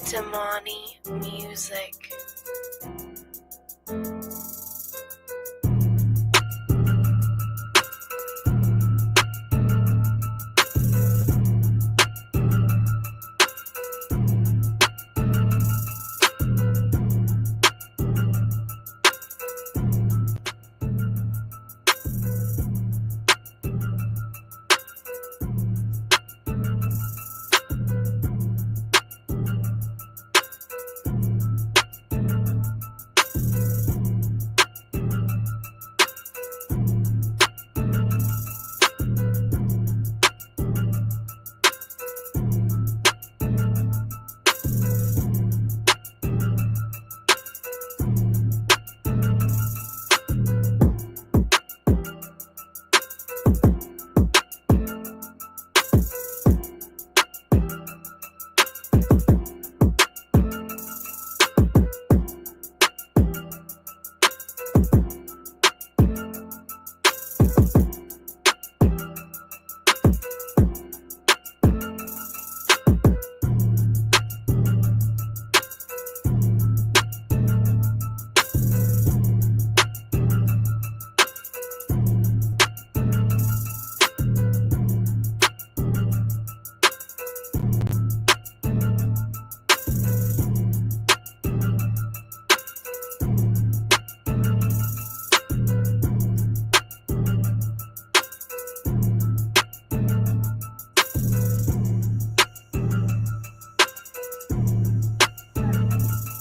Damani music.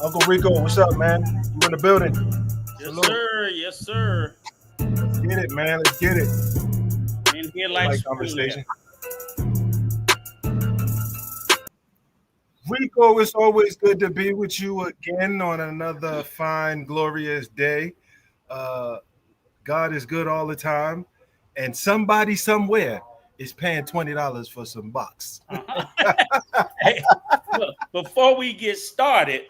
Uncle Rico, what's up, man? You in the building? Yes, Salute. sir. Yes, sir. Let's get it, man. Let's get it. In here like conversation. Rico, it's always good to be with you again on another fine, glorious day. God is good all the time, and somebody somewhere is paying $20 for some box. Hey, look, before we get started,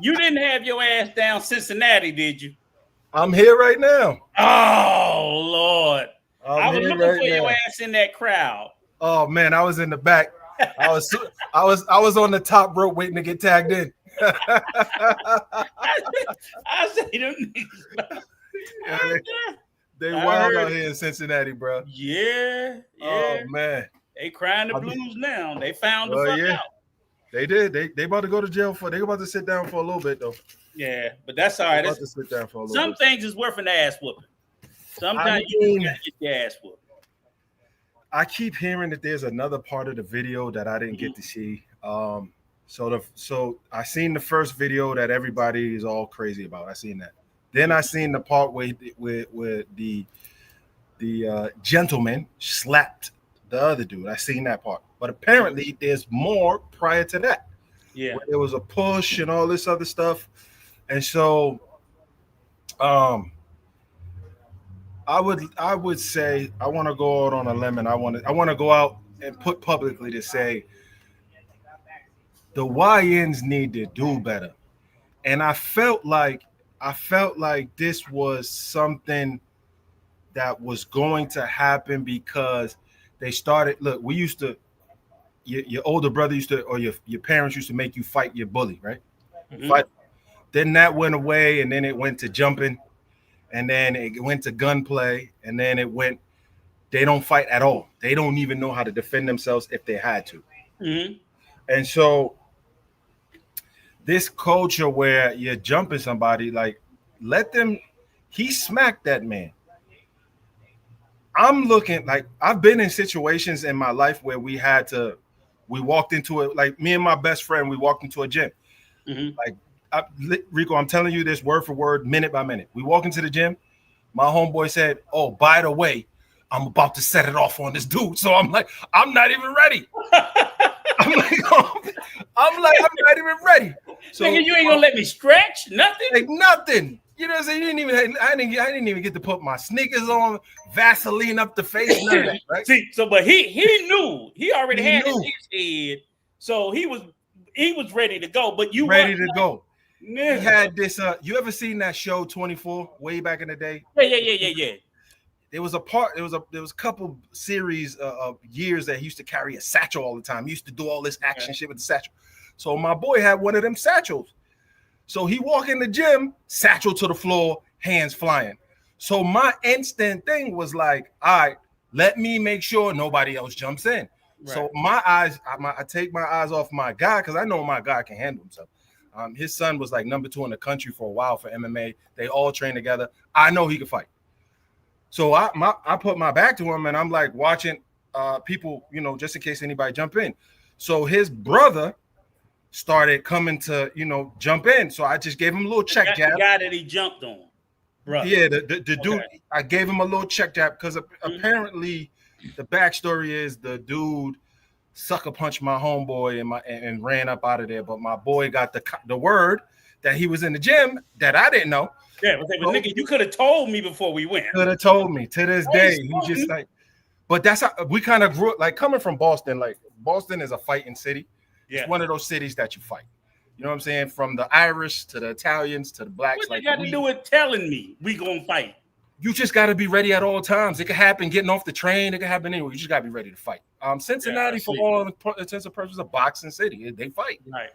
you didn't have your ass down Cincinnati, did you? I'm here right now. Oh Lord! I was here looking right for your now. ass in that crowd. Oh man, I was in the back. I was on the top rope waiting to get tagged in. I say them niggas. Yeah, they wild out here in Cincinnati, bro. Yeah. Oh man, They crying the blues now. They found the fuck out. They did. They about to go to jail for. They about to sit down for a little bit though. Yeah, but that's all right. About to sit down for a little Some bit. things is worth an ass whooping. Sometimes you gotta get your ass whooped. I keep hearing that there's another part of the video that I didn't get to see. So I seen the first video that everybody is all crazy about. I seen that. Then I seen the part where the gentleman slapped the other dude. I seen that part. But apparently there's more prior to that. Yeah. Where there was a push and all this other stuff. And so I would say I want to go out on a limb and I want to go out and put publicly to say the YNs need to do better. And I felt like this was something that was going to happen because they started. Look, we used to, your older brother used to, or your parents used to make you fight your bully, right? Mm-hmm. Fight. Then that went away, and then it went to jumping, and then it went to gunplay, and then it went. They don't fight at all. They don't even know how to defend themselves if they had to. Mm-hmm. And so this culture where you're jumping somebody, like, let them. He smacked that man. I'm looking like I've been in situations in my life where we walked into it, like me and my best friend, we walked into a gym. Mm-hmm. Like, Rico, I'm telling you this word for word, minute by minute. We walk into the gym. My homeboy said, "Oh, by the way, I'm about to set it off on this dude." So I'm like, I'm not even ready. I'm not even ready. So nigga, you ain't gonna let me stretch nothing? Like nothing. You know what I'm saying? I didn't even get to put my sneakers on, Vaseline up the face, none of that, right? See, but he knew. He already had it in his head. So he was ready to go. But you ready to go. He had this you ever seen that show 24 way back in the day? Yeah. there was a couple series of years that he used to carry a satchel all the time. He used to do all this action shit with the satchel. So my boy had one of them satchels. So he walk in the gym, satchel to the floor, hands flying. So my instant thing was like, all right, let me make sure nobody else jumps in. Right. So I take my eyes off my guy because I know my guy can handle himself. His son was like number 2 in the country for a while for MMA. They all train together. I know he can fight. So I put my back to him and I'm like watching people, you know, just in case anybody jump in. So his brother started coming to, you know, jump in. So I just gave him a little check jab. The guy that he jumped on. Brother. Yeah, the dude, I gave him a little check jab because apparently the backstory is the dude sucker punched my homeboy and ran up out of there. But my boy got the word that he was in the gym that I didn't know. Yeah, but nigga, you could have told me before we went. Could have told me. To this day, he just like. But that's how we kind of grew up. Like coming from Boston, like Boston is a fighting city. Yeah. It's one of those cities that you fight. You know what I'm saying? From the Irish to the Italians to the blacks. What got to do with telling me we gonna fight? You just got to be ready at all times. It could happen getting off the train. It could happen anywhere. You just got to be ready to fight. Cincinnati, for all intents and purposes, a boxing city. They fight. Right.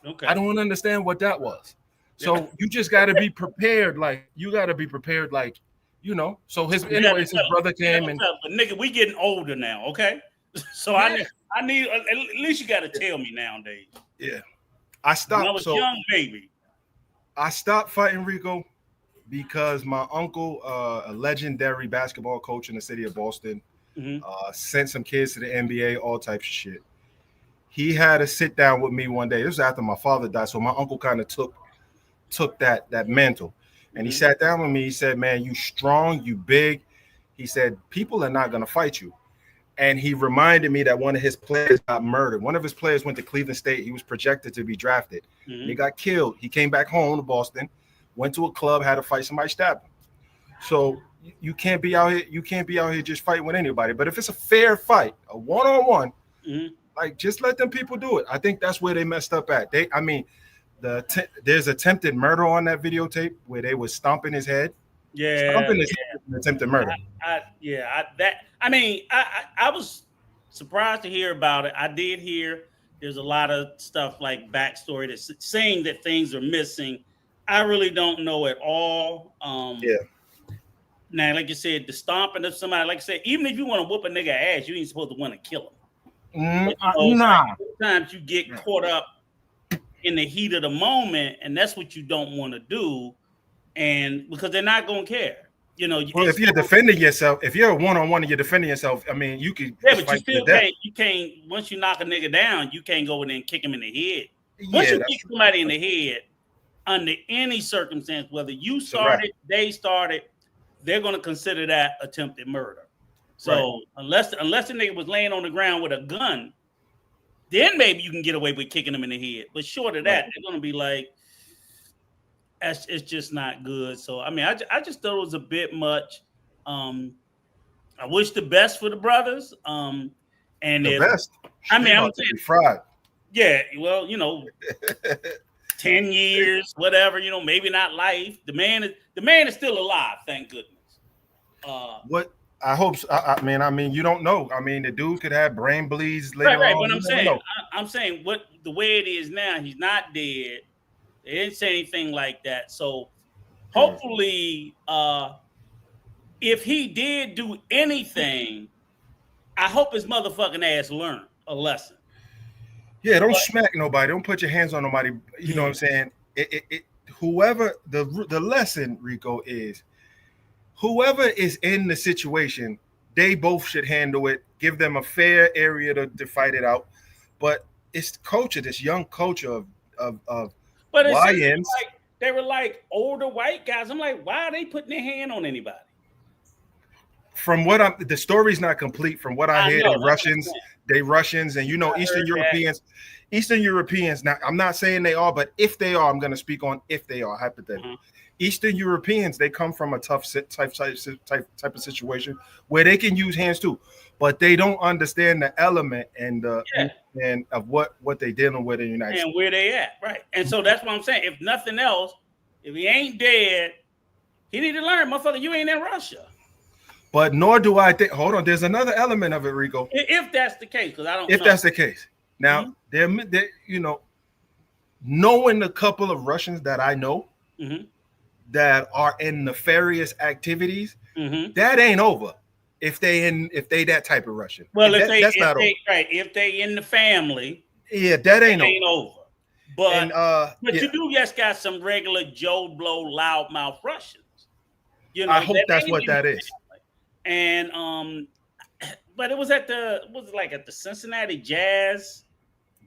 Okay. I don't understand what that was. So you just got to be prepared. Like you got to be prepared. Like you know. So his brother came and. But nigga, we getting older now. Okay. So I need at least you got to tell me nowadays. Yeah. I stopped. When I was young baby. I stopped fighting Rico because my uncle, a legendary basketball coach in the city of Boston, sent some kids to the NBA, all types of shit. He had to sit down with me one day. This was after my father died, so my uncle kind of took that mantle. And he sat down with me. He said, man, you strong, you big. He said, people are not going to fight you. And he reminded me that one of his players got murdered. One of his players went to Cleveland State. He was projected to be drafted. He got killed. He came back home to Boston, went to a club, had to fight somebody, stabbed him. So you can't be out here. You can't be out here just fighting with anybody. But if it's a fair fight, a one-on-one, like just let them people do it. I think that's where they messed up at. There's attempted murder on that videotape where they was stomping his head. Yeah, stomping his head, attempted murder. I was surprised to hear about it. I did hear there's a lot of stuff like backstory that's saying that things are missing. I really don't know at all. Now, like you said, the stomping of somebody, like I said, even if you want to whoop a nigga ass, you ain't supposed to want to kill him. Nah. Sometimes you get caught up in the heat of the moment, and that's what you don't want to do. And because they're not gonna care, you know. Well, if you're defending yourself, if you're a one-on-one and you're defending yourself, I mean, you can. Yeah, but you still can't. You can't. Once you knock a nigga down, you can't go in there and kick him in the head. Once you kick somebody in the head, under any circumstance, whether you started, they started, they're gonna consider that attempted murder. So unless the nigga was laying on the ground with a gun, then maybe you can get away with kicking him in the head. But short of that, they're gonna be like. It's just not good. So I mean, I just thought it was a bit much. I wish the best for the brothers. And the best. I mean, I'm saying fried. Yeah, well, you know, 10 years, whatever. You know, maybe not life. The man is still alive. Thank goodness. What I hope. I mean, you don't know. I mean, the dude could have brain bleeds later right. on. But I'm saying what the way it is now. He's not dead. They didn't say anything like that. So hopefully, if he did do anything, I hope his motherfucking ass learned a lesson. Yeah, don't smack nobody. Don't put your hands on nobody. You know what I'm saying? Whoever the lesson, Rico, is whoever is in the situation, they both should handle it. Give them a fair area to fight it out. But it's culture, this young culture of but it's like they were like older white guys. I'm like, why are they putting their hand on anybody? From what the story's not complete. From what I hear, they Russians, and you know, Eastern Europeans. Now, I'm not saying they are, but if they are, I'm going to speak on if they are hypothetically. Eastern Europeans, they come from a tough type of situation where they can use hands too, but they don't understand the element and of what they're dealing with in the United States and where they at, right? And so that's what I'm saying. If nothing else, if he ain't dead, he need to learn, motherfucker. You ain't in Russia. But nor do I think. Hold on, there's another element of it, Rico. If that's the case, because I don't. If that's the case, now they're you know, knowing a couple of Russians that I know that are in nefarious activities, that ain't over. If they that type of Russian, well, if they in the family, that ain't over. But you do just got some regular Joe Blow loudmouth Russians. You know, I hope that's what that is. And but it was at the Cincinnati Jazz.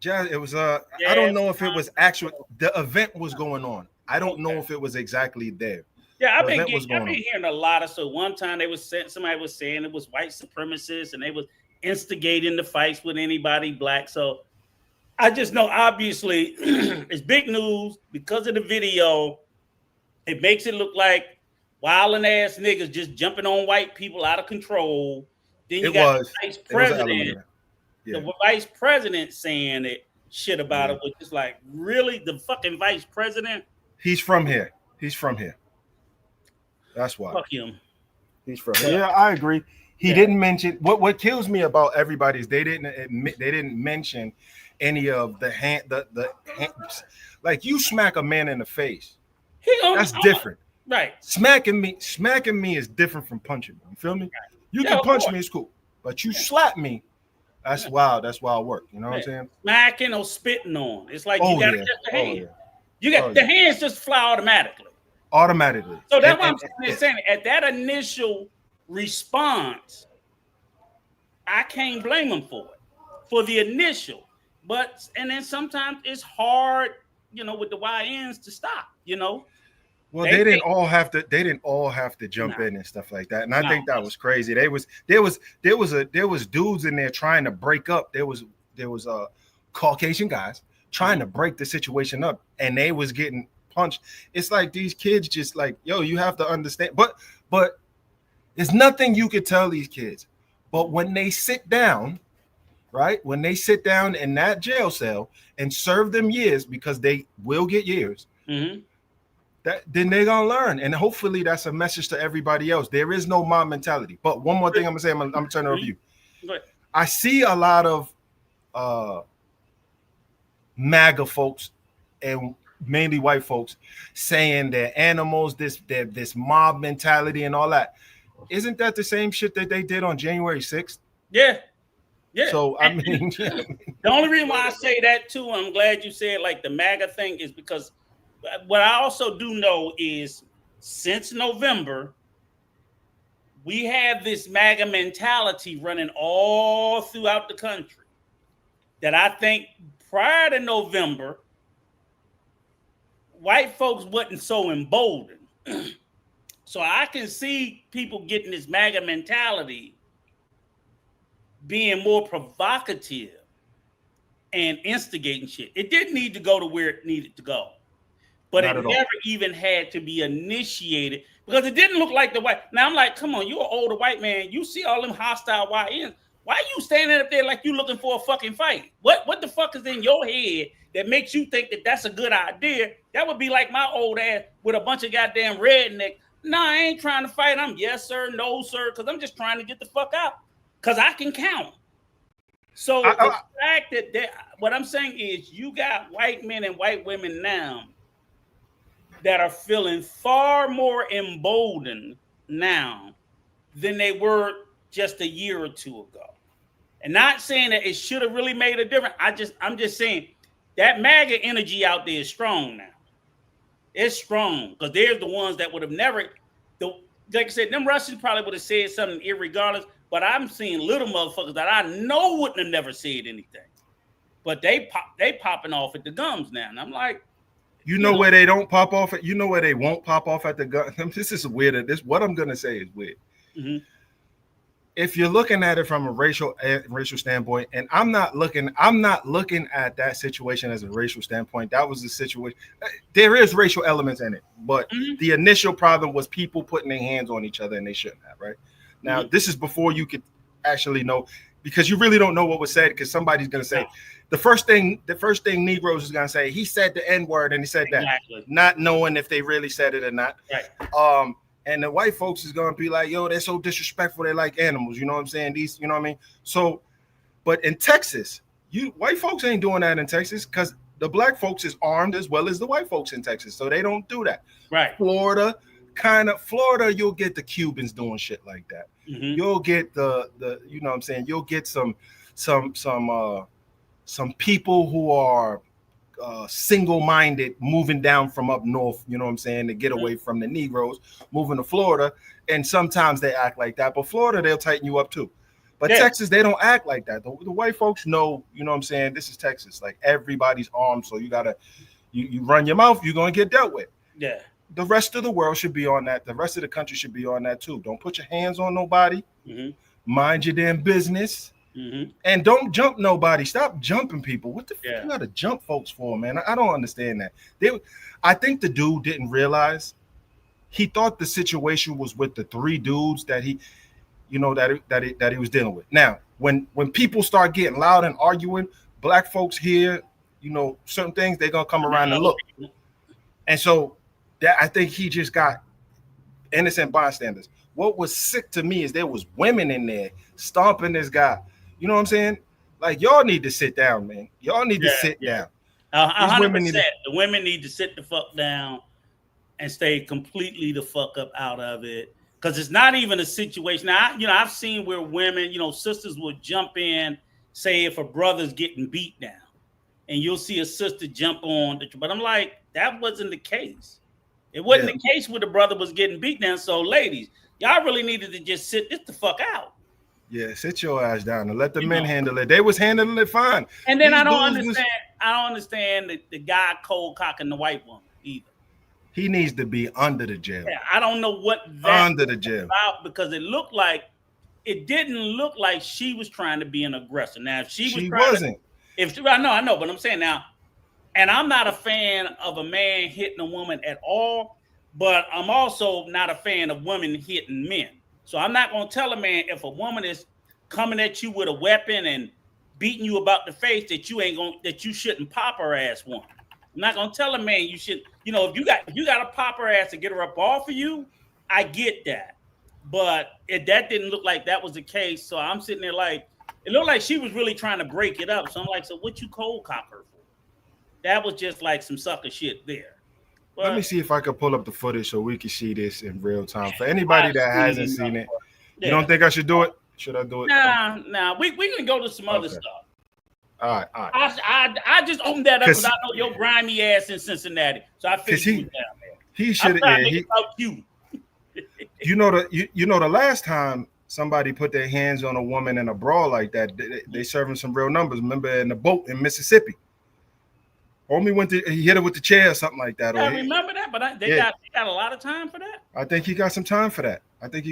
It was I don't know if it was actual. The event was going on. I don't know if it was exactly there. Yeah, I've been hearing a lot of. So one time somebody was saying it was white supremacists and they was instigating the fights with anybody black. So I just know obviously it's big news because of the video. It makes it look like wilding ass niggas just jumping on white people out of control. Then you got the vice president. The vice president saying it shit about it, which is like, really, the fucking vice president? He's from here. That's why. Fuck him. He's from here. Yeah, I agree. He didn't mention what kills me about everybody is they didn't mention any of the hand. Like you smack a man in the face. That's different. Right. Smacking me is different from punching me. You feel me? You can punch me, it's cool. But you slap me, that's wild. That's wild work. You know what I'm saying? Smacking or spitting on. It's like you gotta get the hand. You got the hands just fly automatically. So that's what I'm saying. At that initial response, I can't blame them for it. For the initial. And then sometimes it's hard, you know, with the YNs to stop, you know. Well, they didn't all have to jump in and stuff like that. And I think that was crazy. There was dudes in there trying to break up. There was Caucasian guys trying to break the situation up, and they was getting punched. It's like these kids just like, yo, you have to understand. But there's nothing you could tell these kids. But when they sit down, right? When they sit down in that jail cell and serve them years, because they will get years. Then they're gonna learn, and hopefully that's a message to everybody else. There is no mob mentality. But one more thing I'm gonna say, I'm gonna turn it over to you. I see a lot of MAGA folks and mainly white folks saying they're animals, this mob mentality and all that. Isn't that the same shit that they did on January 6th? Yeah. So I mean, the only reason why I say that too, I'm glad you said like the MAGA thing, is because what I also do know is since November, we have this MAGA mentality running all throughout the country that I think prior to November, white folks wasn't so emboldened. So I can see people getting this MAGA mentality being more provocative and instigating shit. It didn't need to go to where it needed to go. But it never even had to be initiated because it didn't look like the white. Now I'm like, come on, you're an older white man. You see all them hostile YNs. Why are you standing up there like you looking for a fucking fight? What the fuck is in your head that makes you think that that's a good idea? That would be like my old ass with a bunch of goddamn redneck. Nah, I ain't trying to fight. I'm yes, sir, no, sir, because I'm just trying to get the fuck out because I can count. So the fact that what I'm saying is you got white men and white women now that are feeling far more emboldened now than they were just a year or two ago. And not saying that it should have really made a difference. I'm just saying that MAGA energy out there is strong now. It's strong because there's the ones that would have never, like I said, them Russians probably would have said something irregardless, but I'm seeing little motherfuckers that I know wouldn't have never said anything. But they popping off at the gums now. And I'm like, you know where they don't pop off at? You know where they won't pop off at the gun? This is weird. What I'm gonna say is weird. If you're looking at it from a racial standpoint, and I'm not looking at that situation as a racial standpoint. That was the situation. There is racial elements in it, but the initial problem was people putting their hands on each other and they shouldn't have. Right now, this is before you could actually know, because you really don't know what was said, because somebody's gonna say the first thing Negroes is gonna say, he said the N-word and he said that, not knowing if they really said it or not. Right. And the white folks is gonna be like, yo, they're so disrespectful, they're like animals, you know what I'm saying? These, you know what I mean? So, but in Texas, white folks ain't doing that in Texas because the black folks is armed as well as the white folks in Texas. So they don't do that. Right. Florida, you'll get the Cubans doing shit like that. Mm-hmm. You'll get the you know what I'm saying? You'll get some people who are single-minded moving down from up north, you know what I'm saying, to get away from the Negroes, moving to Florida. And sometimes they act like that. But Florida, they'll tighten you up too. But Texas, they don't act like that. The white folks know, you know what I'm saying, this is Texas. Like, everybody's armed, so you gotta, you run your mouth, you're gonna get dealt with. Yeah. The rest of the world should be on that. The rest of the country should be on that too. Don't put your hands on nobody. Mm-hmm. Mind your damn business. Mm-hmm. And don't jump nobody. Stop jumping people. What the fuck you gotta jump folks for, man? I don't understand that. I think the dude didn't realize. He thought the situation was with the 3 dudes that he, you know, that he was dealing with. Now, when people start getting loud and arguing, black folks hear, you know, certain things, they're gonna come around and look. And so that, I think he just got innocent bystanders. What was sick to me is there was women in there stomping this guy. You know what I'm saying? Like, y'all need to sit down, man. Y'all need to sit down. 100%. The women need to sit the fuck down and stay completely the fuck up out of it. Because it's not even a situation. Now, I've seen where women, sisters will jump in, say if a brother's getting beat down, and you'll see a sister jump on. But I'm like, that wasn't the case. It wasn't the case where the brother was getting beat down. So, ladies, y'all really needed to just sit this the fuck out. Yeah, sit your ass down and let the men handle it. They was handling it fine. And then I don't understand the guy cold cocking the white woman either. He needs to be under the jail. Yeah, I don't know what that under the jail about, because it didn't look like she was trying to be an aggressor. Now, if she wasn't. I know, but I'm saying now, and I'm not a fan of a man hitting a woman at all, but I'm also not a fan of women hitting men. So I'm not going to tell a man, if a woman is coming at you with a weapon and beating you about the face, that you shouldn't pop her ass one. I'm not going to tell a man you should, if you got to pop her ass to get her up off of you, I get that. But that didn't look like that was the case. So I'm sitting there like, it looked like she was really trying to break it up. So I'm like, so what you cold cock her for? That was just like some sucker shit there. But let me see if I can pull up the footage so we can see this in real time. For anybody that hasn't seen it, you don't think I should do it? Should I do it? Nah. We can go to some other stuff. All right. I just opened that up because I know your grimy ass in Cincinnati. So I figured he was down there. He should have. You. The last time somebody put their hands on a woman in a brawl like that, they serving some real numbers. Remember in the boat in Mississippi? Homie he hit her with the chair or something like that. I remember that, but they got a lot of time for that. I think he got some time for that. I thought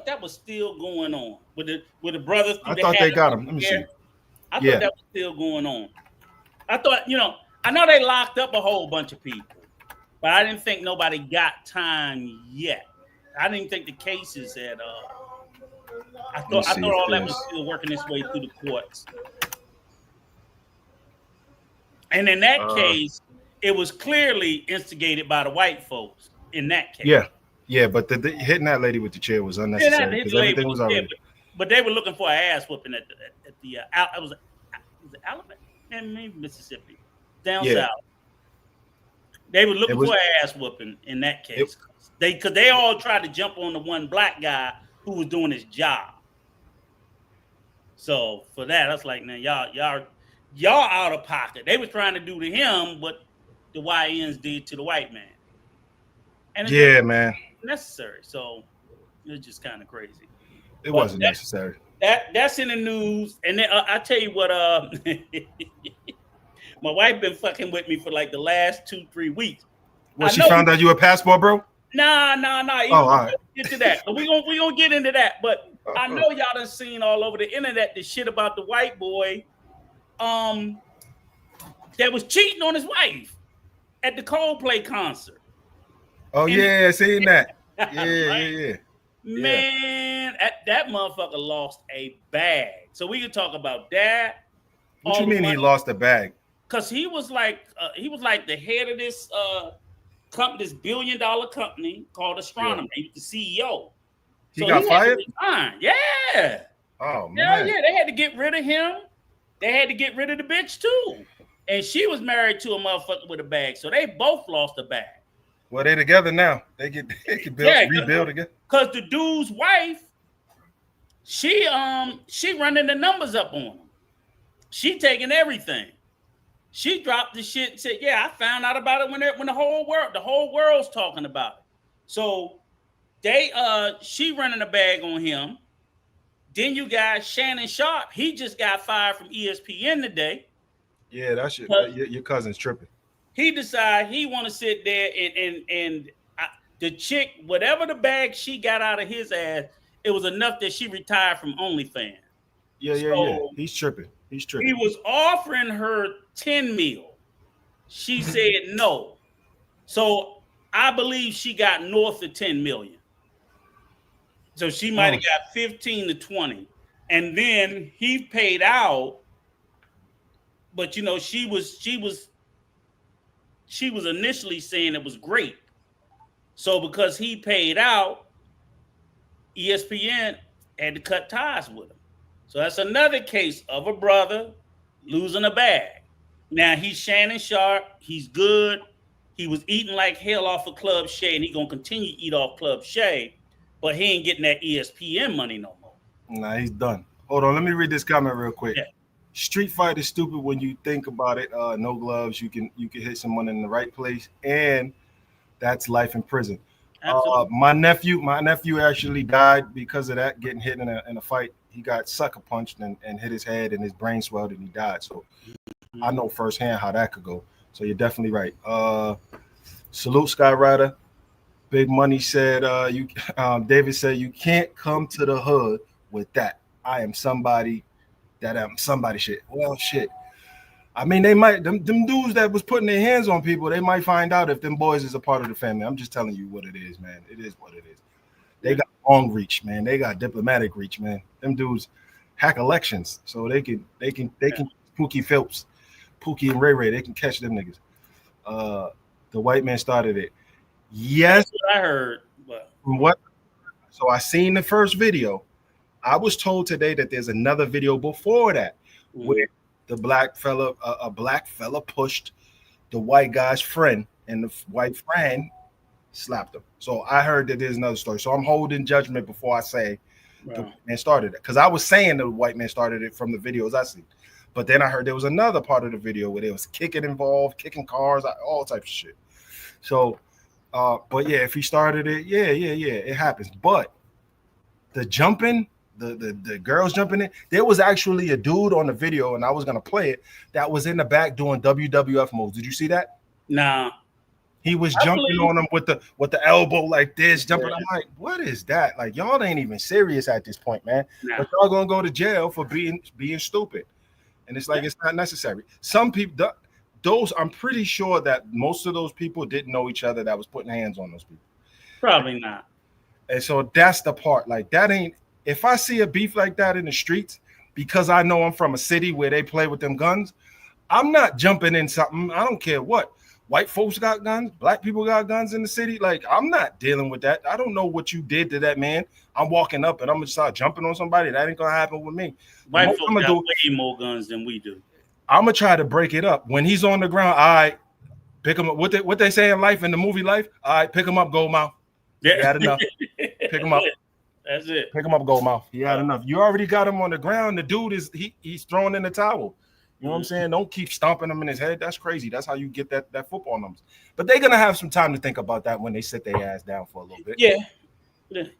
that was still going on with the brothers. I thought they got him. Let me see. I thought that was still going on. I thought, I know they locked up a whole bunch of people, but I didn't think nobody got time yet. I didn't think the cases had. I thought all that was still working its way through the courts. And in that case, it was clearly instigated by the white folks. In that case, yeah, but the hitting that lady with the chair was unnecessary because everything was already. But they were looking for an ass whooping at the it was Alabama and maybe Mississippi down south. They were looking for an ass whooping in that case. Because they all tried to jump on the one black guy who was doing his job. So for that, I was like, man, y'all out of pocket. They were trying to do to him what the YNs did to the white man. And man, necessary. So it was just kind of crazy. It wasn't necessary. That's in the news. And then I tell you what, my wife been fucking with me for like the last 2-3 weeks. Well, she found out you a passport, bro? Nah. Oh, all right. Get to that. We gonna get into that. But I know y'all done seen all over the internet the shit about the white boy that was cheating on his wife at the Coldplay concert. Oh, I seen that. Yeah. Man, that motherfucker lost a bag. So we can talk about that. What you mean he lost a bag? Because he was like the head of this this $1 billion company called Astronomy. He was the CEO. He got fired? Yeah. Oh, man. Yeah, they had to get rid of him. They had to get rid of the bitch, too. And she was married to a motherfucker with a bag. So they both lost a bag. Well, they together now. They can rebuild again. Because the dude's wife, she running the numbers up on him. She taking everything. She dropped the shit and said, "Yeah, I found out about it when the whole world's talking about it." So she running a bag on him. Then you got Shannon Sharp. He just got fired from ESPN today. Yeah, that shit. Your cousin's tripping. He decided he want to sit there and the chick, whatever the bag she got out of his ass, it was enough that she retired from OnlyFans. Yeah. He's tripping. He was offering her 10 mil. She said no. So I believe she got north of 10 million. So she might have got 15 to 20. And then he paid out. But she was initially saying it was great. So because he paid out, ESPN had to cut ties with him. So that's another case of a brother losing a bag. Now he's Shannon Sharp. He's good. He was eating like hell off of Club Shay, and he's gonna continue to eat off Club Shay, but he ain't getting that ESPN money no more. Nah, he's done. Hold on, let me read this comment real quick. Yeah. Street fight is stupid when you think about it. No gloves, you can hit someone in the right place, and that's life in prison. My nephew actually died because of that, getting hit in a fight. He got sucker punched and hit his head, and his brain swelled, and he died. So I know firsthand how that could go. So you're definitely right. Salute Skyrider. Big Money said, David said, you can't come to the hood with that. I am somebody that I'm somebody shit. Well, shit. I mean, they might, them dudes that was putting their hands on people, they might find out if them boys is a part of the family. I'm just telling you what it is, man. It is what it is. They got long reach, man. They got diplomatic reach, man. Them dudes hack elections, so they can Pookie Phelps, Pookie and Ray Ray, they can catch them niggas. The white man started it. Yes, that's what I heard. But what? So I seen the first video. I was told today that there's another video before that where the black fella, a black fella pushed the white guy's friend, and the white friend slapped him. So I heard that there's another story. So I'm holding judgment before I say the white man started it, because I was saying the white man started it from the videos I see, but then I heard there was another part of the video where there was kicking involved, kicking cars, all types of shit. So, but yeah, if he started it, yeah, it happens. But the jumping. The girls jumping in. There was actually a dude on the video, and I was gonna play it, that was in the back doing WWF moves. Did you see that? Nah. He was jumping on them with the elbow like this, jumping. I'm like, what is that? Like, y'all ain't even serious at this point, man. Nah. But y'all gonna go to jail for being stupid. And it's like, it's not necessary. Some people, I'm pretty sure that most of those people didn't know each other that was putting hands on those people. Probably not. And so that's the part. Like, that ain't. If I see a beef like that in the streets, because I know I'm from a city where they play with them guns, I'm not jumping in something. I don't care what. White folks got guns. Black people got guns in the city. Like, I'm not dealing with that. I don't know what you did to that man. I'm walking up and I'm going to start jumping on somebody. That ain't going to happen with me. White folks got way more guns than we do. I'm going to try to break it up. When he's on the ground, all right, pick him up. What they say in life, in the movie Life, all right, pick him up, gold mouth. Yeah. You had enough. Pick him up. That's it. Pick him up, gold mouth. He had enough. You already got him on the ground. The dude he's throwing in the towel. You know what I'm saying? Don't keep stomping him in his head. That's crazy. That's how you get that football numbers. But they're gonna have some time to think about that when they sit their ass down for a little bit. Yeah.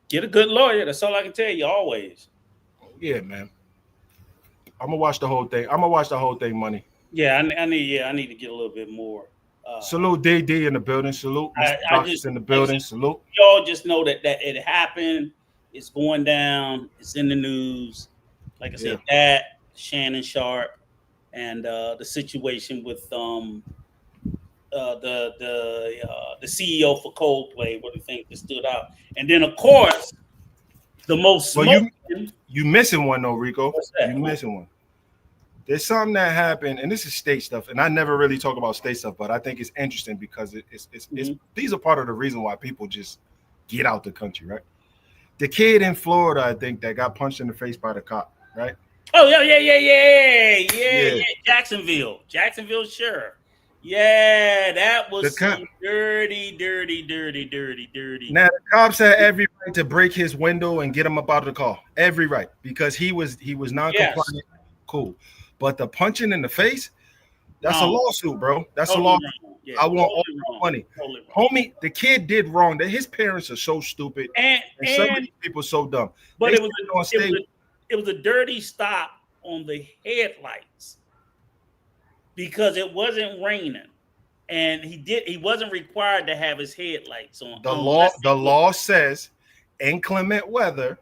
Get a good lawyer. That's all I can tell you. Always. Yeah, man. I'm gonna watch the whole thing. I'm gonna watch the whole thing, Money. Yeah, I need to get a little bit more. Salute DD in the building. Salute Mr. Just in the building. Salute. Y'all just know that it happened. It's going down. It's in the news. Like I said, that Shannon Sharp and the situation with the CEO for Coldplay, what do you think that stood out? And then of course, the most you missing one though, Rico. What's that? You missing one. There's something that happened, and this is state stuff, and I never really talk about state stuff, but I think it's interesting because it's these are part of the reason why people just get out the country, right? The kid in Florida, I think, that got punched in the face by the cop, right? Oh, yeah. Jacksonville sheriff. Yeah, that was some dirty. Now the cops had every right to break his window and get him up out of the car. Every right, because he was non-compliant. Yes. Cool. But the punching in the face, that's a lawsuit, bro. That's a lawsuit. Yeah, I want all the money. Totally homie, the kid did wrong. That his parents are so stupid and some of these people so dumb. But it was a dirty stop on the headlights because it wasn't raining. And he wasn't required to have his headlights on. The law says inclement weather.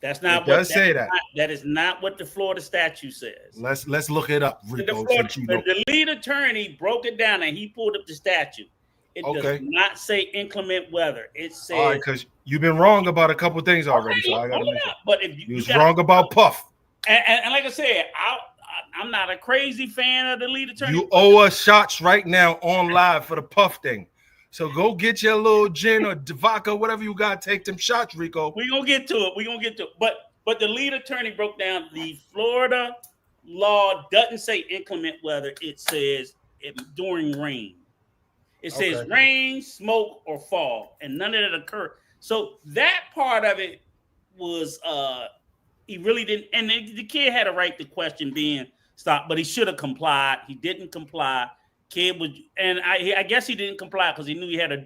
That's not what does say that. That is not what the Florida statute says. Let's look it up, Rico. The lead attorney broke it down and he pulled up the statute. It does not say inclement weather. It says all right, because you've been wrong about a couple things already. So I gotta make sure. But if you was wrong about Puff. And like I said, I'm not a crazy fan of the lead attorney. You owe us shots right now on live for the Puff thing. So go get your little gin or vodka, whatever you got. Take them shots, Rico. We're going to get to it. But the lead attorney broke down the Florida law doesn't say inclement weather. It says during rain. It says rain, smoke, or fall. And none of that occurred. So that part of it was he really didn't. And the kid had a right to question being stopped, but he should have complied. He didn't comply. Kid was, and I guess he didn't comply because he knew he had a.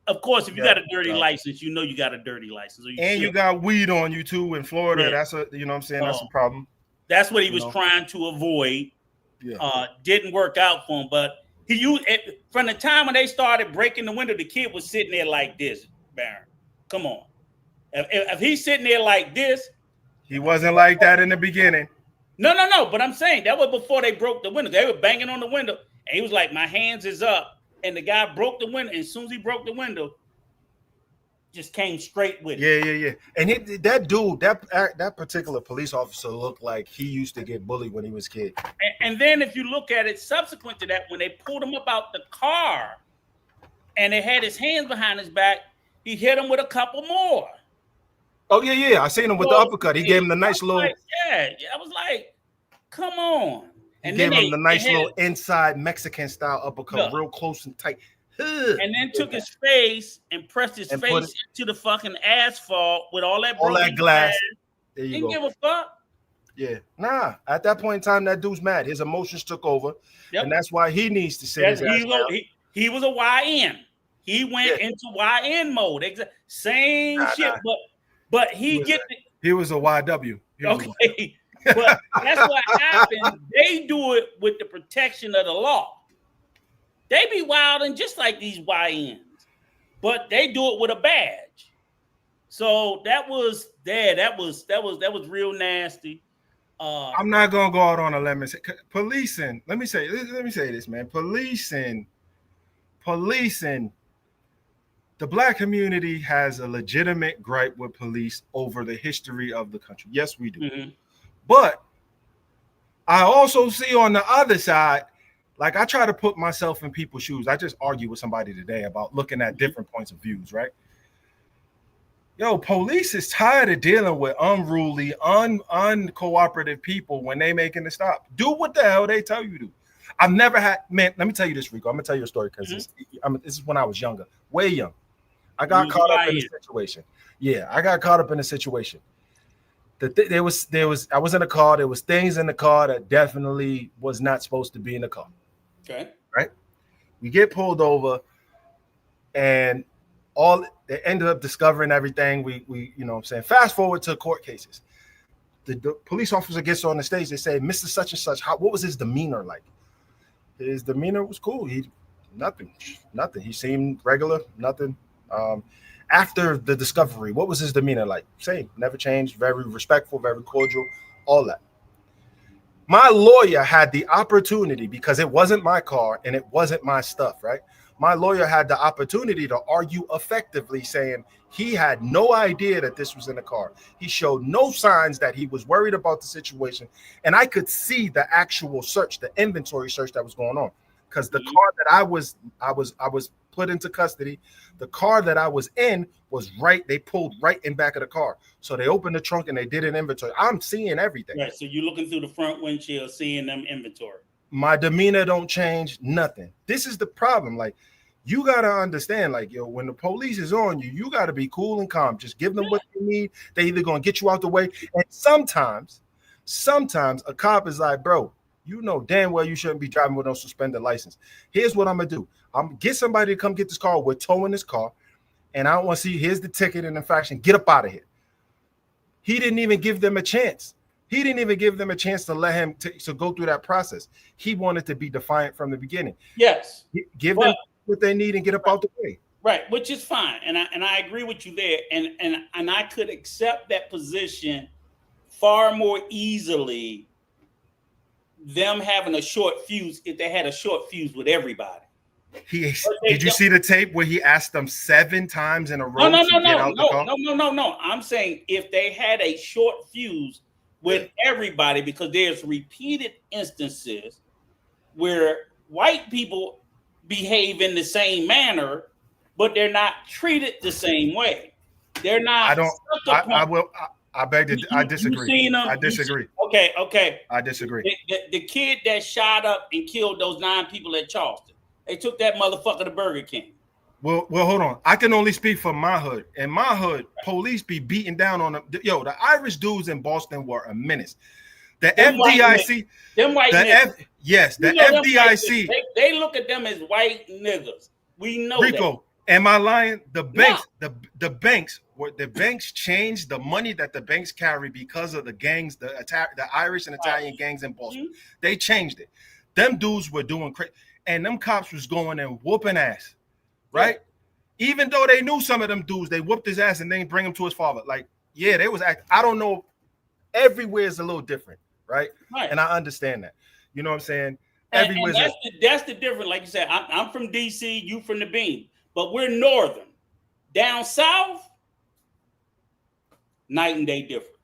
Of course, if you got a dirty license, you know you got a dirty license. You got weed on you too in Florida. Yeah. That's what I'm saying. That's a problem. That's what he was trying to avoid. Yeah. Didn't work out for him, but he used it from the time when they started breaking the window. The kid was sitting there like this, Baron. Come on, if he's sitting there like this, he wasn't like that in the beginning. No. But I'm saying that was before they broke the window. They were banging on the window. And he was like, my hands is up. And the guy broke the window. And as soon as he broke the window, just came straight with it. Yeah. And that dude, that particular police officer looked like he used to get bullied when he was a kid. And then if you look at it, subsequent to that, when they pulled him up out the car and they had his hands behind his back, he hit him with a couple more. Oh, yeah. I seen him with the uppercut. He gave him the nice little. I was like, come on. And gave him the nice little inside Mexican style uppercut, real close and tight. And then took his face and pressed his face into the fucking asphalt with all that glass. There you go. Didn't give a fuck. Yeah. Nah. At that point in time, that dude's mad. His emotions took over. Yep. And that's why he needs to sit his ass down. He was a YN. He went into YN mode. Same shit. Nah. But he was a YW. Okay. But that's what happened. They do it with the protection of the law. They be wilding just like these YNs, but they do it with a badge. So that was real nasty. I'm not gonna go out on a limb. Policing. Let me say this, man. Policing. The Black community has a legitimate gripe with police over the history of the country. Yes, we do. Mm-hmm. But I also see on the other side, like I try to put myself in people's shoes. I just argued with somebody today about looking at different points of views, right? Yo, police is tired of dealing with unruly, uncooperative people when they making the stop. Do what the hell they tell you to. I've never had, man, let me tell you this, Rico. I'm going to tell you a story because this is when I was younger, way young. I got caught up in a situation. Yeah, I got caught up in a situation. There was I was in a car. There was things in the car that definitely was not supposed to be in the car. Okay. Right. We get pulled over, and they ended up discovering everything. We you know what I'm saying. Fast forward to court cases. The police officer gets on the stage. They say, "Mr. Such and Such, what was his demeanor like?" His demeanor was cool. Nothing. He seemed regular. Nothing. After the discovery, what was his demeanor like? Same, never changed, very respectful, very cordial, all that. My lawyer had the opportunity, because it wasn't my car and it wasn't my stuff, right? My lawyer had the opportunity to argue effectively, saying he had no idea that this was in the car. He showed no signs that he was worried about the situation. And I could see the actual search, the inventory search that was going on. Because the car that I was put into custody, the car that I was in was right. They pulled right in back of the car. So they opened the trunk and they did an inventory. I'm seeing everything. Right. So you're looking through the front windshield, seeing them inventory. My demeanor don't change, nothing. This is the problem. Like, you got to understand, like, yo, when the police is on you, you got to be cool and calm. Just give them what they need. They either going to get you out the way. And sometimes a cop is like, bro, you know damn well you shouldn't be driving with no suspended license. Here's what I'm going to do. I'm going to get somebody to come get this car. We're towing this car. And I don't want to see, here's the ticket and infraction. Get up out of here. He didn't even give them a chance. He didn't even give them a chance to let him to go through that process. He wanted to be defiant from the beginning. Yes. Give them what they need and get up out the way. Right, which is fine. And I agree with you there. And I could accept that position far more easily, them having a short fuse, if they had a short fuse with everybody. Did you see the tape where he asked them 7 times in a row No. I'm saying if they had a short fuse with everybody, because there's repeated instances where white people behave in the same manner, but they're not treated the same way. They're not. I disagree. I disagree. Okay. I disagree. The kid that shot up and killed those 9 people at Charleston, they took that motherfucker to Burger King. Well, hold on. I can only speak for my hood. In my hood, police be beating down on them. Yo, the Irish dudes in Boston were a menace. The FDIC, FDIC. They look at them as white niggas. We know Rico, that. Am I lying? The banks changed the money that the banks carry because of the gangs, the Irish and Italian gangs in Boston. Mm-hmm. They changed it. Them dudes were doing crazy, and them cops was going and whooping ass. Right? Yeah. Even though they knew some of them dudes, they whooped his ass and then bring him to his father. Like, yeah, they was acting. I don't know. Everywhere is a little different, right? And I understand that. You know what I'm saying? Everywhere. That's the difference. Like you said, I'm from DC, you from the Beam, but we're northern. Down south, night and day different.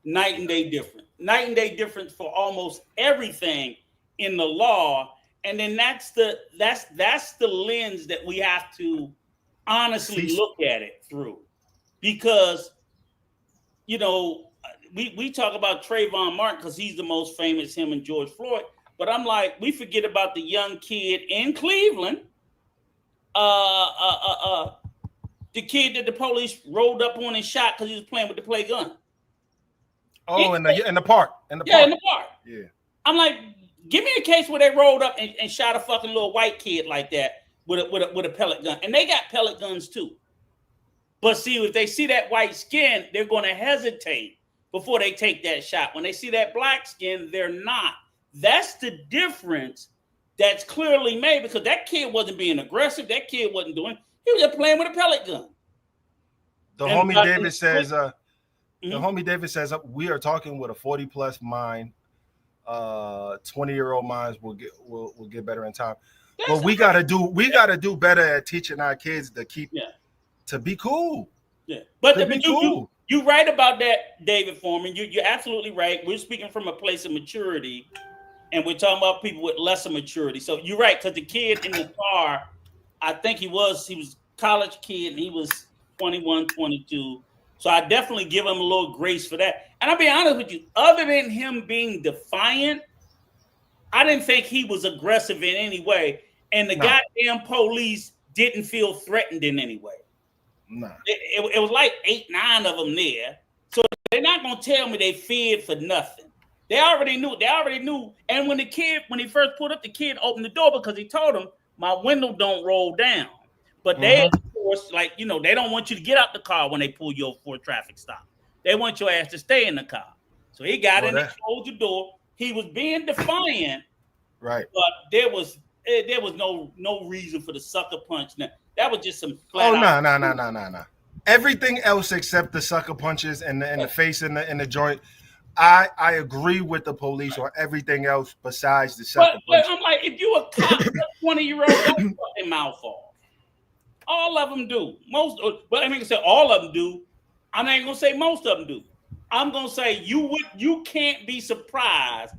Night and day different. Night and day different for almost everything in the law. And then that's the lens that we have to honestly look at it through, because we talk about Trayvon Martin because he's the most famous, him and George Floyd. But I'm like, we forget about the young kid in Cleveland, the kid that the police rolled up on and shot because he was playing with the play gun. Oh, in the park. In the park. Yeah. I'm like, give me a case where they rolled up and shot a fucking little white kid like that with a pellet gun. And they got pellet guns too. But see, if they see that white skin, they're going to hesitate before they take that shot. When they see that black skin, they're not. That's the difference that's clearly made, because that kid wasn't being aggressive. That kid wasn't doing. He was just playing with a pellet gun. The homie David says, we are talking with a 40+ mind. 20-year-old minds will get better in time. But we gotta do better at teaching our kids to be cool. Yeah, but you right about that, David Foreman. You're absolutely right. We're speaking from a place of maturity, and we're talking about people with lesser maturity. So you're right, because the kid in the car, I think he was a college kid, and he was 21, 22. So I definitely give him a little grace for that. And I'll be honest with you, other than him being defiant, I didn't think he was aggressive in any way. And the goddamn police didn't feel threatened in any way. No. It was like 8, 9 of them there. So they're not going to tell me they feared for nothing. They already knew. And when he first pulled up, the kid opened the door because he told him, my window don't roll down. But they, of course, they don't want you to get out the car when they pull you over for a traffic stop. They want your ass to stay in the car. So he got in and closed the door. He was being defiant, right? But there was no reason for the sucker punch. Now, that was just some flat. No. Everything else except the sucker punches and the face in the joint. I agree with the police on everything else besides the sucker punch. But I'm like, if you a cop, 20-year-old, fucking mouth off. All of them do. But I ain't gonna say all of them do. I'm not gonna say most of them do. I'm gonna say you can't be surprised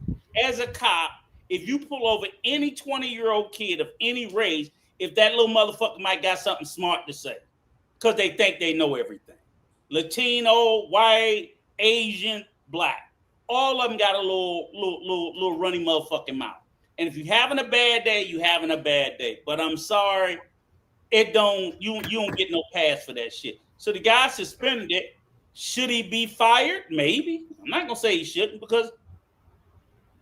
as a cop if you pull over any 20-year-old kid of any race, if that little motherfucker might got something smart to say, because they think they know everything. Latino, white, Asian, black, all of them got a little runny motherfucking mouth. And if you're having a bad day, you're having a bad day. But I'm sorry, you don't get no pass for that shit. So the guy suspended. Should he be fired? Maybe. I'm not gonna say he shouldn't, because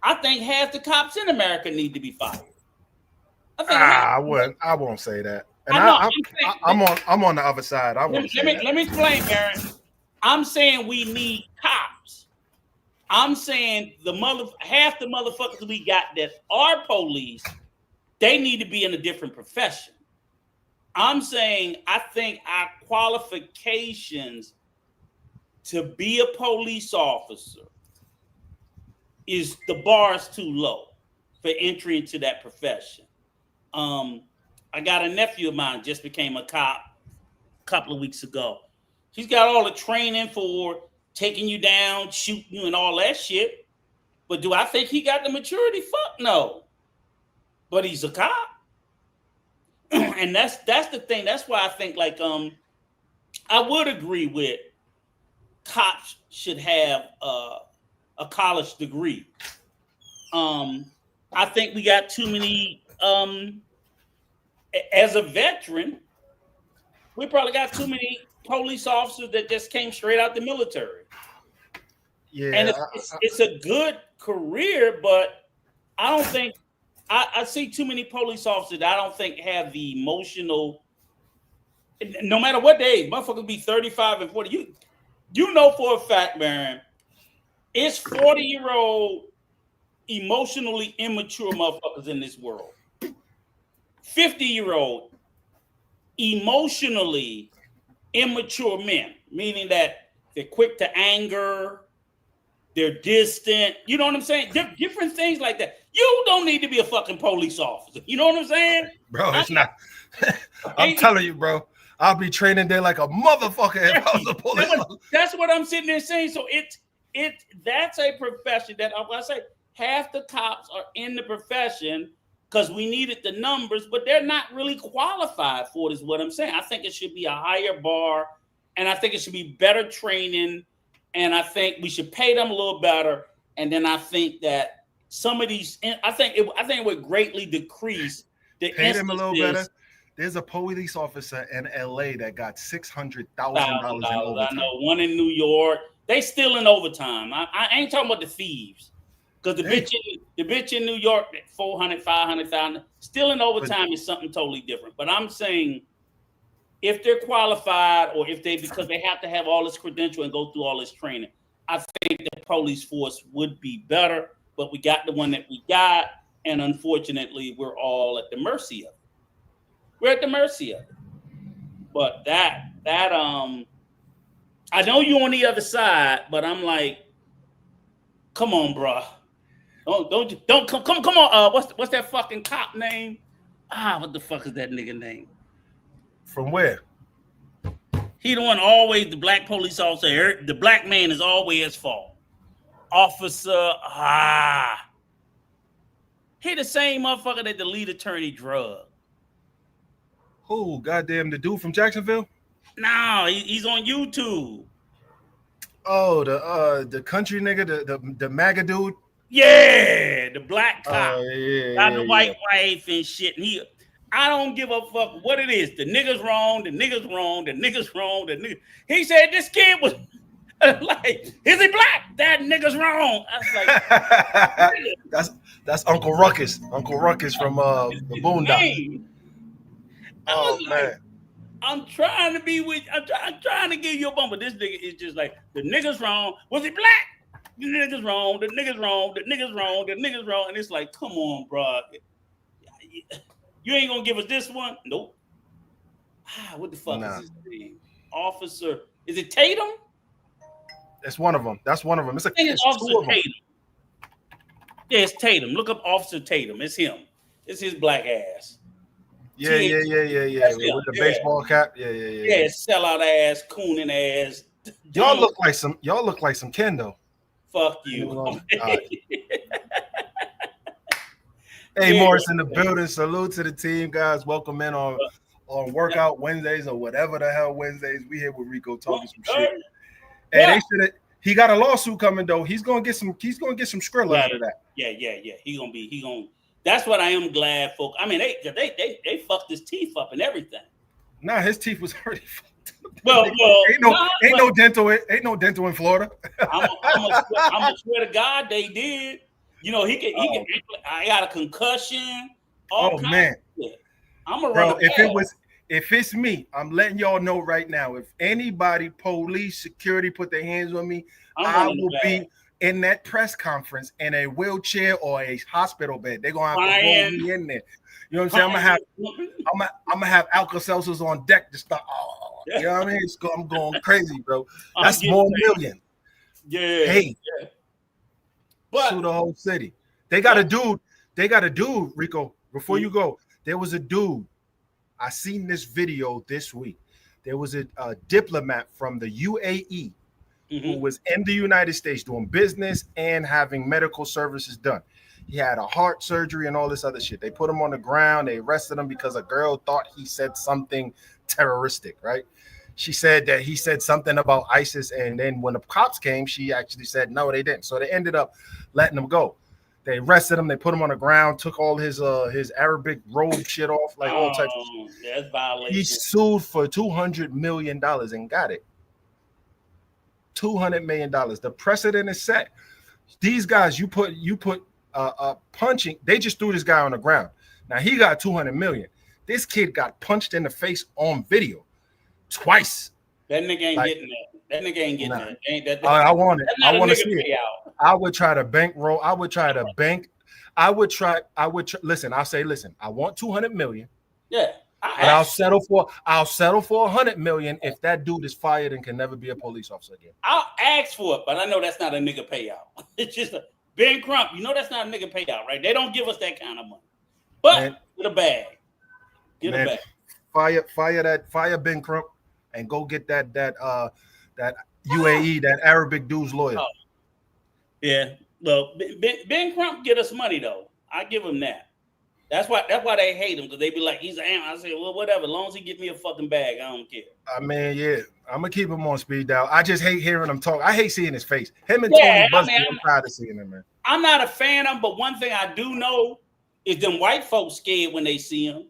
I think half the cops in America need to be fired. I won't say that. And I'm on the other side. Let me explain, Aaron. I'm saying we need cops. I'm saying half the motherfuckers we got that are police, they need to be in a different profession. I'm saying I think our qualifications to be a police officer is the bar is too low for entry into that profession. I got a nephew of mine just became a cop a couple of weeks ago. He's got all the training for taking you down, shooting you, and all that shit. But do I think he got the maturity? Fuck no. But he's a cop. And that's the thing. That's why I think I would agree with cops should have a college degree. I think we got too many. As a veteran, we probably got too many police officers that just came straight out the military. Yeah, and it's a good career, but I don't think I see too many police officers that I don't think have the emotional. No matter what age, motherfuckers be 35 and 40. You know for a fact, man, it's 40-year-old emotionally immature motherfuckers in this world. 50-year-old emotionally immature men, meaning that they're quick to anger, they're distant. You know what I'm saying? Different things like that. You don't need to be a fucking police officer. You know what I'm saying? Bro, it's not. I'm telling you, bro. I'll be training there like a motherfucker if I was a police officer. That's what I'm sitting there saying. So that's a profession that I say half the cops are in the profession because we needed the numbers, but they're not really qualified for it, is what I'm saying. I think it should be a higher bar, and I think it should be better training, and I think we should pay them a little better. And then I think that some of these, I think it would greatly decrease the pay them a little better. There's a police officer in LA that got $600,000 in overtime. I know one in New York. They still in overtime. I ain't talking about the thieves. Because the bitch in New York, 400, 500,000, still in overtime is something totally different. But I'm saying if they're qualified or because they have to have all this credential and go through all this training, I think the police force would be better. But we got the one that we got. And unfortunately, we're all at the mercy of it. We're at the mercy of it. But that I know you're on the other side, but I'm like, come on, bro. Don't come on. What's that fucking cop name? What the fuck is that nigga name? From where? He the one always the black police officer. The black man is always his fault. Officer. He the same motherfucker that the lead attorney drug. Who? Goddamn, the dude from Jacksonville? No, he's on YouTube. Oh, the country nigga, the MAGA dude. Yeah, the black cop. Got the white wife and shit. And I don't give a fuck what it is. The nigga's wrong. The nigga's wrong. The nigga's wrong. The nigga. He said this kid was like, is he black? That nigga's wrong. I was like, that's Uncle Ruckus. Uncle Ruckus from the Boondocks. Oh man. I'm trying to be with. I'm trying to give you a bump, but this nigga is just like the nigga's wrong. Was he black? The nigga's wrong. The nigga's wrong. The nigga's wrong. The nigga's wrong. And it's like, come on, bro. You ain't gonna give us this one? Nope. What the fuck is his name? Officer? Is it Tatum? It's one of them. That's one of them. It's Officer Tatum. Yeah, it's Tatum. Look up Officer Tatum. It's him. It's his black ass. Yeah. With the baseball cap. Yeah. Sellout ass, cooning ass. Y'all look like some Kendo. Fuck you. Hey, Morris in the building. Salute to the team, guys. Welcome in on Workout Wednesdays or whatever the hell Wednesdays. We here with Rico talking some shit. Hey, they should. He got a lawsuit coming though. He's gonna get some skrilla out of that. Yeah. He gonna. That's what I am glad for. I mean, they fucked his teeth up and everything. Nah, his teeth was already fucked up. Well, ain't no dental in Florida. I'm gonna swear to God they did. You know, he can. I got a concussion. Man, I'm a bro. If it's me, I'm letting y'all know right now. If anybody, police, security, put their hands on me, I will be in that press conference in a wheelchair or a hospital bed. They're gonna have to roll me in there. You know what I'm saying? I'm gonna have Alka-Seltzers on deck to start. You know what I mean? I'm going crazy, bro. That's more million. Yeah. Hey. Yeah. But sue the whole city. They got a dude, Rico. Before you go, there was a dude. I seen this video this week. There was a diplomat from the UAE who was in the United States doing business and having medical services done. He had a heart surgery and all this other shit. They put him on the ground. They arrested him because a girl thought he said something terroristic, right? She said that he said something about ISIS, and then when the cops came, she actually said no, they didn't. So they ended up letting him go. They arrested him. They put him on the ground, took all his Arabic robe shit off, like all types of shit. That's violation. He sued for $200 million and got it. $200 million. The precedent is set. These guys, you put punching. They just threw this guy on the ground. Now he got $200 million. This kid got punched in the face on video twice. That nigga ain't getting that. That nigga ain't getting that. Ain't that? I want it. I want to see it. I would try to bankroll. Listen, I'll say, I want 200 million. Yeah. I'll settle for 100 million if that dude is fired and can never be a police officer again. I'll ask for it, but I know that's not a nigga payout. It's just Ben Crump. You know that's not a nigga payout, right? They don't give us that kind of money. But get a bag. Get a bag. Fire Ben Crump and go get that UAE, that Arabic dude's lawyer. Oh. Yeah. Well, Ben Crump get us money though. I give him that. That's why they hate him, because they be like, he's an animal. I say, well, whatever. As long as he get me a fucking bag, I don't care. I mean, yeah, I'm gonna keep him on speed dial. I just hate hearing him talk. I hate seeing his face. Him and Tony Busby, I'm tired of seeing him, man. I'm not a fan of him, but one thing I do know is them white folks scared when they see him.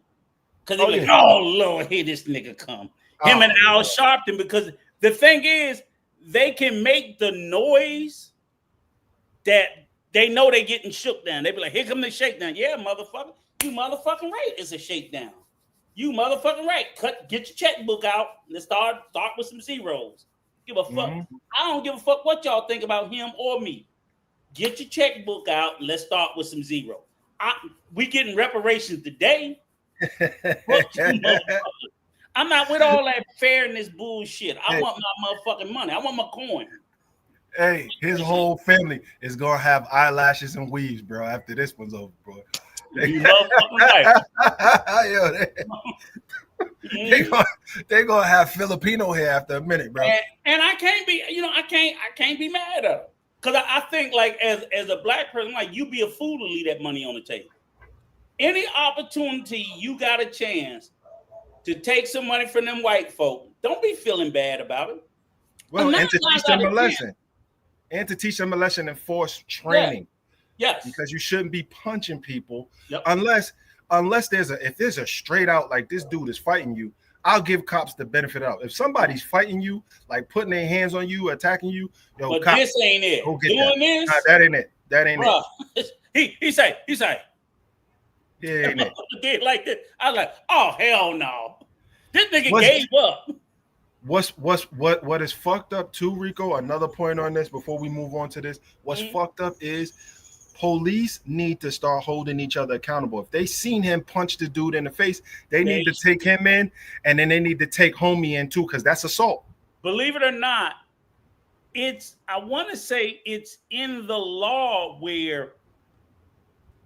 Because they're like, oh, Lord, here this nigga come. Him and Al Sharpton, because the thing is, they can make the noise that they know they getting shook down. They be like, here come the shakedown. Yeah, motherfucker. You motherfucking right. It's a shakedown. You motherfucking right. Get your checkbook out. Let's start with some zeros. Give a fuck. Mm-hmm. I don't give a fuck what y'all think about him or me. Get your checkbook out and let's start with some zero. We getting reparations today. I'm not with all that fairness bullshit. I want my motherfucking money. I want my coin. Hey, his whole family is gonna have eyelashes and weaves, bro. After this one's over, bro. You motherfucking right. They're gonna have Filipino hair after a minute, bro. And I can't be, I can't be mad at them. Because I think, like, as a black person, like, you be a fool to leave that money on the table. Any opportunity you got a chance to take some money from them white folk, don't be feeling bad about it. Well, and to teach them a lesson. And to teach them a lesson and force training. Yes. Because you shouldn't be punching people unless if there's a straight out, like, this dude is fighting you, I'll give cops the benefit of. If somebody's fighting you, like putting their hands on you, attacking you, but cops, this ain't it. Go get doing this? Nah, that ain't it. That ain't it. He say. Yeah, ain't it. Did like this. I was like, oh hell no. This nigga gave up. What is fucked up too, Rico? Another point on this before we move on to this. What's fucked up is police need to start holding each other accountable. If they seen him punch the dude in the face, they need to take him in, and then they need to take homie in too, because that's assault. Believe it or not, I want to say it's in the law where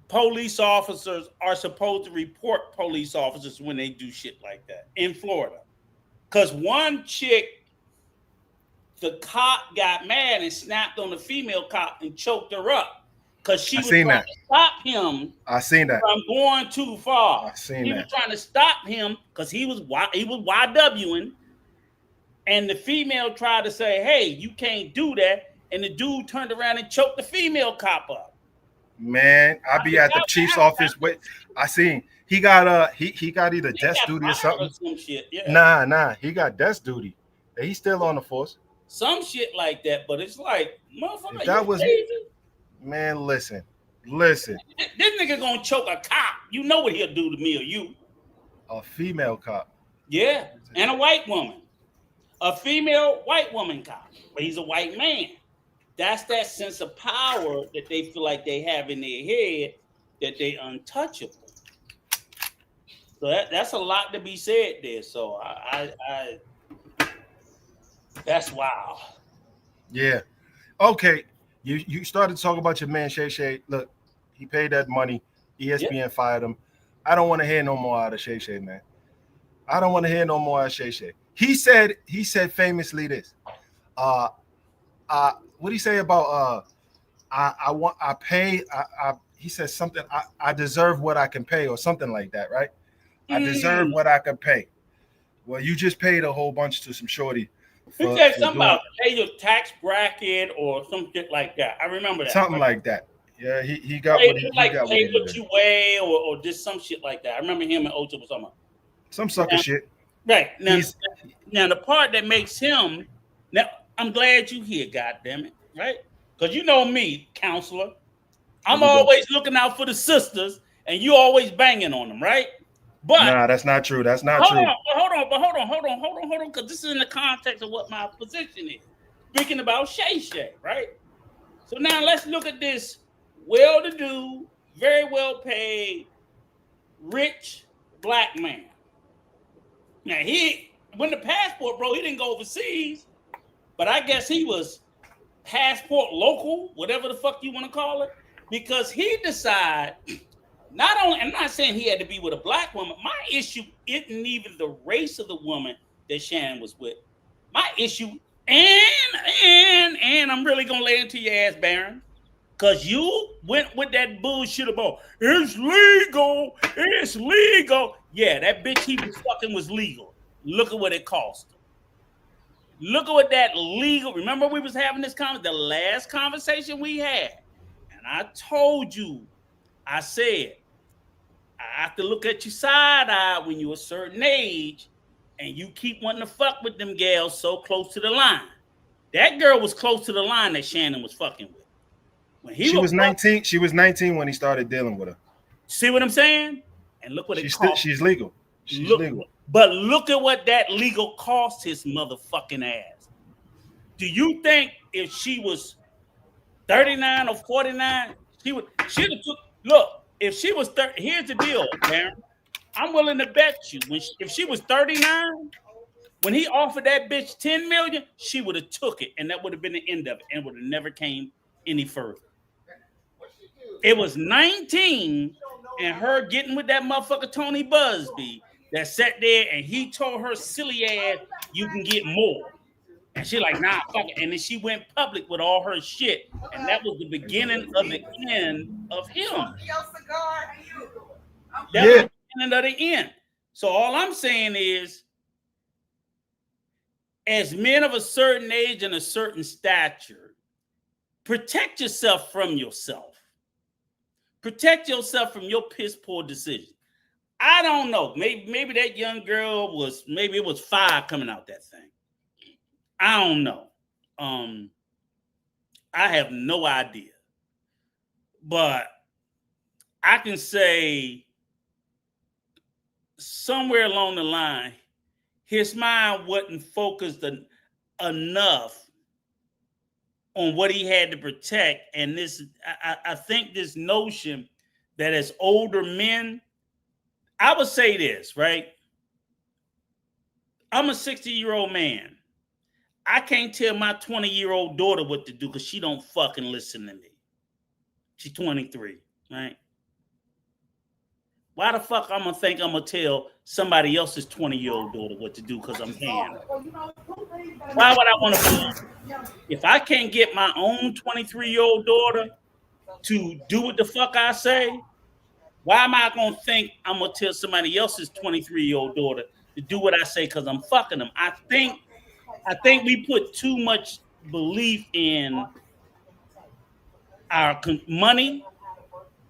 police officers are supposed to report police officers when they do shit like that in Florida. Because one chick, the cop got mad and snapped on the female cop and choked her up because she was trying to stop him. I seen that from going too far. I seen he that. was trying to stop him because he was YWing, and the female tried to say, "Hey, you can't do that," and the dude turned around and choked the female cop up. Man, I be at the chief's office. Wait, I seen he got he got either desk duty or something. Some shit, yeah. Nah, he got desk duty. He's still on the force. Some shit like that, but it's like, motherfucker, if that was crazy? Man, listen. This nigga gonna choke a cop. You know what he'll do to me or you. A female cop. Yeah, and a white woman. A female white woman cop. But he's a white man. That's that sense of power that they feel like they have in their head, that they untouchable. So that's a lot to be said there. So I that's wild. Yeah. Okay. You started talking about your man Shay Shay. Look, he paid that money. ESPN fired him. I don't want to hear no more out of Shay Shay, man. I don't want to hear no more out of Shay Shay. He said famously this. What did he say about he says something, I deserve what I can pay or something like that, right? I deserve what I can pay. Well, you just paid a whole bunch to some shorty. He said something about pay your tax bracket or some shit like that. I remember that. Something like that. Yeah, he got what he got. Pay what you weigh or just some shit like that. I remember him and Ocho was talking about. Some sucker shit. Right. Now the part that makes him, now I'm glad you here, goddammit, right? Because you know me, counselor. I'm always looking out for the sisters and you always banging on them, right? But nah, that's not true. That's not true. Hold on, because this is in the context of what my position is. Speaking about Shay Shay, right? So now let's look at this well-to-do, very well-paid, rich black man. Now when the passport, bro, he didn't go overseas, but I guess he was passport local, whatever the fuck you want to call it, because he decided. Not only, I'm not saying he had to be with a black woman. My issue isn't even the race of the woman that Shannon was with. My issue, and I'm really gonna lay into your ass, Baron, because you went with that bullshit about it's legal. Yeah, that bitch he was fucking was legal. Look at what it cost him. Look at what that legal. Remember we was having this the last conversation we had, and I told you, I said, I have to look at you side-eye when you're a certain age and you keep wanting to fuck with them gals so close to the line. That girl was close to the line that Shannon was fucking with. When she was 19, she was 19 when he started dealing with her. See what I'm saying? And look what it cost. She's legal. She's legal. But look at what that legal cost his motherfucking ass. Do you think if she was 39 or 49, she'd have took, look, if she was 30, here's the deal, Karen. I'm willing to bet you if she was 39, when he offered that bitch 10 million, she would have took it, and that would have been the end of it, and would have never came any further. It was 19 and her getting with that motherfucker Tony Busby that sat there and he told her silly ass, you can get more. And she like, nah, fuck it. And then she went public with all her shit. And that was the beginning of the end of him. That was the beginning of the end. So all I'm saying is, as men of a certain age and a certain stature, protect yourself from yourself. Protect yourself from your piss poor decision. I don't know. Maybe that young girl maybe it was fire coming out that thing. I don't know. I have no idea. But I can say somewhere along the line, his mind wasn't focused enough on what he had to protect. And this, I think this notion that as older men, I would say this, right? I'm a 60-year-old man. I can't tell my 20-year-old daughter what to do because she don't fucking listen to me. She's 23, right? Why the fuck I'm gonna think I'm gonna tell somebody else's 20-year-old daughter what to do because I'm paying her? Why would I want to believe? If I can't get my own 23-year-old daughter to do what the fuck I say, why am I gonna think I'm gonna tell somebody else's 23-year-old daughter to do what I say because I'm fucking them? I think we put too much belief in our money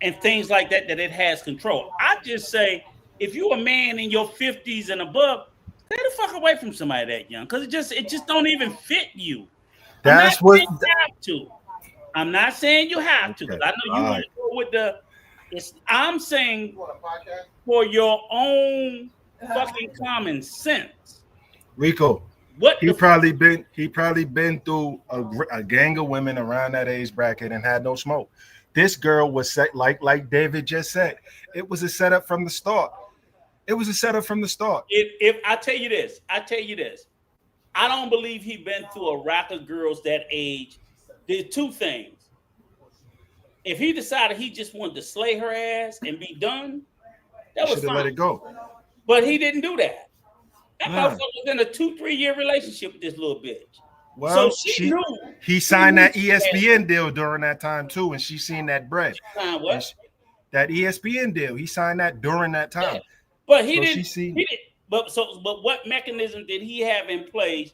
and things like that it has control. I just say, if you're a man in your 50s and above, stay the fuck away from somebody that young, because it just don't even fit you. That's what you have to. I'm not saying you have to, because I know you want to go with the. I'm saying for your own fucking common sense. Rico, he probably been through a gang of women around that age bracket and had no smoke. This girl was set like David just said. It was a setup from the start. It was a setup from the start. If I tell you this, I don't believe he been through a rack of girls that age. There's two things. If he decided he just wanted to slay her ass and be done, that was fine. Let it go. But he didn't do that. That motherfucker was in a 2-3 year relationship with this little bitch. Well, so she knew. He signed that ESPN deal during that time too, and she seen that bread. What? That ESPN deal, he signed that during that time. Yeah. But he didn't. But what mechanism did he have in place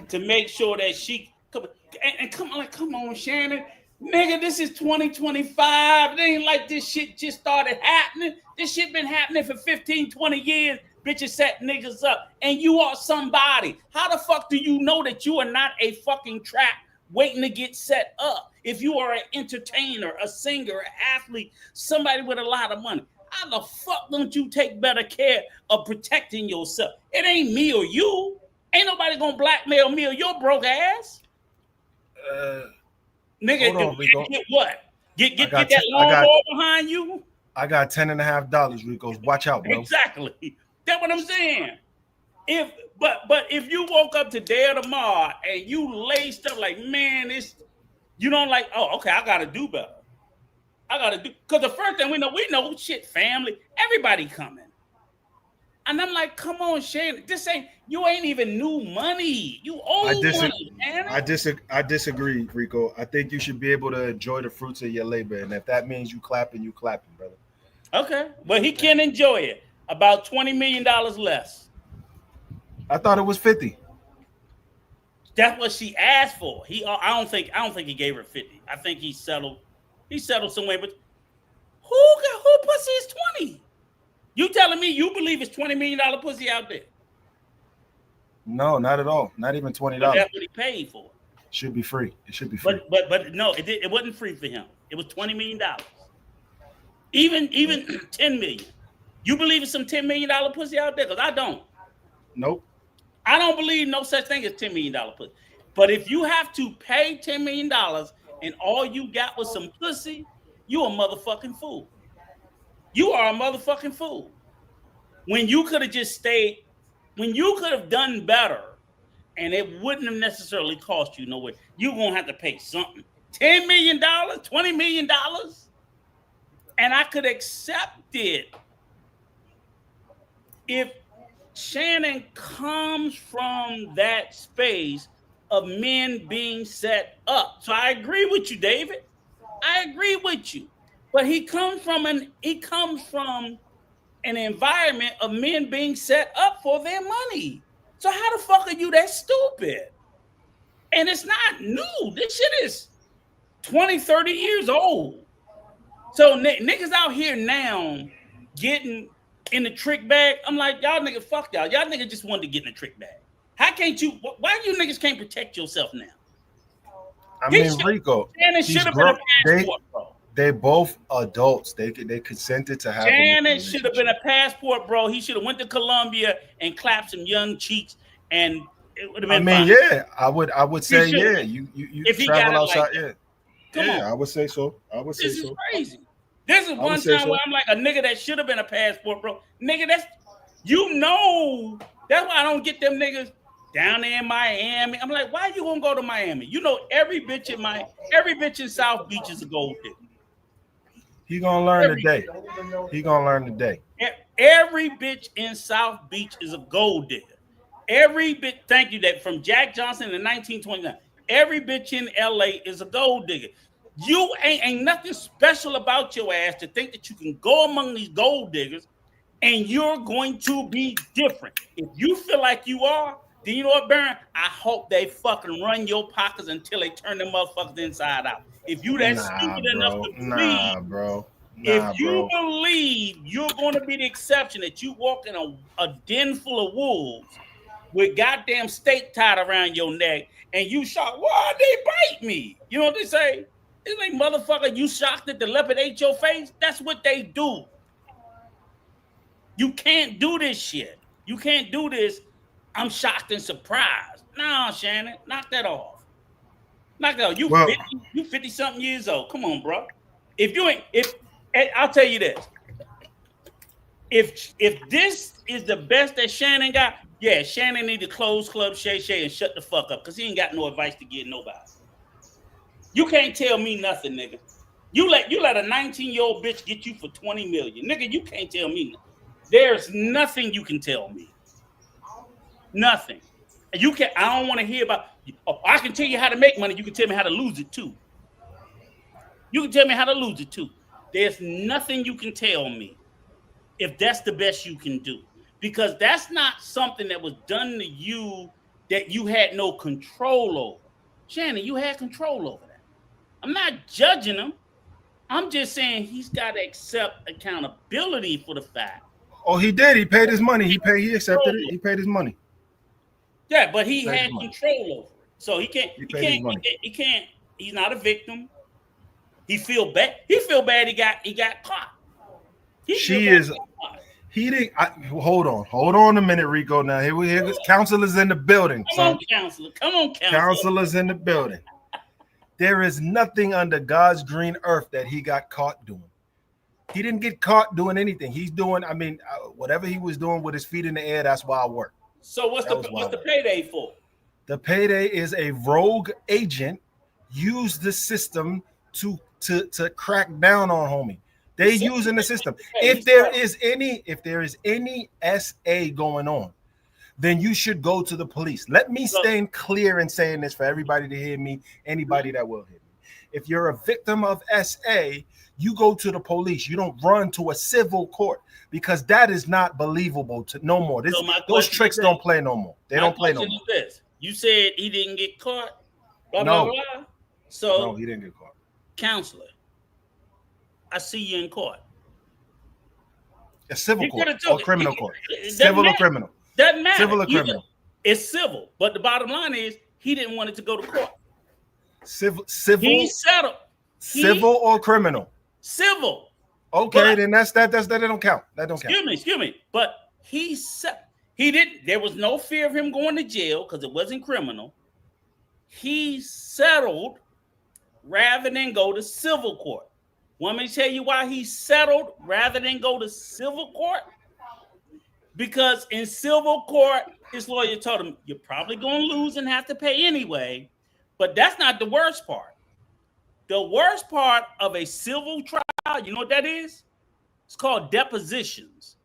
to make sure that she come on, Shannon, nigga, this is 2025. It ain't like this shit just started happening. This shit been happening for 15, 20 years. Bitches set niggas up, and you are somebody. How the fuck do you know that you are not a fucking trap waiting to get set up? If you are an entertainer, a singer, an athlete, somebody with a lot of money, how the fuck don't you take better care of protecting yourself? It ain't me or you. Ain't nobody gonna blackmail me or your broke ass. Nigga, get what? Get that lawnmower behind you? I got $10.50, Rico. Watch out, bro. Exactly. That's what I'm saying. But if you woke up today or tomorrow and you laced up like, man, you don't like, oh, okay, I gotta do better. Because the first thing we know shit, family, everybody coming. And I'm like, come on, Shane, you ain't even new money. You owe money, man. I disagree, Rico. I think you should be able to enjoy the fruits of your labor. And if that means you clapping, brother. Okay. Well, he can enjoy it. About $20 million less. I thought it was 50. That's what she asked for. I don't think he gave her 50. I think he settled somewhere, but who pussy is 20? You telling me you believe it's $20 million pussy out there? No, not at all. Not even $20. But that's what he paid for. Should be free. It should be free. But no, it wasn't free for him. It was $20 million. Even $10 million. You believe it's some $10 million pussy out there? Because I don't. Nope. I don't believe no such thing as $10 million pussy. But if you have to pay $10 million and all you got was some pussy, you a motherfucking fool. You are a motherfucking fool. When you could have just stayed, when you could have done better, and it wouldn't have necessarily cost you no way, you're going to have to pay something. $10 million, $20 million, and I could accept it if Shannon comes from that space of men being set up. So I agree with you, David. I agree with you. But he comes from an environment of men being set up for their money. So how the fuck are you that stupid? And it's not new. This shit is 20, 30 years old. So niggas out here now getting in the trick bag. I'm like, y'all niggas, fuck y'all. Y'all niggas just wanted to get in the trick bag. How can't you? Why you niggas can't protect yourself now? Rico. Shannon should have been a passport, bro. They both adults. They consented to have. Shannon should have been a passport, bro. He should have went to Colombia and clapped some young cheeks, and it would have been. Fine. Yeah, I would say, yeah. You if travel outside, like yeah. Come on. I would say so. This is crazy. This is one time where I'm like, a nigga that should have been a passport, bro. Nigga, that's why I don't get them niggas down there in Miami. I'm like, why you gonna go to Miami? You know, every bitch in South Beach is a gold digger. He gonna learn today. He gonna learn today. Every bitch in South Beach is a gold digger. Every bitch, thank you, that from Jack Johnson in 1929. Every bitch in LA is a gold digger. You ain't nothing special about your ass to think that you can go among these gold diggers and you're going to be different. If you feel like you are, then you know what, Baron? I hope they fucking run your pockets until they turn them motherfuckers inside out. If you that stupid enough to believe, if you believe you're going to be the exception, that you walk in a den full of wolves with goddamn stake tied around your neck, and you shocked, why they bite me? You know what they say? It's like, motherfucker, you shocked that the leopard ate your face? That's what they do. You can't do this shit. You can't do this. I'm shocked and surprised. No, Shannon, knock that off. Knock that off. You 50 something years old. Come on, bro. I'll tell you this. If this is the best that Shannon got, yeah, Shannon need to close Club Shay Shay and shut the fuck up because he ain't got no advice to give nobody. You can't tell me nothing, nigga. You let a 19-year-old bitch get you for $20 million. Nigga, you can't tell me nothing. There's nothing you can tell me. Nothing. I don't want to hear about, I can tell you how to make money. You can tell me how to lose it too. You can tell me how to lose it too. There's nothing you can tell me if that's the best you can do. Because that's not something that was done to you that you had no control over. Shannon, you had control over that. I'm not judging him. I'm just saying he's got to accept accountability for the fact. Oh, he did. He paid his money. He accepted it. He paid his money. Yeah, but he had control over it. So he can't. He's not a victim. He feel bad. He got caught. He didn't. Hold on a minute, Rico. Now here counselors in the building. Come on, counselor. Counselors in the building. There is nothing under God's green earth that he got caught doing. He didn't get caught doing anything. He's doing, whatever he was doing with his feet in the air, that's why I work. So what's the payday for? The payday is a rogue agent used the system to crack down on homie. They using the system. If there is any SA going on, then you should go to the police. Let me stand clear in saying this for everybody to hear me, anybody that will hear me. If you're a victim of SA, you go to the police. You don't run to a civil court because that is not believable no more. Those tricks don't play no more. They don't play no more. You said he didn't get caught. Blah, no. Blah, blah. So no, he didn't get caught. Counselor, I see you in court. A civil court or criminal court. Civil or criminal. Doesn't matter. Civil or criminal. It's civil. But the bottom line is he didn't want it to go to court. Civil. He settled. Civil or criminal? Civil. Okay, then that don't count. That don't count. Excuse me. But he didn't. There was no fear of him going to jail because it wasn't criminal. He settled rather than go to civil court. Want me to tell you why he settled rather than go to civil court? Because in civil court, his lawyer told him, you're probably going to lose and have to pay anyway. But that's not the worst part. The worst part of a civil trial, you know what that is? It's called depositions.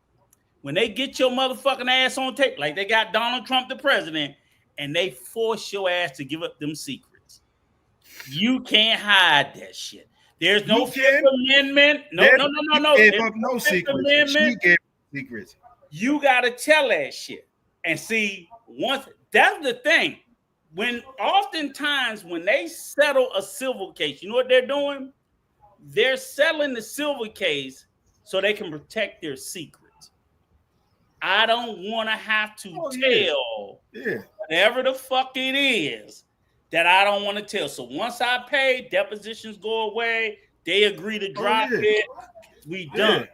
When they get your motherfucking ass on tape, like they got Donald Trump, the president, and they force your ass to give up them secrets. You can't hide that shit. There's no Fifth Amendment. No. He gave up no secrets. She gave secrets. You got to tell that shit. And see, that's the thing. Oftentimes when they settle a civil case, you know what they're doing? They're settling the civil case so they can protect their secrets. I don't want to have to tell whatever the fuck it is that I don't want to tell. So once I pay, depositions go away. They agree to drop it. We done.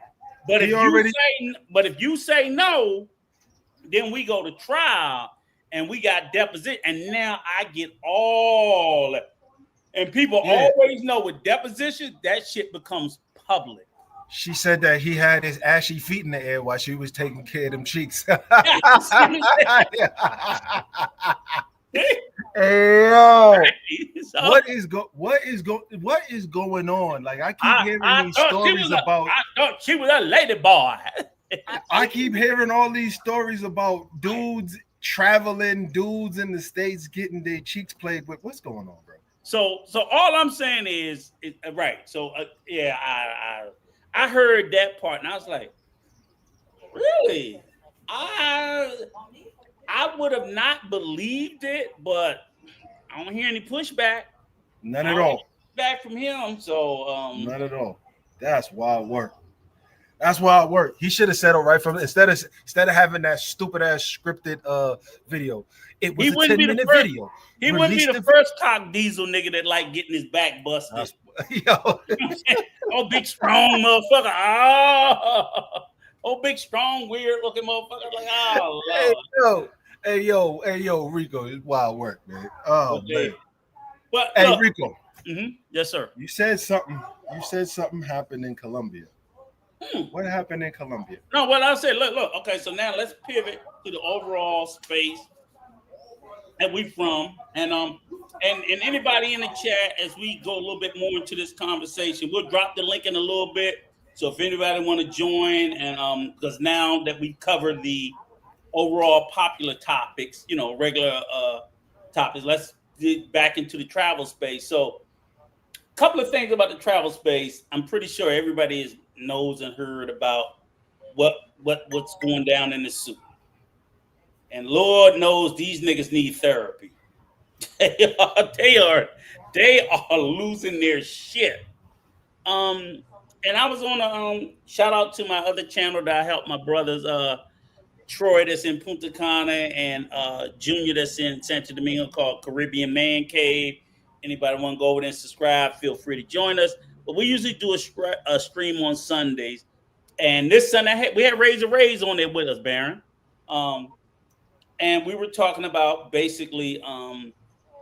But if you say no, then we go to trial and we got deposition. And now I get all that. And people always know with deposition, that shit becomes public. She said that he had his ashy feet in the air while she was taking care of them cheeks. Hey yo, So, what is going on? Like I keep hearing these stories about. I thought she was a lady boy. I keep hearing all these stories about dudes traveling, dudes in the States getting their cheeks played with. What's going on, bro? So all I'm saying is right. So yeah, I heard that part and I was like, really? I would have not believed it, but I don't hear any pushback. None at all. Back from him. So none at all. That's wild work. That's wild work. He should have settled right from instead of having that stupid ass scripted video. It was a 10-minute video. He wouldn't be the first cock diesel nigga that like getting his back busted. Yo. Oh, big strong motherfucker. Oh, big strong weird looking motherfucker. Like, oh Lord. Hey yo, Rico, it's wild work, man. Oh okay. Man. But hey look, Rico. Mm-hmm. Yes, sir. You said something happened in Colombia. What happened in Colombia? No, what I said, look. Okay, so now let's pivot to the overall space that we from, and anybody in the chat as we go a little bit more into this conversation, we'll drop the link in a little bit. So if anybody want to join, and because now that we covered the overall popular topics, regular topics, let's get back into the travel space. So a couple of things about the travel space. I'm pretty sure everybody knows and heard about what's going down in the soup. And Lord knows these niggas need therapy. They are losing their shit. And I was on a shout out to my other channel that I help my brothers, Troy that's in Punta Cana and Junior that's in Santo Domingo, called Caribbean Man Cave. Anybody want to go over there and subscribe, feel free to join us. But we usually do a stream on Sundays. And this Sunday, we had Razor Rays on there with us, Baron. And we were talking about basically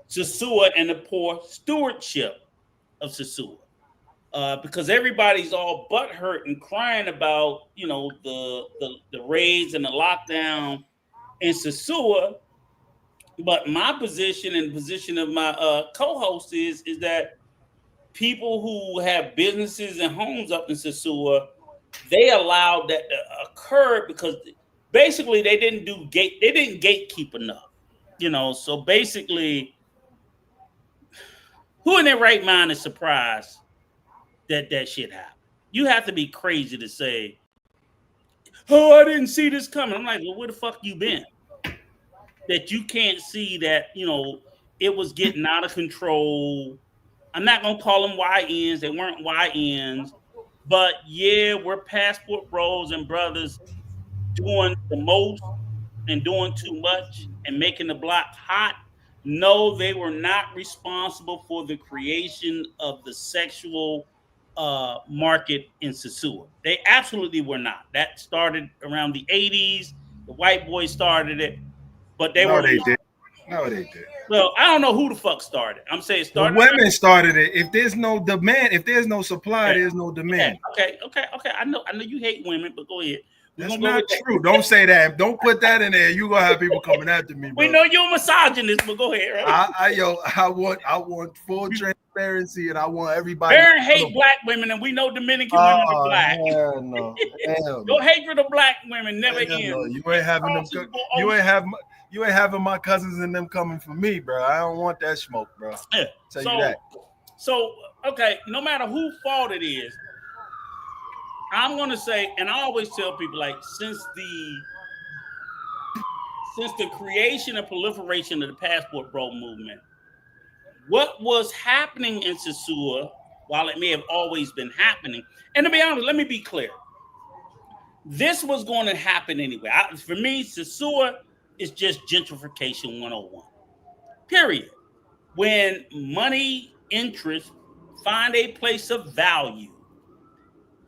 Sosua and the poor stewardship of Sosua. Because everybody's all butthurt and crying about, the raids and the lockdown in Sosua. But my position and the position of my co-host is that people who have businesses and homes up in Sosua, they allowed that to occur because basically they didn't gatekeep enough. So basically, who in their right mind is surprised that shit happened? You have to be crazy to say, oh, I didn't see this coming. I'm like, well, where the fuck you been? That you can't see that, it was getting out of control. I'm not going to call them YNs. They weren't YNs. But yeah, we're passport bros and brothers doing the most and doing too much and making the block hot. No, they were not responsible for the creation of the sexual market in Sosua. They absolutely were not. That started around the 80s. The white boys started it. But they No, they did. Well, I don't know who the fuck started. I'm saying started. The women started it. If there's no demand, if there's no supply, there's no demand. Okay. I know you hate women, but go ahead. That's not true. Don't say that. Don't put that in there. You're gonna have people coming after me, bro. We know you're a misogynist, but go ahead. Right? I want full transparency, and I want everybody. Baron hate black women, and we know Dominican women are black. Hell no. Your hatred of black women never ends. No. You ain't having them. You ain't having my cousins and them coming for me, bro. I don't want that smoke, bro. Yeah. Tell you that. So okay, no matter whose fault it is, I'm gonna say, and I always tell people, like, since the creation and proliferation of the passport bro movement, what was happening in Sosua, while it may have always been happening, and to be honest, let me be clear, this was going to happen anyway. For me, Sosua is just gentrification 101. Period. When money interests find a place of value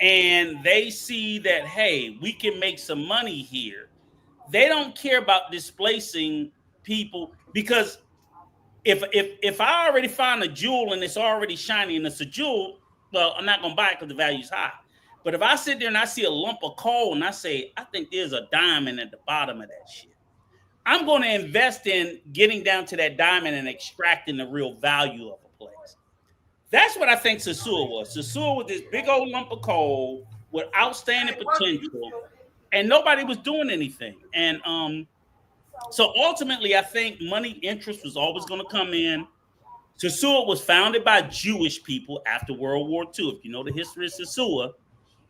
and they see that, hey, we can make some money here, they don't care about displacing people, because if I already find a jewel and it's already shiny and it's a jewel, well, I'm not going to buy it because the value's high. But if I sit there and I see a lump of coal and I say, I think there's a diamond at the bottom of that shit, I'm going to invest in getting down to that diamond and extracting the real value of a place. That's what I think Sasua was. Sasua was this big old lump of coal with outstanding potential, and nobody was doing anything. And so ultimately, I think money interest was always going to come in. Sasua was founded by Jewish people after World War II. If you know the history of Sasua,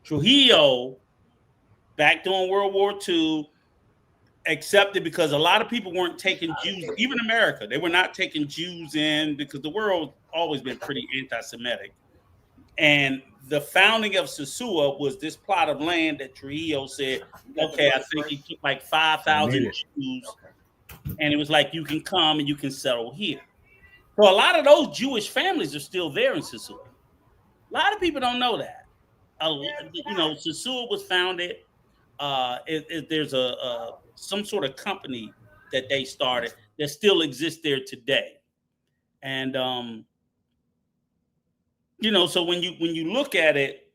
Trujillo, back during World War II, accepted because a lot of people weren't taking Jews, even America. They were not taking Jews in because the world always been pretty anti-Semitic. And the founding of Sasua was this plot of land that Trujillo said, okay, I think he took like 5,000 Jews. And it was like, you can come and you can settle here. So a lot of those Jewish families are still there in Sasua. A lot of people don't know that. Sasua was founded. There's some sort of company that they started that still exists there today. And so when you look at it,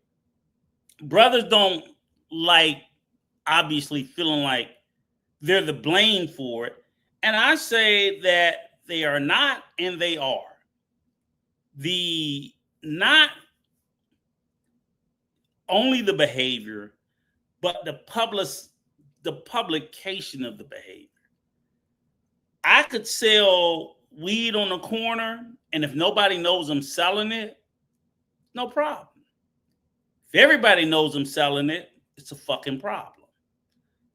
brothers don't like obviously feeling like they're the blame for it. And I say that they are not, and they are. Not only the behavior, but the publication of the behavior. I could sell weed on the corner, and if nobody knows I'm selling it, no problem. If everybody knows I'm selling it, it's a fucking problem.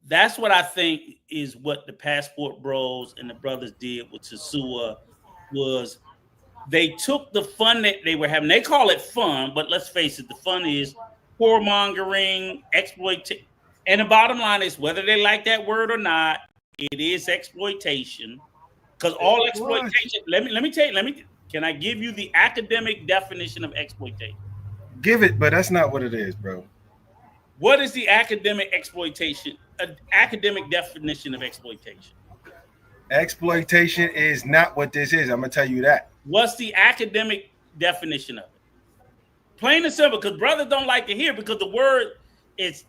That's what I think is what the Passport Bros and the brothers did with Sasua. Was they took the fun that they were having. They call it fun, but let's face it, the fun is whoremongering, exploitation. And the bottom line is, whether they like that word or not, it is exploitation. Because all exploitation. Let me tell you. Can I give you the academic definition of exploitation? Give it, but that's not what it is, bro. What is the academic exploitation? Academic definition of exploitation? Exploitation is not what this is. I'm gonna tell you that. What's the academic definition of it? Plain and simple. Because brothers don't like to hear, because the word it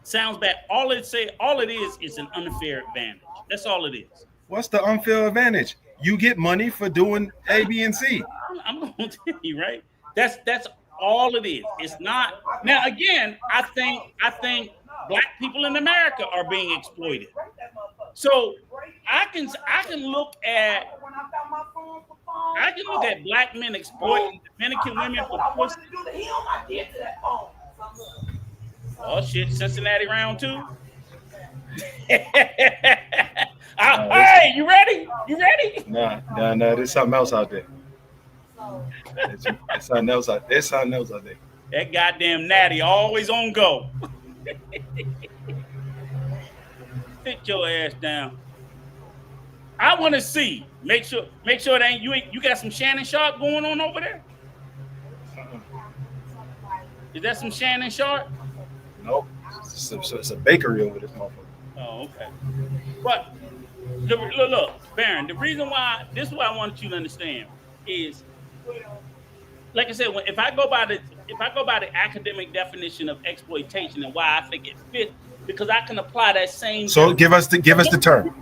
sounds bad. All it is an unfair advantage. That's all it is. What's the unfair advantage? You get money for doing A, B, and C. I'm going to tell you, right? That's all it is. It's not. Now, again, I think black people in America are being exploited. So I can look at black men exploiting Dominican women for pussy. Oh shit! Cincinnati round 2. Hey, you ready? You ready? Nah. There's something else out there. There's something else out there. That goddamn Natty always on go. Sit your ass down. I want to see. Make sure it ain't you. You got some Shannon Sharp going on over there? Is that some Shannon Sharp? Nope. It's a bakery over this motherfucker. Oh, okay. But look, Baron. The reason why this is what I want you to understand is, like I said, if I go by the academic definition of exploitation and why I think it fits, because I can apply that same. So give us the term.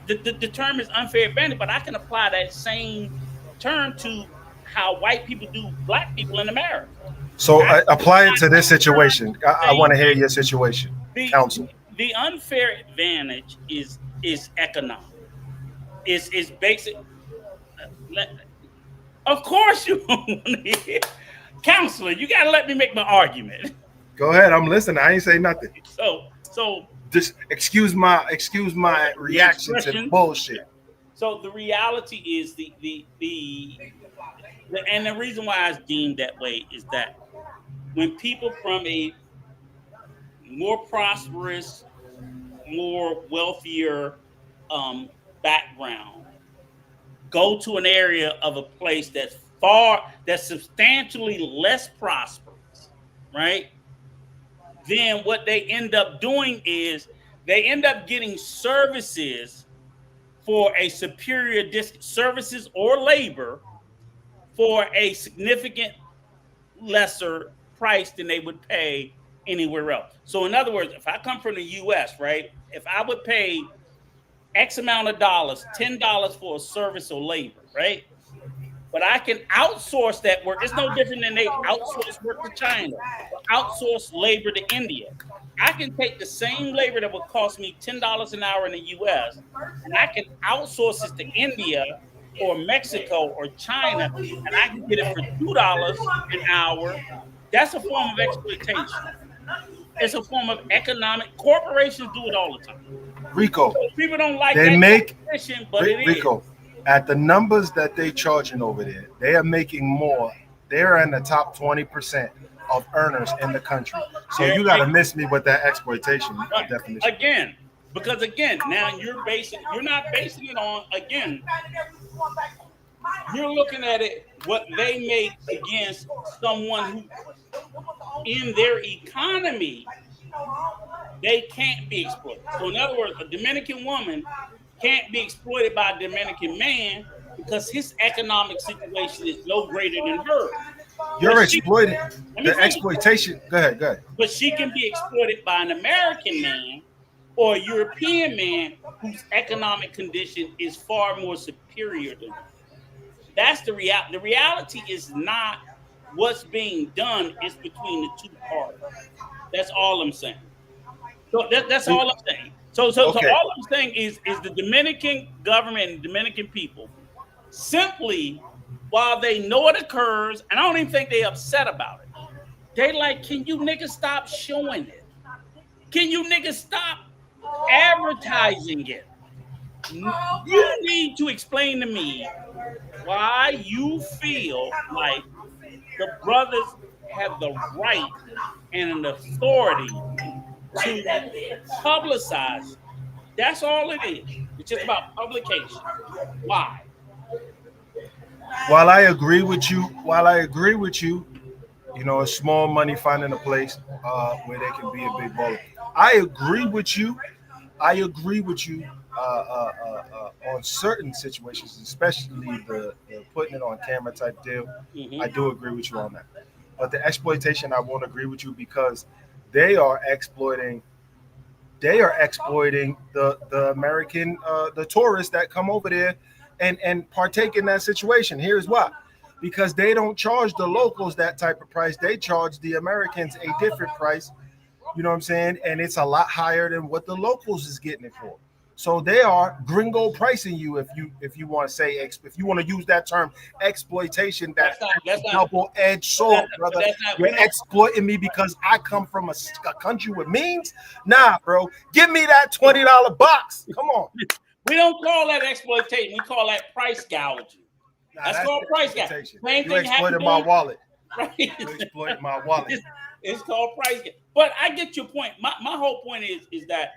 The term is unfair advantage, but I can apply that same term to how white people do black people in America. So apply it to this situation. I want to hear your situation. Counsel. The unfair advantage is economic. Is basic. Of course you want to hear. Counselor, you got to let me make my argument. Go ahead. I'm listening. I ain't say nothing. So just excuse my reaction to bullshit. So the reality is and the reason why it's deemed that way is that when people from a more prosperous, more wealthier background go to an area of a place that's substantially less prosperous, right? Then what they end up doing is they end up getting services for a superior services or labor for a significant lesser price than they would pay anywhere else. So in other words, if I come from the US, right, if I would pay X amount of dollars, $10 for a service or labor, right? But I can outsource that work. It's no different than they outsource work to China or outsource labor to India. I can take the same labor that would cost me $10 an hour in the US and I can outsource it to India or Mexico or China, and I can get it for $2 an hour. That's a form of exploitation. It's a form of economic. Corporations do it all the time. Rico, So people don't like they that make definition, but it Rico is. at the numbers that they charging over there. They are making more. They're in the top 20% of earners in the country. So you got to miss me with that exploitation definition again. Because again, now you're not basing it on, again, you're looking at it what they make against someone who in their economy they can't be exploited. So in other words, a Dominican woman can't be exploited by a Dominican man because his economic situation is no greater than hers. You're exploiting the exploitation. Go ahead. But she can be exploited by an American man or a European man whose economic condition is far more superior than her. That's the reality. The reality is not what's being done, it's between the two parties. That's all I'm saying. So that's all I'm saying. So all I'm saying is the Dominican government and Dominican people simply, while they know it occurs, and I don't even think they're upset about it, they like, can you niggas stop showing it? Can you niggas stop advertising it? You need to explain to me why you feel like the brothers have the right and an authority to publicize. That's all it is. It's just about publication. Why? While I agree with you, you know, it's small money finding a place where they can be a big baller. I agree with you on certain situations, especially the putting it on camera type deal. Mm-hmm. I do agree with you on that. But the exploitation, I won't agree with you because they are exploiting the American the tourists that come over there and partake in that situation. Here's why. Because they don't charge the locals that type of price. They charge the Americans a different price. You know what I'm saying? And it's a lot higher than what the locals is getting it for. So they are gringo pricing you if you want to say if you want to use that term exploitation. That's double-edged sword, brother. You're exploiting me because I come from a country with means. Nah, bro, give me that $20 box. Come on. We don't call that exploitation. We call that price gouging. That's called price gouging. You exploited my wallet. Right? You exploited my wallet. It's called price gouging. But I get your point. My whole point is that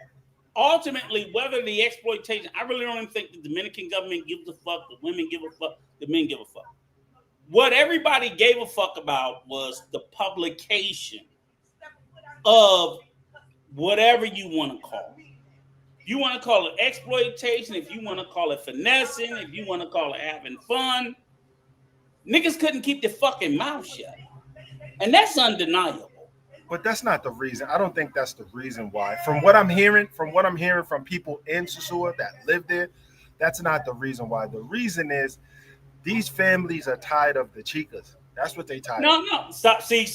ultimately, whether the exploitation, I really don't even think the Dominican government gives a fuck, the women give a fuck, the men give a fuck. What everybody gave a fuck about was the publication of whatever you want to call it. You want to call it exploitation, if you want to call it finessing, if you want to call it having fun. Niggas couldn't keep their fucking mouth shut. And that's undeniable. But that's not the reason. I don't think that's the reason why. From what I'm hearing from people in Sosua that live there, that's not the reason why. The reason is these families are tired of the chicas. That's what they tired of. No. Stop. See.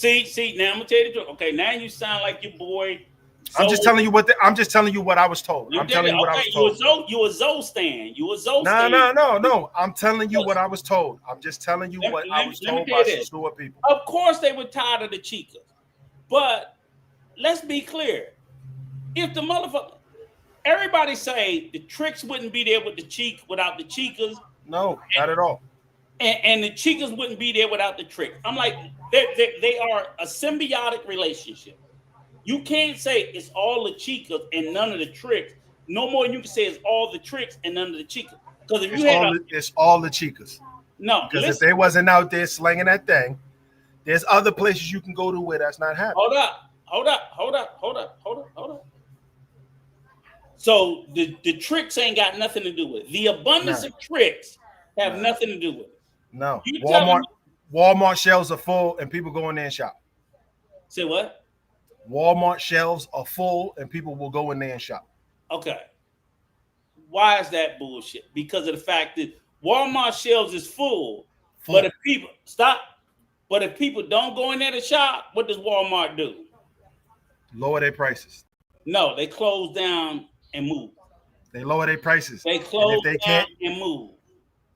Now I'm gonna tell you the truth. Okay, now you sound like your boy. I'm just telling you what I was told. I'm telling you what I was told. You a Zoe stan. You a Zoe stan. No. I'm telling you what I was told. I'm just telling you what I was told by Sosua people. Of course they were tired of the chicas. But let's be clear. If the motherfucker, everybody say the tricks wouldn't be there with without the chicas. No, not at all. And the chicas wouldn't be there without the tricks. I'm like, they are a symbiotic relationship. You can't say it's all the chicas and none of the tricks. No more than you can say it's all the tricks and none of the chicas. Because if it's all the chicas. No, because if they wasn't out there slinging that thing, there's other places you can go to where that's not happening. Hold up. So the tricks ain't got nothing to do with it. The abundance of tricks have nothing to do with it. No. Walmart shelves are full and people go in there and shop. Say what? Walmart shelves are full and people will go in there and shop. Okay. Why is that bullshit? Because of the fact that Walmart shelves is full. But if people don't go in there to shop, what does Walmart do? Lower their prices. No, they close down and move. They lower their prices. They close down and move.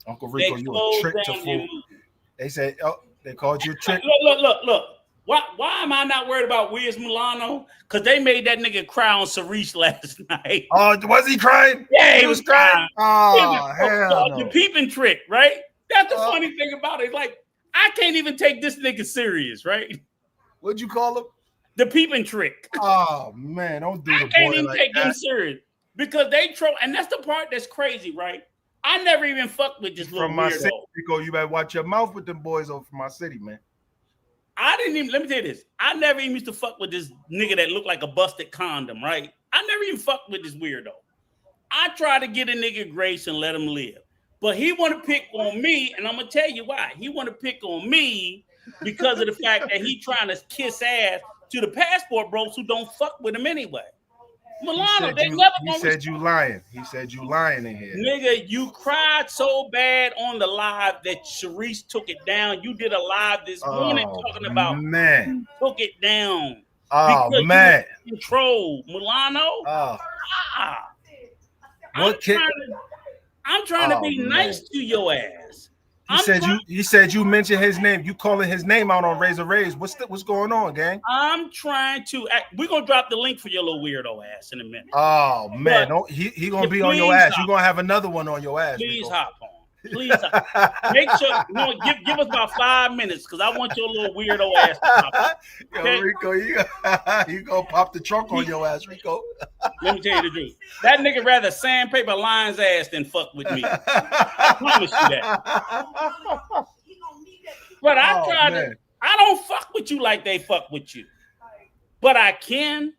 Uncle Rico, you a trick to fool. They said, oh, they called you a trick. Look. Why am I not worried about Wiz Milano? Because they made that nigga cry on Cerise last night. Oh, was he crying? Yeah, he was crying. Oh, hell no. The peeping trick, right? That's the funny thing about it. Like, I can't even take this nigga serious, right? What'd you call him? The peeping trick. Oh, man, don't do the boy like that. I can't even take him serious. Because they troll, and that's the part that's crazy, right? I never even fucked with this little from my weirdo. City, Rico, you better watch your mouth with them boys over from my city, man. I didn't even, let me tell you this. I never even used to fuck with this nigga that looked like a busted condom, right? I never even fucked with this weirdo. I try to get a nigga grace and let him live. But he want to pick on me, and I'm going to tell you why. He want to pick on me because of the fact that he trying to kiss ass to the passport bros who don't fuck with him anyway. Milano, they never gonna. He said you lying. He said you lying in here. Nigga, you cried so bad on the live that Sharice took it down. You did a live this morning talking about man. You took it down. Oh man. Control Milano. I'm trying to be nice to your ass. You said you mentioned his name. You calling his name out on Razor Rays. What's going on, gang? I'm trying to. We're gonna drop the link for your little weirdo ass in a minute. Oh man, he gonna be on your ass. You're gonna have another one on your ass. Please hop on. Please make sure. Give us about 5 minutes because I want your little weirdo ass to hop on. Okay? Yo, Rico, you gonna pop the trunk on your ass, Rico. Let me tell you the truth. That nigga rather sandpaper Lion's ass than fuck with me. I promise you that. But I don't fuck with you like they fuck with you. But I can,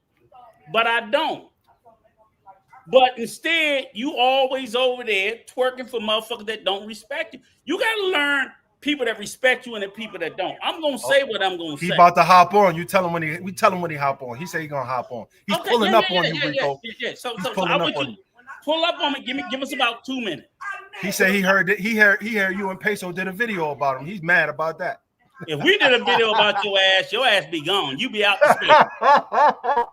but I don't. But instead, you always over there twerking for motherfuckers that don't respect you. You gotta learn people that respect you and the people that don't. I'm gonna say what I'm gonna say. He about to hop on. We tell him when he hop on. He say he gonna hop on. He's pulling up on you, Rico. So I want you pull up on me. Give us about 2 minutes. He said he heard you and Peso did a video about him. He's mad about that. If we did a video about your ass be gone. You be out to space.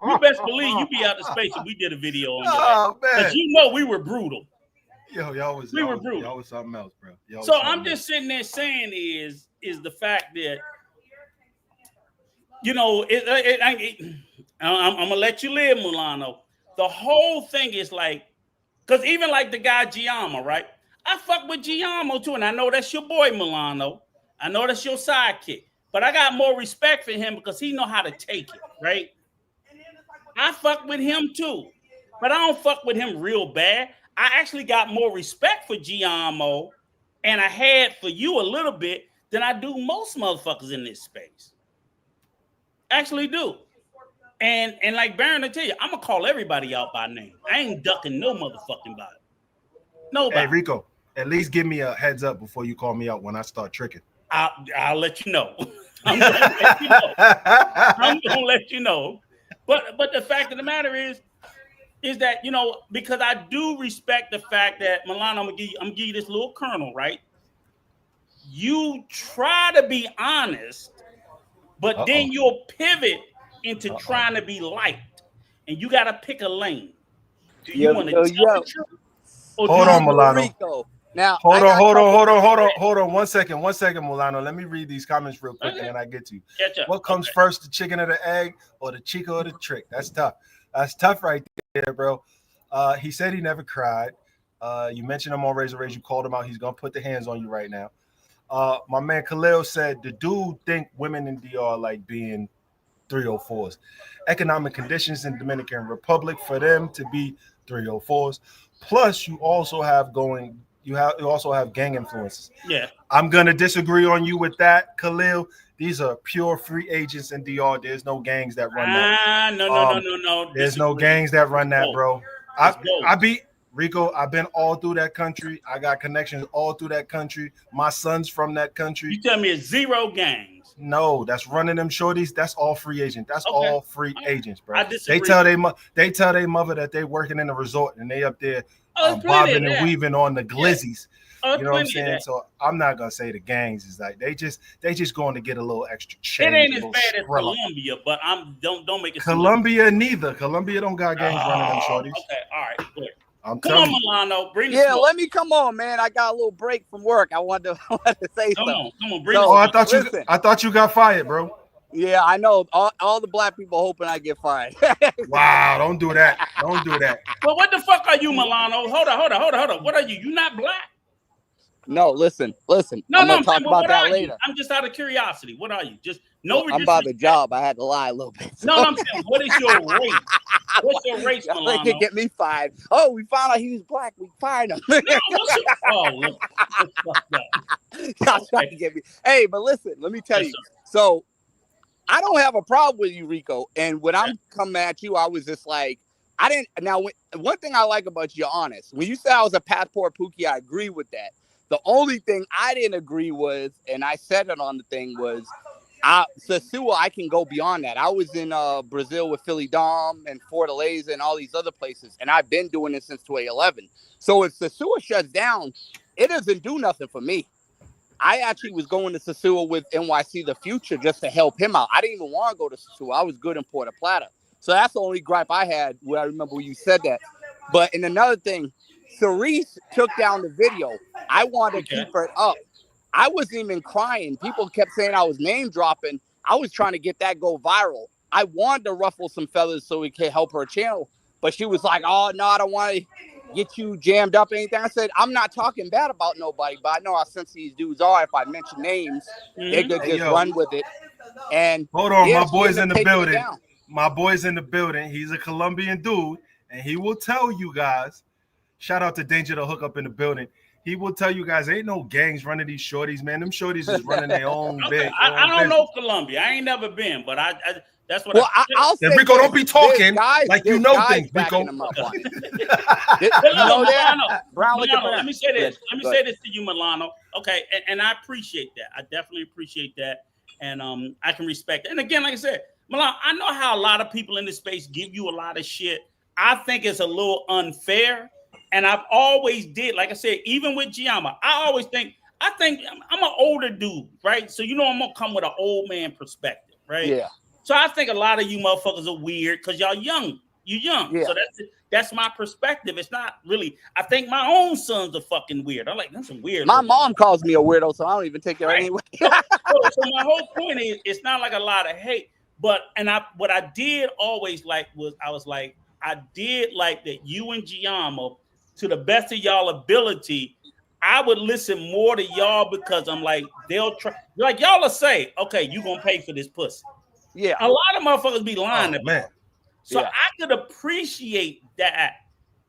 You best believe you be out to space if we did a video on you. Because you know we were brutal. Yo, y'all was brutal. Y'all was something else, bro. So I'm just sitting there saying is the fact that, you know, I'm gonna let you live, Milano. The whole thing is like, because even like the guy Giammo, right? I fuck with Giammo too, and I know that's your boy, Milano. I know that's your sidekick, but I got more respect for him because he know how to take it, right? I fuck with him too, but I don't fuck with him real bad. I actually got more respect for Giammo, and I had for you a little bit than I do most motherfuckers in this space. Actually do. And like Baron to tell you, I'm gonna call everybody out by name. I ain't ducking no motherfucking body. Nobody. Hey Rico, at least give me a heads up before you call me out when I start tricking. I'll let you know. I'm gonna let you know. But the fact of the matter is that, you know, because I do respect the fact that Milano, I'm gonna give you this little kernel, right? You try to be honest, but then you'll pivot into trying to be liked, and you gotta pick a lane. Do you want to tell the truth? Hold on, Milano. Rico. Now, hold on. 1 second, Milano. Let me read these comments real quick, and then I get to you. What comes first, the chicken or the egg, or the chica or the trick? That's tough. That's tough right there, bro. He said he never cried. You mentioned him on Razor Rays. You called him out. He's gonna put the hands on you right now. My man Khalil said the dude think women in DR like being 304s. Economic conditions in Dominican Republic for them to be 304s. Plus, you also have gang influences. Yeah. I'm gonna disagree on you with that, Khalil. These are pure free agents in DR. There's no gangs that run that. No. There's no gangs that run that, bro. I beat Rico. I've been all through that country. I got connections all through that country. My son's from that country. You tell me it's zero gangs. No, that's running them shorties. That's all free agent. That's all free agents, bro. I disagree. They tell their mother that they working in a resort and they up there bobbing and weaving on the glizzies. You know what I'm saying? So I'm not gonna say the gangs is like they just going to get a little extra change. It ain't as bad as Colombia, but don't make it. Colombia neither. Colombia don't got gangs running them shorties. Okay, all right, good. Come on, Milano, bring the smoke. Let me come on, man. I got a little break from work. I wanted to say something. Come on, bring. I thought you got fired, bro. Yeah, I know. All the black people hoping I get fired. Wow, don't do that. Don't do that. Well, what the fuck are you, Milano? Hold on. What are you? You not black? No, listen. No, I'm gonna talk about that later. You? I'm just out of curiosity. What are you? Just I'm about the job. I had to lie a little bit. No, I'm saying, what is your race? What's your race, Milano? They could get me fired. Oh, we found out he was black. We fired him. Y'all trying to get me. Hey, but listen, let me tell you. So I don't have a problem with you, Rico. And when I'm coming at you, I was just like, I didn't. Now, one thing I like about you, you're honest. When you said I was a passport Pookie, I agree with that. The only thing I didn't agree with, and I said it on the thing, was Sasua, I can go beyond that. I was in Brazil with Philly Dom and Fortaleza and all these other places, and I've been doing it since 2011. So if Sasua shuts down, it doesn't do nothing for me. I actually was going to Sasua with NYC The Future just to help him out. I didn't even want to go to Sasua. I was good in Puerto Plata. So that's the only gripe I had where I remember when you said that. But in another thing, Cerise took down the video. I wanted to keep her up. I wasn't even crying. People kept saying I was name dropping. I was trying to get that go viral. I wanted to ruffle some feathers so we could help her channel. But she was like, oh, no, I don't want to get you jammed up or anything. I said, I'm not talking bad about nobody, but I know how sensitive these dudes are. If I mention names, they could just run with it. And hold on, my boy's in the building. My boy's in the building. He's a Colombian dude, and he will tell you guys, shout out to Danger the Hook up in the building. He will tell you guys, ain't no gangs running these shorties, man. Them shorties is running their own big. I don't know Colombia. I ain't never been, but I that's what. Well, I'll say Rico, don't be talking like you know things, Rico. Let me say this. Let me say this to you, Milano. Okay, and I appreciate that. I definitely appreciate that, and I can respect it. And again, like I said, Milano, I know how a lot of people in this space give you a lot of shit. I think it's a little unfair. And I've always did, like I said, even with Giamma, I think I'm an older dude, right? So, I'm going to come with an old man perspective, right? Yeah. So I think a lot of you motherfuckers are weird because y'all young. You young. Yeah. So that's my perspective. It's not really, I think my own sons are fucking weird. I'm like, that's some weird. My mom calls me a weirdo, so I don't even take her anyway. so my whole point is, it's not like a lot of hate, but, what I did always like was, I did like that you and Giamma, to the best of y'all ability, I would listen more to y'all because I'm like, they'll try. Like y'all will say, okay, you gonna pay for this pussy. Yeah. A lot of motherfuckers be lying to me. Man. So I could appreciate that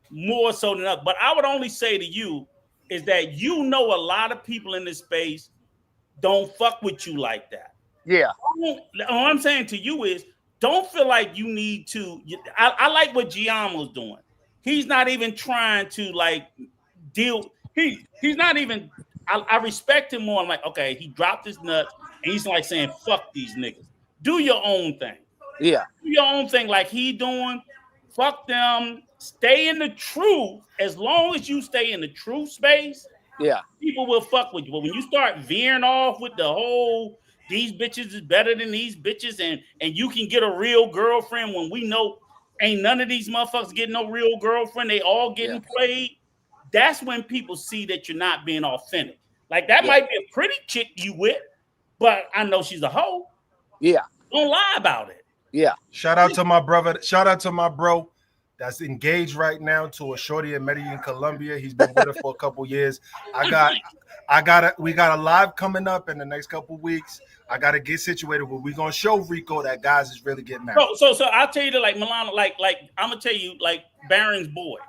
more so than others. But I would only say to you is that a lot of people in this space don't fuck with you like that. Yeah. What I'm saying to you is, don't feel like you need to. I like what Giamma's doing. He's not even trying to deal. He's not even. I respect him more. I'm like, okay, he dropped his nuts and he's like saying, "Fuck these niggas. Do your own thing." Yeah, do your own thing like he doing. Fuck them. Stay in the truth. As long as you stay in the truth space, people will fuck with you. But when you start veering off with the whole these bitches is better than these bitches, and you can get a real girlfriend when we know. Ain't none of these motherfuckers getting no real girlfriend. They all getting played. That's when people see that you're not being authentic. Like that might be a pretty chick you with, but I know she's a hoe. Yeah. Don't lie about it. Yeah. Shout out to my brother. Shout out to my bro that's engaged right now to a shorty in Medellin, Colombia. He's been with her for a couple years. We got a live coming up in the next couple weeks. I gotta get situated where we're gonna show Rico that guys is really getting married. So I'll tell you that Milano, I'm gonna tell you Barron's boy,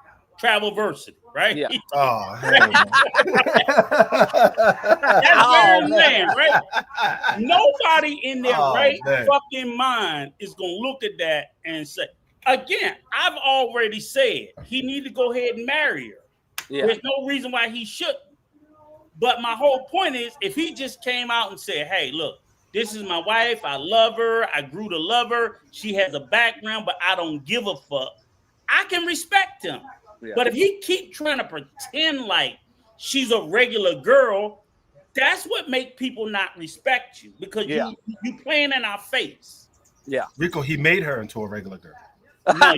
Travelversity, right? Yeah. Oh, hell no. That's Barron's man, right? Nobody in their fucking mind is gonna look at that and say, again, I've already said he need to go ahead and marry her. Yeah. There's no reason why he shouldn't. But my whole point is, if he just came out and said, hey, look, this is my wife. I love her. I grew to love her. She has a background, but I don't give a fuck. I can respect him. Yeah. But if he keep trying to pretend like she's a regular girl, that's what make people not respect you because you playing in our face. Yeah, Rico, he made her into a regular girl. No,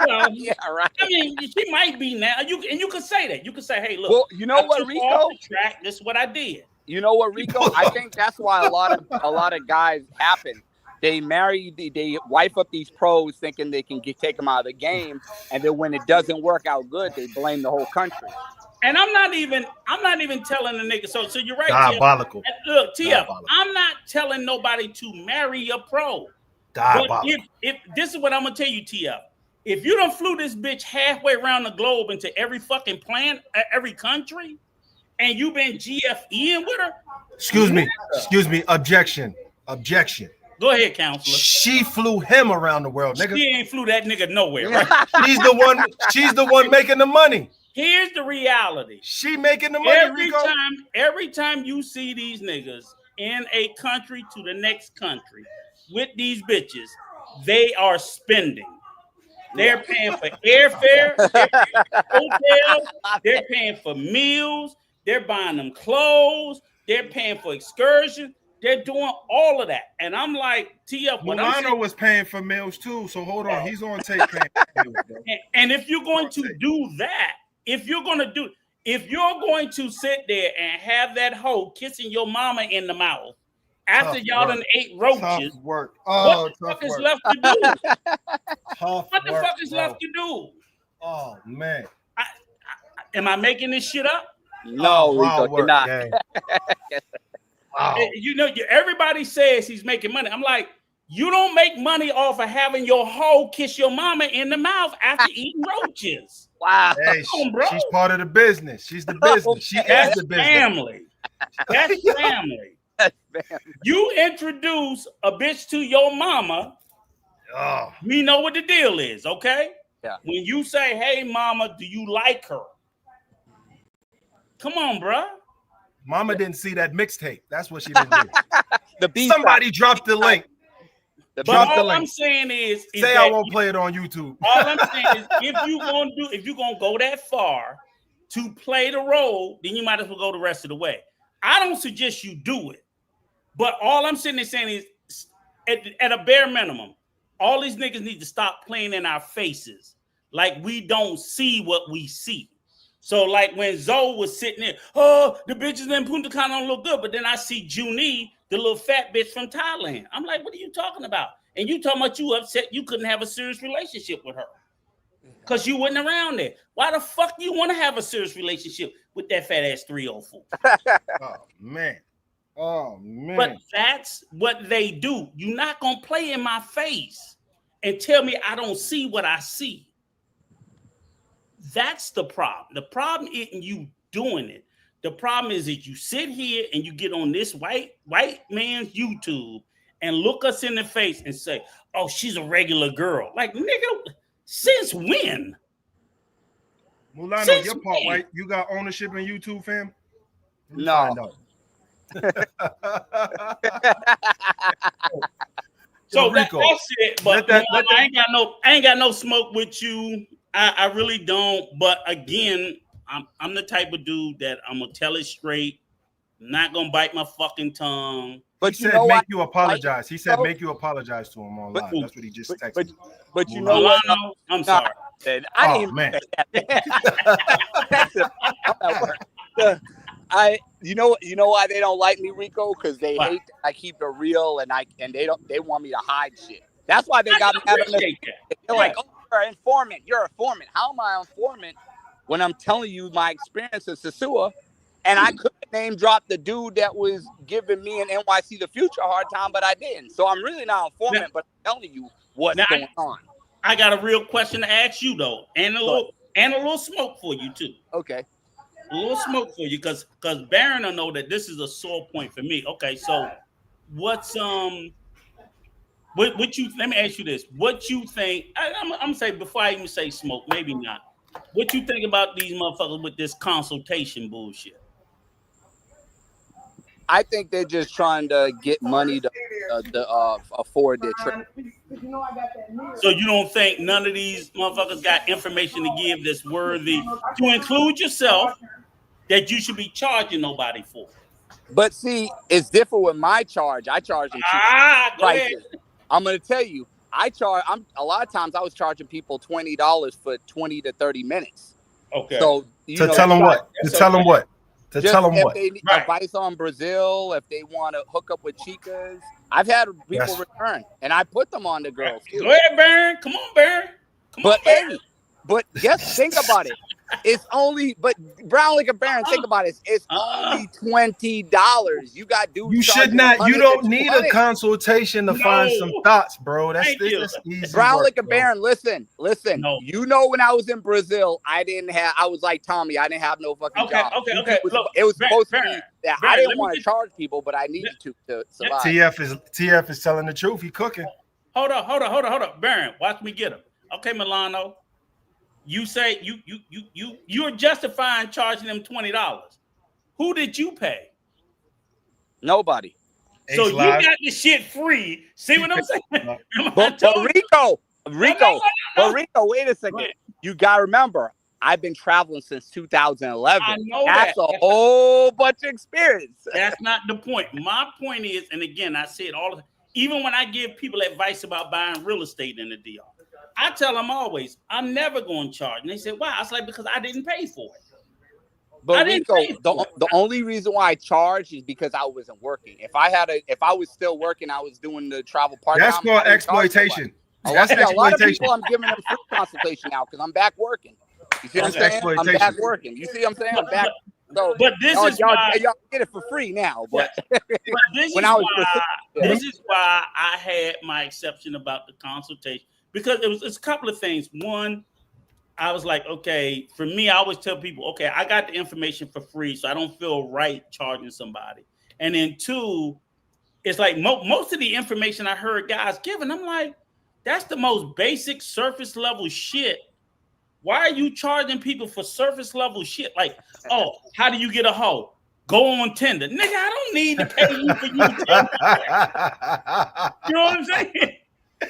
well, yeah, right. I mean, she might be now. You could say that. You could say, "Hey, look, Well, you know what, Rico? Off the track. This is what I did." You know what, Rico? I think that's why a lot of guys happen. They marry, they wife up these pros thinking they can take them out of the game, and then when it doesn't work out good, they blame the whole country. And I'm not even telling the nigga. So you're right. Diabolical. TF. Look, TF, I'm not telling nobody to marry a pro. Diabolical. But if this is what I'm gonna tell you, TF, if you don't flew this bitch halfway around the globe into every fucking planet, every country, and you've been GFEing with her, excuse me, objection. Go ahead, counselor. She flew him around the world, nigga. She ain't flew that nigga nowhere, right? She's the one making the money. Here's the reality. She making the money, Every time you see these niggas in a country to the next country with these bitches, they are spending. They're paying for airfare, hotels, they're paying for meals, they're buying them clothes, they're paying for excursions. They're doing all of that. And I'm like, TF, Milano was paying for meals too. So hold on. He's on tape paying for meals, bro. And if you're going to do that, if you're going to sit there and have that hoe kissing your mama in the mouth after y'all done ate roaches, what the fuck is left to do? What the fuck is left to do? Oh, man. Am I making this shit up? No, Rico, you're not. Wow. You know, everybody says he's making money. I'm like, you don't make money off of having your hoe kiss your mama in the mouth after eating roaches. Wow. Hey, she's part of the business. She's the business. She is the business. Family. That's family. You introduce a bitch to your mama. Oh. We know what the deal is, okay? Yeah. When you say, hey, mama, do you like her? Come on, bruh. Mama didn't see that mixtape. That's what she didn't do. Somebody dropped the link. I'm saying is say I won't play it on YouTube. All I'm saying is if you're gonna go that far to play the role, then you might as well go the rest of the way. I don't suggest you do it, but all I'm sitting there saying is at a bare minimum, all these niggas need to stop playing in our faces like we don't see what we see. So like when Zoe was sitting there, oh, the bitches in Punta Cana don't look good, but then I see Junie, the little fat bitch from Thailand. I'm like, what are you talking about? And you talking about you upset you couldn't have a serious relationship with her because you wasn't around there. Why the fuck do you want to have a serious relationship with that fat ass 304? Oh man. But that's what they do. You're not gonna play in my face and tell me I don't see what I see. That's the problem. The problem isn't you doing it. The problem is that you sit here and you get on this white man's YouTube and look us in the face and say, oh, she's a regular girl. Like, nigga, since when? Mulano, your part, right? You got ownership in YouTube, fam? No. So that's it. But I ain't got no smoke with you. I really don't. But again, I'm the type of dude that I'm gonna tell it straight. I'm not gonna bite my fucking tongue. But he said make you apologize. He said make you apologize to him online. That's what he just texted. But you know what? I'm sorry. I didn't man. You know why they don't like me, Rico? Because they hate that I keep it real and they want me to hide shit. That's why they got me having this. They're like, oh, you're an informant. You're a informant. How am I an informant when I'm telling you my experience in Sasua? And I could name drop the dude that was giving me an NYC the Future a hard time, but I didn't. So I'm really not an informant, but I'm telling you what's going on. I got a real question to ask you though, and a little smoke for you too. Okay. A little smoke for you, because Baron will know that this is a sore point for me. Okay, so what's what you let me ask you this. What you think? I'm gonna say before I even say smoke, maybe not. What you think about these motherfuckers with this consultation bullshit? I think they're just trying to get money to afford their trip. So you don't think none of these motherfuckers got information to give that's worthy to include yourself that you should be charging nobody for? But see, it's different with my charge. I charge them cheap prices. I'm gonna tell you, I'm a lot of times I was charging people $20 for 20 to 30 minutes. Okay. So tell them what? To tell them what? To tell them what? If they need advice on Brazil, if they want to hook up with chicas, I've had people return, and I put them on the girls too. Go ahead, Baron. Come on, Baron. But just think about it. It's only, but Brown like a Baron. Think about it. It's only $20. You got dudes. You should not. You don't need a consultation to find some thoughts, bro. That's easy. Brown like a Baron. Listen. No. You know, when I was in Brazil, I was like Tommy. I didn't have no fucking job. Okay. It was supposed to be that I didn't want to charge people, but I needed to survive. TF is telling the truth. He cooking. Hold up, Baron. Watch me get him. Okay, Milano. You say you're justifying charging them $20. Who did you pay? Nobody. So you got the shit free. See what I'm saying? But Rico, wait a second. You gotta remember, I've been traveling since 2011. I know that's a whole bunch of experience. That's not the point. My point is, and again, I say it all, even when I give people advice about buying real estate in the DR. I tell them always, I'm never going to charge. And they say, why? I was like, because I didn't pay for it. But Rico, the only reason why I charge is because I wasn't working. If I was still working, I was doing the travel part. That's called exploitation. A lot of people, I'm giving them free consultation now because I'm back working. You see what I'm saying? I'm back working. You see what I'm saying? I'm back. So, but this is y'all why, get it for free now. But, this is why I had my exception about the consultation. Because it's a couple of things. One, I was like, okay, for me, I always tell people, okay, I got the information for free, so I don't feel right charging somebody. And then two, it's like most of the information I heard guys giving, I'm like, that's the most basic surface level shit. Why are you charging people for surface level shit? Like, oh, how do you get a hoe? Go on Tinder. Nigga, I don't need to pay you for you to Tinder. You know what I'm saying?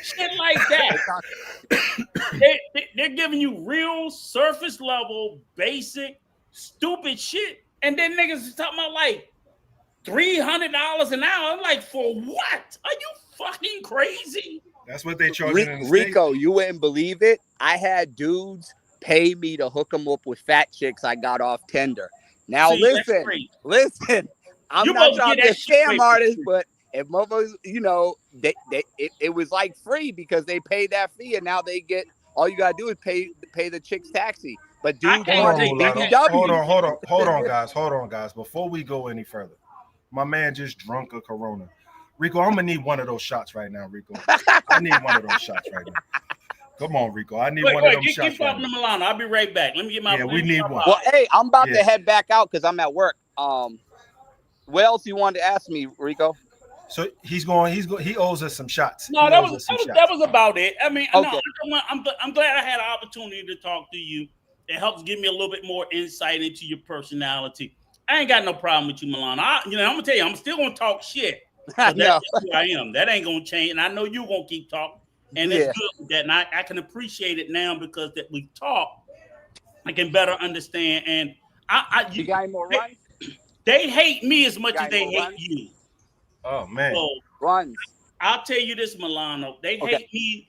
Shit like that. They're giving you real surface level, basic, stupid shit. And then niggas is talking about like $300 an hour. I'm like, for what? Are you fucking crazy? That's what they charging. Rico, you wouldn't believe it. I had dudes pay me to hook them up with fat chicks I got off Tinder. Now listen. I'm not trying to be a scam artist, but if motherfuckers, it was like free because they paid that fee, and now they get all you gotta do is pay the chick's taxi. But dude, hold on, guys. Before we go any further, my man just drunk a Corona. Rico, I'm gonna need one of those shots right now, Rico. I need one of those shots right now. Come on, Rico. I need one of them shots. Keep talking to Milano. I'll be right back. Let me get my. Yeah, we need one. Well, hey, I'm about to head back out because I'm at work. What else you wanted to ask me, Rico? So he owes us some shots. No, that was about it. I mean, okay. No, I'm glad I had an opportunity to talk to you. It helps give me a little bit more insight into your personality. I ain't got no problem with you, Milano. I'm gonna tell you, I'm still gonna talk shit. That's who I am. That ain't gonna change, and I know you're gonna keep talking. And it's good that, and I can appreciate it now because that we've talked. I can better understand. And you got any more runs? They hate me as much as they hate you. Oh man, so, runs. I'll tell you this, Milano. They hate me.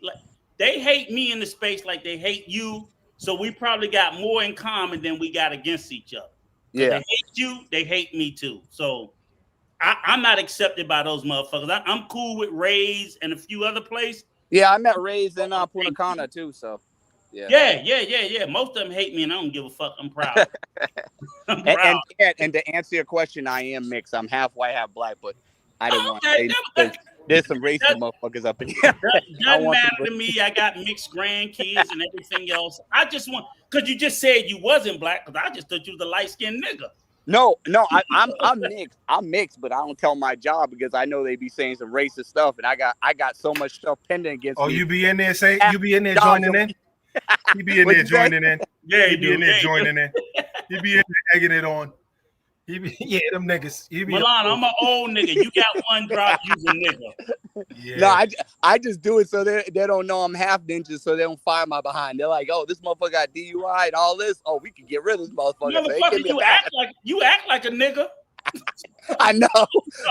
They hate me in the space like they hate you. So we probably got more in common than we got against each other. Yeah, they hate you. They hate me too. So I'm not accepted by those motherfuckers. I'm cool with Ray's and a few other places. Yeah, I met Ray's in Punta Cana too. So yeah. Most of them hate me, and I don't give a fuck. I'm proud. And to answer your question, I am mixed. I'm half white, half black, but I didn't want to say there's some racist motherfuckers up in here. Doesn't matter to me. I got mixed grandkids and everything else. I just want, because you just said you wasn't black, because I just thought you was a light-skinned nigga. No, I'm mixed. I'm mixed, but I don't tell my job because I know they be saying some racist stuff, and I got so much stuff pending against me. Oh, you be in there joining in? You be in there joining in? Yeah, you be in there joining in. You be in there egging it on. Yeah, them niggas. Milan, I'm an old nigga. You got one drop, you's a nigga. Yeah. No, I just do it so they don't know I'm half ninja, so they don't fire my behind. They're like, oh, this motherfucker got DUI and all this. Oh, we can get rid of this motherfucker. Motherfucker, you act like a nigga. I know.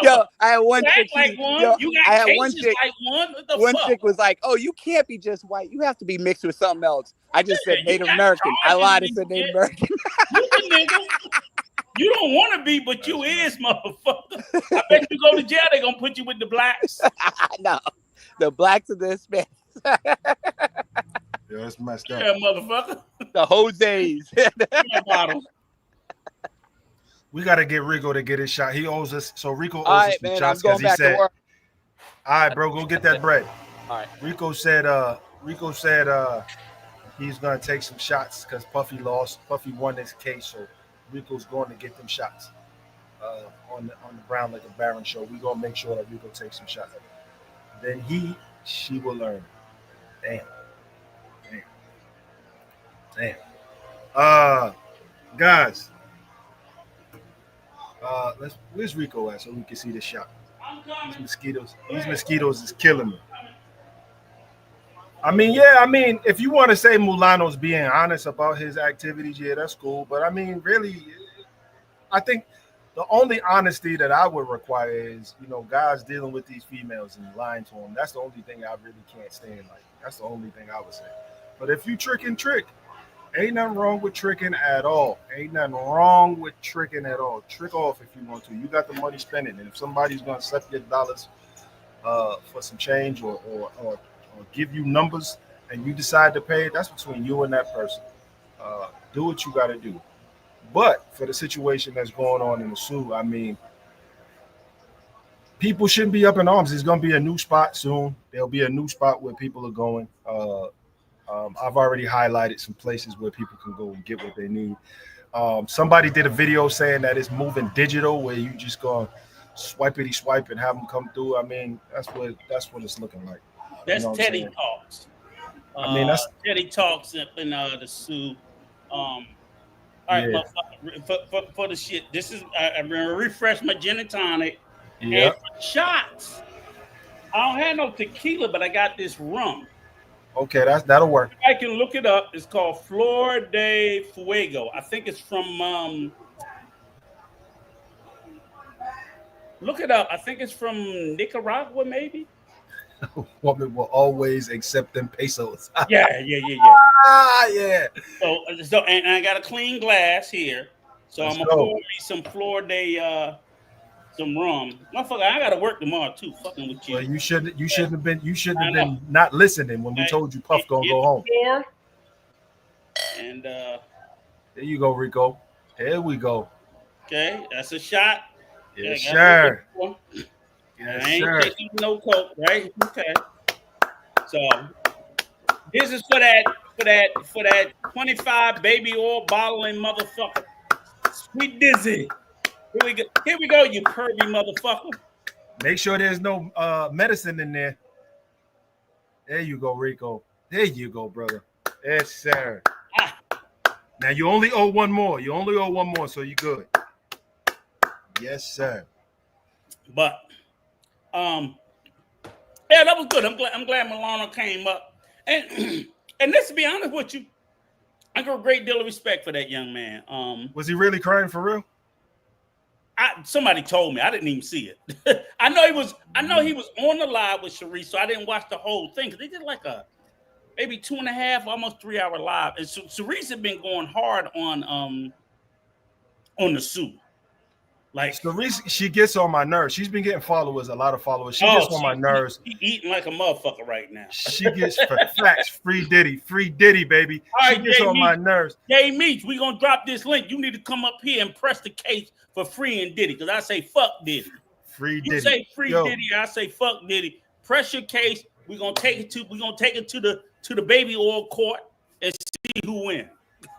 Yo, I had one chick. Like one. Yo, you got cases like one. What the one fuck? chick was like, "Oh, you can't be just white. You have to be mixed with something else." I just said Native American. I lied and said Native American. You a nigga. You don't want to be, but you is, motherfucker. I bet you go to jail. They gonna put you with the blacks. No, the blacks and the Hispanics. Yeah, that's messed up. Yeah, motherfucker. The Jose's. We got to get Rico to get his shot. He owes us. So Rico owes us some shots because he said, all right, bro, go get that bread. All right. Rico said he's going to take some shots because Puffy lost. Puffy won this case, so Rico's going to get them shots on the Brown Like a Baron show. We're going to make sure that Rico takes some shots. Then she will learn. Damn. Guys. Where's Rico at so we can see the shot? These mosquitoes is killing me. I mean, if you want to say Mulano's being honest about his activities, yeah, that's cool. But I mean, really, I think the only honesty that I would require is, guys dealing with these females and lying to them. That's the only thing I really can't stand. Like, that's the only thing I would say. But if you trick. Ain't nothing wrong with tricking at all. Trick off if you want to. You got the money, spend it. And if somebody's going to suck your dollars for some change or give you numbers and you decide to pay it, that's between you and that person. Do what you got to do. But for the situation that's going on in the Sioux, I mean, people shouldn't be up in arms. There's going to be a new spot soon. There'll be a new spot where people are going. I've already highlighted some places where people can go and get what they need. Somebody did a video saying that it's moving digital, where you just go swipe and have them come through. I mean, that's what it's looking like. That's Teddy Talks. I mean, that's Teddy Talks up in the Sioux. All right, yeah. For the shit. This is I'm gonna refresh my gin and tonic. Yeah. And for shots. I don't have no tequila, but I got this rum. Okay, that'll work. I can look it up. It's called Flor de Fuego. I think it's from look it up. I think it's from Nicaragua, maybe. Woman will always accept them pesos. Yeah. Yeah. So and I got a clean glass here. So I'm gonna pour me some Flor de some rum. Motherfucker, I gotta work tomorrow too. Fucking with you. Well, you shouldn't have been not listening when we told you Puff gonna go home. And there you go, Rico. Here we go. Okay, that's a shot. Yes, sir. Yes, I ain't taking no coke, right? Okay. So this is for that 25 baby oil bottling motherfucker. Sweet Dizzy. Here we go, you pervy motherfucker. Make sure there's no medicine in there. There you go, Rico. There you go, brother. Yes, sir. Now you only owe one more. So you're good. Yes, sir. But yeah, that was good. I'm glad Milano came up. And let's be honest with you, I got a great deal of respect for that young man. Was he really crying for real? Somebody told me. I didn't even see it. I know he was on the live with Sharice, so I didn't watch the whole thing because they did like a maybe 2.5, almost 3 hour live. And so Sharice had been going hard on the Sioux. Like Sharice, she gets on my nerves. She's been getting a lot of followers. She gets on my nerves. She eating like a motherfucker right now. She gets facts. Free Diddy, baby. All right, she gets on my nerves. Jay Meach, we gonna drop this link. You need to come up here and press the case for free and Diddy, because I say fuck Diddy. Free you Diddy. Say free Diddy, I say fuck Diddy. Press your case. We're gonna take it to the baby oil court and see who wins.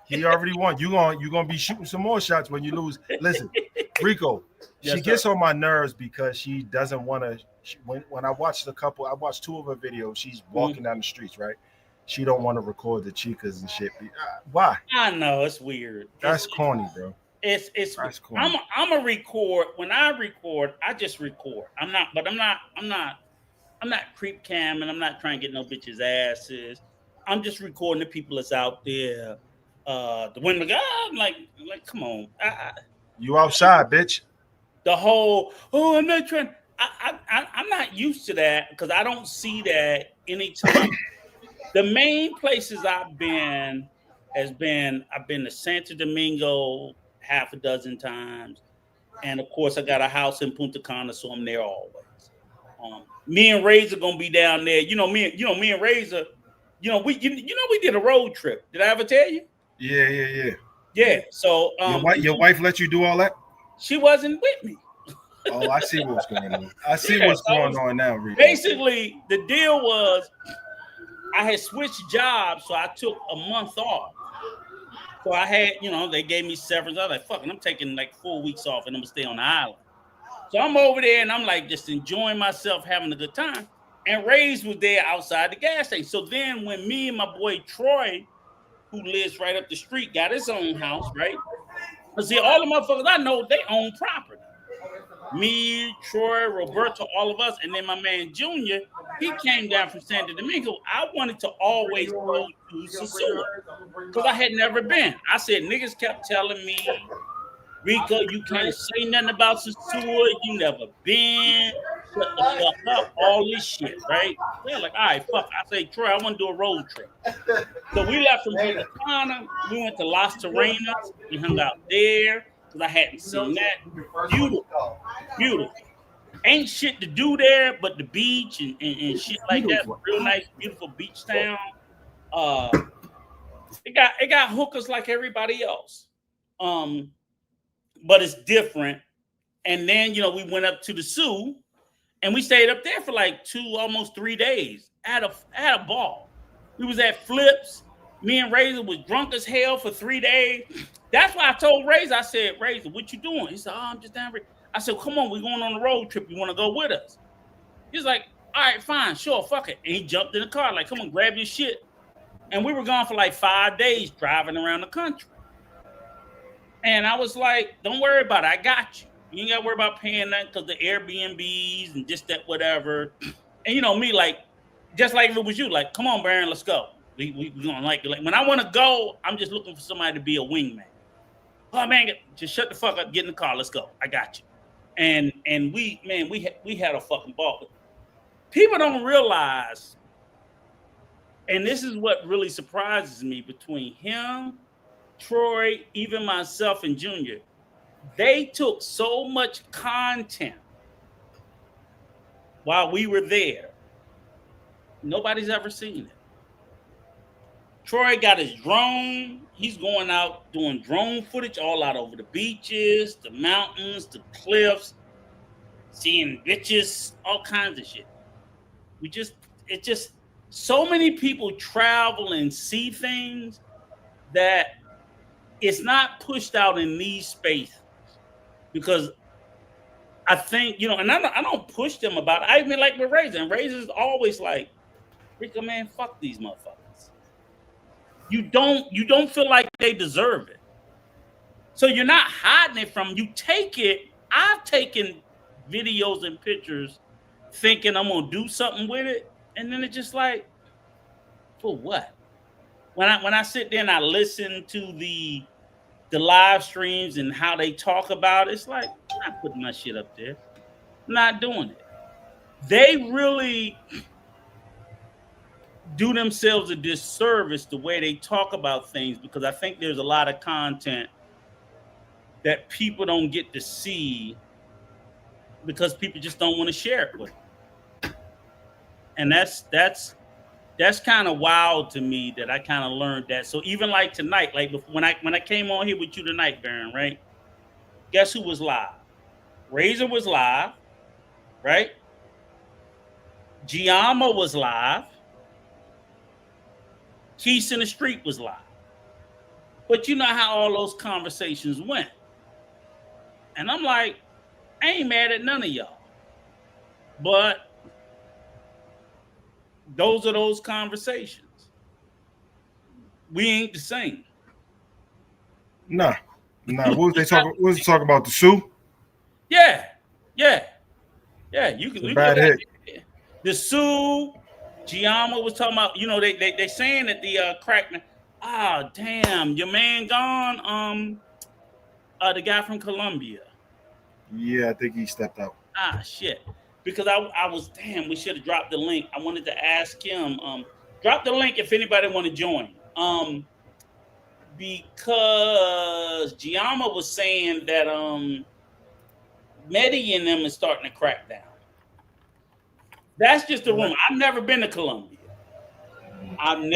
He already won. You gonna be shooting some more shots when you lose. Listen, Rico, she gets on my nerves because she doesn't want to. When I watched I watched 2 of her videos. She's walking down the streets, right? She don't want to record the chicas and shit. Why? I know it's weird. That's corny, bro. It's Cool. I'm a record. When I record, I just record. I'm not creep camming. I'm not trying to get no bitches' asses. I'm just recording the people that's out there. The women, I'm like, come on. You outside, bitch. The whole, I'm not trying. I'm not used to that because I don't see that anytime. The main places I've been I've been to Santo Domingo half a dozen times, and of course I got a house in Punta Cana, so I'm there always. Me and Razor gonna be down there. Me and Razor. We did a road trip. Did I ever tell you? Yeah. Yeah. So your wife let you do all that? She wasn't with me. Oh, I see what's going on. What's going on now, Rico. Basically, the deal was I had switched jobs, so I took a month off. So I had, they gave me severance. I was like, fuck it, I'm taking like 4 weeks off and I'm gonna stay on the island. So I'm over there and I'm like just enjoying myself, having a good time. And Ray's was there outside the gas station. So then when me and my boy Troy, who lives right up the street, got his own house, right? But see, all the motherfuckers I know, they own property. Me, Troy, Roberto, all of us, and then my man Junior, he came down from Santo Domingo. I wanted to always go to Sosua because I had never been. I said, niggas kept telling me, Rico, you can't say nothing about Sosua. You never been. Shut the fuck up. All this shit, right? They're like, all right, fuck. I say, Troy, I want to do a road trip. So we left from Punta Cana. We went to Las Terrenas. We hung out there because I hadn't seen that. Beautiful. Ain't shit to do there but the beach and shit like that. Real nice, beautiful beach town. It got hookers like everybody else. But it's different. And then, we went up to the Sioux and we stayed up there for like almost 3 days. Had a ball. We was at Flips. Me and Razor was drunk as hell for 3 days. That's why I told Razor, I said, Razor, what you doing? He said, I'm just down here. I said, come on, we're going on a road trip. You want to go with us? He's like, all right, fine, sure, fuck it. And he jumped in the car, like, come on, grab your shit. And we were gone for like 5 days driving around the country. And I was like, don't worry about it. I got you. You ain't got to worry about paying that because the Airbnbs and just that whatever. And me, like, just like if it was you, like, come on, Baron, let's go. We gonna like when I want to go, I'm just looking for somebody to be a wingman. Oh man, just shut the fuck up, get in the car, let's go. I got you. And we had a fucking ball. People don't realize, and this is what really surprises me between him, Troy, even myself and Junior. They took so much content while we were there. Nobody's ever seen it. Troy got his drone. He's going out doing drone footage all out over the beaches, the mountains, the cliffs, seeing bitches, all kinds of shit. It's just so many people travel and see things that it's not pushed out in these spaces because I think, and I don't push them about it. I even like with Razor, and Razor's always like, Rico, man, fuck these motherfuckers. You don't feel like they deserve it. So you're not hiding it from them. You take it. I've taken videos and pictures thinking I'm gonna do something with it, and then it's just like, for what? When I sit there and I listen to the live streams and how they talk about it, it's like, I'm not putting my shit up there. I'm not doing it. They really do themselves a disservice the way they talk about things because I think there's a lot of content that people don't get to see because people just don't want to share it with them. And that's kind of wild to me that I kind of learned that. So even like tonight, like when I came on here with you tonight, Baron, right? Guess who was live? Razor was live, right? Giamma was live. Keys in the Street was live. But you know how all those conversations went. And I'm like, I ain't mad at none of y'all. But those are those conversations. We ain't the same. Nah. Nah, what was they talking? What was they talking about? The Sioux? Yeah. You can look at it. The Sioux, Giamma was talking about. You know, they saying that the crack. Ah, damn, your man gone. The guy from Colombia. Yeah, I think he stepped out. Ah, shit. Because I was damn. We should have dropped the link. I wanted to ask him. Drop the link if anybody want to join. Because Giamma was saying that Medellin and them is starting to crack down. That's just the rumor. I've never been to Colombia. I don't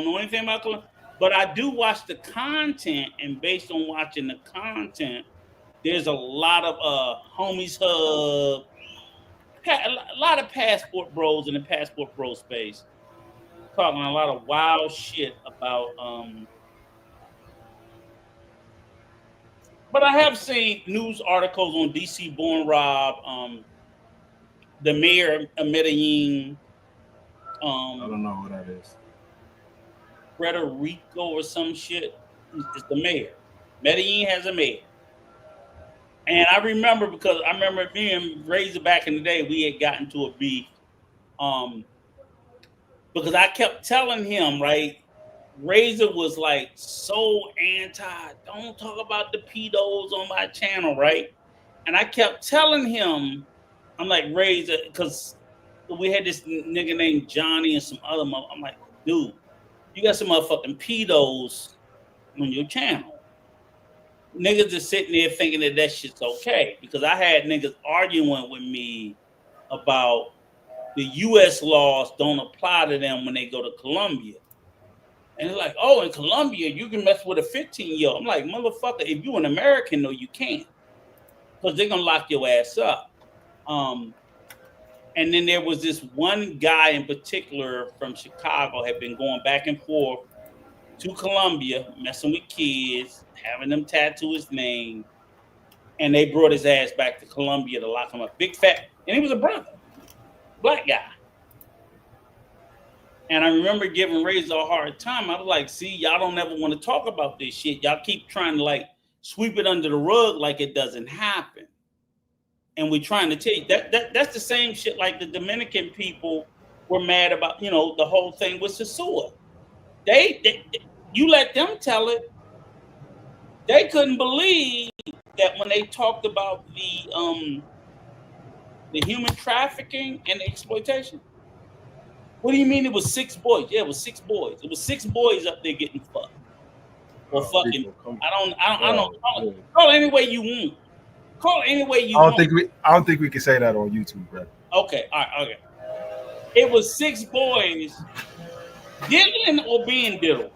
know anything about Colombia, but I do watch the content, and based on watching the content, there's a lot of homies hub, a lot of passport bros in the passport bro space talking a lot of wild shit about but I have seen news articles on DC Born Rob, the mayor of Medellin. I don't know who that is. Rico or some shit. It's the mayor. Medellin has a mayor. And I remember because I remember being raised back in the day, we had gotten to a beef. Because I kept telling him, right, Razor was like so anti, don't talk about the pedos on my channel, right? And I kept telling him, I'm like, Razor, because we had this nigga named Johnny and some other I'm like, dude, you got some motherfucking pedos on your channel. Niggas just sitting there thinking that shit's okay. Because I had niggas arguing with me about the U.S. laws don't apply to them when they go to Colombia. And they're like, oh, in Colombia, you can mess with a 15-year-old. I'm like, motherfucker, if you're an American, no, you can't. Because they're going to lock your ass up. And then there was this one guy in particular from Chicago had been going back and forth to Colombia, messing with kids, having them tattoo his name. And they brought his ass back to Colombia to lock him up. Big fat. And he was a brother. Black guy. And I remember giving Razor a hard time. I was like, see, y'all don't ever want to talk about this shit. Y'all keep trying to like sweep it under the rug like it doesn't happen. And we're trying to tell you that's the same shit like the Dominican people were mad about, you know, the whole thing with Sosua. They you let them tell it. They couldn't believe that when they talked about the human trafficking and the exploitation. What do you mean it was 6 boys? Yeah, it was 6 boys. It was 6 boys up there getting fucked. Or fucking. I don't call it any way you want. Call it any way you want. I don't think we can say that on YouTube, bro. Okay, all right, okay. It was 6 boys diddling or being diddled.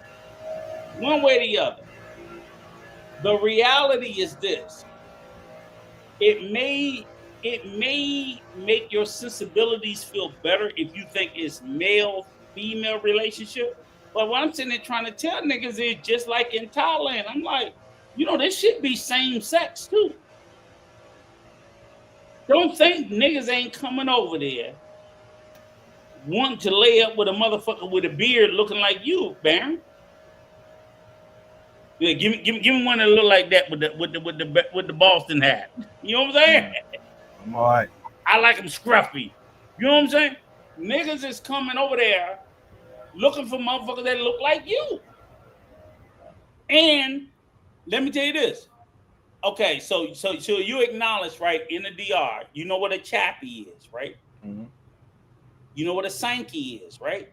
One way or the other. The reality is this. It may make your sensibilities feel better if you think it's male-female relationship. But what I'm sitting there trying to tell niggas is just like in Thailand. I'm like, you know, this should be same sex too. Don't think niggas ain't coming over there wanting to lay up with a motherfucker with a beard looking like you, Baron. Yeah, give me one that look like that with the Boston hat. You know what I'm saying? I'm all right. I like them scruffy. You know what I'm saying? Niggas is coming over there looking for motherfuckers that look like you. And let me tell you this. Okay, so you acknowledge, right, in the DR, you know what a chappie is, right? Mm-hmm. You know what a Sankey is, right?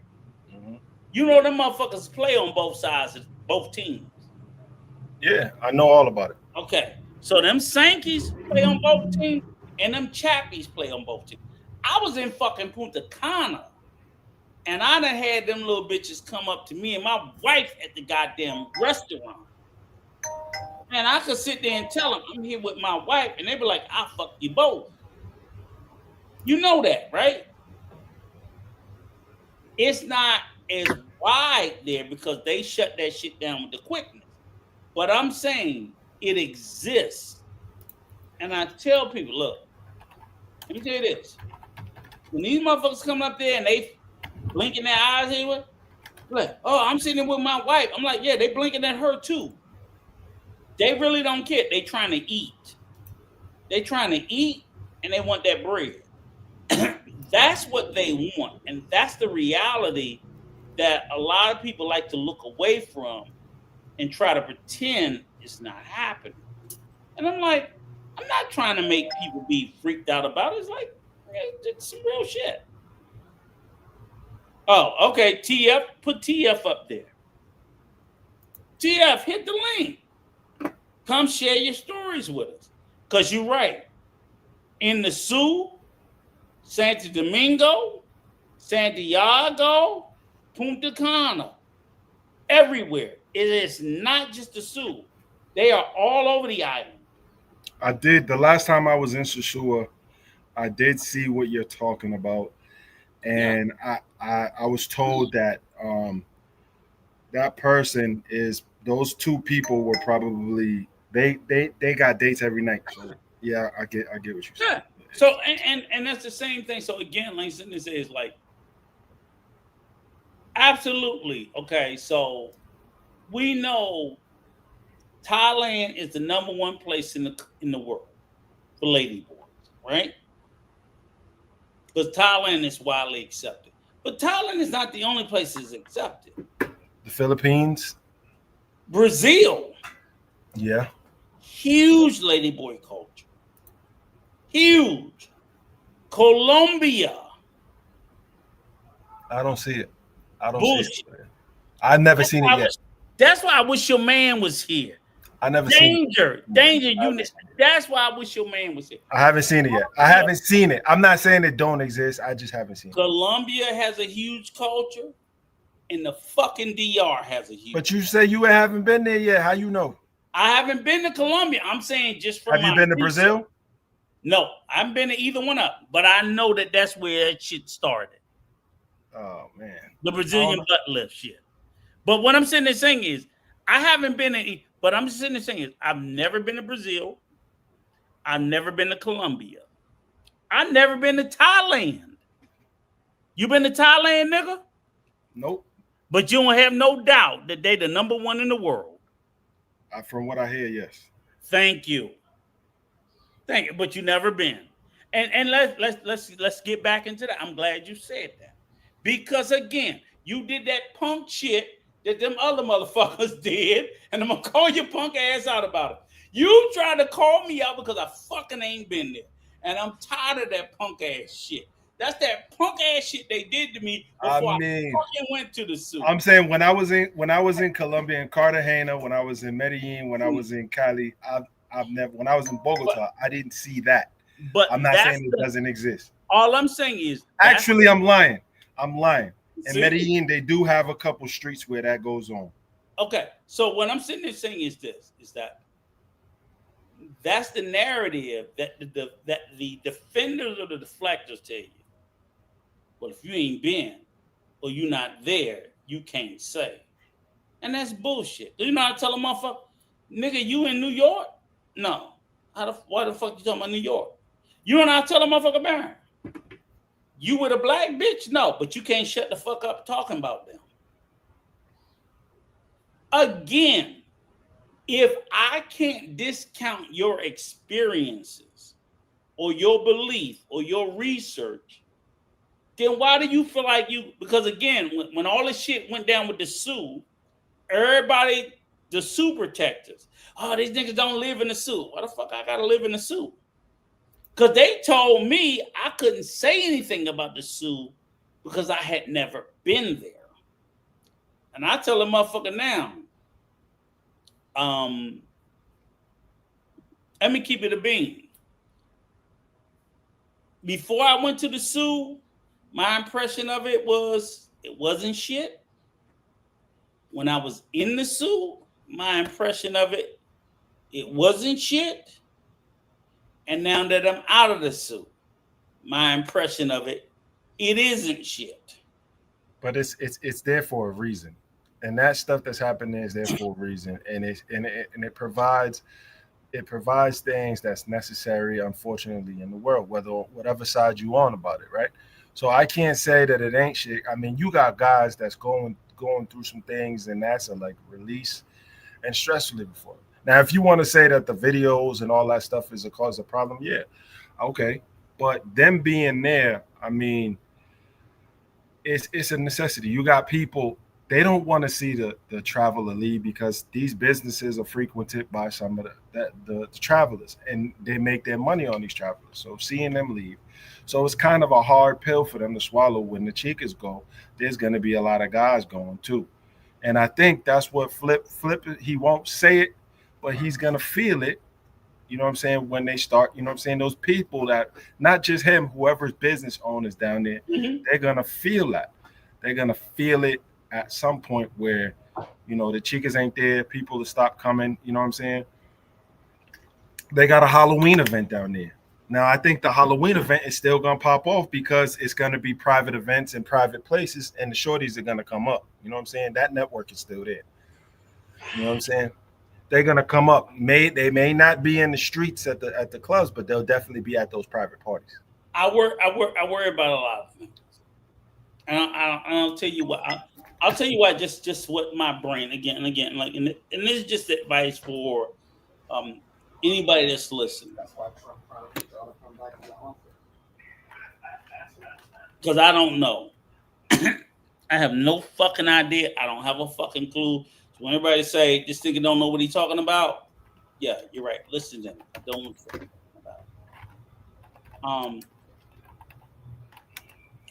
Mm-hmm. You know them motherfuckers play on both sides of both teams. Yeah, I know all about it. Okay, so them Sankeys play on both teams and them chappies play on both teams. I was in fucking Punta Cana and I done had them little bitches come up to me and my wife at the goddamn restaurant. And I could sit there and tell them I'm here with my wife and they be like, I'll fuck you both. You know that, right? It's not as wide there because they shut that shit down with the quickness. But I'm saying it exists. And I tell people, look, let me tell you this. When these motherfuckers come up there and they blinking their eyes here, like, oh, I'm sitting there with my wife. I'm like, yeah, they blinking at her too. They really don't care. They trying to eat. They trying to eat, and they want that bread. That's what they want, and that's the reality that a lot of people like to look away from and try to pretend it's not happening. And I'm like, I'm not trying to make people be freaked out about it. It's like, it's some real shit. Oh, okay. TF, put TF up there. TF, hit the link. Come share your stories with us. Because you're right. In the Sioux, Santo Domingo, Santiago, Punta Cana, everywhere. It is not just the Sioux. They are all over the island. I did. The last time I was in Shashua, I did see what you're talking about. And I was told that that person is, those two people were probably, they got dates every night. So yeah, I get what you're saying. Yeah. So and that's the same thing. So again, like this is like, absolutely. Okay, so we know Thailand is the number one place in the world for ladyboys, right? Because Thailand is widely accepted. But Thailand is not the only place that's accepted. The Philippines. Brazil. Yeah. Huge ladyboy culture. Huge. Colombia. I don't see it. I don't Bullshit. see it. I've never seen it yet. That's why I wish your man was here. I never seen it. Danger unit. That's why I wish your man was here. I haven't seen it yet. I haven't seen it. I'm not saying it don't exist. I just haven't seen it. Colombia has a huge culture, and the fucking DR has a huge. But you say you haven't been there yet. How you know? I haven't been to Colombia. I'm saying just from. Have you been to Brazil? No, I haven't been to either one of them. But I know that that's where it shit started. Oh man, the Brazilian butt lift shit. But what I'm sitting there saying is, I haven't been to. But I'm sitting there saying is, I've never been to Brazil. I've never been to Colombia. I've never been to Thailand. You been to Thailand, nigga? Nope. But you don't have no doubt that they the number one in the world. From what I hear, yes. Thank you. But you never been. And let's get back into that. I'm glad you said that. Because again, you did that punk shit that them other motherfuckers did, and I'm gonna call your punk ass out about it. You tried to call me out because I fucking ain't been there, and I'm tired of that punk ass shit. That's that punk ass shit they did to me before I fucking went to the Sioux. I'm saying when I was in Colombia and Cartagena, when I was in Medellin, when I was in Cali, I've never, when I was in Bogota, I didn't see that. But I'm not saying it doesn't exist. All I'm saying is, actually, I'm lying. In Medellin, they do have a couple streets where that goes on. Okay, so what I'm sitting there saying is this: is that that's the narrative that the defenders or the deflectors tell you. Well, if you ain't been or you're not there, you can't say, and that's bullshit. Do you know how to tell a motherfucker, nigga, you in New York? No. Why the fuck you talking about New York? You don't know how to tell a motherfucker, Baron. You with a black bitch? No, but you can't shut the fuck up talking about them. Again, if I can't discount your experiences or your belief or your research, then why do you feel like you, because again, when all this shit went down with the Sioux, everybody, the Sioux protectors, oh, these niggas don't live in the Sioux. Why the fuck I gotta live in the Sioux? Because they told me I couldn't say anything about the Sioux because I had never been there. And I tell a motherfucker now, let me keep it a bean. Before I went to the Sioux, my impression of it wasn't shit. When I was in the Sioux, my impression of it wasn't shit. And now that I'm out of the Sioux, my impression of it isn't shit. But it's there for a reason, and that stuff that's happening is there for a reason, and it provides things that's necessary, unfortunately, in the world, whatever side you on about it, right? So I can't say that it ain't shit. I mean, you got guys that's going through some things in NASA, like release and stress relief before. Now, if you want to say that the videos and all that stuff is a cause of problem, yeah, okay. But them being there, I mean, it's a necessity. You got people, they don't want to see the traveler leave because these businesses are frequented by some of the travelers, and they make their money on these travelers. So seeing them leave, so it's kind of a hard pill for them to swallow. When the Chicas go, there's going to be a lot of guys going too, and I think that's what Flip. He won't say it, but he's gonna feel it. You know what I'm saying? When they start, you know what I'm saying? Those people that, not just him, whoever's business owners down there, they're going to feel that. They're going to feel it at some point where, you know, the Chicas ain't there. People will stop coming. You know what I'm saying? They got a Halloween event down there. Now, I think the Halloween event is still going to pop off because it's going to be private events in private places, and the shorties are going to come up. You know what I'm saying? That network is still there. You know what I'm saying? They're gonna come up. They may not be in the streets at the clubs, but they'll definitely be at those private parties. I worry about a lot of things, and I'll tell you what. I'll tell you what. Just what my brain again and again, like, and this is just advice for anybody that's listening. Because I don't know. I have no fucking idea. I don't have a fucking clue. So when everybody say this nigga don't know what he's talking about, yeah, you're right. Listen to him. I don't know what he's talking about.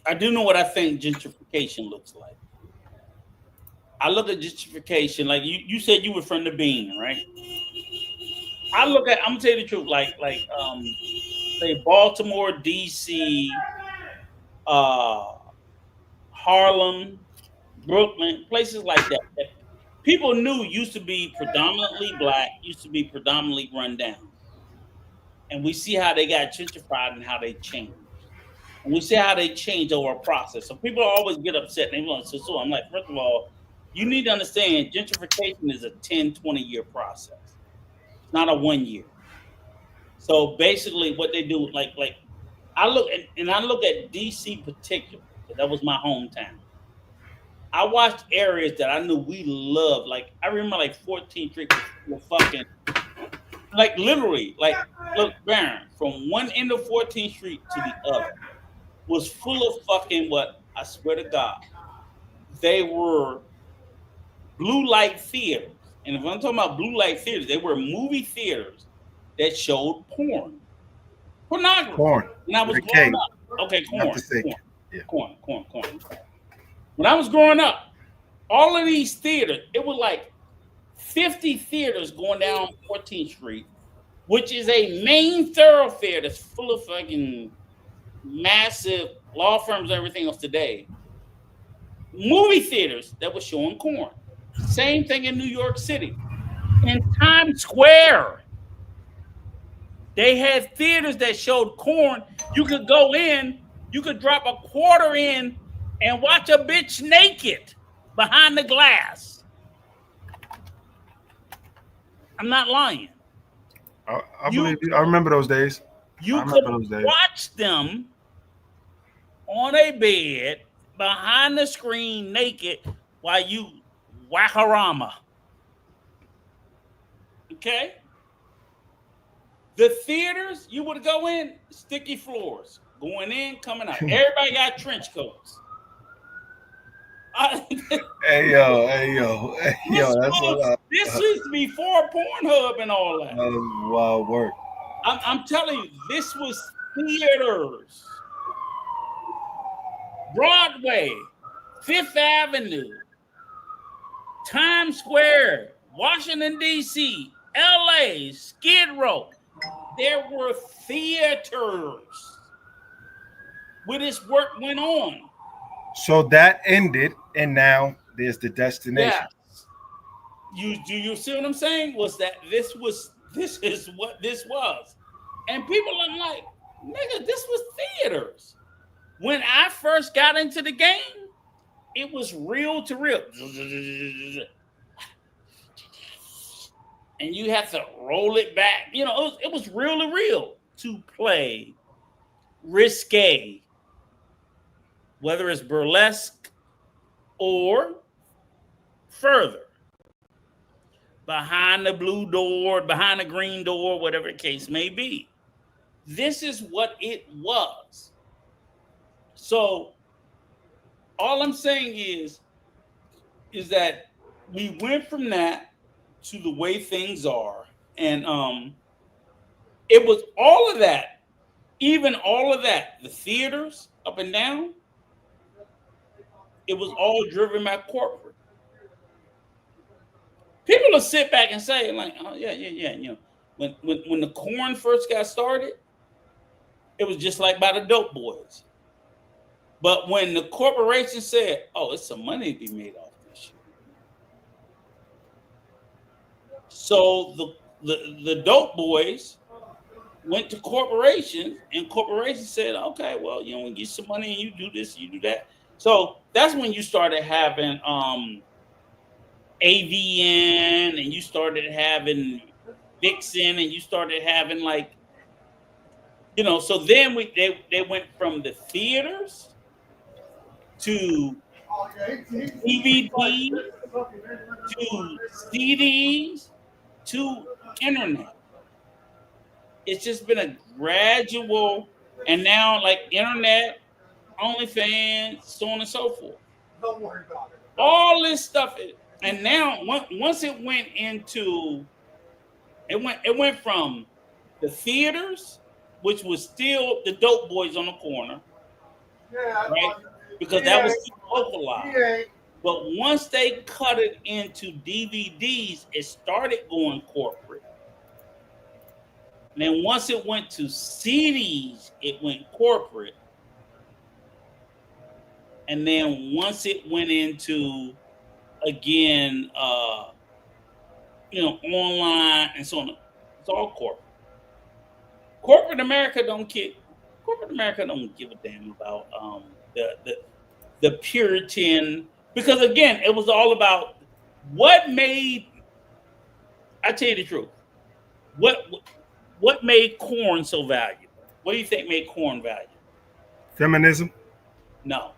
I do know what I think gentrification looks like. I look at gentrification like you said you were from the Bean, right? I'm gonna tell you the truth, like say Baltimore, DC, Harlem, Brooklyn, places like that. People knew used to be predominantly black, used to be predominantly run down. And we see how they got gentrified and how they changed. And we see how they change over a process. So people always get upset. And they want to so I'm like, first of all, you need to understand gentrification is a 10, 20-year process. It's not a 1 year. So basically what they do, like I look at DC particular, because that was my hometown. I watched areas that I knew we loved. Like I remember, like 14th Street was fucking, like literally, like look, Baron, from one end of 14th Street to the other was full of fucking what? I swear to God, they were blue light theaters. And if I'm talking about blue light theaters, they were movie theaters that showed pornography. Porn. When I was growing up, okay, corn. When I was growing up, all of these theaters, it was like 50 theaters going down 14th Street, which is a main thoroughfare that's full of fucking massive law firms and everything else today. Movie theaters that were showing corn. Same thing in New York City. In Times Square, they had theaters that showed corn. You could go in, you could drop a quarter in and watch a bitch naked behind the glass. I'm not lying. I believe you. I remember those days. You could watch them on a bed behind the screen naked while you whack-a-rama. Okay? The theaters, you would go in, sticky floors. Going in, coming out. Everybody got trench coats. Hey yo, that's what this used to be before Pornhub and all that. That was wild work. I'm telling you, this was theaters. Broadway, Fifth Avenue, Times Square, Washington, D.C., L.A., Skid Row. There were theaters where this work went on. So that ended, and now there's the destination. Yes. You see what I'm saying? Was that this is what this was. And people are like, nigga, this was theaters. When I first got into the game, it was reel to reel. And you have to roll it back. You know, it was reel to reel to play risque, whether it's burlesque or further. behind the blue door, behind the green door, whatever the case may be. This is what it was. So all I'm saying is that we went from that to the way things are. And it was all of that, even all of that, the theaters up and down, it was all driven by corporate. People will sit back and say, like, oh, yeah. You know, when the corn first got started, it was just like by the dope boys. But when the corporation said, oh, it's some money to be made off this shit. So the dope boys went to corporations, and corporations said, okay, well, you know, we get some money and you do this, you do that. So that's when you started having AVN, and you started having Vixen, and you started having, like, you know, so then they went from the theaters to DVD to CDs to internet. It's just been a gradual, and now like internet, OnlyFans, so on and so forth. Don't worry about it. All this stuff, and now once it went into, it went from the theaters, which was still the dope boys on the corner, right? Because that was still localized. But once they cut it into DVDs, it started going corporate. And then once it went to CDs, it went corporate. And then once it went into, again, you know, online and so on, it's all corporate. Corporate America don't give a damn about the Puritan, because again, it was all about what made. I tell you the truth, what made corn so valuable? What do you think made corn valuable? Feminism? No,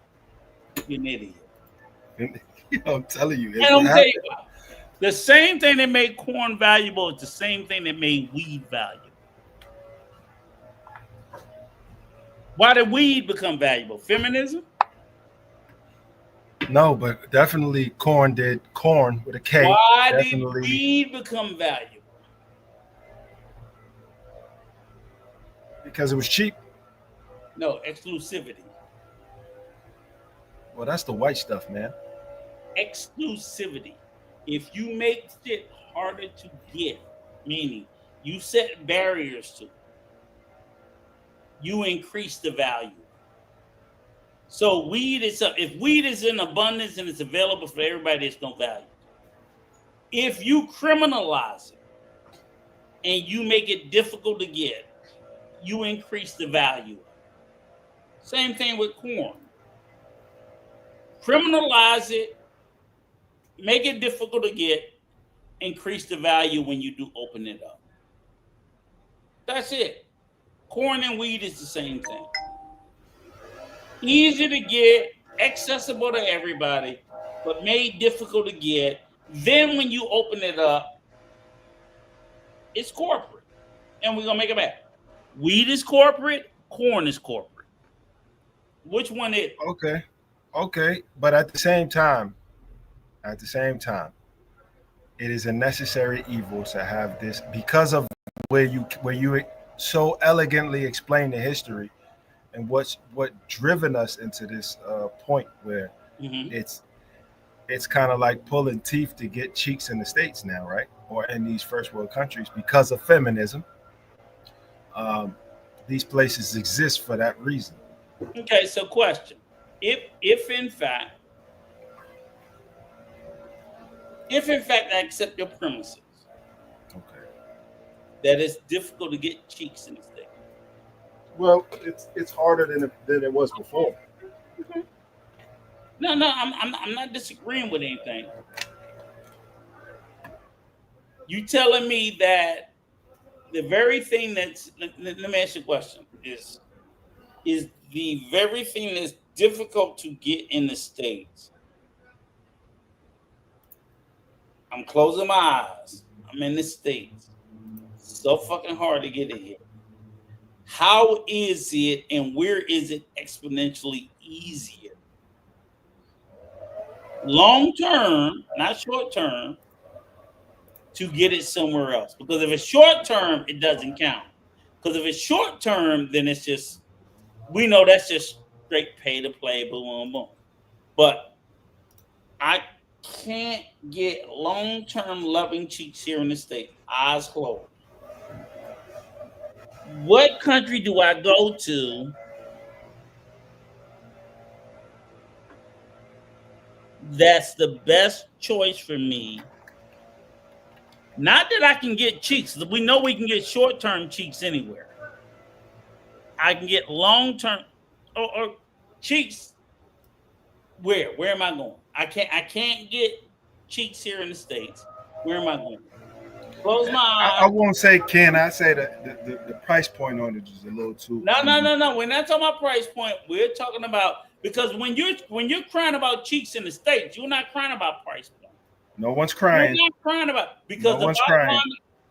you're an idiot. I'm telling you. And I'm tell you why. The same thing that made corn valuable is the same thing that made weed valuable. Why did weed become valuable? Feminism? No, but definitely corn did. Corn with a K. Why definitely. did weed become valuable? Because it was cheap. No, exclusivity. Well, that's the white stuff, man. Exclusivity. If you make shit harder to get, meaning you set barriers to it, you increase the value. So weed is if weed is in abundance and it's available for everybody, there's no value. If you criminalize it and you make it difficult to get, you increase the value. Same thing with corn. Criminalize it, make it difficult to get, increase the value when you do open it up. That's it. Corn and weed is the same thing. Easy to get, accessible to everybody, but made difficult to get. Then when you open it up, it's corporate. And we're going to make it back. Weed is corporate, corn is corporate. Which one is? Okay. But at the same time, it is a necessary evil to have this, because of where you so elegantly explain the history and what driven us into this point where it's kind of like pulling teeth to get cheeks in the States now, right? Or in these first world countries because of feminism. These places exist for that reason. Okay, so question. If in fact I accept your premises, Okay. that it's difficult to get cheeks in the States. Well, it's harder than it was before. No, I'm not disagreeing with anything. You telling me that the very thing that's, let me ask you a question, is the very thing that's difficult to get in the States I'm closing my eyes. I'm in the States. So fucking hard to get in here. How is it and where is it exponentially easier? Long term, not short term, to get it somewhere else. Because if it's short term, it doesn't count. Because if it's short term, then it's just, we know that's just straight pay to play, boom, boom, boom. But I can't get long term loving cheeks here in the States, eyes closed. What country do I go to that's the best choice for me? Not that I can get cheeks. We know we can get short-term cheeks anywhere. I can get long-term or cheeks. Where? Where am I going? I can't get cheeks here in the States. Where am I going? Close my eyes. I won't say can. I say that the price point on it is a little too. No. We're not talking about price point. We're talking about, because when you're crying about cheeks in the States, you're not crying about price point. No one's crying. You're not crying about, because no one's crying.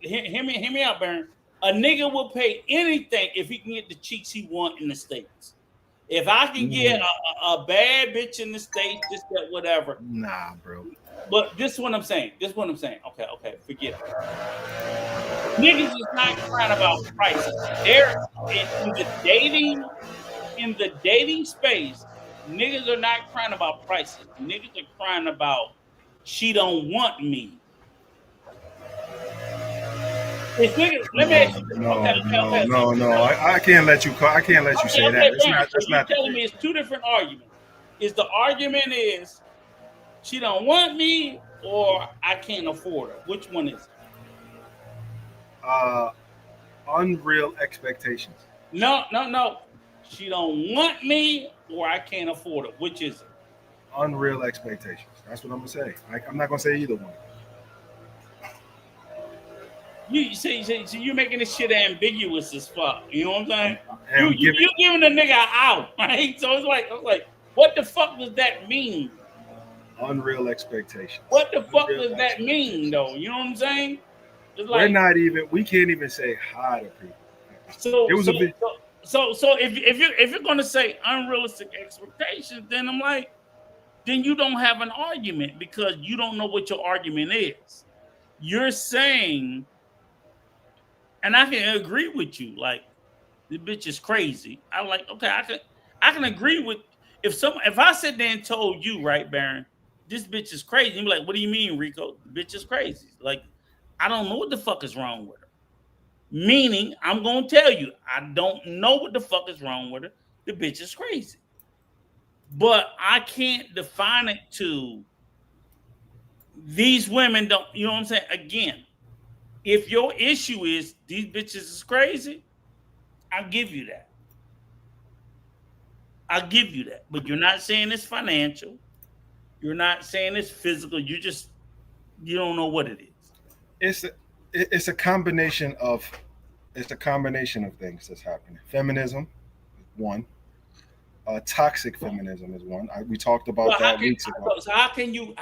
Hear me out, Baron. A nigga will pay anything if he can get the cheeks he want in the States. If I can get a bad bitch in the States, just that whatever. Nah, bro. But this is what I'm saying. Okay, forget it. Niggas is not crying about prices. They're in the dating space. Niggas are not crying about prices. Niggas are crying about she don't want me. Let me ask you. No. I can't let you. I can't let you say that. That's not. You're telling me it's two different arguments. Is the argument is she don't want me or I can't afford her? Which one is it? Unreal expectations. No. She don't want me or I can't afford her. Which is it? Unreal expectations. That's what I'm gonna say. I'm not gonna say either one. You say you're making this shit ambiguous as fuck. You know what I'm saying? You giving the nigga out, right? So it's like, what the fuck does that mean? Unreal expectations. What the fuck does that mean, though? You know what I'm saying? It's like, we can't even say hi to people. So if you're gonna say unrealistic expectations, then I'm like, then you don't have an argument, because you don't know what your argument is. You're saying, and I can agree with you, like, this bitch is crazy. I'm like, okay, I can agree with, if I sit there and told you, right, Baron, this bitch is crazy, you'd be like, what do you mean, Rico? The bitch is crazy. Like, I don't know what the fuck is wrong with her. Meaning, I'm gonna tell you, I don't know what the fuck is wrong with her. The bitch is crazy. But I can't define it to these women don't, you know what I'm saying? Again, if your issue is these bitches is crazy, I'll give you that. But you're not saying it's financial. You're not saying it's physical. You don't know what it is. It's a combination of things that's happening. Feminism is one. Toxic feminism is one. We talked about that weeks ago. So how can you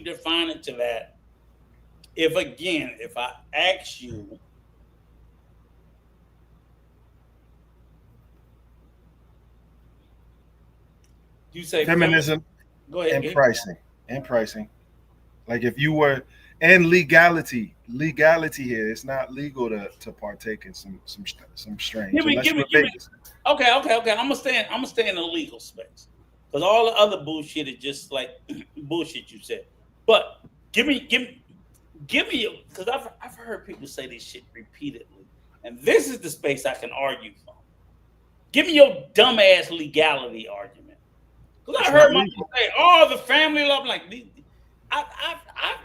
define it to that? If I ask you, you say feminism. Go ahead. And pricing. Like if you were, and legality here. It's not legal to partake in some strange. Okay. I'm gonna stay in the legal space, because all the other bullshit is just like bullshit you said. But give me, because I've heard people say this shit repeatedly, and this is the space I can argue from. Give me your dumbass legality argument. Because I heard my people say, "Oh, the family love," like these.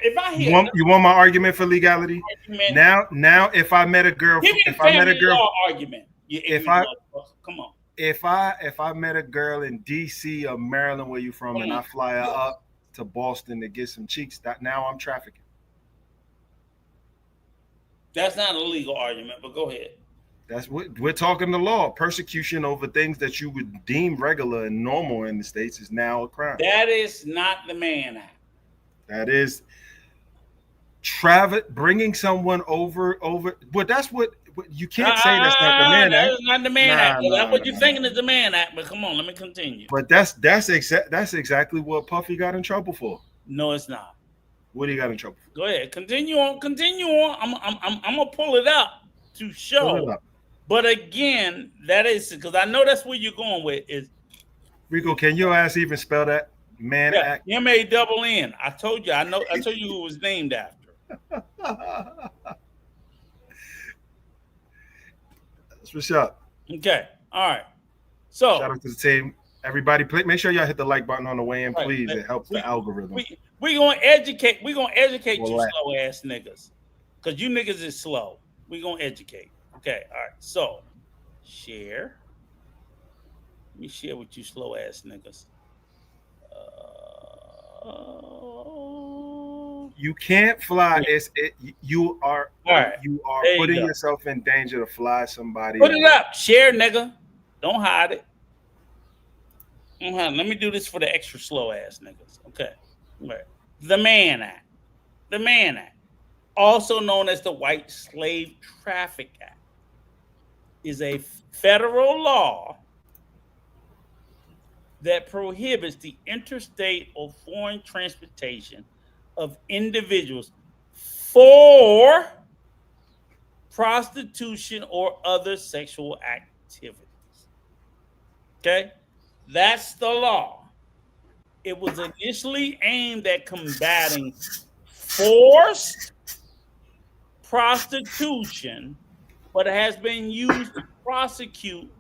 If I hear you want my argument for legality now, if I met a girl, argument. Come on. If I met a girl in DC or Maryland, where you from, and I fly her up to Boston to get some cheeks, that now I'm trafficking. That's not a legal argument, but go ahead. That's what we're talking. The law, persecution over things that you would deem regular and normal in the States is now a crime. That is not the Mann Act. That is bringing someone over, but that's what you can't say. That's not the man act. That's not the man act. That's what you're thinking is the man act. But come on, let me continue. But that's exactly what Puffy got in trouble for. No, it's not. What he got in trouble for? Go ahead, continue on. I'm gonna pull it up to show. But again, that is because I know that's where you're going with is. Rico, can your ass even spell that? Man act. M-A-double-N. I told you. I told you who it was named after. That's what's up. Okay. All right. So shout out to the team. Everybody, make sure y'all hit the like button on the way in, please. It helps the algorithm. We're gonna educate you slow ass niggas. Because you niggas is slow. We're gonna educate. Okay, all right. So share. Let me share with you slow ass niggas. You can't fly. You are putting yourself in danger to fly somebody. Put it up. Share, nigga. Don't hide it. Let me do this for the extra slow ass niggas. Okay. Right. The Man Act. The Man Act, also known as the White Slave Traffic Act, is a federal law that prohibits the interstate or foreign transportation of individuals for prostitution or other sexual activities. Okay? That's the law. It was initially aimed at combating forced prostitution, but it has been used to prosecute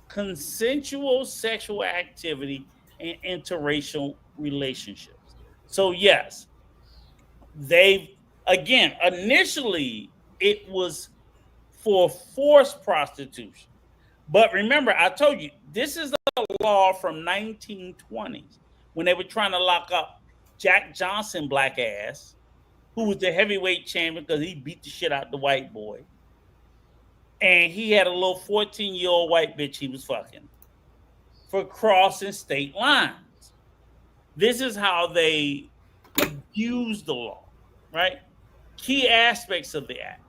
consensual sexual activity and interracial relationships. So yes, initially it was for forced prostitution. But remember, I told you, this is a law from 1920s when they were trying to lock up Jack Johnson black ass, who was the heavyweight champion because he beat the shit out the white boy. And he had a little 14-year-old white bitch he was fucking for crossing state lines. This is how they abuse the law, right? Key aspects of the act.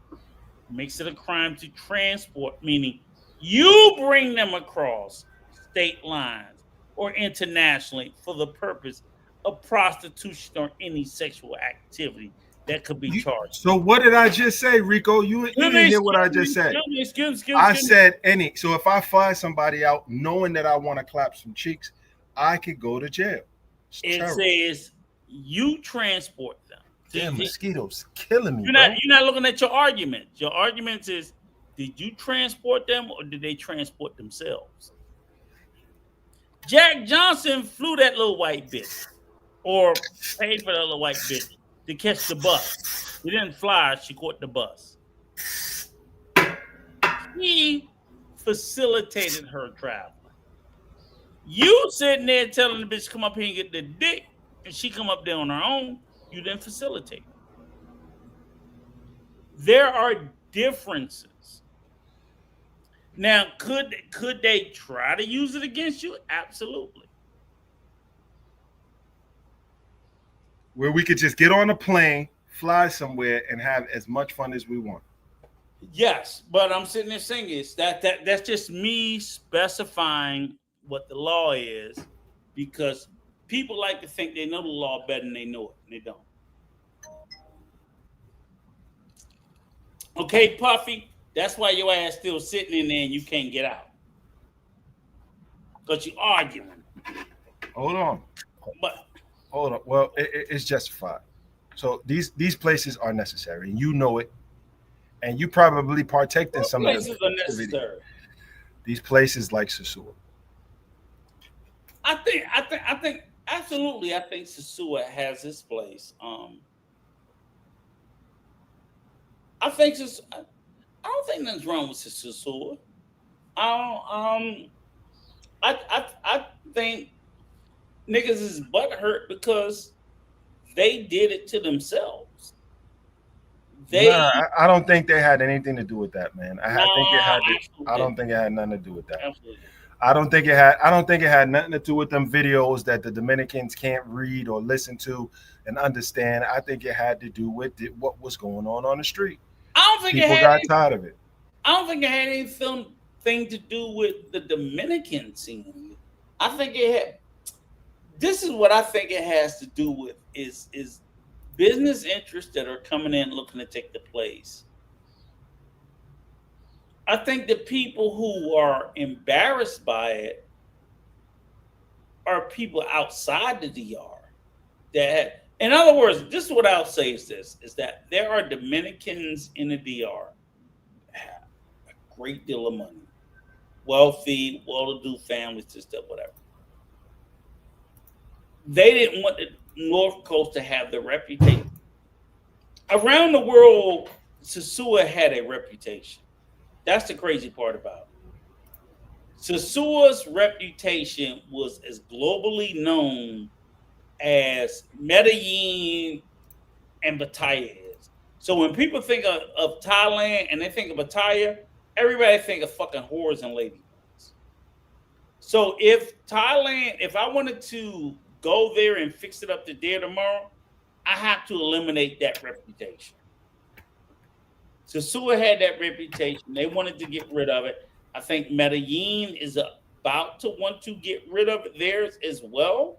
Makes it a crime to transport, meaning you bring them across state lines or internationally for the purpose of prostitution or any sexual activity that could be charged. So what did I just say, Rico? You didn't hear what I just said. I said any. So if I fly somebody out knowing that I want to clap some cheeks, I could go to jail. It says you transport them. Damn, mosquitoes killing me. You're not looking at your argument. Your argument is, did you transport them or did they transport themselves? Jack Johnson flew that little white bitch or paid for that little white bitch to catch the bus. He didn't fly, she caught the bus. He facilitated her travel. You sitting there telling the bitch come up here and get the dick, and she come up there on her own, you didn't facilitate. There are differences. Now, could they try to use it against you? Absolutely. Where we could just get on a plane, fly somewhere, and have as much fun as we want. Yes, but I'm sitting there saying that's just me specifying what the law is, because people like to think they know the law better than they know it, and they don't. Okay, Puffy, that's why your ass still sitting in there and you can't get out. Because you're arguing. Hold on. Well, it's justified. So these places are necessary, and you know it, and you probably partake in some places of them. Are necessary. These places like Sasua. I think absolutely. I think Sasua has its place. I don't think nothing's wrong with Sasua. I think niggas is butthurt because they did it to themselves. I don't think they had anything to do with that, man. I don't think it had nothing to do with that. Absolutely. I don't think it had nothing to do with them videos that the Dominicans can't read or listen to and understand. I think it had to do with what was going on the street. I don't think people got tired of it. I don't think it had anything to do with the Dominican scene. I think it had. This is what I think it has to do with is business interests that are coming in looking to take the place. I think the people who are embarrassed by it are people outside the DR. That, in other words, this is what I'll say is that there are Dominicans in the DR that have a great deal of money, wealthy, well-to-do families, just that, whatever. They didn't want the North Coast to have the reputation. Around the world, Sosua had a reputation. That's the crazy part about it. Sosua's reputation was as globally known as Medellin and Pattaya is. So when people think of Thailand and they think of Pattaya, everybody think of fucking whores and ladybugs. So if I wanted to go there and fix it up today or tomorrow, I have to eliminate that reputation. Sosua had that reputation. They wanted to get rid of it. I think Medellin is about to want to get rid of theirs as well.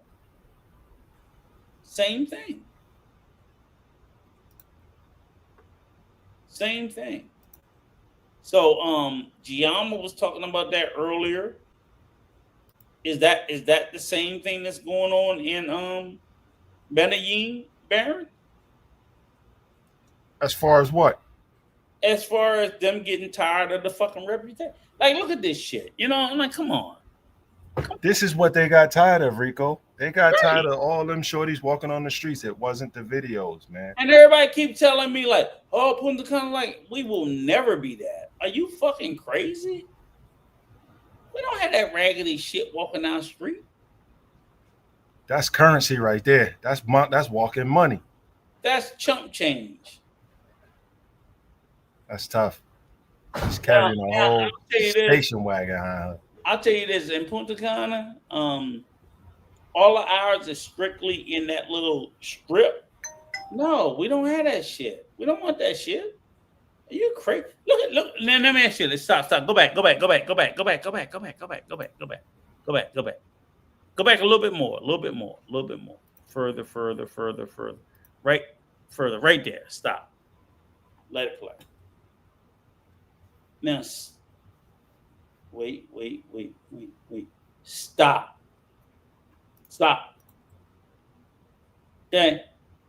Same thing. Same thing. So Giamma was talking about that earlier. Is that the same thing that's going on in Medellin, Baron? As far as what? As far as them getting tired of the fucking reputation. Like, look at this shit. You know, I'm like, come on. This is what they got tired of, Rico. They got tired of all them shorties walking on the streets. It wasn't the videos, man. And everybody keep telling me, like, oh, Punta Cana, like, we will never be that. Are you fucking crazy? We don't have that raggedy shit walking down the street. That's currency right there. That's walking money. That's chump change. That's tough. He's carrying a whole station wagon. I'll tell you this: in Punta Cana, all of ours is strictly in that little strip. No, we don't have that shit. We don't want that shit. Are you crazy? Look. Let me ask you this. Stop. Go back a little bit more. Further. Right, further. Right there. Stop. Let it play. Now, wait. Stop. Okay.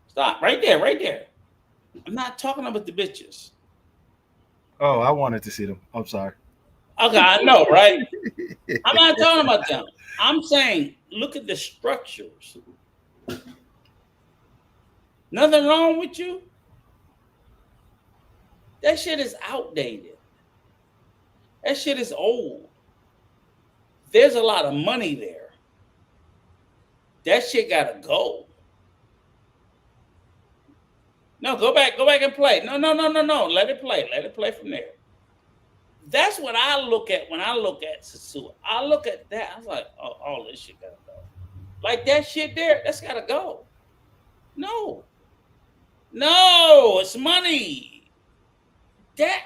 Stop. Right there. I'm not talking about the bitches. Oh, I wanted to see them. I'm sorry. Okay, I know, right? I'm not talking about them. I'm saying, look at the structures. Nothing wrong with you. That shit is outdated. That shit is old. There's a lot of money there. That shit gotta go. No, go back and play. No. Let it play from there. That's what I look at when I look at Sosua. I look at that. I was like, oh, all this shit gotta go. Like that shit there, that's gotta go. No, it's money. That's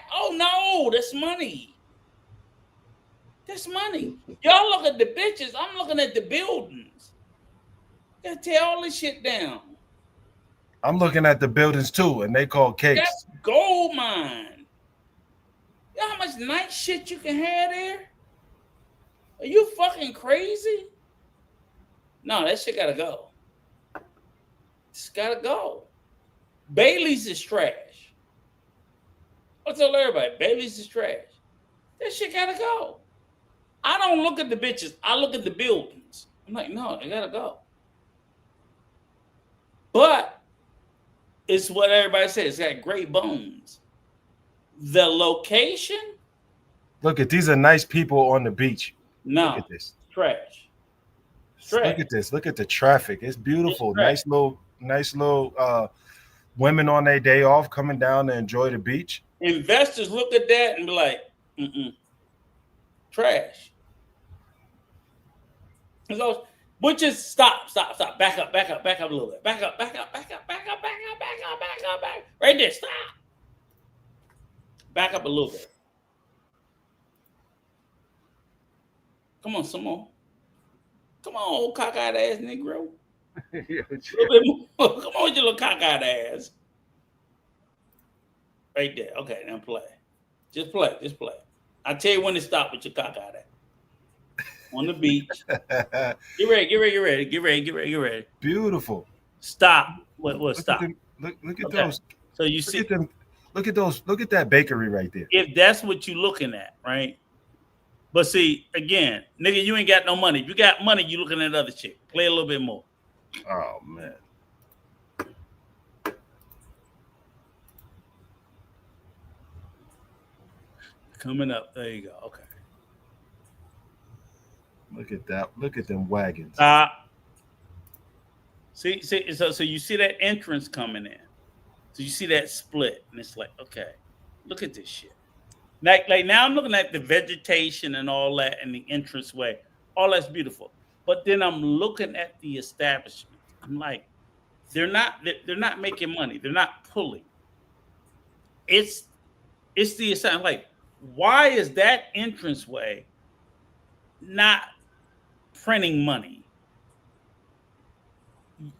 money. That's money. Y'all look at the bitches. I'm looking at the buildings. Gotta tear all this shit down. I'm looking at the buildings too, and they call cakes. That's gold mine. You know how much nice shit you can have there? Are you fucking crazy? No, that shit gotta go. It's gotta go. Bailey's is trash. I tell everybody, Bailey's is trash. That shit gotta go. I don't look at the bitches. I look at the buildings. I'm like, no, they gotta go. But it's what everybody says. It's got great bones. The location. Look at these are nice people on the beach. No, look at this. Trash. Look at this. Look at the traffic. It's beautiful. Nice little women on their day off coming down to enjoy the beach. Investors look at that and be like, trash. It goes, but just stop. Back up a little bit. Back up. Right there, stop. Back up a little bit. Come on, some more. Come on, old cockeyed ass Negro. A little bit more. Come on, you little cockeyed ass. Right there. Okay, now play. Just play. I'll tell you when to stop with your cockeyed ass. On the beach. Get ready. Beautiful. Stop. What stop? Look at Okay. those. So you see them. Look at those. Look at that bakery right there. If that's what you're looking at, right? But see, again, nigga, you ain't got no money. If you got money, you looking at other shit. Play a little bit more. Oh man. Coming up. There you go. Okay. Look at that. Look at them wagons. See, so you see that entrance coming in. So you see that split, and it's like, okay, look at this shit. Like now I'm looking at the vegetation and all that and the entranceway. All that's beautiful. But then I'm looking at the establishment. I'm like, they're not making money. They're not pulling. It's the establishment. Like, why is that entranceway not printing money?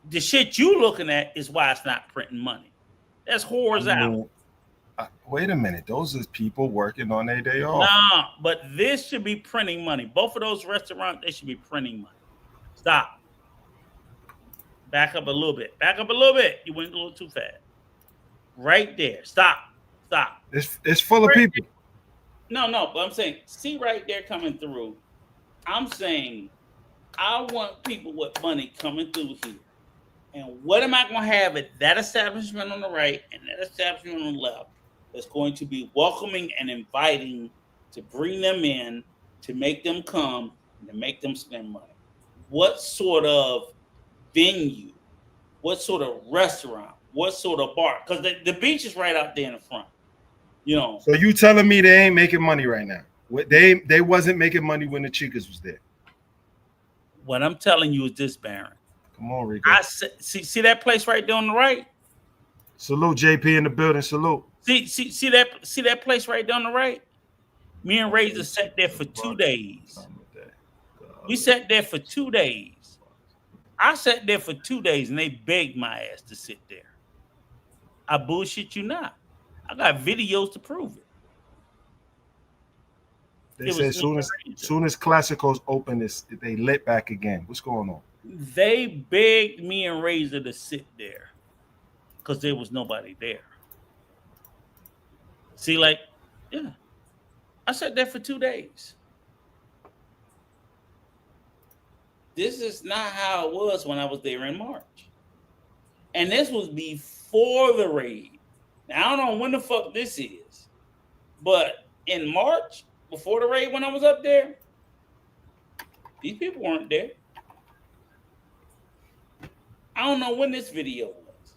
The shit you looking at is why it's not printing money. That's horizontal. Wait a minute. Those are people working on their day off. Nah, but this should be printing money. Both of those restaurants, they should be printing money. Stop. Back up a little bit. You went a little too fast. Right there. Stop. It's full of people. No, but I'm saying, see right there coming through. I'm saying, I want people with money coming through here. And what am I going to have at that establishment on the right and that establishment on the left that's going to be welcoming and inviting to bring them in, to make them come, and to make them spend money? What sort of venue? What sort of restaurant? What sort of bar? Because the beach is right out there in the front. You know. So you telling me they ain't making money right now? They wasn't making money when the Chicas was there. What I'm telling you is this, Baron. Come on, Rico. See that place right there on the right? Salute JP in the building. Salute. See that place right there on the right? Me and Razor sat there for 2 days. We sat there for 2 days. I sat there for 2 days and they begged my ass to sit there. I bullshit you not. I got videos to prove it. They said soon as Classicos open, they lit back again. What's going on? They begged me and Razor to sit there because there was nobody there. See, like, yeah. I sat there for 2 days. This is not how it was when I was there in March. And this was before the raid. Now, I don't know when the fuck this is. But in March, before the raid, when I was up there, these people weren't there. I don't know when this video was.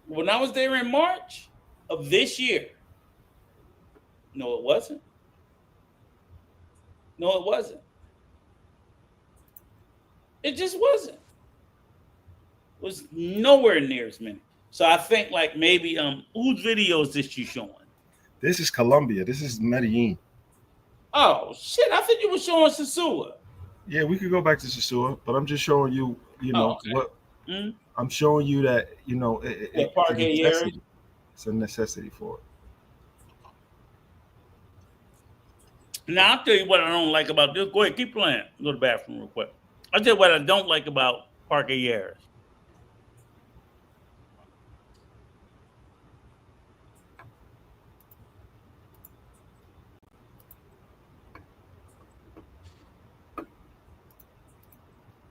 When I was there in March of this year. No, it wasn't. It just wasn't. It was nowhere near as many. So I think like maybe whose video is this you showing? This is Colombia. This is Medellin. Oh shit! I think you were showing Sosua. Yeah, we could go back to Sosua, but I'm just showing you. You know what? Mm-hmm. I'm showing you that it's a necessity for it. Now I'll tell you what I don't like about this. Go ahead, keep playing. Go to the bathroom real quick. I'll tell you what I don't like about Parque Years.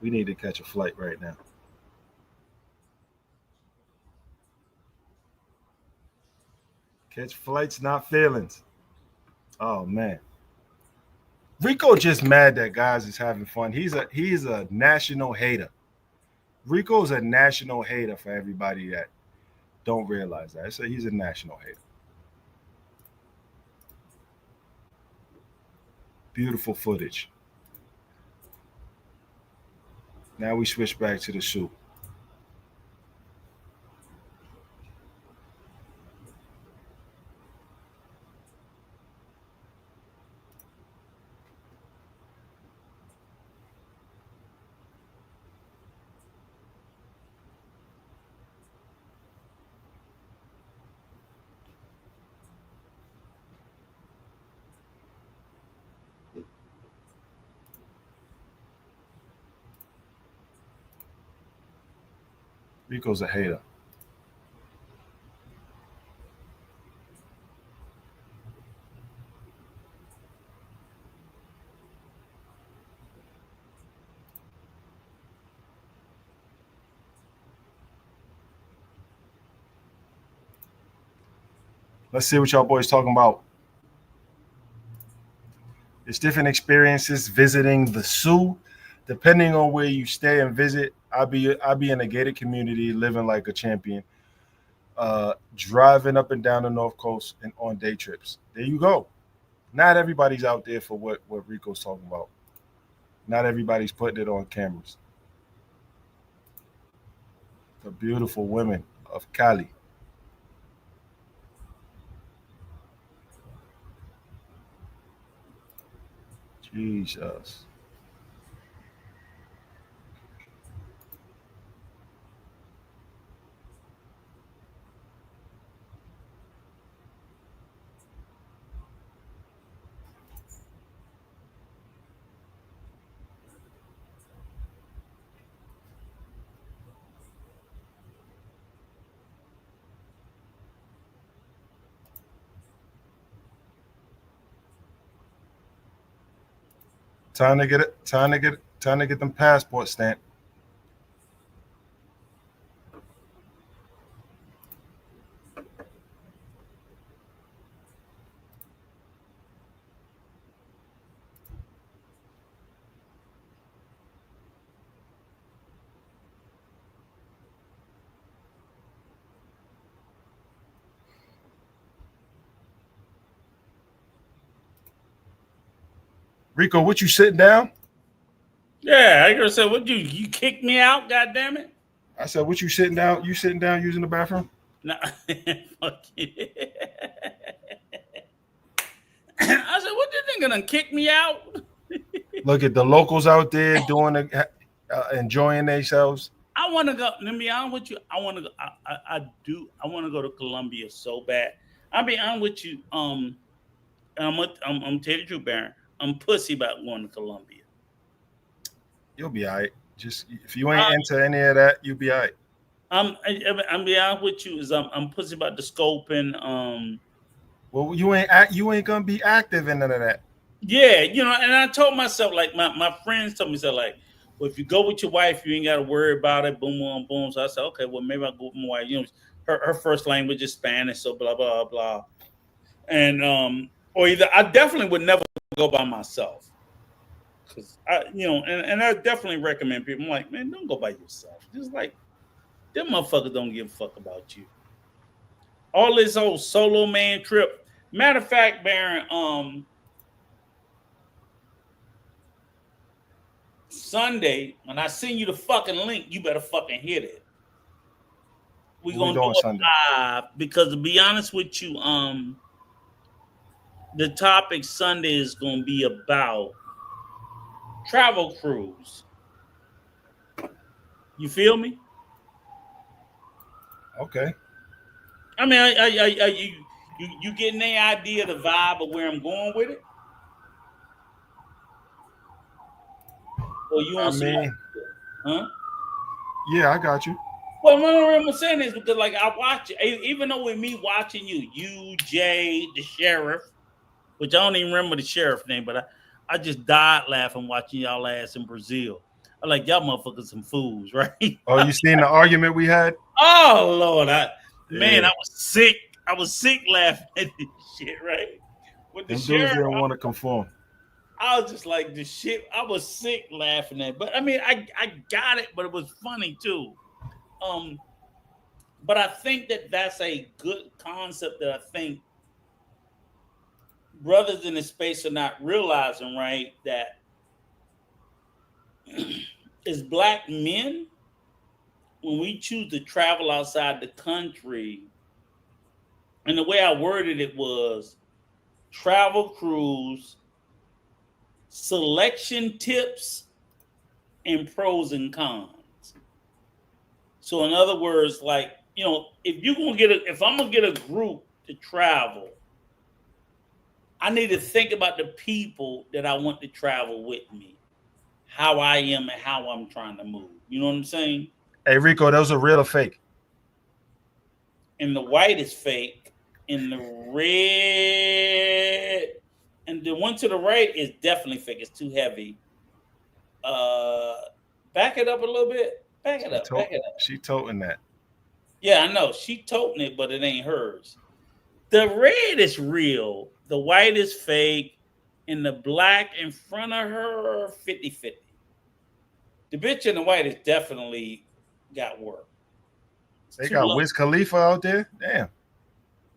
We need to catch a flight right now. Catch flights, not feelings. Oh man. Rico just mad that guys is having fun. He's a national hater. Rico's a national hater for everybody that don't realize that. So he's a national hater. Beautiful footage. Now we switch back to the Sioux. Rico's a hater. Let's see what y'all boys talking about. It's different experiences visiting the Sioux, depending on where you stay and visit. I'll be in a gated community, living like a champion, driving up and down the North Coast and on day trips. There you go. Not everybody's out there for what Rico's talking about. Not everybody's putting it on cameras. The beautiful women of Cali. Jesus. Time to get it. Time to get them passport stamped. Rico, what you sitting down? Yeah, I said, what you kicked me out? God damn it! I said, what you sitting down? You sitting down using the bathroom? No, fuck it. I said, what you think gonna kick me out? Look at the locals out there doing enjoying themselves. I want to go. Let me be honest with you. I want to go. I do. I want to go to Colombia so bad. I'll be honest with you. I'm tell you the truth, Baron. I'm pussy about going to Colombia. You'll be all right. Just if you ain't into any of that, you'll be all right. I'm be honest with you. Is I'm pussy about the scoping. Well, you ain't gonna be active in none of that. Yeah, and I told myself, like, my friends told me, so like, well, if you go with your wife, you ain't got to worry about it. Boom, boom, boom. So I said, okay, well, maybe I'll go with my wife. Her first language is Spanish, so blah blah blah. And or either I definitely would never go by myself, because and I definitely recommend people. I'm like, man, don't go by yourself. Just like them motherfuckers don't give a fuck about you. All this whole solo man trip. Matter of fact, Baron, Sunday, when I send you the fucking link, you better fucking hit it. We're gonna do it live, because to be honest with you, the topic Sunday is gonna be about travel cruise. You feel me? Okay. I mean, you getting any idea the vibe of where I'm going with it? Or you want huh? Yeah, I got you. Well, what I'm saying is because, like, I watch it, even though with me watching you, Jay, the sheriff, which I don't even remember the sheriff name, but I just died laughing watching y'all ass in Brazil. I'm like, y'all motherfuckers some fools, right? Oh, you seen the argument we had? Oh Lord, man, I was sick. I was sick laughing at this shit, right? With the sheriff, didn't want to conform. I was just like, the shit. I was sick laughing at, but I mean, I got it, but it was funny too. But I think that's a good concept that I think brothers in the space are not realizing, right? That as black men, when we choose to travel outside the country, and the way I worded it was travel cruise, selection tips, and pros and cons. So in other words, like, you know, if I'm gonna get a group to travel, I need to think about the people that I want to travel with me, how I am and how I'm trying to move. You know what I'm saying? Hey Rico, those are real or fake? And the white is fake, and the red and the one to the right is definitely fake. It's too heavy. Back it up a little bit. Back it up. She toting that. Yeah, I know. She toting it, but it ain't hers. The red is real. The white is fake. And the black in front of her, 50-50. The bitch in the white is definitely got work. They got low. Wiz Khalifa out there? Damn.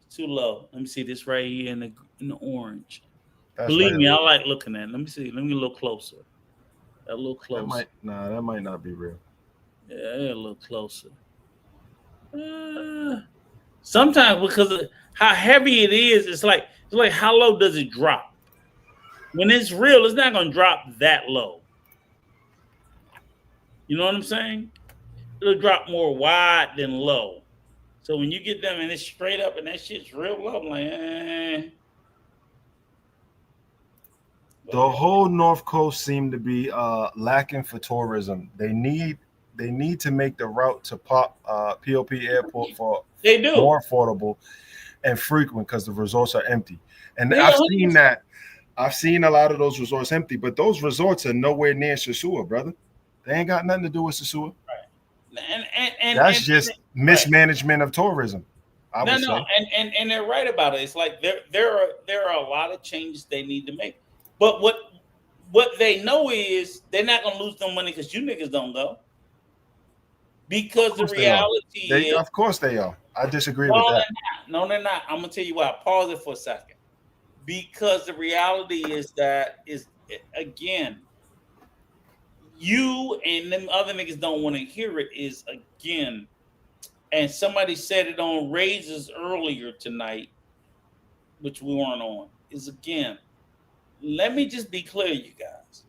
It's too low. Let me see this right here in the orange. That's Believe right me, I like looking at it. Let me see. Let me get a little closer. A little closer. That might not be real. Yeah, a little closer. Sometimes because of how heavy it is, it's like how low does it drop? When it's real, it's not going to drop that low. You know what I'm saying? It'll drop more wide than low. So when you get them and it's straight up and that shit's real low, I'm like, The whole North Coast seemed to be lacking for tourism. They need to make the route to POP Airport for more affordable and frequent because the resorts are empty. And I've seen that. I've seen a lot of those resorts empty, but those resorts are nowhere near Sosua, brother. They ain't got nothing to do with Sosua. Right. And that's just mismanagement of tourism. And they're right about it. It's like there are a lot of changes they need to make. But what they know is they're not gonna lose no money because you niggas don't go. Because the reality is, of course they are. I disagree with that. No, they're not. I'm gonna tell you why. Pause it for a second. Because the reality is that again, you and them other niggas don't want to hear it. Is again, and somebody said it on Raises earlier tonight, which we weren't on. Is again. Let me just be clear, you guys.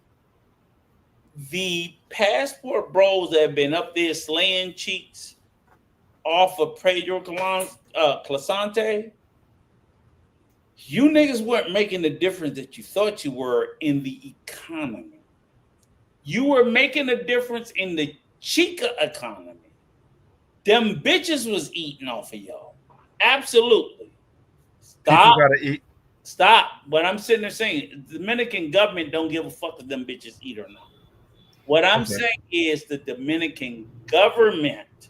The passport bros that have been up there slaying cheeks off of Pedro Clasante, you niggas weren't making the difference that you thought you were in the economy. You were making a difference in the chica economy. Them bitches was eating off of y'all. Absolutely. Stop. People gotta eat. Stop. What I'm sitting there saying, the Dominican government don't give a fuck if them bitches eat or not. What I'm saying is the Dominican government,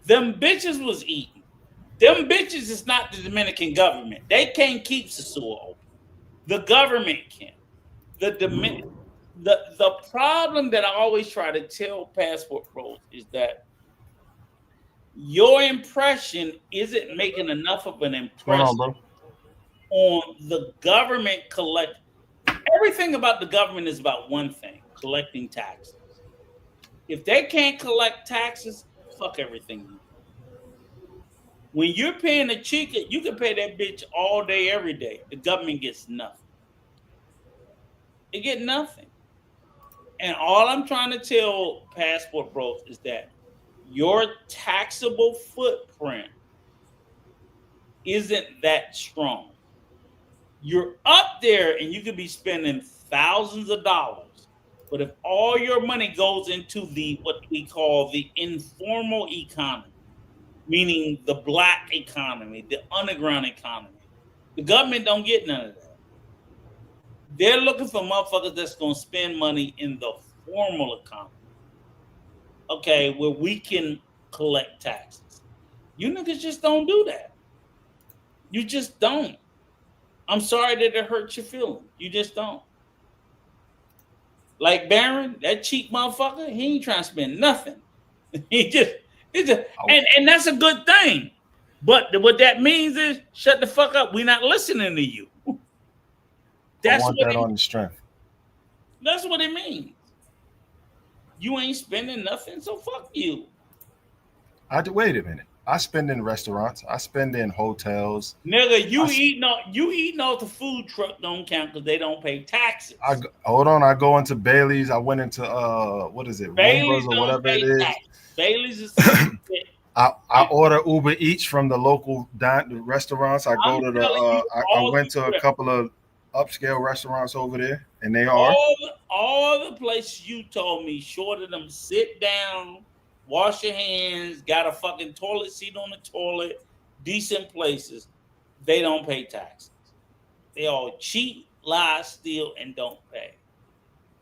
them bitches was eating. Them bitches is not the Dominican government. They can't keep Sosua open. The government can. The problem that I always try to tell passport pros is that your impression isn't making enough of an impression on the government everything about the government is about one thing: collecting taxes. If they can't collect taxes, fuck everything. When you're paying a chica, you can pay that bitch all day, every day. The government gets nothing. They get nothing. And all I'm trying to tell passport bros is that your taxable footprint isn't that strong. You're up there and you could be spending thousands of dollars. But if all your money goes into what we call the informal economy, meaning the black economy, the underground economy, the government don't get none of that. They're looking for motherfuckers that's going to spend money in the formal economy. Okay, where we can collect taxes. You niggas just don't do that. You just don't. I'm sorry that it hurts your feelings. You just don't. Like Barron, that cheap motherfucker, he ain't trying to spend nothing. And that's a good thing. But what that means is shut the fuck up. We're not listening to you. That's I want that on the strength. That's what it means. You ain't spending nothing, so fuck you. Wait a minute. I spend in restaurants. I spend in hotels. Nigga, you eating off the food truck don't count because they don't pay taxes. Hold on. I go into Bailey's. I went into what is it? Bailey's Roombas or whatever it is. taxes. Bailey's is I order Uber Eats from the local restaurants. I go to the. I went to a couple of upscale restaurants over there, and they are all the places you told me. Short of them, sit down, wash your hands, got a fucking toilet seat on the toilet, decent places. They don't pay taxes. They all cheat, lie, steal, and don't pay.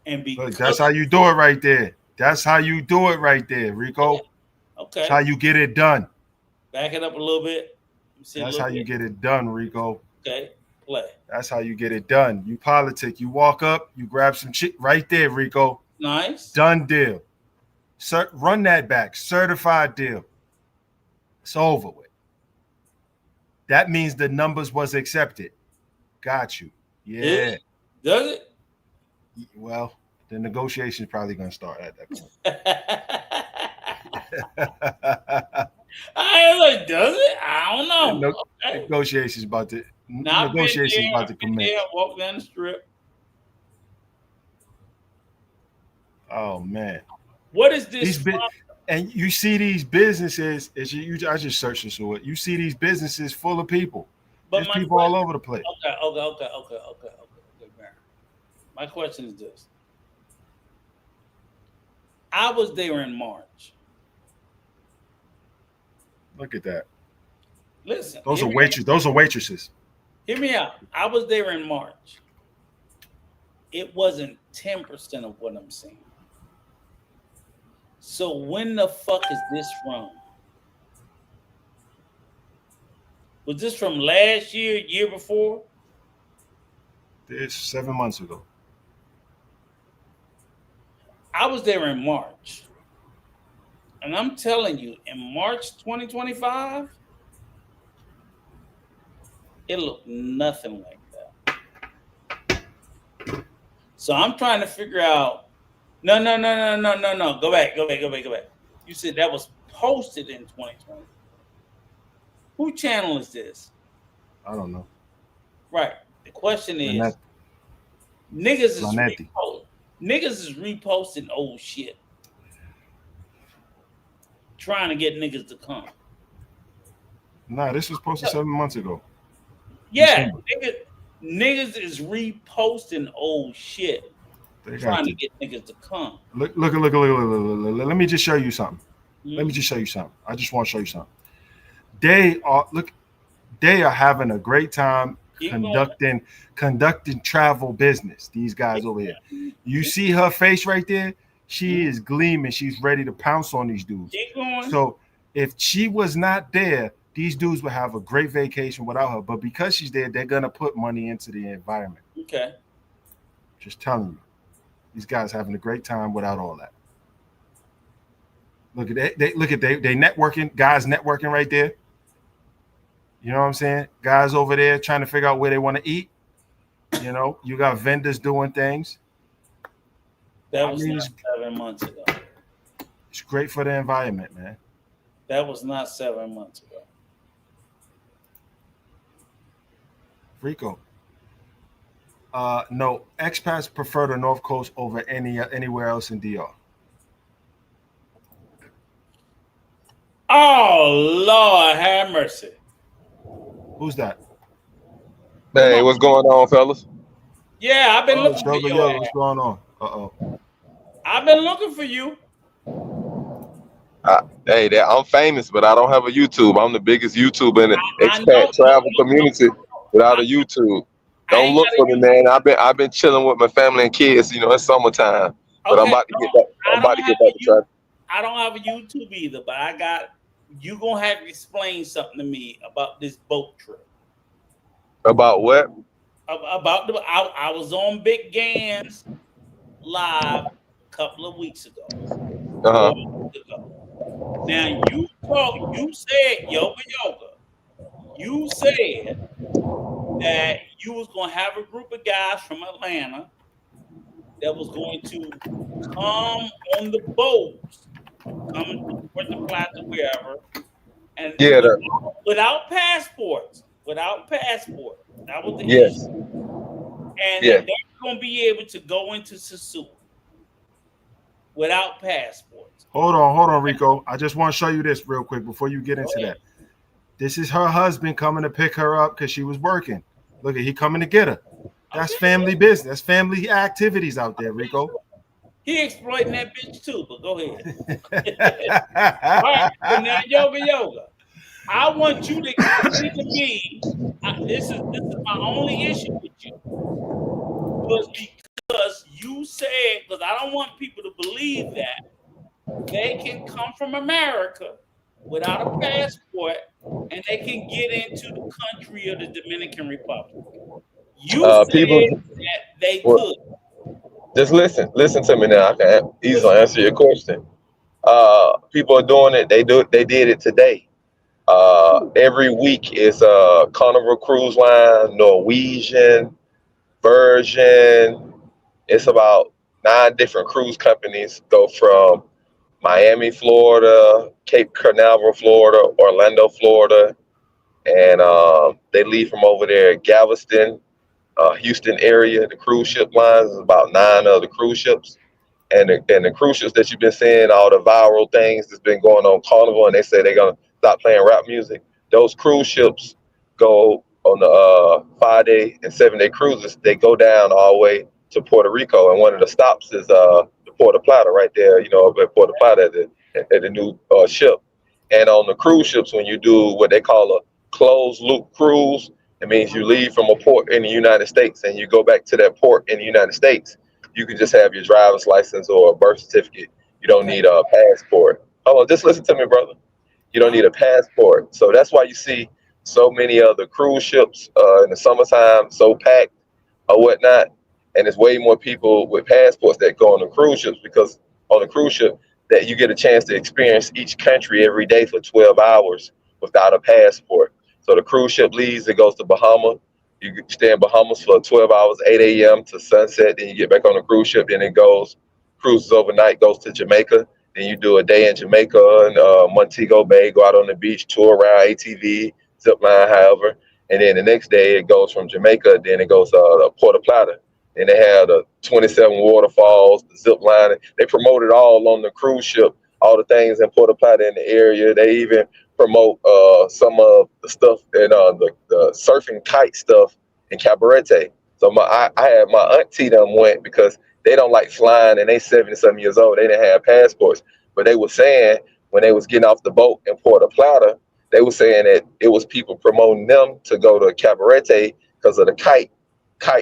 And because that's how you do it right there. That's how you do it right there, Rico. Okay. That's how you get it done. Back it up a little bit. That's how you get it done, Rico. Okay. Play. That's how you get it done. You politic. You walk up, you grab some shit right there, Rico. Nice. Done deal. Run that back. Certified deal. It's over with. That means the numbers was accepted. Got you. Yeah. Does it? Well, the negotiation's probably going to start at that point. I was like, does it? I don't know. Okay. Negotiations about to commence. Walk down the strip. Oh man, what is this? And you see these businesses. I just searched this for it. You see these businesses full of people. There's people all over the place. Okay. My question is this. I was there in March. Look at that. Listen. Those are waitresses. Hear me out. I was there in March. It wasn't 10% of what I'm seeing. So when the fuck is this from? Was this from last year, year before? It's 7 months ago. I was there in March. And I'm telling you, in March 2025, it looked nothing like that. So I'm trying to figure out. No. Go back. You said that was posted in 2020. Who channel is this? I don't know. Right. The question is, niggas is reposting old shit. Trying to get niggas to come. Nah, this was posted 7 months ago. Yeah, niggas is reposting old shit. Trying to get niggas to come. Look. Let me just show you something. I just want to show you something. They are having a great time conducting travel business. These guys over here. You see her face right there? She is gleaming. She's ready to pounce on these dudes. So if she was not there, these dudes would have a great vacation without her. But because she's there, they're gonna put money into the environment. Okay. Just telling you. These guys having a great time without all that. Look at they networking, guys networking right there. You know what I'm saying? Guys over there trying to figure out where they want to eat. You know, you got vendors doing things. That was not 7 months ago. It's great for the environment, man. That was not 7 months ago. Rico. No, expats prefer the North Coast over anywhere else in DR. Oh, Lord, have mercy. Who's that? Hey, what's going on, fellas? Yeah, I've been looking for you. What's going on? I've been looking for you. Hey, I'm famous, but I don't have a YouTube. I'm the biggest YouTuber in the expat travel community without a YouTube. Don't look for me, man. I've been chilling with my family and kids. You know, it's summertime, but I'm about to get back. I'm about to get back to travel. I don't have a YouTube either, but you gonna have to explain something to me about this boat trip. About what? I was on Big Gans live a couple of weeks ago. Now you said yoga. You said that you was gonna have a group of guys from Atlanta that was going to come on the boats, coming to Puerto Plata, wherever, and Yeah. without passports. Without passport. That was the issue. Yes. And Yeah. that they're going to be able to go into Sasua without passports. Hold on, Rico. I just want to show you this real quick before you get into that. This is her husband coming to pick her up because she was working. Look at he coming to get her. That's family business. That's family activities out there, Rico. He exploiting that bitch too, but go ahead. All right, so now yoga. I want you to explain to me. This is my only issue with you. Because you said, because I don't want people to believe that they can come from America without a passport and they can get into the country of the Dominican Republic. You said people, that they could. Just listen to me now. I can easily answer your question. People are doing it. They did it today. Every week is Carnival Cruise Line, Norwegian, Virgin. It's about 9 different cruise companies go from Miami, Florida, Cape Canaveral, Florida, Orlando, Florida, and they leave from over there, Galveston, Houston area. The cruise ship lines is about 9 of the cruise ships. And the cruise ships that you've been seeing, all the viral things that's been going on Carnival, and they say they're gonna stop playing rap music. Those cruise ships go on the 5-day and 7-day cruises. They go down all the way to Puerto Rico, and one of the stops is the Puerto Plata right there. You know, up at Puerto Plata at the new ship. And on the cruise ships, when you do what they call a closed loop cruise, it means you leave from a port in the United States and you go back to that port in the United States. You can just have your driver's license or a birth certificate. You don't need a passport. Oh, just listen to me, brother. You don't need a passport. So that's why you see so many of the cruise ships in the summertime so packed or whatnot. And there's way more people with passports that go on the cruise ships, because on the cruise ship that you get a chance to experience each country every day for 12 hours without a passport. So the cruise ship leaves, it goes to Bahama. You stay in Bahamas for 12 hours, 8 a.m. to sunset. Then you get back on the cruise ship. Then it cruises overnight, goes to Jamaica. Then you do a day in Jamaica and Montego Bay, go out on the beach, tour around ATV, zip line, however. And then the next day it goes from Jamaica, then it goes to Puerto Plata. And they have the 27 waterfalls, the zip line. They promote it all on the cruise ship, all the things in Puerto Plata in the area. They even promote some of the stuff and the surfing kite stuff in Cabarete. So I had my auntie them went because they don't like flying and they 70-something years old. They didn't have passports. But they were saying when they was getting off the boat in Puerto Plata, they were saying that it was people promoting them to go to Cabarete because of the kite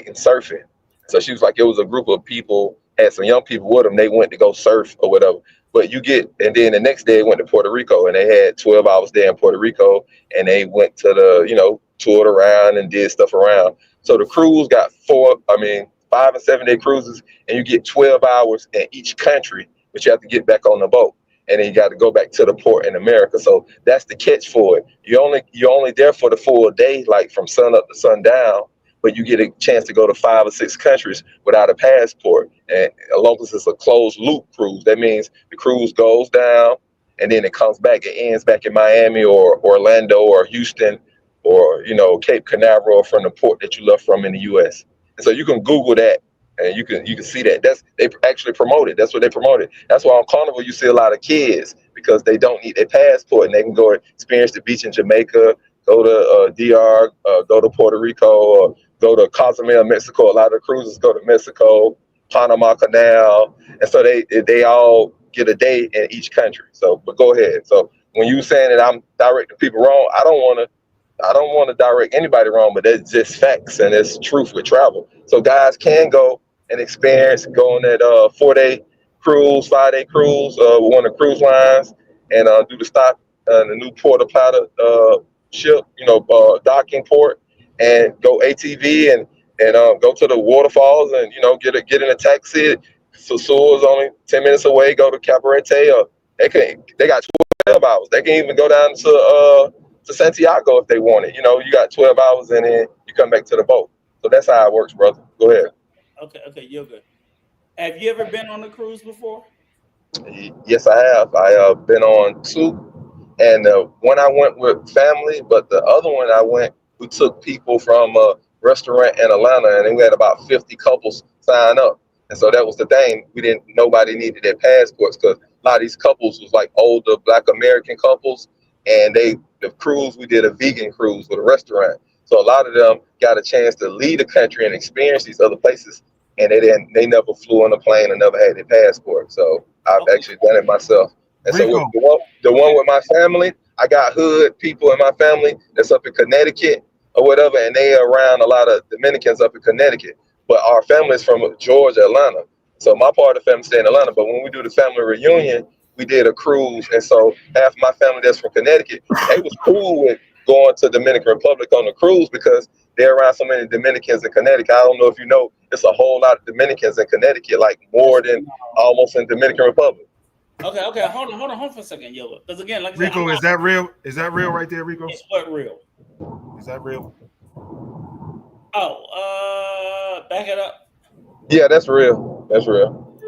and surfing. So she was like, it was a group of people, had some young people with them. They went to go surf or whatever. But and then the next day they went to Puerto Rico and they had 12 hours there in Puerto Rico, and they went to toured around and did stuff around. So the cruise got 5 and 7-day cruises, and you get 12 hours in each country, but you have to get back on the boat. And then you got to go back to the port in America. So that's the catch for it. You're only there for the full day, like from sun up to sundown, but you get a chance to go to 5 or 6 countries without a passport. And as long as it's a closed loop cruise, that means the cruise goes down and then it comes back. It ends back in Miami or Orlando or Houston or Cape Canaveral from the port that you left from in the U.S. And so you can Google that and you can see that. They actually promote it. That's what they promoted. That's why on Carnival you see a lot of kids, because they don't need their passport and they can go experience the beach in Jamaica, go to DR, go to Puerto Rico, or go to Cozumel, Mexico. A lot of the cruises go to Mexico, Panama Canal, and so they all get a day in each country. So, but go ahead. So when you saying that I'm directing people wrong, I don't want to direct anybody wrong, but that's just facts and it's truth with travel. So guys can go and experience, go on that 4-day cruise, 5-day cruise with one of the cruise lines, and do the stop in the new Puerto Plata ship, docking port, and go ATV and go to the waterfalls and get in a taxi. So Sewell's only 10 minutes away. Go to Cabarete, or they got 12 hours. They can even go down to Santiago if they want it. You got 12 hours and then you come back to the boat. So that's how it works, brother. Go ahead. Okay, you're good. Have you ever been on a cruise before? Yes, I have. I been on two, and one I went with family, but the other one I went, we took people from a restaurant in Atlanta, and then we had about 50 couples sign up. And so that was the thing. We didn't. Nobody needed their passports because a lot of these couples was like older Black American couples, and the cruise we did a vegan cruise with a restaurant. So a lot of them got a chance to leave the country and experience these other places, and they never flew on a plane and never had their passport. So I've Okay. actually done it myself. And so with Rico, the one with my family, I got hood people in my family that's up in Connecticut or whatever, and they are around a lot of Dominicans up in Connecticut. But our family is from Georgia, Atlanta. So my part of the family stay in Atlanta. But when we do the family reunion, we did a cruise, and so half my family that's from Connecticut, they was cool with going to Dominican Republic on the cruise because they're around so many Dominicans in Connecticut. I don't know if you know, it's a whole lot of Dominicans in Connecticut, like more than almost in Dominican Republic. Okay. Hold on for a second, yo. Because again, like I said, Rico, is that real? Is that real right there, Rico? it's what real. Is that real? Back it up. Yeah, that's real. That's real.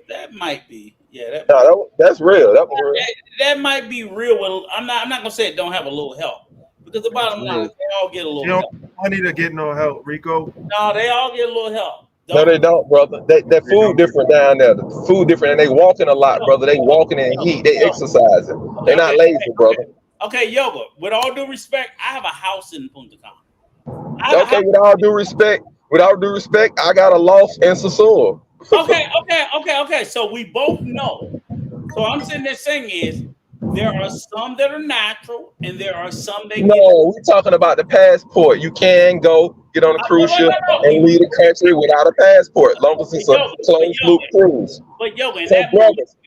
That might be. Yeah, No, that's real. That was real. that might be real. Well, I'm not gonna say it don't have a little help because the bottom line is they all get a little You help. don't money to get no help, Rico. No, they all get a little help. No, they don't, brother. That food different down there. The food different, and they walking a lot, brother. They walking in heat. They exercising. They're not lazy, brother. Okay, Yoga. With all due respect, I have a house in Punta Cana. Okay, with all due respect, I got a loss in Sasua. Okay. So we both know. So I'm sitting there saying is there are some that are natural and there are some that No, we're talking about the passport. You can go get on a cruise ship and leave the country without a passport, as long as it's a closed loop cruise. But Yoga,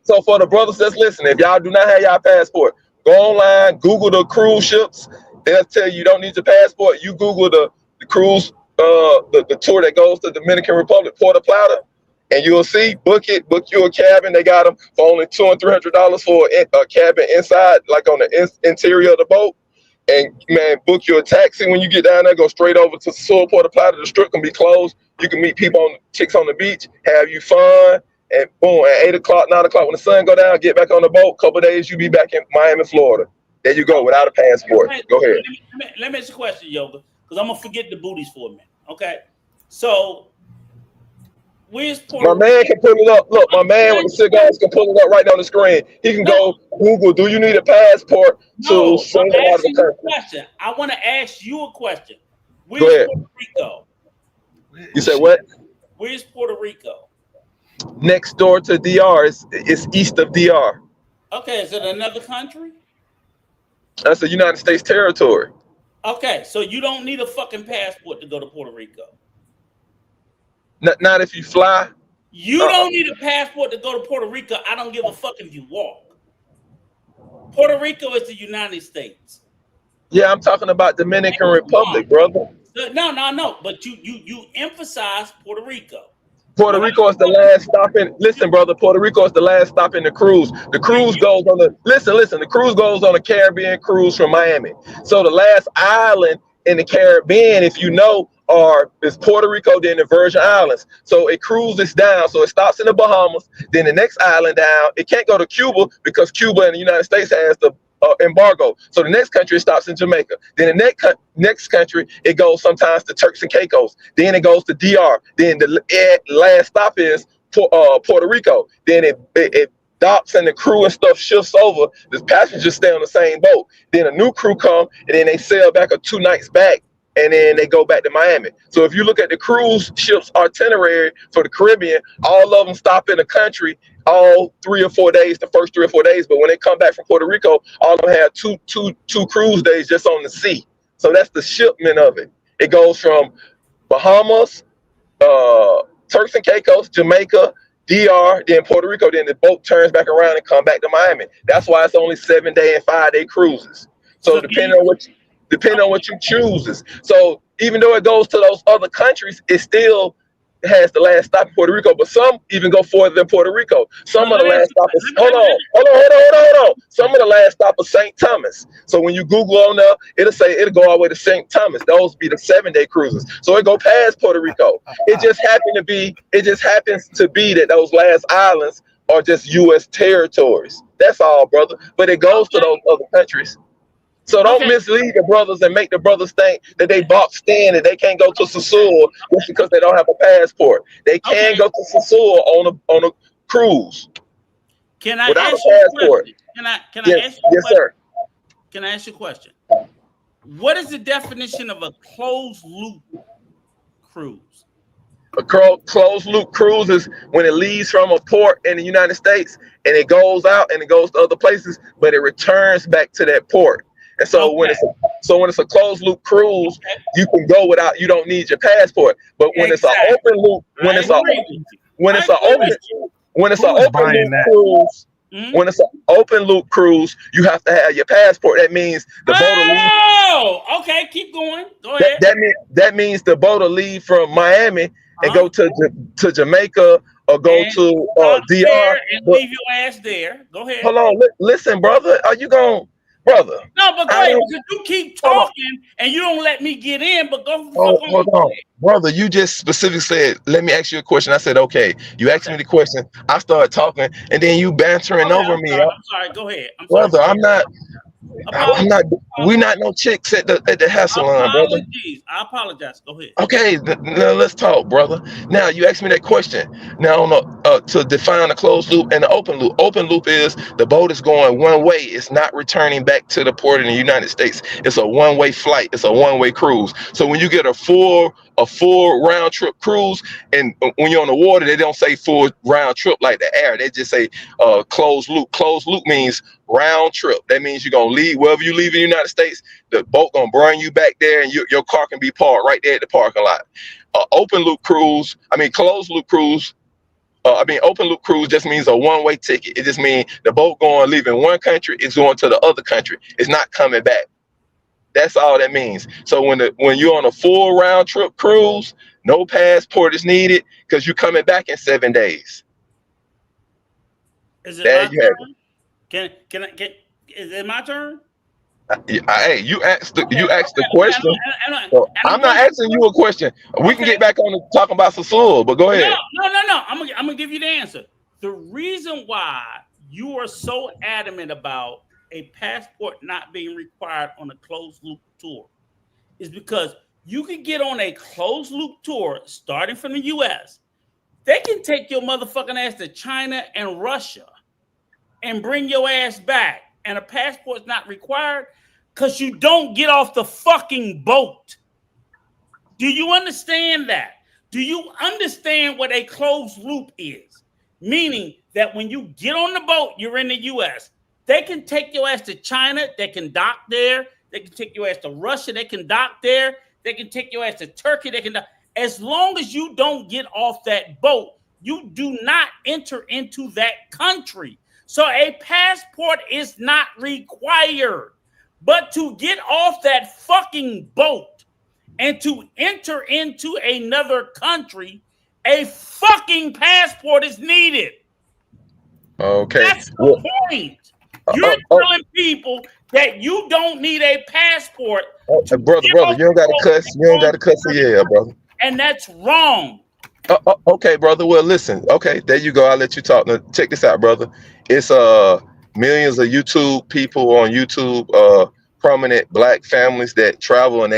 So for the brothers that's listening, if y'all do not have y'all passport, go online, Google the cruise ships. They'll tell you don't need your passport. You Google the cruise, the tour that goes to Dominican Republic, Puerto Plata, and you'll see, book you a cabin. They got them for only $200 and $300 for a cabin inside, like on the interior of the boat. And man, book you a taxi when you get down there. Go straight over to Sasua, Puerto Plata. The strip can be closed. You can meet chicks on the beach, have you fun, and boom, at 8 o'clock, 9 o'clock, when the sun go down, get back on the boat. Couple days, you be back in Miami, Florida. There you go, without a passport. Go ahead. Let me ask you a question, Yoga, because I'm gonna forget the booties for a minute. Okay, so where's Puerto My man can pull it up. Look, my man with the cigars can pull it up right on the screen. He can go Google, do you need a passport to sail out of the country? I want to ask you a question. Where's Go ahead. Puerto Rico? You said what? Where's Puerto Rico? Next door to DR. It's east of DR. Okay, is it another country? That's a United States territory. Okay, so you don't need a fucking passport to go to Puerto Rico. Not if you fly. You don't need a passport to go to Puerto Rico. I don't give a fuck if you walk. Puerto Rico is the United States. Yeah, I'm talking about Dominican Republic, brother. No. But you emphasize Puerto Rico. Puerto Rico is the last stop in. Listen, brother. Puerto Rico is the last stop in the cruise. The cruise goes on the. Listen. The cruise goes on a Caribbean cruise from Miami. So the last island in the Caribbean, if you know, is Puerto Rico, then the Virgin Islands. So it cruises down. So it stops in the Bahamas. Then the next island down, it can't go to Cuba because Cuba and the United States has the embargo. So the next country it stops in Jamaica. Then the next country it goes sometimes to Turks and Caicos. Then it goes to DR. Then the last stop is Puerto Rico. Then it docks and the crew and stuff shifts over. The passengers stay on the same boat. Then a new crew come and then they sail back 2 nights back. And then they go back to Miami. So if you look at the cruise ships itinerary for the Caribbean, all of them stop in the country all 3 or 4 days, the first 3 or 4 days. But when they come back from Puerto Rico, all of them have two cruise days just on the sea. So that's the shipment of it. It goes from Bahamas, Turks and Caicos, Jamaica, DR, then Puerto Rico. Then the boat turns back around and come back to Miami. That's why it's only 7-day and 5-day cruises. So depending on what you chooses. So even though it goes to those other countries, it's still has the last stop in Puerto Rico, but some even go further than Puerto Rico. Some of the last stop is hold on. Some of the last stop is St. Thomas. So when you Google on there, it'll go all the way to St. Thomas. Those be the 7-day cruises. So it go past Puerto Rico. It just happens to be that those last islands are just U.S. territories. That's all, brother. But it goes to those other countries. So don't mislead the brothers and make the brothers think that they boxed in and they can't go to Sasua just because they don't have a passport. They can go to Sasua on a cruise. Can I without ask a passport? Can I ask you Yes, sir. Can I ask you a question? What is the definition of a closed loop cruise? A closed loop cruise is when it leaves from a port in the United States and it goes out and it goes to other places, but it returns back to that port. And so when it's a closed loop cruise, you can go without, you don't need your passport. But when it's an open loop, when it's an open loop cruise, you have to have your passport. That means the boat will leave. Oh, okay, keep going. Go ahead. That means the boat will leave from Miami and go to Jamaica or go to DR and leave your ass there. Go ahead. Hold on, listen, brother. Are you going? Brother. No, but go ahead, because you keep talking and you don't let me get in, but go. Hold on. Brother, you just specifically said, let me ask you a question. I said, okay. You asked me the question. I started talking, and then you bantering over me. I'm sorry. Go ahead. Brother, I'm not. We're not no chicks at the hair salon, brother. I apologize. Go ahead. Okay, now let's talk, brother. Now you asked me that question. Now to define a closed loop and an open loop. Open loop is the boat is going one way. It's not returning back to the port in the United States. It's a one-way flight. It's a one-way cruise. So when you get a full round trip cruise, and when you're on the water, they don't say full round trip like the air. They just say closed loop. Closed loop means round trip. That means you're gonna leave wherever you leave in the United States. The boat gonna bring you back there, and your car can be parked right there at the parking lot. Open loop cruise. Closed loop cruise. Open loop cruise just means a one-way ticket. It just means the boat leaving one country, it's going to the other country. It's not coming back. That's all that means. So when you're on a full round trip cruise, no passport is needed because you're coming back in 7 days. Is it there my turn? Can I get? Is it my turn? Hey, you asked the question. So I'm not asking you a question. We can get back on to talking about Sasua, but go ahead. No. I'm gonna give you the answer. The reason why you are so adamant about a passport not being required on a closed loop tour is because you can get on a closed loop tour starting from the US. They can take your motherfucking ass to China and Russia and bring your ass back, and a passport's not required because you don't get off the fucking boat. Do you understand that? Do you understand what a closed loop is? Meaning that when you get on the boat, you're in the US. They can take your ass to China. They can dock there. They can take your ass to Russia. They can dock there. They can take your ass to Turkey. They can dock. As long as you don't get off that boat, you do not enter into that country. So a passport is not required. But to get off that fucking boat and to enter into another country, a fucking passport is needed. Okay. That's the point. You're telling people that you don't need a passport. Brother, you don't got to cuss. You don't got to cuss. Yeah, brother. And that's wrong. Okay, brother. Well, listen. Okay, there you go. I'll let you talk. Now, check this out, brother. It's millions of YouTube people on YouTube, prominent black families that travel, and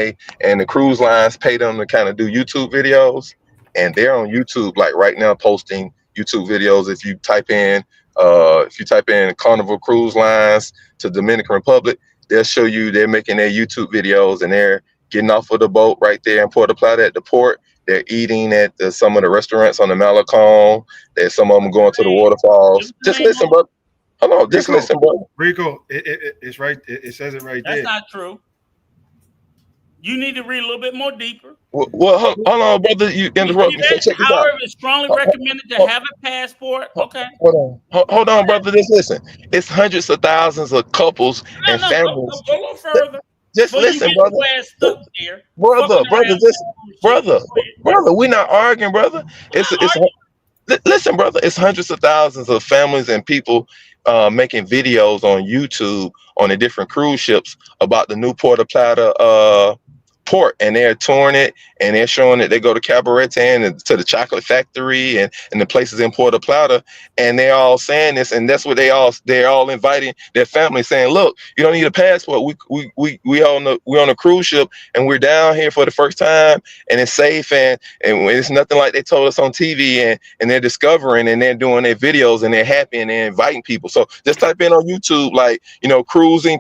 the cruise lines pay them to kind of do YouTube videos, and they're on YouTube like right now posting YouTube videos. If you type in Carnival Cruise Lines to Dominican Republic, they'll show you they're making their YouTube videos and they're getting off of the boat right there in Puerto Plata at the port. They're eating at some of the restaurants on the Malecon. There's some of them going to the waterfalls. Just listen, bro. Hold on, just listen, bro. Rico, it's right. It says it right there. That's not true. You need to read a little bit more deeper. Well, hold on, brother. You interrupt me. So check this out. However, it's strongly recommended to have a passport. Okay. Hold on, brother. Just listen. It's hundreds of thousands of couples and families. Go a little further. Just listen, brother. brother, we're not arguing, brother. Listen, brother, it's hundreds of thousands of families and people making videos on YouTube on the different cruise ships about the new Puerto Plata port, and they're touring it and they're showing it. They go to Cabarete and to the chocolate factory and the places in Puerto Plata, and they're all saying this, and that's what they're all inviting their family, saying, look, you don't need a passport. We on a cruise ship and we're down here for the first time, and it's safe, and it's nothing like they told us on TV, and they're discovering and they're doing their videos and they're happy and they're inviting people. So just type in on YouTube, like,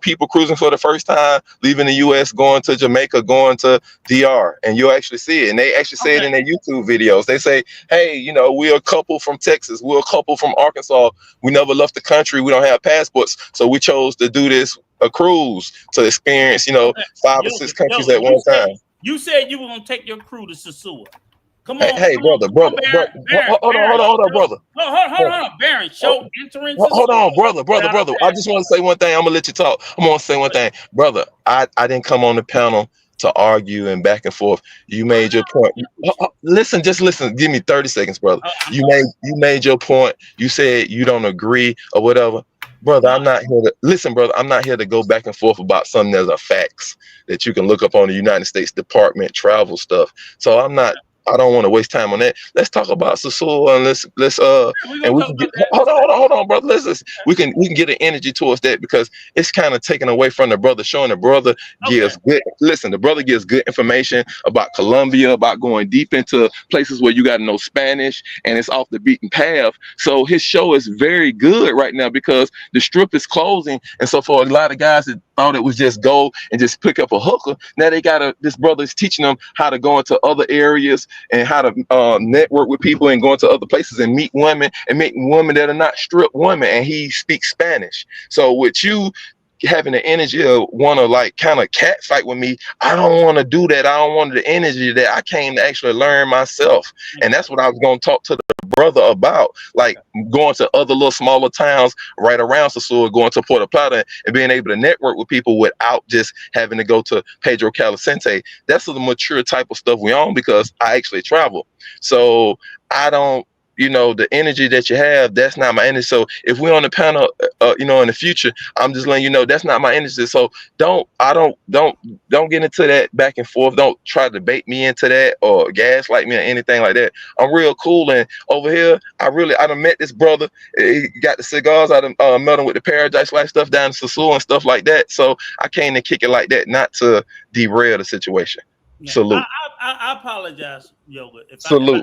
people cruising for the first time, leaving the US, going to Jamaica, going to DR, and you'll actually see it. And they actually say it in their YouTube videos. They say, hey, we're a couple from Texas, we're a couple from Arkansas, we never left the country, we don't have passports, so we chose to do this, a cruise, to experience 5 or 6 countries at one time. You said you were gonna take your crew to Sasua. Come on, hey, brother. Hold on, brother. Hold on, Baron. Show entrance. Hold on, brother. I just want to say one thing. I'm gonna let you talk. I'm gonna say one thing, brother. I didn't come on the panel to argue and back and forth. You made your point. Listen, just listen. Give me 30 seconds, brother. You made your point. You said you don't agree or whatever. Brother, I'm not here to listen, brother. I'm not here to go back and forth about something that's a facts that you can look up on the United States Department travel stuff. So I don't want to waste time on that. Let's talk about Sasua, and let's and we can get hold on, brother. We can get an energy towards that, because it's kind of taken away from the brother, showing the brother gives good. Listen, the brother gives good information about Colombia, about going deep into places where you got to know Spanish, and it's off the beaten path. So his show is very good right now because the strip is closing, and so for a lot of guys that thought it was just go and just pick up a hooker, now this brother is teaching them how to go into other areas and how to network with people and go into other places and meet women that are not strip women, and he speaks Spanish. So with you having the energy of want to like kind of cat fight with me, I don't want to do that. I don't want the energy that I came to actually learn myself. And that's what I was going to talk to the brother about, like going to other little smaller towns right around Sasua, going to Puerto Plata, and being able to network with people without just having to go to Pedro Calicente. That's the mature type of stuff we on, because I actually travel. So I don't, the energy that you have, that's not my energy. So if we're on the panel, in the future, I'm just letting you know that's not my energy. So don't get into that back and forth. Don't try to bait me into that or gaslight me or anything like that. I'm real cool, and over here, I done met this brother. He got the cigars. I done met him with the Paradise Life stuff down in Sasua and stuff like that. So I came to kick it like that, not to derail the situation. Yeah. Salute. I apologize, Yoga.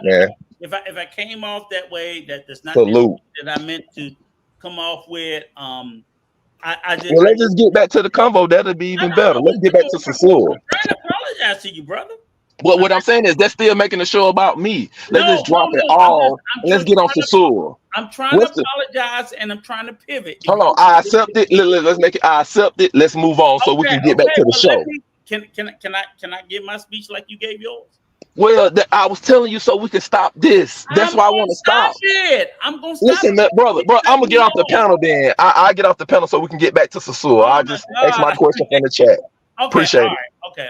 Man. If I came off that way, that's not Salute. that I meant to come off with. Let's just get back to the convo. That'll be even better. Let's get back to Sasua. I'm trying to apologize to you, brother. Well, what I'm saying is that's still making the show about me. Let's just drop it all. Let's get on Sasua. I'm trying to apologize, and I'm trying to pivot. Hold on. I accept it. Let's make it. I accept it. Let's move on so we can get back to the show. Can I give my speech like you gave yours? Well, I was telling you so we can stop this. That's why I want to stop. I'm gonna stop. Listen, brother, I'm gonna get off the panel then. I get off the panel so we can get back to Sasua. I just ask my question from the chat. Appreciate it. Okay.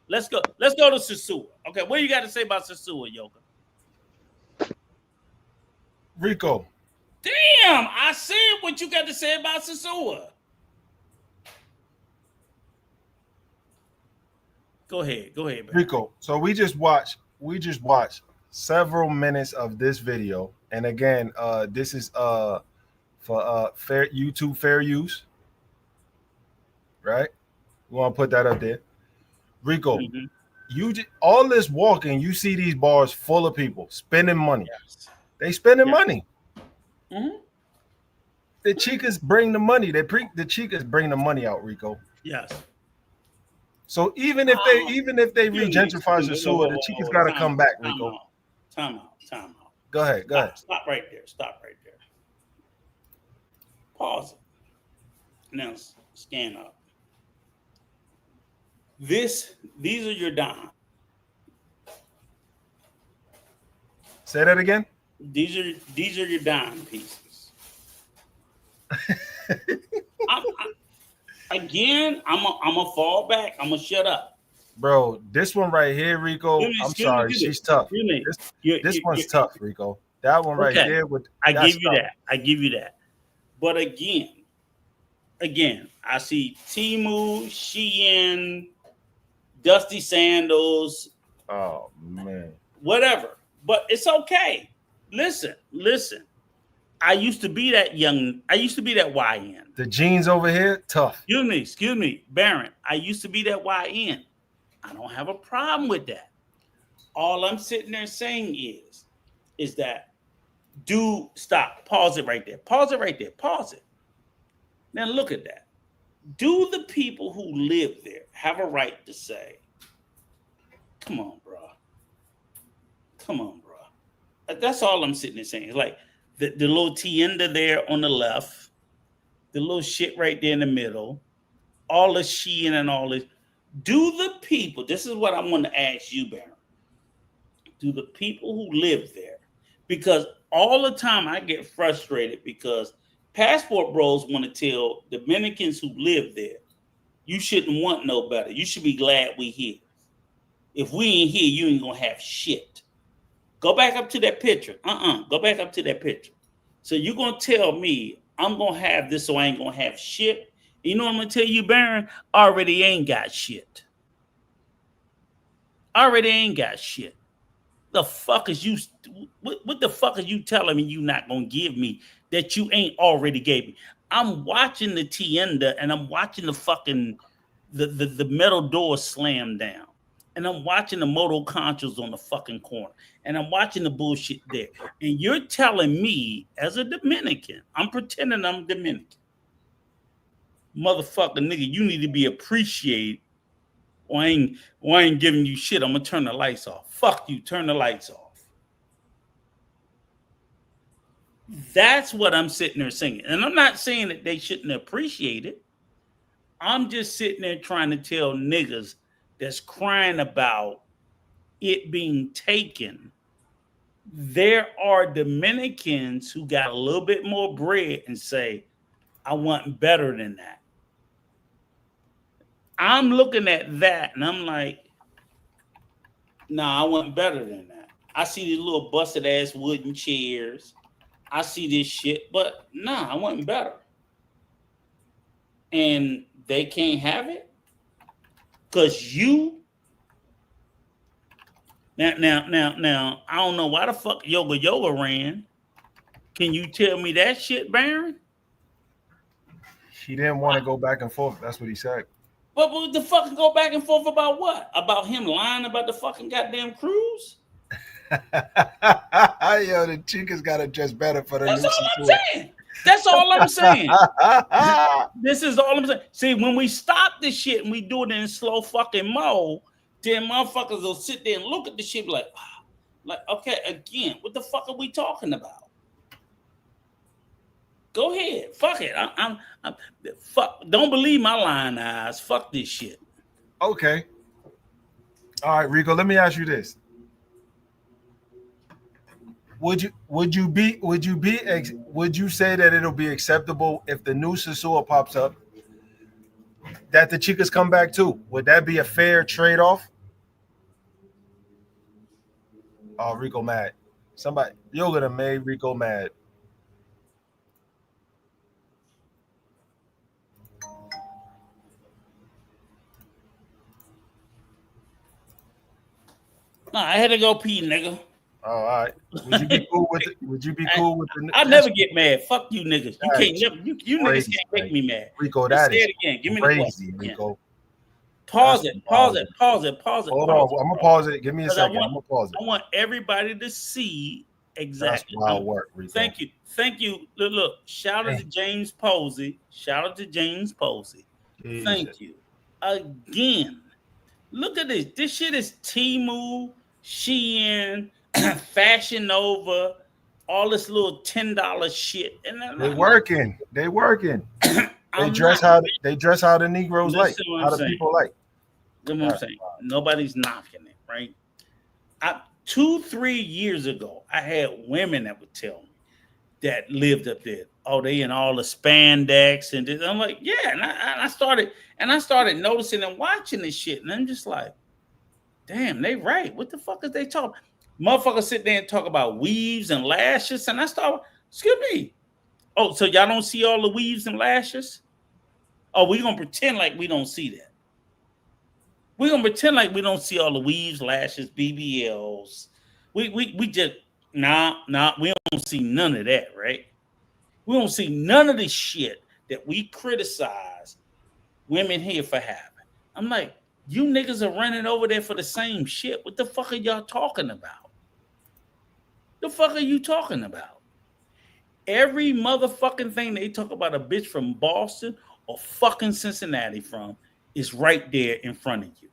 Let's go to Sasua. Okay, what you got to say about Sasua, Yoga? Rico. Damn, I see what you got to say about Sasua. Go ahead, man. Rico. So we just watched several minutes of this video, and again, this is for YouTube fair use, right? We want to put that up there. Rico, all this walking, you see these bars full of people spending money. Yes. They spending money. Mm-hmm. The chicas bring the money. The chicas bring the money out, Rico. Yes. So even if they re-gentrify Sasua, the chicas got to come back, Rico. Time out. Go ahead. Stop right there. Pause it. Now scan up. These are your dime. Say that again. These are your dime pieces. I'm a fall back. I'm gonna shut up. Bro, this one right here, Rico. I'm sorry, she's tough. This one's tough, Rico. That one right there. I give you that. I give you that. But again, I see Temu, Shein, Dusty Sandals. Oh man. Whatever. But it's okay. Listen. I used to be that YN. The jeans over here, tough. Excuse me, Baron. I used to be that YN. I don't have a problem with that. All I'm sitting there saying is that stop. Pause it right there. Pause it. Now look at that. Do the people who live there have a right to say, come on, bro. That's all I'm sitting there saying. It's like the little tienda there on the left, the little shit right there in the middle, all the Shein and all this. Do the people, this is what I want to ask you, Baron. Do the people who live there, because all the time I get frustrated because passport bros want to tell Dominicans who live there, you shouldn't want no better. You should be glad we here. If we ain't here, you ain't gonna have shit. Go back up to that picture. Go back up to that picture. So you're gonna tell me I'm gonna have this, so I ain't gonna have shit. You know what I'm gonna tell you, Baron? Already ain't got shit. The fuck is you? What the fuck are you telling me you not gonna give me that you ain't already gave me? I'm watching the tienda and I'm watching the fucking the metal door slam down, and I'm watching the moto conchos on the fucking corner, and I'm watching the bullshit there. And you're telling me as a Dominican, I'm pretending I'm Dominican. Motherfucker, nigga, you need to be appreciated. Or I ain't giving you shit. I'm gonna turn the lights off. Fuck you, turn the lights off. That's what I'm sitting there saying. And I'm not saying that they shouldn't appreciate it. I'm just sitting there trying to tell niggas that's crying about it being taken. There are Dominicans who got a little bit more bread and say, I want better than that. I'm looking at that and I'm like, nah, I want better than that. I see these little busted ass wooden chairs. I see this shit, but nah, I want better. And they can't have it because you. Now, I don't know why the fuck Yoga ran. Can you tell me that shit, Baron? He didn't want to go back and forth. That's what he said. But what the fuck go back and forth about what? About him lying about the fucking goddamn cruise? Yo, the chicas got to dress better for the That's all I'm saying. That's all I'm saying. This is all I'm saying. See, when we stop this shit and we do it in slow fucking mode, then motherfuckers will sit there and look at the shit like, okay, again, what the fuck are we talking about? Go ahead. Fuck it. I'm fuck. Don't believe my lying eyes. Fuck this shit. Okay. All right, Rico, let me ask you this. Would you say that it'll be acceptable if the new Sasua pops up that the chicas come back too? Would that be a fair trade-off? Oh, Rico mad. Somebody, you're gonna make Rico mad. No, I had to go pee, nigga. Oh, all right. Would you be cool with it? Would you be cool with the? I'll never get mad. Fuck you, niggas. You can't never. You niggas can't make me mad. Rico, that is say it again. Give me crazy, the question. Rico. Pause it. Hold on. I'm gonna pause it. Give me a second. I'm gonna pause it. I want everybody to see exactly. That's wild work, Rico. Thank you. Look. Shout out to James Posey. Jesus. Thank you. Again, look at this. This shit is Temu, Shein, Fashion Nova, all this little $10 shit. And they're working. They dress how the Negroes like. How the people like. You know what I'm saying? Nobody's knocking it, right? 2-3 years ago, I had women that would tell me that lived up there. Oh, they in all the spandex and this. I'm like, yeah. And I started noticing and watching this shit, and I'm just like, damn, they right. What the fuck is they talking? Motherfuckers sit there and talk about weaves and lashes, and I start, excuse me. Oh, so y'all don't see all the weaves and lashes? Oh, we gonna pretend like we don't see that. We're gonna pretend like we don't see all the weaves, lashes, BBLs. We just we don't see none of that, right? We don't see none of the shit that we criticize women here for having. I'm like, you niggas are running over there for the same shit. What the fuck are y'all talking about? The fuck are you talking about? Every motherfucking thing they talk about a bitch from Boston or fucking Cincinnati from is right there in front of you.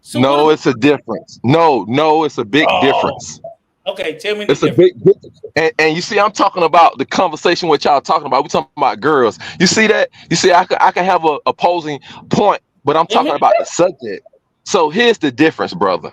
So no, it's a difference. No, it's a big difference. Okay, tell me it's a big difference. And you see, I'm talking about the conversation what y'all talking about. We're talking about girls. You see that? You see, I can have a opposing point, but I'm talking about the subject. So here's the difference, brother.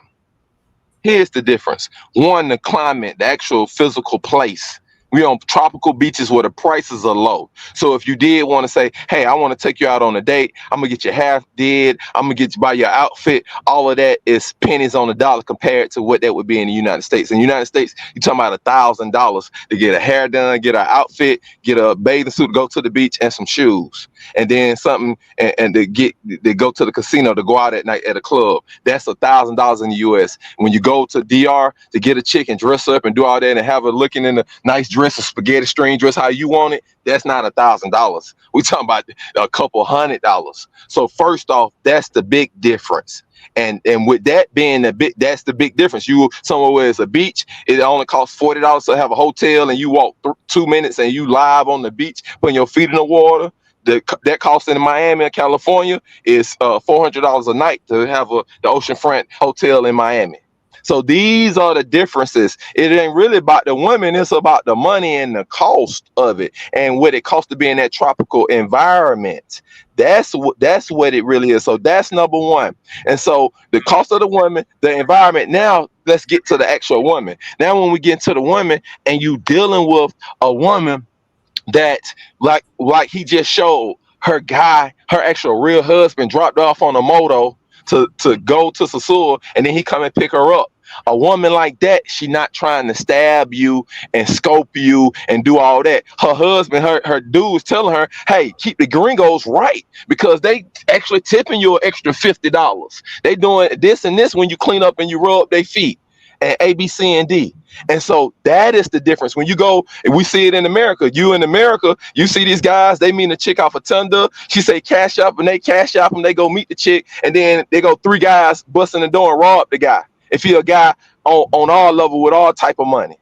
Here's the difference. One, the climate, the actual physical place. We on tropical beaches where the prices are low. So if you did want to say, hey, I want to take you out on a date, I'm gonna get you half did, I'm gonna get you buy your outfit, all of that is pennies on the dollar compared to what that would be in the United States. In the United States, you're talking about $1,000 to get a hair done, get an outfit, get a bathing suit, go to the beach, and some shoes. And then something and to go to the casino to go out at night at a club. That's $1,000 in the US. When you go to DR to get a chick and dress up and do all that and have her looking in a nice dress, a spaghetti string dress, how you want it, that's not $1,000. We talking about a couple $100. So first off, that's the big difference. And with that being that's the big difference. You somewhere where it's a beach, it only costs $40 to have a hotel, and you walk 2 minutes and you live on the beach, putting your feet in the water. That cost in Miami and California is $400 a night to have the oceanfront hotel in Miami. So these are the differences. It ain't really about the women. It's about the money and the cost of it and what it costs to be in that tropical environment. That's what it really is. So that's number one. And so the cost of the woman, the environment. Now let's get to the actual woman. Now when we get to the woman and you dealing with a woman that like he just showed, her actual real husband dropped off on a moto to go to Sasur, and then he come and pick her up. A woman like that, she not trying to stab you and scope you and do all that. Her husband, her dude is telling her, hey, keep the gringos right, because they actually tipping you an extra $50. They doing this and this when you clean up and you rub their feet, and A, B, C, and D. And so that is the difference. When you go, and we see it in America, you see these guys, they meet a chick off a Tinder, she say cash up, and they cash up and they go meet the chick, and then they go 3 guys busting the door and rob the guy. If you're a guy on our level with all type of money.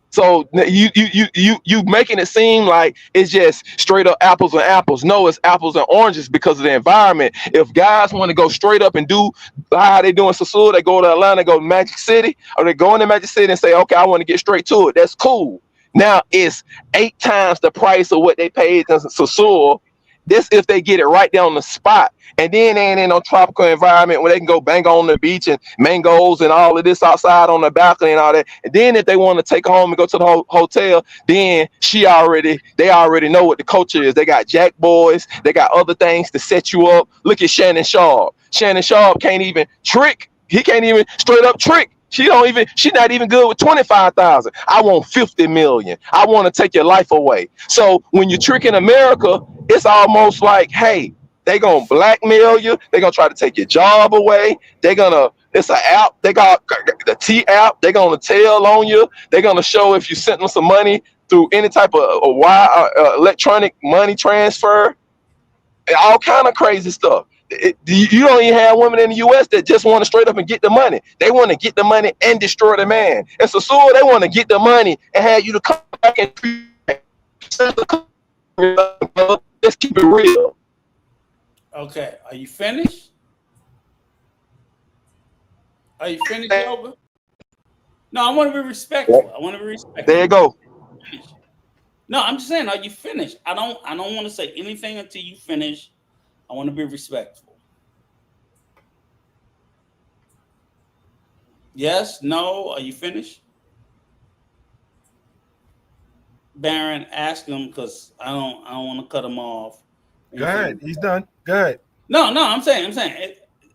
So you making it seem like it's just straight up apples and apples. No, it's apples and oranges because of the environment. If guys want to go straight up and do how they do in Sasur, they go to Atlanta, go to Magic City, or they go into Magic City and say, okay, I want to get straight to it. That's cool. Now it's 8 times the price of what they paid in Sasur. This if they get it right there on the spot. And then they ain't in no tropical environment where they can go bang on the beach and mangoes and all of this outside on the balcony and all that. And then if they want to take her home and go to the hotel, then they already know what the culture is. They got jack boys. They got other things to set you up. Look at Shannon Sharp. Shannon Sharp can't even trick. He can't even straight up trick. She not even good with 25,000. I want 50 million. I want to take your life away. So when you're tricking America, it's almost like, hey, they gonna blackmail you. They gonna try to take your job away. It's an app. They got the T app. They gonna tell on you. They gonna show if you sent them some money through any type of electronic money transfer. All kind of crazy stuff. You don't even have women in the U.S. that just want to straight up and get the money. They want to get the money and destroy the man. And so they want to get the money and have you to come back and let's keep it real. Okay, are you finished? Are you finished, Yoga? No, I want to be respectful. There you go. No, I'm just saying, are you finished? I don't want to say anything until you finish. I want to be respectful. Yes, no, are you finished? Baron, ask him because I don't want to cut him off. Go ahead. He's done. Go ahead. No, I'm saying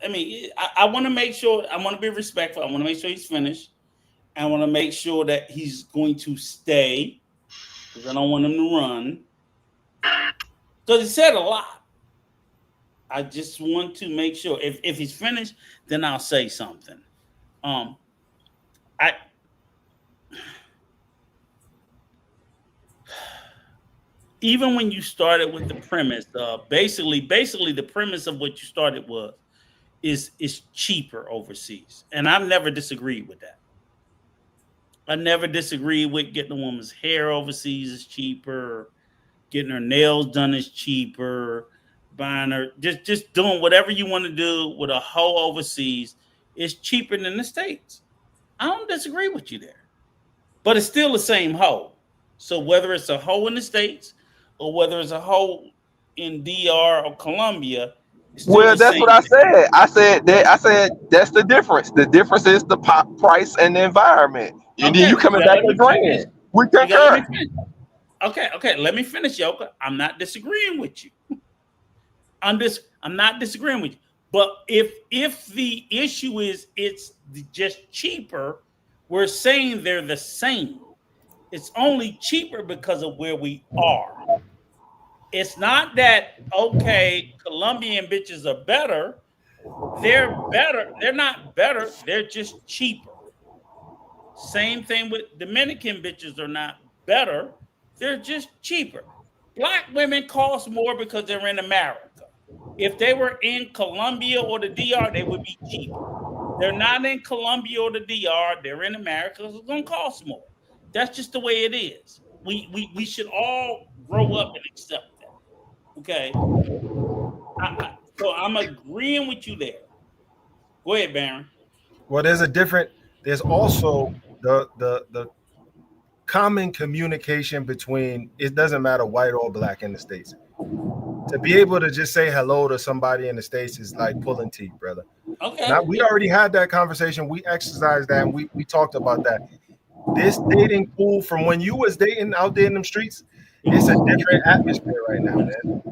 I mean, I want to make sure. I want to be respectful. I want to make sure he's finished. I want to make sure that he's going to stay because I don't want him to run. Because he said a lot. I just want to make sure if he's finished, then I'll say something. I even when you started with the premise, basically the premise of what you started was is cheaper overseas, and I've never disagreed with that. I never disagreed with getting a woman's hair overseas is cheaper, getting her nails done is cheaper, buying her just doing whatever you want to do with a hoe overseas is cheaper than the States. I don't disagree with you there, but it's still the same hoe. So whether it's a hoe in the States or whether it's a hoe in DR or Colombia, well, that's what I said. I said that's the difference. The difference is the price and the environment. And then you coming back agreeing. We concur. Okay. Let me finish, Yoka. I'm not disagreeing with you. I'm not disagreeing with you. But if the issue is it's just cheaper, we're saying they're the same. It's only cheaper because of where we are. It's not that, okay, Colombian bitches are better. They're better. They're not better. They're just cheaper. Same thing with Dominican bitches are not better. They're just cheaper. Black women cost more because they're in America. If they were in Colombia or the DR, they would be cheaper. They're not in Colombia or the DR. They're in America. So it's going to cost more. That's just the way it is. We should all grow up and accept that. Okay. So I'm agreeing with you there. Go ahead, Baron. Well, there's also the common communication between, it doesn't matter white or black in the States. To be able to just say hello to somebody in the States is like pulling teeth, brother. Okay. Now, we already had that conversation. We exercised that, and we talked about that. This dating pool from when you was dating out there in them streets, it's a different atmosphere right now, man.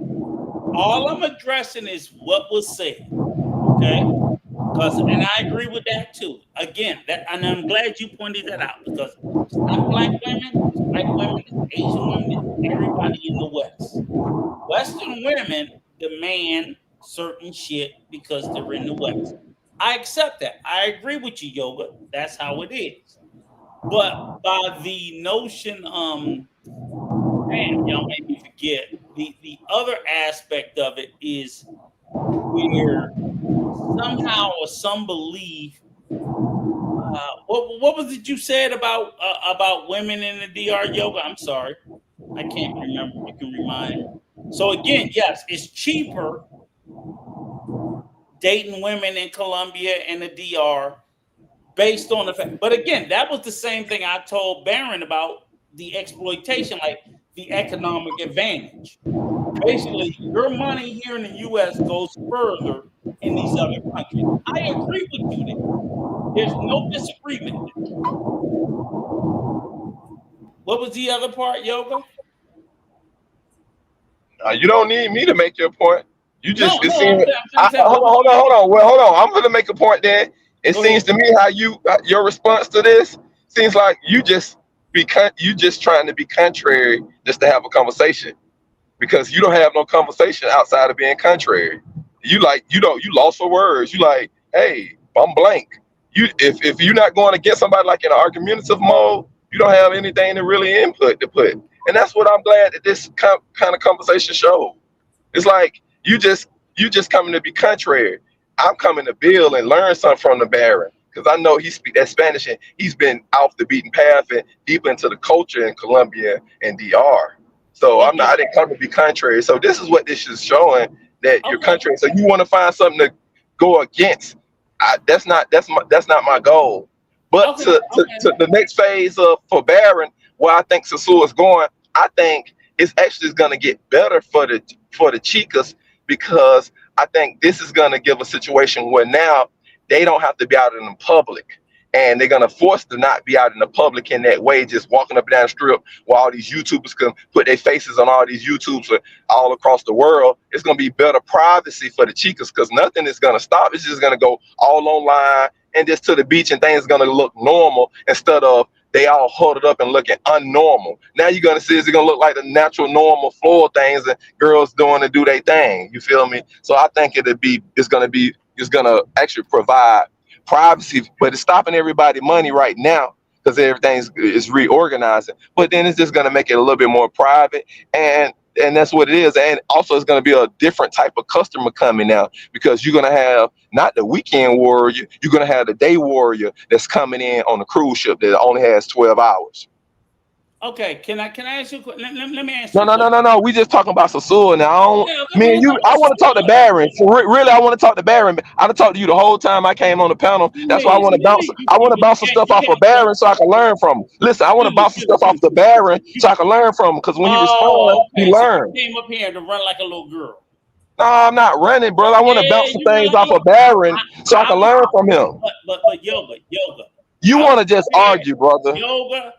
All I'm addressing is what was said. Okay. And I agree with that too. Again, and I'm glad you pointed that out because it's not black women, it's white women, it's Asian women, it's everybody in the West. Western women demand certain shit because they're in the West. I accept that. I agree with you, Yoga. That's how it is. But by the notion, damn, y'all made me forget. The other aspect of it is where somehow or some belief. What was it you said about women in the DR, Yoga? I'm sorry, I can't remember. You can remind me. So again, yes, it's cheaper dating women in Colombia and the DR based on the fact. But again, that was the same thing I told Baron about the exploitation, like the economic advantage. Basically, your money here in the U.S. goes further in these other countries. I agree with you there. There's no disagreement there. What was the other part, Yoga? You don't need me to make your point. You just hold on. Well, hold on. I'm going to make a point then. It seems to me how your response to this seems like you just trying to be contrary just to have a conversation, because you don't have no conversation outside of being contrary. You lost for words. You like, hey, I'm blank. If you're not going to get somebody like in an argumentative mode, you don't have anything to really input to put. And that's what I'm glad that this kind of conversation showed. It's like you just coming to be contrary. I'm coming to build and learn something from the Baron, because I know he speaks that Spanish and he's been off the beaten path and deep into the culture in Colombia and DR. So I didn't come to be contrary. So this is what this is showing, that you're contrary. So you want to find something to go against. That's not my goal. But to the next phase for Baron, where I think Sasul is going, I think it's actually going to get better for the chicas, because I think this is going to give a situation where now they don't have to be out in the public. and they're gonna force to not be out in the public in that way, just walking up and down the strip while all these YouTubers can put their faces on all these YouTubes all across the world. It's gonna be better privacy for the chicas because nothing is gonna stop. It's just gonna go all online and just to the beach, and things gonna look normal instead of they all huddled up and looking unnormal. Now you're gonna see it's gonna look like the natural, normal floor things and girls doing to do their thing. You feel me? So I think it's gonna actually provide privacy, but it's stopping everybody money right now because everything is reorganizing. But then it's just gonna make it a little bit more private, and that's what it is. And also it's gonna be a different type of customer coming out because you're gonna have not the weekend warrior, you're gonna have the day warrior that's coming in on a cruise ship that only has 12 hours. Okay, can I ask you a question? Let me ask you. No. We just talking about Sasua now. Me and you, I want to talk to Baron. Really, I want to talk to Baron. I done talked to you the whole time I came on the panel. That's why I want to bounce. I want to bounce some stuff off of Baron so I can learn from him. Listen, I want to bounce some stuff off the Baron so I can learn from him because when he responds, he learns. You came up here to run like a little girl. No, I'm not running, brother. I want to bounce some things off of Baron so I can learn from him. But yoga. You want to just argue, brother. Yoga.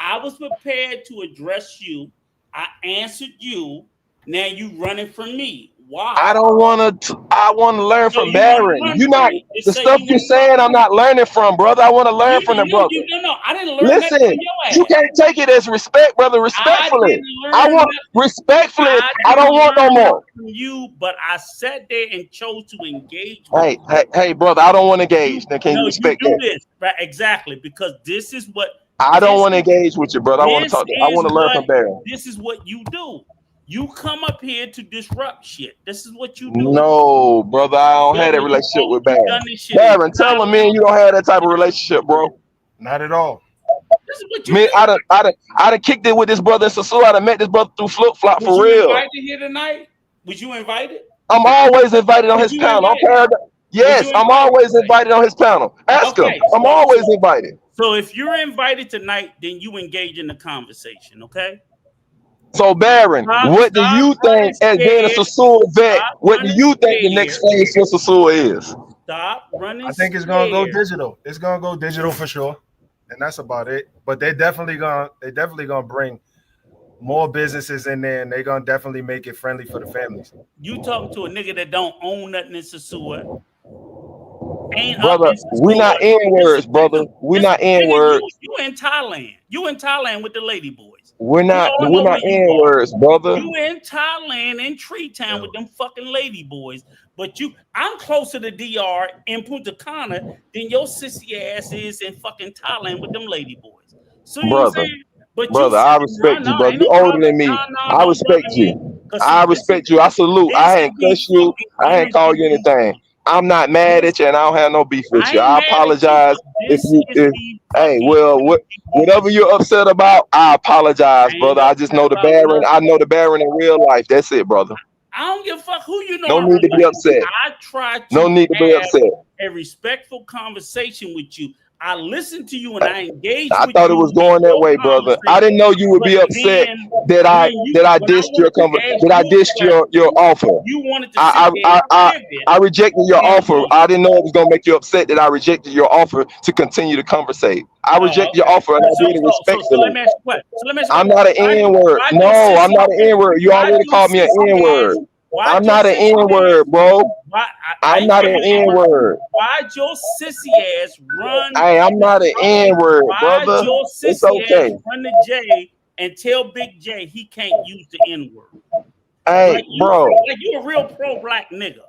I was prepared to address you. I answered you. Now you running from me. Why? I don't want to. I want to learn from Baron. You're not the stuff you're saying. I'm not learning from, brother. I want to learn from the brother. No. I didn't learn. Listen, from your ass. You can't take it as respect, brother. Respectfully, I want respectfully. I don't want no more from you. But I sat there and chose to engage. Hey, brother. I don't want to engage. Then can you respect you do that? this, right? Exactly, because this is what. I don't want to engage with you, brother. I want to talk. I want to learn from Baron. This is what you do. You come up here to disrupt shit. This is what you do. No, brother, I don't have that relationship with Baron. Baron, tell him, man, you don't have that type of relationship, bro. Not at all. This is what you Man, do. I done kicked it with this brother in Sasua. I done met this brother through flip flop for real. Was you invited here tonight? Was you invited? I'm always invited on his panel. Yes, I'm always invited on his panel. Ask him. I'm always invited. So if you're invited tonight, then you engage in the conversation, okay? So Baron, what do you think as being a Sasua vet? What do you think the next phase for Sasua is? Stop running. I think it's gonna go digital. It's gonna go digital for sure, and that's about it. But they definitely gonna bring more businesses in there, and they're gonna definitely make it friendly for the families. You talking to a nigga that don't own nothing in Sasua? Brother, we not N-words, brother. We not N-words. You in Thailand. You in Thailand with the lady boys. We're not N-words, brother. You in Thailand in Tree Town with them fucking lady boys. But I'm closer to DR in Punta Cana than your sissy ass is in fucking Thailand with them lady boys. So you know what I'm saying? Brother, I respect you, brother. You're older than me. I respect you. I respect you. I salute. I ain't cuss you. I ain't call you anything. I'm not mad at you, and I don't have no beef with you. I apologize whatever you're upset about, I apologize, brother. I just know the Baron. I know the Baron in real life. That's it, brother. I don't give a fuck who you know. No need to be upset. I try to no need to be upset. A respectful conversation with you. I listened to you and I engaged. I thought it was going that way, brother. I didn't know you would be upset that I dissed your offer. You wanted to I rejected your offer. I didn't know it was gonna make you upset that I rejected your offer to continue to conversate. I rejected your offer and I did it respectfully. I'm not an N-word. No, I'm not an N-word. You already called me an N-word. I'm not an N-word, bro. I'm not an N-word. Why'd your sissy ass run? Hey, I'm not an N-word, brother. Why'd your sissy it's okay. ass run to Jay and tell Big J he can't use the N-word? Hey, bro. Like you a real pro-black nigga.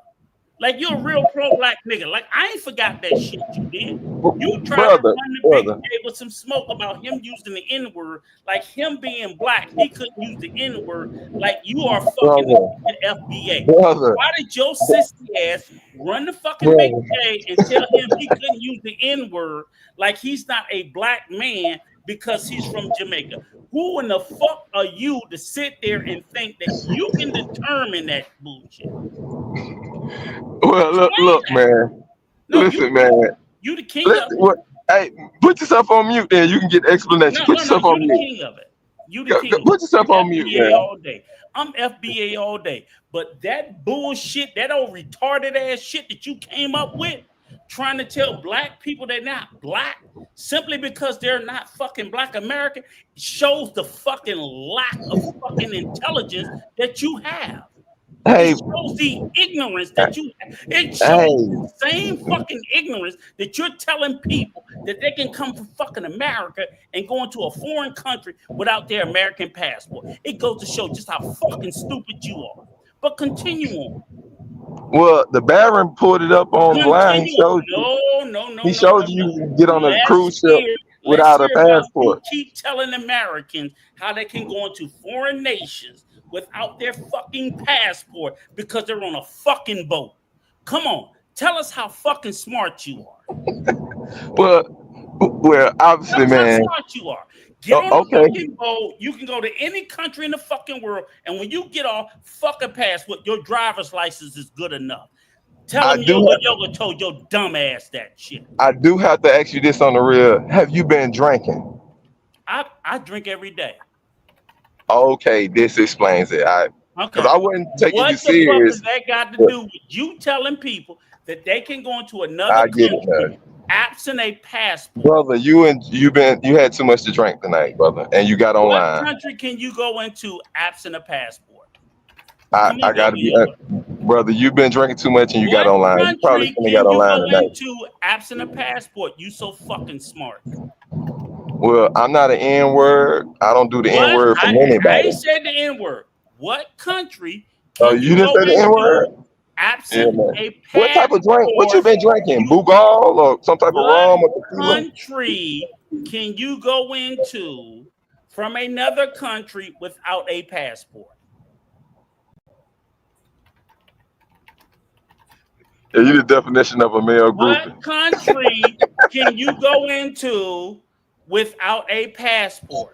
Like you're a real pro-black nigga. Like I ain't forgot that shit you did. You tried to run the Big J with some smoke about him using the N-word. Like him being black, he couldn't use the N-word. Like you are fucking the FBA. Why did your sister ass run the fucking Big J and tell him he couldn't use the N-word? Like he's not a black man because he's from Jamaica. Who in the fuck are you to sit there and think that you can determine that bullshit? Well, look, man. Listen, man. You the king of it. Hey, put yourself on mute, then you can get the explanation. Put yourself on mute. You the king of it. You the king. Put yourself on mute, man. All day. I'm FBA all day. But that bullshit, that old retarded ass shit that you came up with trying to tell black people they're not black simply because they're not fucking black American shows the fucking lack of fucking intelligence that you have. Hey, It shows the ignorance that you have. It shows hey, the same fucking ignorance that you're telling people that they can come from fucking America and go into a foreign country without their American passport. It goes to show just how fucking stupid you are. But continue on. well, the Baron pulled it up online. He showed you. No. He showed you can get on a cruise ship without a passport. You keep telling Americans how they can go into foreign nations without their fucking passport because they're on a fucking boat. Come on, tell us how fucking smart you are. Well, obviously, man. How smart you are. Get on the fucking boat. You can go to any country in the fucking world, and when you get off, fucking passport, your driver's license is good enough. Tell them Yoga told your dumb ass that shit. I do have to ask you this on the real. Have you been drinking? I drink every day. Okay, this explains it. Because I wasn't taking you serious. What the fuck has that got to do with you telling people that they can go into another country absent a passport? Brother, you had too much to drink tonight, brother, and you got online. What country can you go into absent a passport? I gotta be, brother. You've been drinking too much, and you got online. You probably shouldn't have got online tonight. Into absent a passport, you so fucking smart. Well, I'm not an N-word. I don't do the N-word from anybody. I ain't said the N-word. What country? You didn't say the N-word? Absent a passport. What type of drink? What you been drinking? Bugal or some type of rum? What country can you go into from another country without a passport? Yeah, you the definition of a male group. What country can you go into without a passport?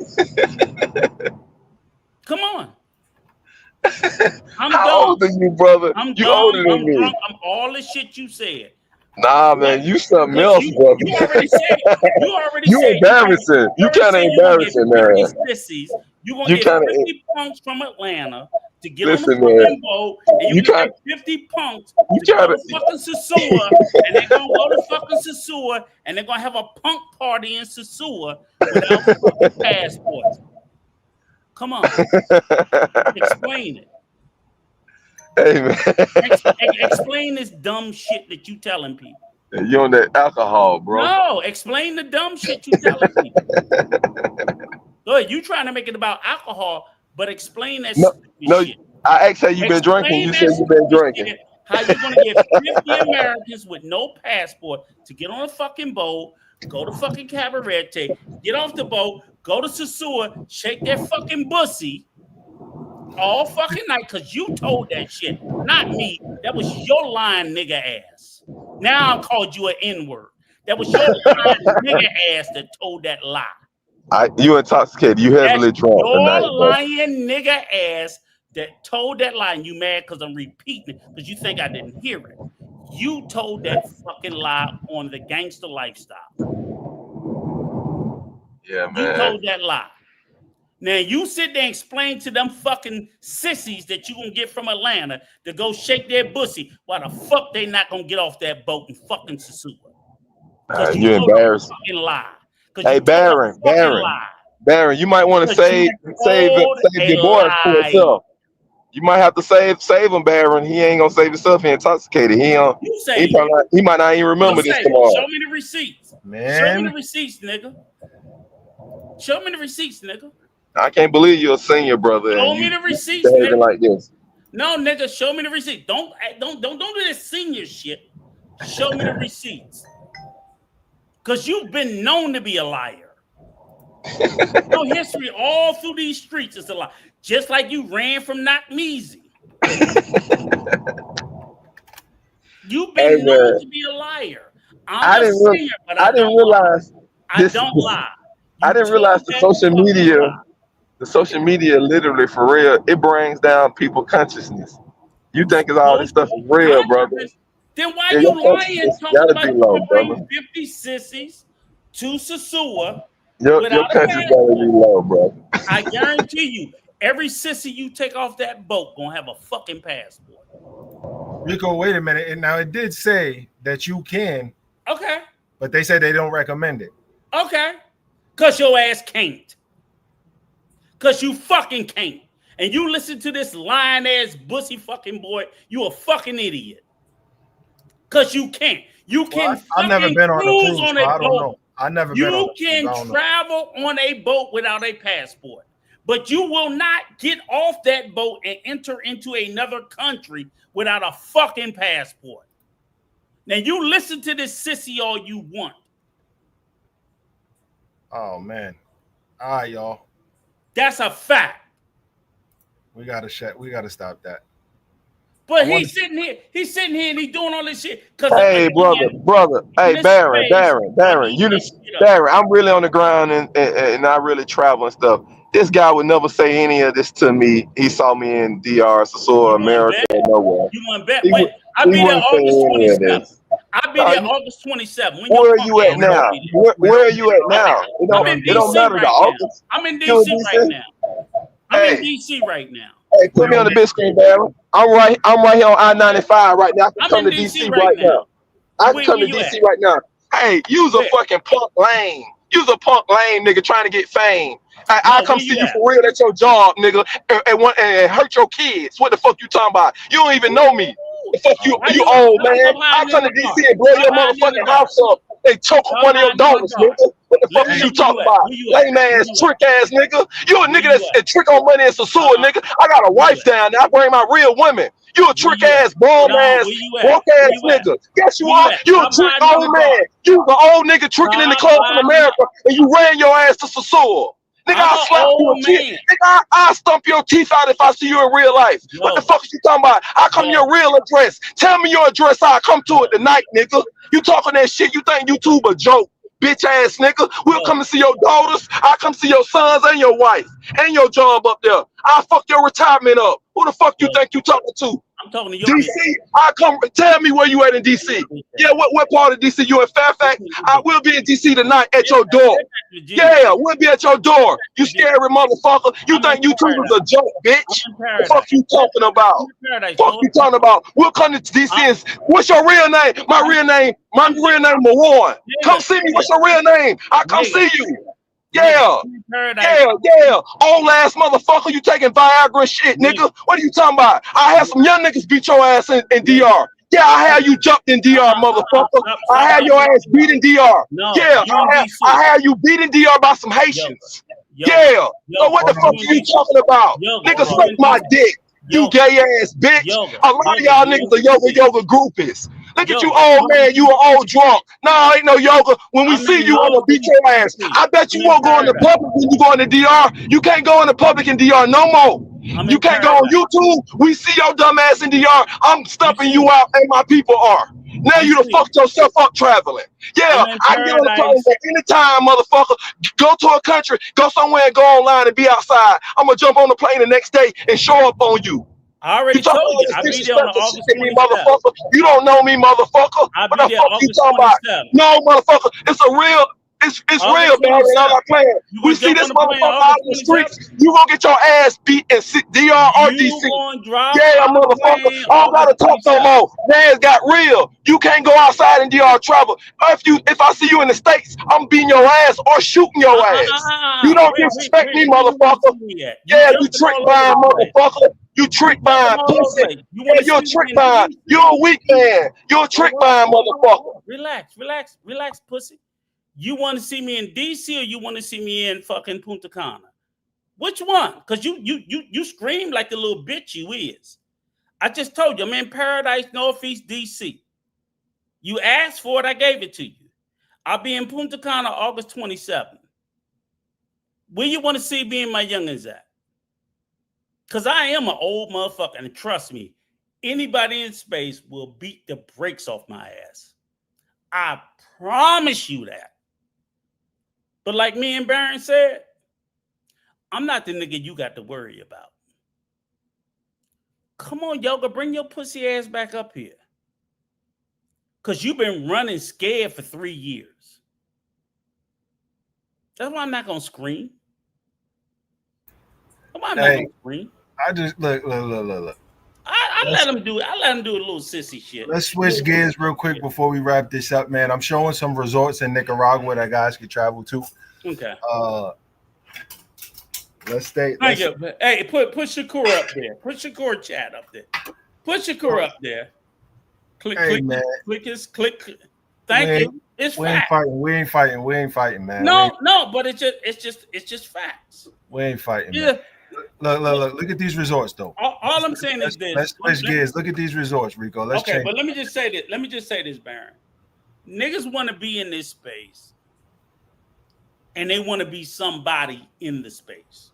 Come on. How old are you, brother? You older than me. I'm all the shit you said. Nah, man, you something else, brother. You already said it. You embarrassing. You kind of embarrassing, man. You gonna get 50 punks from Atlanta to get on the fucking boat, and you get 50 punks to go to fucking Sasua, and they're gonna go to fucking Sasua, and they're gonna have a punk party in Sasua without fucking passports. Come on, explain it. Hey man, explain this dumb shit that you telling people. You on that alcohol, bro? No, explain the dumb shit you telling people. Go ahead, you trying to make it about alcohol, but explain that shit. I asked how you been drinking. You said you been drinking. How you gonna get 50 Americans with no passport to get on a fucking boat, go to fucking Cabarete, get off the boat, go to Sasua, shake their fucking bussy all fucking night because you told that shit, not me. That was your lying nigga ass. Now I called you an N-word. That was your lying nigga ass that told that lie. You intoxicated. You heavily drunk tonight. Your lying nigga ass that told that lie, and you mad because I'm repeating it because you think I didn't hear it. You told that fucking lie on the gangster lifestyle. Yeah, man. You told that lie. Now you sit there and explain to them fucking sissies that you gonna get from Atlanta to go shake their pussy. Why the fuck they not gonna get off that boat and fucking Sasua? You're embarrassed. Fucking lie. Hey, Baron, you might want to save your boy for himself. You might have to save him, Baron. He ain't gonna save himself. He intoxicated. He might not even remember this tomorrow. Show me the receipts, man. Show me the receipts, nigga. Show me the receipts, nigga. I can't believe you're a senior, brother. Show me the receipts, nigga. Like this. No, nigga, show me the receipts. Don't do this senior shit. Show me the receipts. Because you've been known to be a liar. Your history all through these streets is a lie. Just like you ran from Knockmeezy. You've been known to be a liar. I didn't realize. I don't lie. I didn't realize the social media literally for real, it brings down people's consciousness. You think it's all this stuff is real, brother. Then why you lying talking about you bring 50 sissies to Sasua? Your country's gotta be low, bro. I guarantee you, every sissy you take off that boat gonna have a fucking passport. Rico, wait a minute. And now it did say that you can. Okay. But they said they don't recommend it. Okay. Because your ass can't. Because you fucking can't. And you listen to this lying ass bussy fucking boy, you a fucking idiot. Because you can't. You can I've never been on a cruise, on so a I don't boat. know. I've never been on a cruise. You can travel on a boat without a passport. But you will not get off that boat and enter into another country without a fucking passport. Now, you listen to this sissy all you want. Oh, man. All right, y'all. That's a fact. We gotta stop that. But he's sitting here and he's doing all this shit. Hey, brother. Hey, Baron. I'm really on the ground and I really travel and stuff. This guy would never say any of this to me. He saw me in DR, Sasua, America, or nowhere. You want to bet? Wait, I'll be there August 27th. I'll be there August 27th. Where are you at now? Where are you at now? It don't matter to August. I'm in DC right now. I'm in DC right now. Hey, put me on the big screen, Baron. I'm right here on I-95 right now. I can come to DC right now. I can come to DC right now. Hey, use a fucking punk lame. Use a punk lame nigga trying to get fame. I'll come see you for real at your job, nigga, and hurt your kids. What the fuck you talking about? You don't even know me. The fuck you old, man. I come to DC and blow your motherfucking house up. They choke one of your daughters, nigga. What the fuck is you talking about? Lame ass, trick ass nigga. You a nigga that's trick on money and Sasua, nigga. I got a wife down there. I bring my real women. You a trick ass, bomb ass, woke ass nigga. Yes, you are. You a trick old man. You the old nigga tricking in the clubs in America, and you ran your ass to Sasua. Nigga, I'll slap your teeth. Nigga, I'll stump your teeth out if I see you in real life. What the fuck is you talking about? I come to your real address. Tell me your address. I'll come to it tonight, nigga. You talking that shit? You think YouTube a joke? Bitch ass nigga. We'll come and see your daughters. I'll come see your sons and your wife and your job up there. I'll fuck your retirement up. Who the fuck you think you talking to? I'm talking to you. DC, I come. Tell me where you at in DC. Yeah, what part of DC? You in Fairfax? I will be in DC tonight at your door. Yeah, we'll be at your door. You scary motherfucker. You think YouTube is a joke, bitch? What the fuck you talking about? Fuck you talking about? We'll come to DC. What's your real name? My real name Mawan. Come see me. What's your real name? I'll come see you. Yeah. Old ass motherfucker, you taking Viagra and shit, nigga. What are you talking about? I had some young niggas beat your ass in DR. Yeah, I had you jumped in DR, motherfucker. I had your ass beat in DR. Yeah, I had you beat in DR by some Haitians. Yeah. So what the fuck are you talking about? Nigga, suck my dick. You gay ass bitch. A lot of y'all niggas are yoga groupies. Look at you, old man. You are old drunk. No, ain't no yoga. When we see you, I'm gonna beat your ass. I bet you won't go in the public when you go in the DR. You can't go in the public in DR no more. You can't go on YouTube. We see your dumb ass in DR. I'm stumping you out, and my people are. Now you done fucked yourself up traveling. Yeah, I get on the plane at any time, motherfucker. Go to a country, go somewhere and go online and be outside. I'm gonna jump on the plane the next day and show up on you. I already told you. I'll be there on August 27th. Motherfucker. You don't know me, motherfucker. What the fuck you talking about? No, motherfucker. It's a real. It's real, man. I'm not playing. We see this motherfucker out in the streets. You gonna get your ass beat in DR or DC. Yeah, motherfucker. I don't gotta talk no more. Man's got real. You can't go outside and DR travel. If I see you in the States, I'm beating your ass or shooting your ass. You don't disrespect me, motherfucker. Yeah, you trick buying, motherfucker. You trick buying, pussy. Yeah, you're a trick buying. You're a weak man. You're a trick buying, motherfucker. Relax, pussy. You want to see me in DC or you want to see me in fucking Punta Cana? Which one? Because you scream like the little bitch you is. I just told you, I'm in Paradise, Northeast DC. You asked for it, I gave it to you. I'll be in Punta Cana August 27th. Where you want to see me and my youngins at? Because I am an old motherfucker, and trust me, anybody in space will beat the brakes off my ass. I promise you that. But like me and Baron said, I'm not the nigga you got to worry about. Come on, Yoga, bring your pussy ass back up here. Because you've been running scared for 3 years. That's why I'm not going to scream. That's why I'm not going to scream. I just look. I I let him do it. I let him do a little sissy shit. Let's switch gears real quick before we wrap this up, man. I'm showing some resorts in Nicaragua that guys can travel to. Okay. Let's stay. Hey, put Shakur up there. Put Shakur chat up there. Put Shakur up there. Click. Thank you. It's facts. We ain't fighting, man. No, but it's just facts. We ain't fighting. Yeah. Man. Look at these resorts, though. All I'm saying is this. Let's switch gears. Look at these resorts, Rico. Let's change. But let me just say this, Baron. Niggas want to be in this space, and they want to be somebody in the space.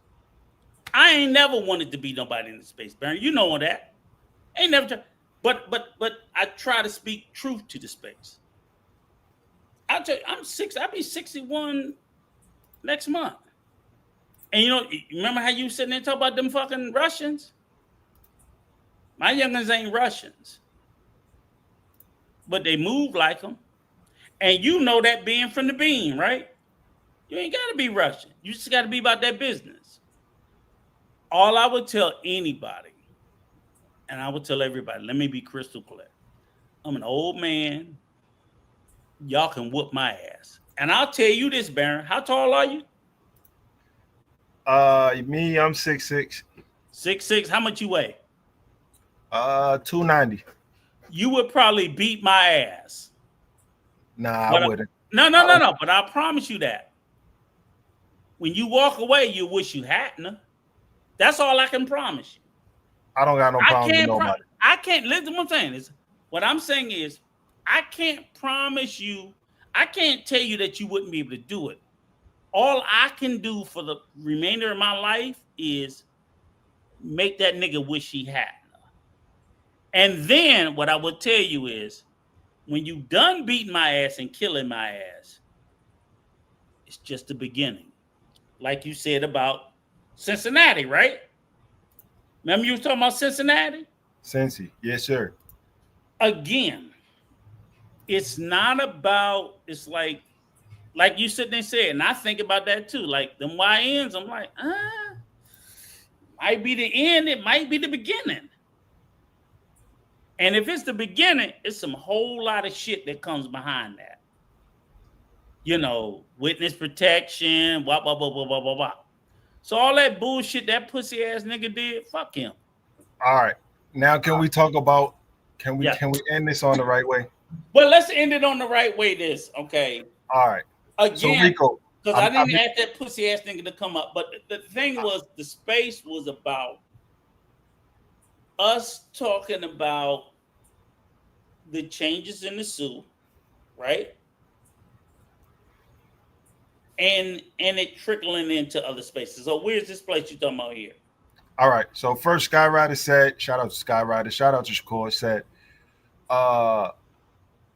I ain't never wanted to be nobody in the space, Baron. You know that. Ain't never tried. But I try to speak truth to the space. I'll tell you, I'll be 61 next month. And you remember how you sitting there talking about them fucking Russians? My youngins ain't Russians. But they move like them. And you know that being from the bean, right? You ain't got to be Russian. You just got to be about that business. All I would tell anybody, and I would tell everybody, let me be crystal clear. I'm an old man. Y'all can whoop my ass. And I'll tell you this, Baron. How tall are you? Me, I'm 6'6". 6'6". How much you weigh? 290. You would probably beat my ass. Nah, I wouldn't. No. But I promise you that. When you walk away, you wish you hadn't. That's all I can promise you. I don't got no problem with nobody. I can't listen to what I'm saying. What I'm saying is, I can't promise you. I can't tell you that you wouldn't be able to do it. All I can do for the remainder of my life is make that nigga wish he hadn't. And then what I would tell you is, when you done beating my ass and killing my ass, it's just the beginning. Like you said about Cincinnati, right? Remember you was talking about Cincinnati? Cincy, yes, sir. Again, it's not about, it's like you sit there and said, and I think about that too. Like them YNs, I'm like, might be the end, it might be the beginning. And if it's the beginning, it's some whole lot of shit that comes behind that. Witness protection, blah, blah, blah, blah, blah, blah, blah. So all that bullshit that pussy ass nigga did, fuck him. All right. Now can we talk about, can we end this on the right way? Well, let's end it on the right way, okay? All right. Again, so Rico, because I didn't ask that pussy ass nigga to come up, but the thing was, the space was about us talking about the changes in the zoo, right? And it trickling into other spaces. So where's this place you talking about here? All right. So first, Skyrider said, shout out to Skyrider, shout out to Shakur, said,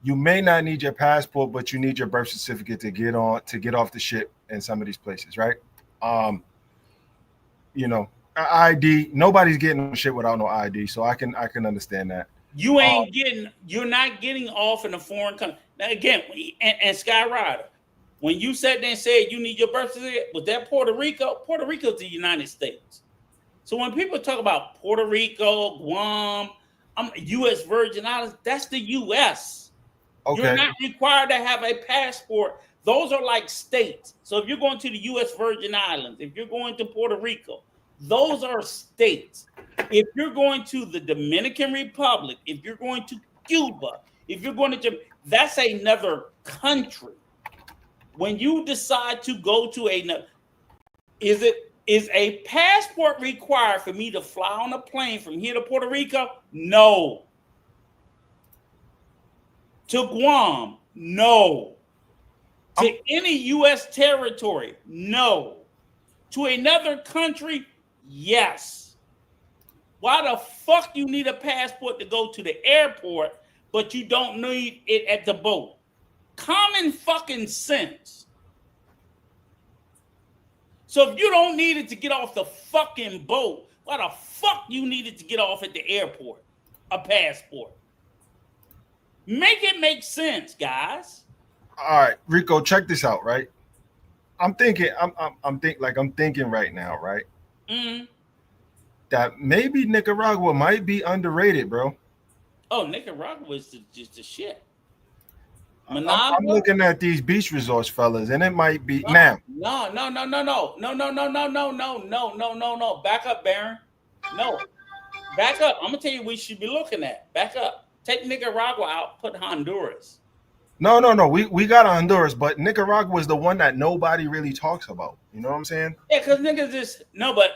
you may not need your passport, but you need your birth certificate to get off the ship in some of these places, right? ID, nobody's getting on shit without no ID, so I can understand that. You're not getting off in a foreign country. Now again, and Skyrider, when you sat there and said you need your birth certificate, was that Puerto Rico? Puerto Rico's the United States. So when people talk about Puerto Rico, Guam, U.S. Virgin Islands, that's the U.S. Okay. You're not required to have a passport. Those are like states. So if you're going to the U.S. Virgin Islands, if you're going to Puerto Rico, those are states. If you're going to the Dominican Republic, if you're going to Cuba, if you're going to, that's another country. When you decide to go to is a passport required for me to fly on a plane from here to Puerto Rico? No. To Guam? No. To any U.S. territory? No. To another country? Yes. Why the fuck you need a passport to go to the airport, but you don't need it at the boat? Common fucking sense. So if you don't need it to get off the fucking boat, why the fuck you need it to get off at the airport? A passport. Make it make sense, guys. All right, Rico, check this out, right? I'm thinking right now, right? Mm-hmm. that maybe Nicaragua might be underrated, bro. Oh, Nicaragua is just the shit. I'm looking at these beach resorts, fellas, and it might be No. Back up, Baron. No, back up. I'm gonna tell you what you should be looking at. Back up. Take Nicaragua out. Put Honduras. No. We got Honduras, but Nicaragua is the one that nobody really talks about. You know what I'm saying? Yeah, because niggas just no, but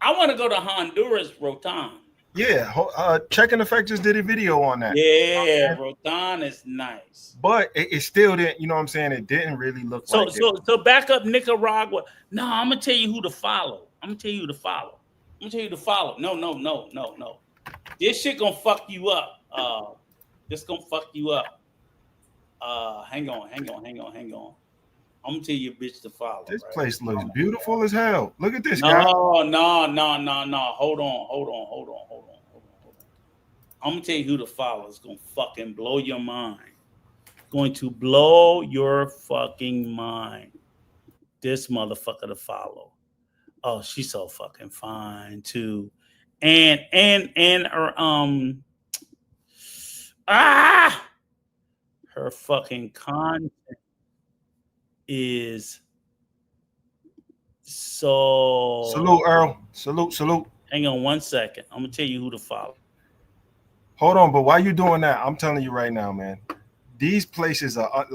I want to go to Honduras, Rotan. Yeah, Check and Effect just did a video on that. Yeah, Rotan is nice, but it still didn't. You know what I'm saying? It didn't really look so like so. So back up Nicaragua. No, I'm gonna tell you who to follow. No. This shit gonna fuck you up. This gonna fuck you up. Hang on. I'm gonna tell you a bitch to follow. This place looks beautiful as hell. Look at this guy. No. Hold on. I'm gonna tell you who to follow. It's gonna fucking blow your mind. Going to blow your fucking mind. This motherfucker to follow. Oh, she's so fucking fine too. And her her fucking content is so. Salute, Earl. Salute. Hang on 1 second. I'm gonna tell you who to follow. Hold on, but while you doing that, I'm telling you right now, man. These places are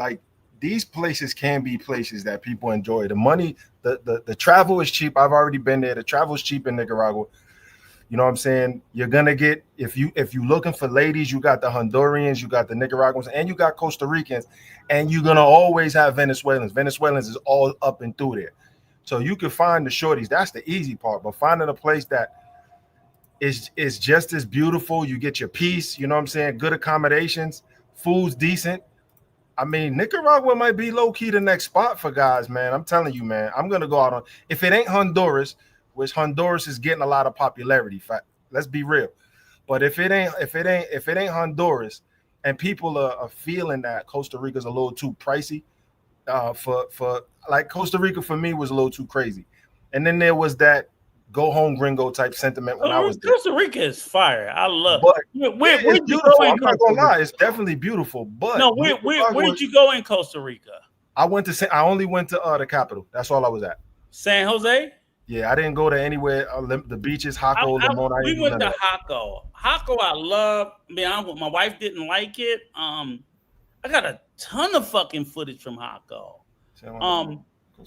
these places can be places that people enjoy. The money, the travel is cheap. I've already been there. The travel is cheap in Nicaragua. You know what I'm saying? You're gonna get if you looking for ladies, you got the Hondurans, you got the Nicaraguans, and you got Costa Ricans, and you're gonna always have Venezuelans. Venezuelans is all up and through there, so you can find the shorties. That's the easy part. But finding a place that is just as beautiful, you get your peace. You know what I'm saying? Good accommodations, food's decent. I mean, Nicaragua might be low key the next spot for guys, man. I'm telling you, man. I'm gonna go out on if it ain't Honduras. Which Honduras is getting a lot of popularity. Let's be real. But if it ain't Honduras, and people are feeling that Costa Rica's a little too pricey, for like Costa Rica for me was a little too crazy. And then there was that go home gringo type sentiment when I was there. Costa Rica is fire. I love it. Where'd you go? I'm not gonna lie, it's definitely beautiful. But no, where did you go in Costa Rica? I only went to the capital. That's all I was at. San Jose? Yeah, I didn't go to anywhere. The beaches, Jaco, Limon. We went to Jaco. Jaco, I love. My wife didn't like it. I got a ton of fucking footage from Jaco.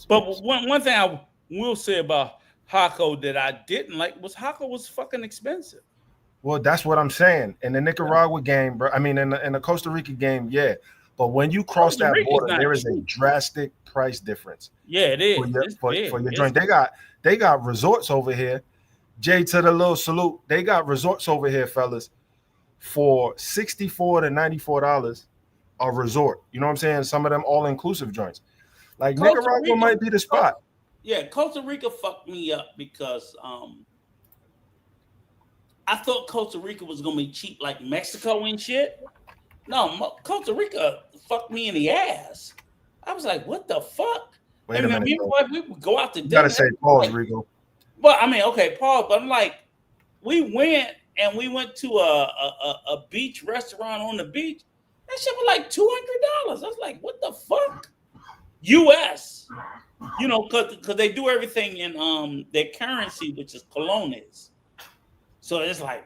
But one thing I will say about Jaco that I didn't like was Jaco was fucking expensive. Well, that's what I'm saying. In the Nicaragua game, bro. I mean, in the Costa Rica game, yeah. But when you cross that border, there is a drastic price difference. Yeah, it is. For your joint. They got resorts over here. Jay, to the little salute. They got resorts over here, fellas, for $64 to $94 a resort. You know what I'm saying? Some of them all-inclusive joints. Like Nicaragua might be the spot. Yeah, Costa Rica fucked me up because I thought Costa Rica was gonna be cheap like Mexico and shit. No, Costa Rica fucked me in the ass. I was like, what the fuck? Wait a minute. We would go out to dinner. You gotta say pause, Rico. Well, I mean, okay, pause. But I'm like, we went to a beach restaurant on the beach. That shit was like $200. I was like, what the fuck? US, you know, because they do everything in their currency, which is colones. So it's like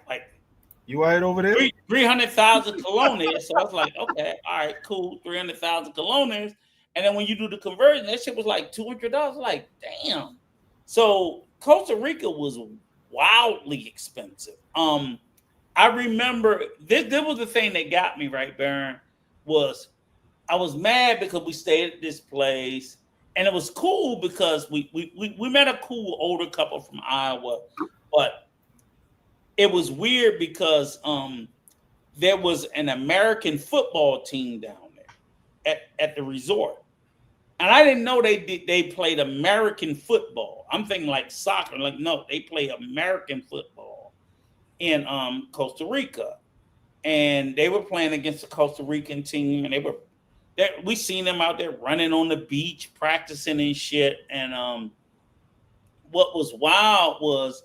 you right over there? 300,000 colones. So I was like, okay, all right, cool, 300,000 colones. And then when you do the conversion, that shit was like $200. Like, damn. So Costa Rica was wildly expensive. I remember this was the thing that got me right, Baron, was I was mad because we stayed at this place and it was cool because we met a cool older couple from Iowa, but it was weird because there was an American football team down there at the resort. And I didn't know they played American football. I'm thinking like soccer. Like, no, they play American football in Costa Rica. And they were playing against the Costa Rican team. And we seen them out there running on the beach, practicing and shit. And what was wild was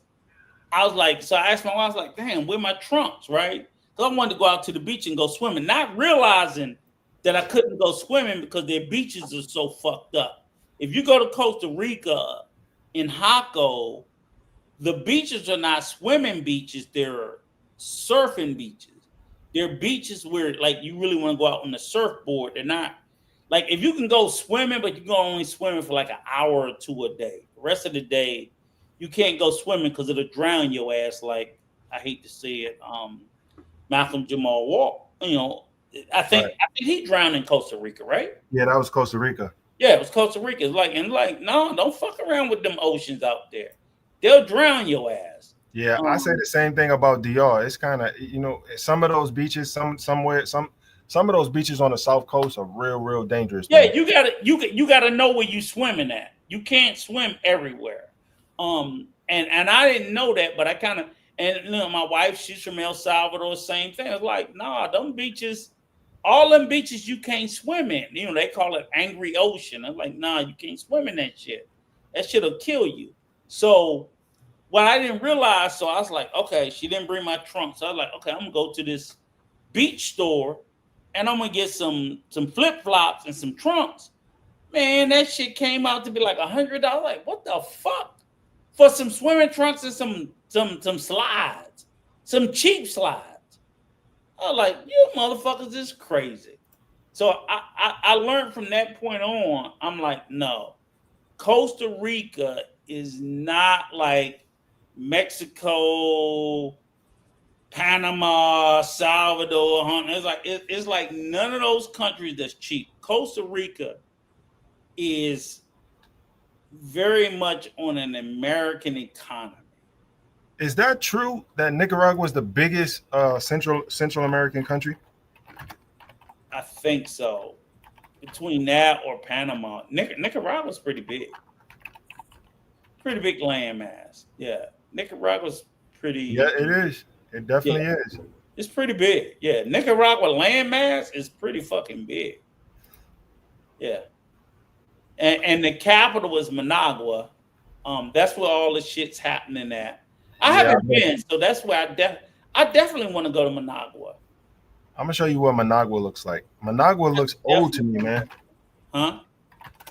I was like, so I asked my wife, I was like, damn, where my trunks, right? Because I wanted to go out to the beach and go swimming, not realizing that I couldn't go swimming because their beaches are so fucked up. If you go to Costa Rica in Jaco, the beaches are not swimming beaches, they're surfing beaches. They're beaches where like you really want to go out on the surfboard. They're not like if you can go swimming, but you can only swimming for like an hour or two a day. The rest of the day, you can't go swimming because it'll drown your ass. Like I hate to say it, Malcolm Jamal Walk. You know, I think he drowned in Costa Rica, right? Yeah, that was Costa Rica. Yeah, it was Costa Rica. It's like no, don't fuck around with them oceans out there. They'll drown your ass. Yeah, I say the same thing about DR. It's kind of some of those beaches, some of those beaches on the South Coast are real dangerous. Yeah, you gotta know where you swimming at. You can't swim everywhere. And I didn't know that, but I kind of my wife, she's from El Salvador, same thing. It's like, nah, them beaches, all them beaches you can't swim in. They call it angry ocean. I'm like, nah, you can't swim in that shit. That shit'll kill you. So what I didn't realize, so I was like, okay, she didn't bring my trunk. So I was like, okay, I'm gonna go to this beach store and I'm gonna get some flip-flops and some trunks. Man, that shit came out to be like $100. Like, what the fuck? For some swimming trunks and some slides, some cheap slides. I was like, you motherfuckers is crazy. So I learned from that point on, I'm like, no, Costa Rica is not like Mexico, Panama, Salvador. It's like none of those countries that's cheap. Costa Rica is very much on an American economy. Is that true that Nicaragua is the biggest Central American country? I think so. Between that or Panama, Nicaragua's pretty big. Pretty big landmass. Yeah. Nicaragua's pretty. Yeah, it is. It definitely is. It's pretty big. Yeah. Nicaragua landmass is pretty fucking big. Yeah. And the capital is Managua. That's where all the shit's happening at. I haven't been, so that's where I definitely want to go to Managua. I'm gonna show you what Managua looks like. Managua looks old to me, man. Huh?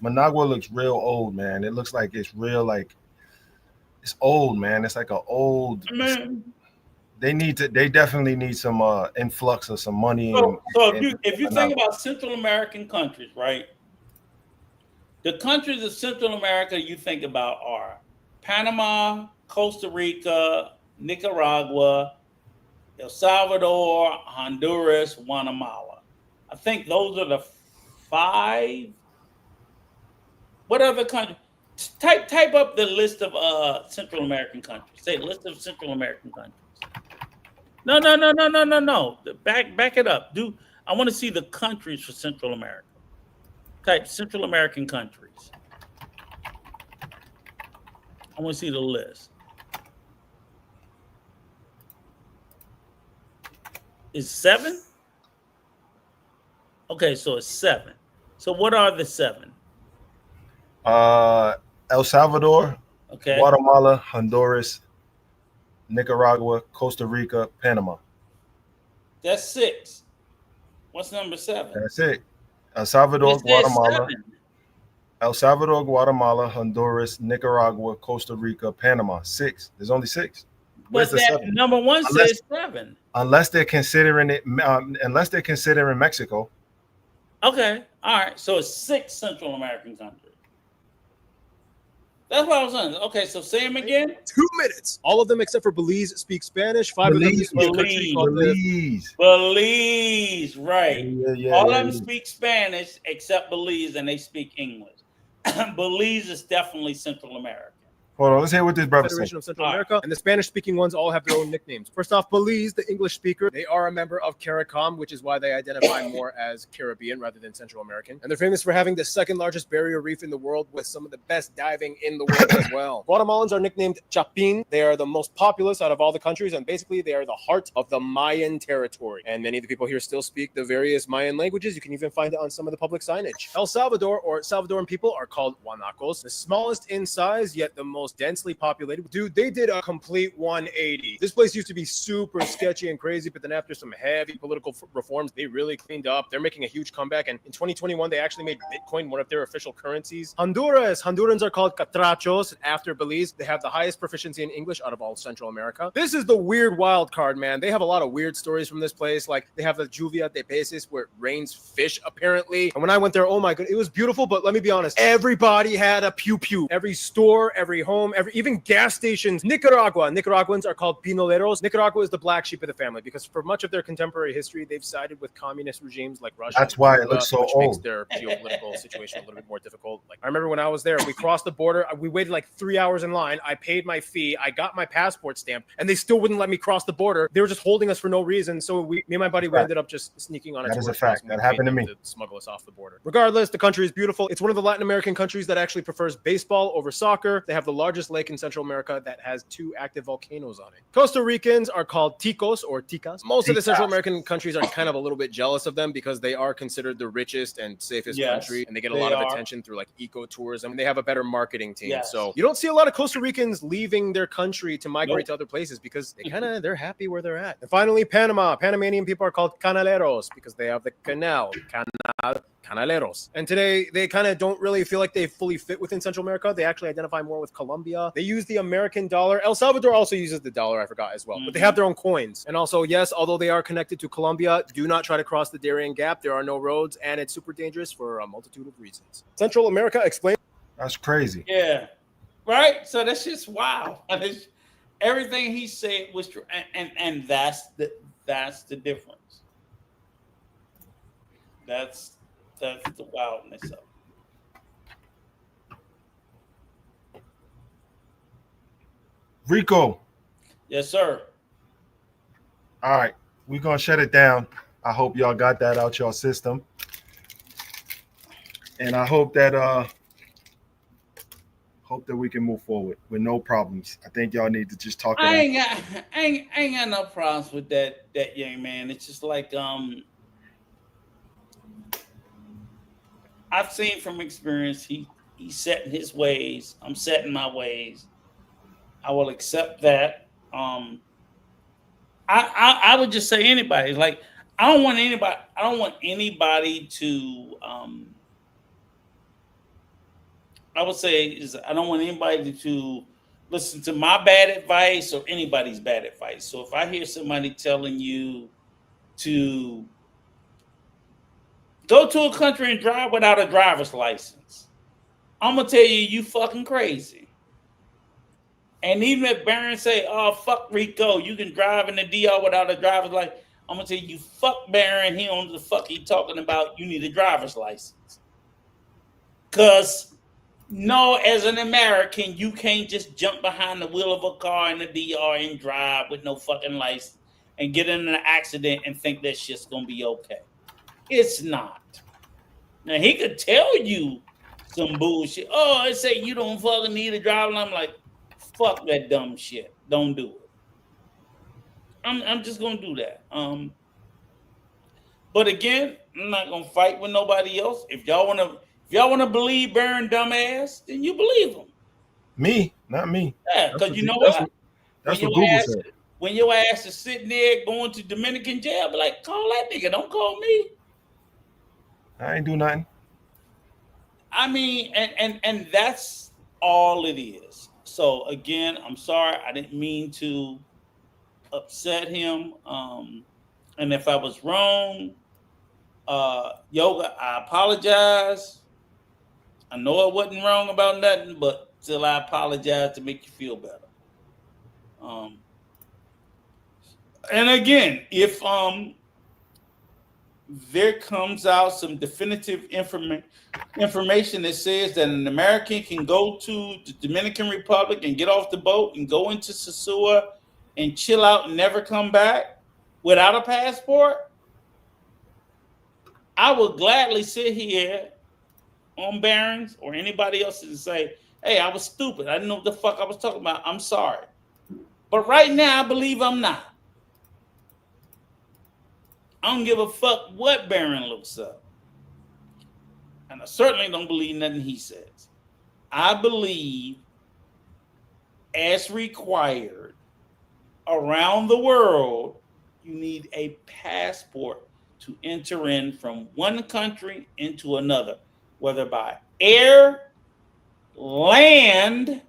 Managua looks real old, man. It looks like it's real, like it's old, man. It's like an old. Man. They definitely need some influx of some money. So if you think about Central American countries, right? The countries of Central America you think about are Panama, Costa Rica, Nicaragua, El Salvador, Honduras, Guatemala. I think those are the 5. What other country? Type up the list of Central American countries. Say list of Central American countries. No. Back it up. I want to see the countries for Central America. Type Central American countries. I want to see the list. Is 7? Okay, so it's 7. So what are the 7? El Salvador, okay, Guatemala, Honduras, Nicaragua, Costa Rica, Panama. That's 6. What's number 7? That's it. El Salvador, Guatemala. 7. El Salvador, Guatemala, Honduras, Nicaragua, Costa Rica, Panama. 6. There's only 6. But that 7? Number 1 says 7. Unless they're considering it, unless they're considering Mexico. Okay, all right. So it's 6 Central American countries. That's what I was saying. Okay, so say them again. 2 minutes. All of them except for Belize speak Spanish. 5 of them speak Belize, right. Yeah, all of them speak Spanish except Belize, and they speak English. Belize is definitely Central America. Hold on, let's hear what this brother said. Federation of Central America, and the Spanish-speaking ones all have their own nicknames. First off, Belize, the English speaker, they are a member of CARICOM, which is why they identify more as Caribbean rather than Central American. And they're famous for having the 2nd largest barrier reef in the world with some of the best diving in the world as well. Guatemalans are nicknamed Chapin. They are the most populous out of all the countries, and basically they are the heart of the Mayan territory. And many of the people here still speak the various Mayan languages. You can even find it on some of the public signage. El Salvador, or Salvadoran people, are called Guanacos, the smallest in size, yet the most most densely populated. Dude, they did a complete 180. This place used to be super sketchy and crazy, but then after some heavy political reforms, they really cleaned up. They're making a huge comeback, and in 2021, they actually made Bitcoin one of their official currencies. Hondurans are called catrachos after Belize. They have the highest proficiency in English out of all Central America. This is the weird wild card, man. They have a lot of weird stories from this place. Like they have the Lluvia de Peces where it rains fish apparently. And when I went there, oh my god, it was beautiful. But let me be honest, everybody had a pew pew. Every store, every home, even gas stations. Nicaraguans are called pinoleros. Nicaragua is the black sheep of the family because for much of their contemporary history, they've sided with communist regimes like Russia. That's why it looks so which old. Makes their geopolitical situation a little bit more difficult. Like I remember when I was there, we crossed the border. We waited like 3 hours in line. I paid my fee. I got my passport stamped, and they still wouldn't let me cross the border. They were just holding us for no reason. So me and my buddy, we ended up just sneaking on a tour. That is a fact. That happened to me. To smuggle us off the border. Regardless, the country is beautiful. It's one of the Latin American countries that actually prefers baseball over soccer. They have the largest lake in Central America that has 2 active volcanoes on it. Costa Ricans are called ticos or ticas. Most of the Central American countries are kind of a little bit jealous of them because they are considered the richest and safest country, and they get a lot of attention through like ecotourism. And they have a better marketing team. Yes. So you don't see a lot of Costa Ricans leaving their country to migrate to other places because they're happy where they're at. And finally, Panama. Panamanian people are called canaleros because they have the canal. Canaleros. And today, they kind of don't really feel like they fully fit within Central America. They actually identify more with Colombia. They use the American dollar. El Salvador also uses the dollar, I forgot as well. But they have their own coins. And also, yes, although they are connected to Colombia, do not try to cross the Darien Gap. There are no roads, and it's super dangerous for a multitude of reasons. Central America, explain. That's crazy. Yeah. Right? So that's just wow. Everything he said was true. And that's the difference. That's the wildness of it. Rico. Yes, sir. All right. We're going to shut it down. I hope y'all got that out your system. And I hope that we can move forward with no problems. I think y'all need to just talk. I ain't got no problems with that young man. It's just like I've seen from experience, he's set in his ways. I'm set in my ways. I will accept that. I would just say anybody. Like I don't want anybody to. I would say is I don't want anybody to listen to my bad advice or anybody's bad advice. So if I hear somebody telling you to go to a country and drive without a driver's license, I'm gonna tell you fucking crazy. And even if Barron say, "Oh fuck Rico, you can drive in the DR without a driver's license," I'm gonna tell you fuck Barron. He don't know the fuck he talking about. You need a driver's license. Cause no, as an American, you can't just jump behind the wheel of a car in the DR and drive with no fucking license and get in an accident and think that shit's gonna be okay. It's not. Now he could tell you some bullshit. Oh, I say you don't fucking need a driver. And I'm like, fuck that dumb shit. Don't do it. I'm just gonna do that. But again, I'm not gonna fight with nobody else. If y'all wanna believe Baron dumbass, then you believe him. Me, not me. Yeah, because you know what? That's what Google said. When your ass is sitting there going to Dominican jail, be like, call that nigga, don't call me. I ain't do nothing. I mean, and that's all it is. So again, I'm sorry, I didn't mean to upset him. And if I was wrong, Yoga, I apologize. I know I wasn't wrong about nothing, but still I apologize to make you feel better. And again, if there comes out some definitive information that says that an American can go to the Dominican Republic and get off the boat and go into Sosua and chill out and never come back without a passport, I would gladly sit here on Barron's or anybody else and say, hey, I was stupid. I didn't know what the fuck I was talking about. I'm sorry. But right now, I believe I'm not. I don't give a fuck what Barron looks up. And I certainly don't believe nothing he says. I believe as required around the world, you need a passport to enter in from one country into another, whether by air, land,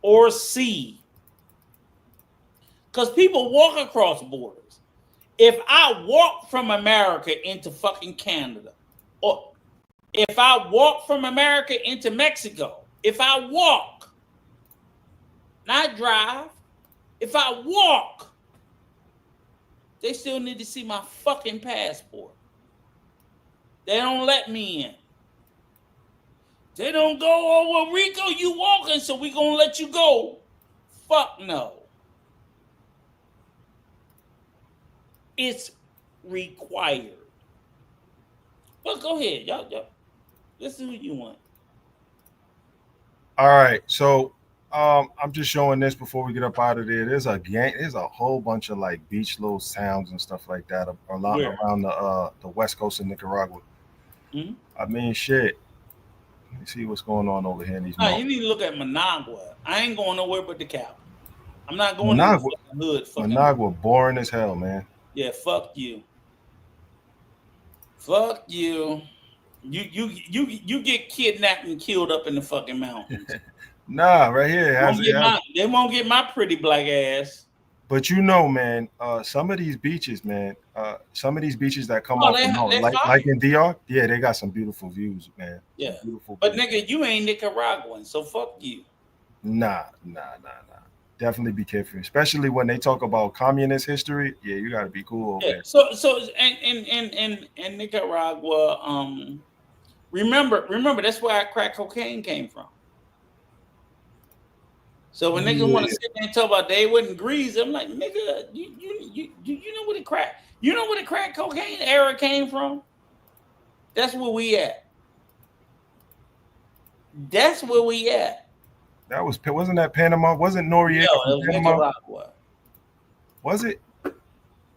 or sea. Because people walk across borders. If I walk from America into fucking Canada, or if I walk from America into Mexico, if I walk, not drive, if I walk, they still need to see my fucking passport. They don't let me in. They don't go, oh, well, Rico, you walking, so we gonna let you go. Fuck no. It's required. But go ahead, y'all. Let's see what you want. All right, so I'm just showing this before we get up out of there. There's a whole bunch of like beach little towns and stuff like that around the west coast of Nicaragua. Mm-hmm. I mean, shit. Let me see what's going on over here in these mountains. You need to look at Managua. I ain't going nowhere but the capital. I'm not going to the hood. Managua, boring as hell, man. Yeah, fuck you. Fuck you. You get kidnapped and killed up in the fucking mountains. Nah, right here. They won't get my pretty black ass. But you know, man, some of these beaches, man, that come off the mountain, like in DR, yeah, they got some beautiful views, man. Yeah, beautiful. But nigga, you ain't Nicaraguan, so fuck you. Nah. Definitely be careful, especially when they talk about communist history. Yeah, you got to be cool over there. So in Nicaragua, remember that's where crack cocaine came from. So when niggas want to sit there and talk about they wouldn't grease, I'm like, nigga, you know where the crack cocaine era came from? That's where we at. Wasn't that Panama? Wasn't Noriega? No, it was Nicaragua. Was it?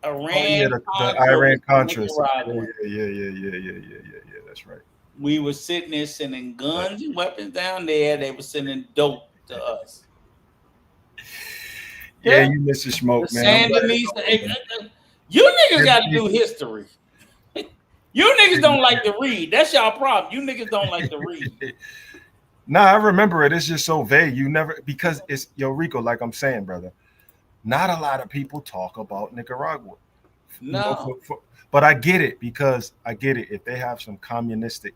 Iran. The Iran Contras. Yeah. That's right. We were sitting there sending guns and weapons down there. They were sending dope to us. Yeah, you miss the smoke, man. You niggas got to do history. You niggas don't like to read. That's y'all problem. You niggas don't like to read. Nah, I remember it. It's just so vague. Because it's Rico, like I'm saying, brother. Not a lot of people talk about Nicaragua. No. But I get it because if they have some communistic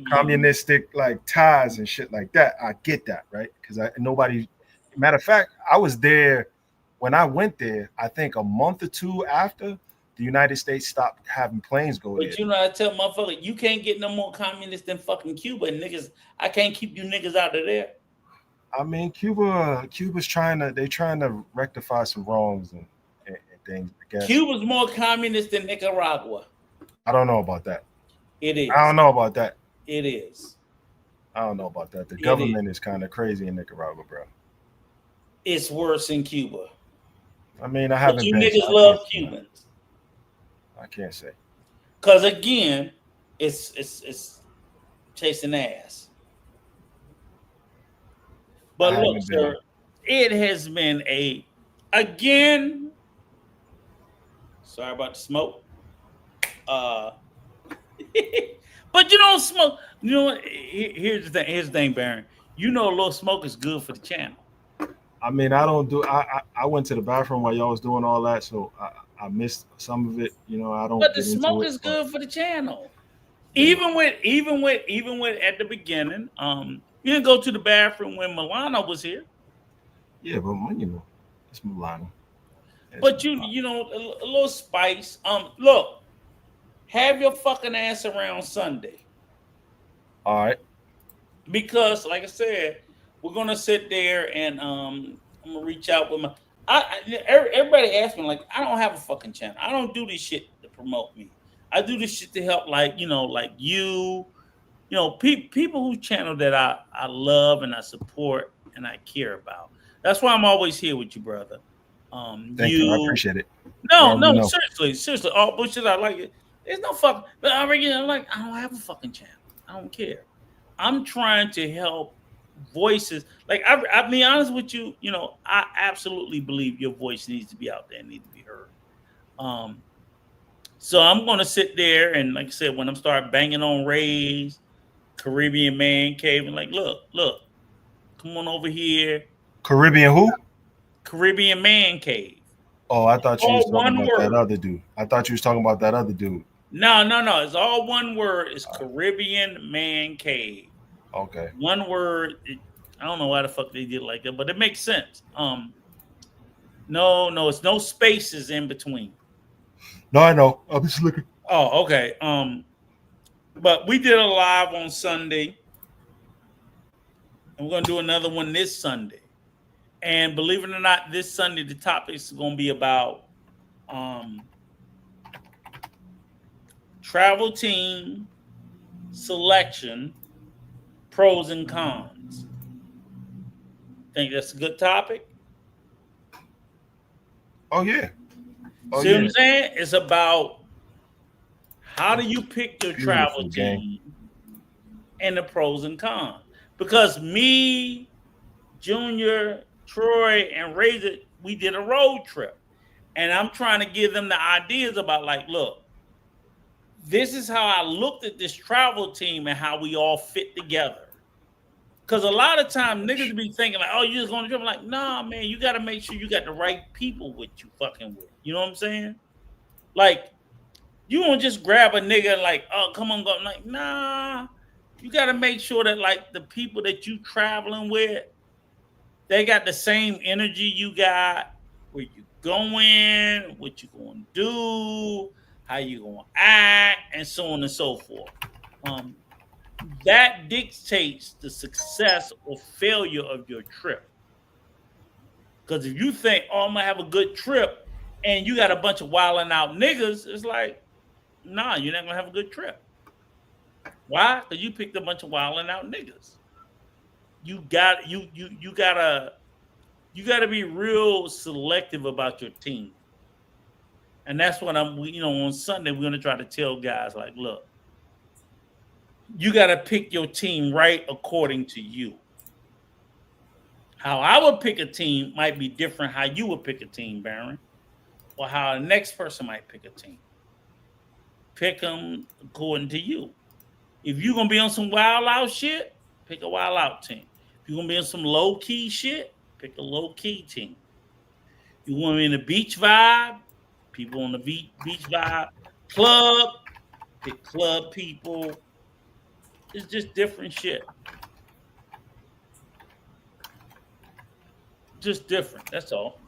communistic like ties and shit like that, I get that, right? Because matter of fact, I was there when I went there, I think a month or two after the United States stopped having planes go there. But you know, I tell motherfucker, you can't get no more communist than fucking Cuba. And niggas, I can't keep you niggas out of there. I mean, Cuba's trying to rectify some wrongs and things. I guess. Cuba's more communist than Nicaragua. I don't know about that. It is. I don't know about that. It is. I don't know about that. The government is kind of crazy in Nicaragua, bro. It's worse in Cuba. I mean, I haven't. But you niggas love Cubans. I can't say. Cause again, it's chasing ass. But look, sir, it has been again. Sorry about the smoke. But you don't smoke. You know what? Here's the thing, Baron. You know, a little smoke is good for the channel. I mean, I went to the bathroom while y'all was doing all that, so I missed some of it. You know, I don't. But the smoke is good for the channel. Even with at the beginning, you didn't go to the bathroom when Milano was here. Yeah, but you know, it's Milano. But you know, a little spice. Look, have your fucking ass around Sunday. All right. Because, like I said, we're gonna sit there and I'm gonna reach out with everybody asks me, like, I don't have a fucking channel. I don't do this shit to promote me. I do this shit to help, like you know, people whose channel that I love and I support and I care about. That's why I'm always here with you, brother. Thank you. I appreciate it. No, seriously. All bullshit. I like it. There's no fuck. But I don't have a fucking channel. I don't care. I'm trying to help voices. Like I'll be honest with you, I absolutely believe your voice needs to be out there and need to be heard. So I'm gonna sit there and, like I said, when I'm start banging on Ray's Caribbean Man Cave, and like, look, come on over here. Caribbean who? Caribbean Man Cave. Oh, I thought you was All talking one about that word. other dude. I thought you was talking about that other dude. No. It's all one word. It's Caribbean Man Cave. Okay. One word. I don't know why the fuck they did it like that, but it makes sense. No, it's no spaces in between. No, I know. I'm just looking. Oh, okay. But we did a live on Sunday, and we're gonna do another one this Sunday. And believe it or not, this Sunday the topic is gonna be about travel team selection, pros and cons. Think that's a good topic? Oh yeah. See what I'm saying? It's about how do you pick your travel team and the pros and cons. Because me, Junior, Troy, and Razor, we did a road trip. And I'm trying to give them the ideas about, like, look, this is how I looked at this travel team and how we all fit together. Because a lot of times niggas be thinking like, oh, you just going to trip. I'm like, nah, man, you got to make sure you got the right people with you fucking with. You know what I'm saying? Like, you won't just grab a nigga like, oh, come on, go. I'm like, nah. You got to make sure that, like, the people that you traveling with, they got the same energy you got, where you going, what you going to do, how you going to act, and so on and so forth. That dictates the success or failure of your trip. Because if you think, oh, I'm going to have a good trip, and you got a bunch of wilding out niggas, it's like, nah, you're not going to have a good trip. Why? Because you picked a bunch of wilding out niggas. You gotta be real selective about your team. And that's what on Sunday, we're going to try to tell guys, like, look, you got to pick your team right according to you. How I would pick a team might be different how you would pick a team, Baron, or how the next person might pick a team. Pick them according to you. If you're going to be on some wild out shit, pick a wild out team. If you're going to be on some low key shit, pick a low key team. You want to be in the beach vibe, people on the beach vibe. Club, pick club people. It's just different shit. Just different. That's all.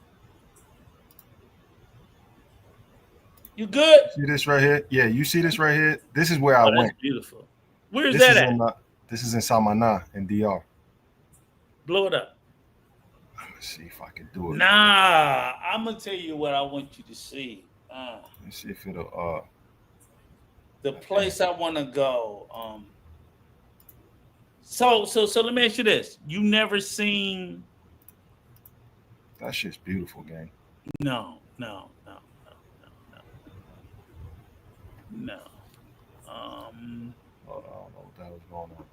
You good? See this right here? Yeah, you see this right here? This is where I went. That's beautiful. Where's that at? This is in Samana in DR. Blow it up. Let me see if I can do it. Nah, I'm gonna tell you what I want you to see. Let me see if it'll. The place I want to go. So let me ask you this: you never seen? That shit's beautiful, gang. No. Hold on, I don't know what the hell is going on.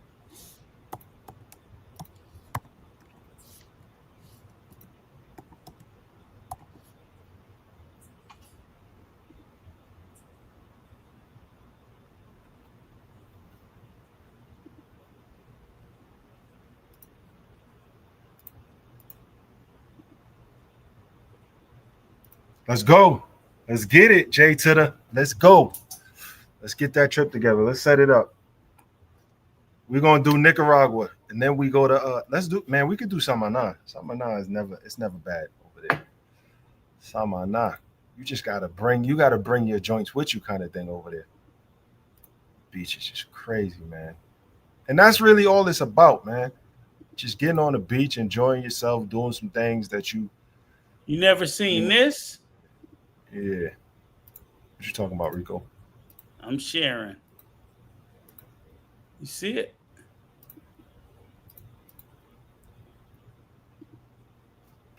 Let's go. Let's get it, Jay to the. Let's go. Let's get that trip together. Let's set it up. We're gonna do Nicaragua, and then we go to. Let's do. Man, we could do Samana. Samana is never. It's never bad over there. Samana. You just gotta bring. You gotta bring your joints with you, kind of thing over there. Beach is just crazy, man. And that's really all it's about, man. Just getting on the beach, enjoying yourself, doing some things that you. You never seen this? Yeah. What you talking about, Rico? I'm sharing. You see it?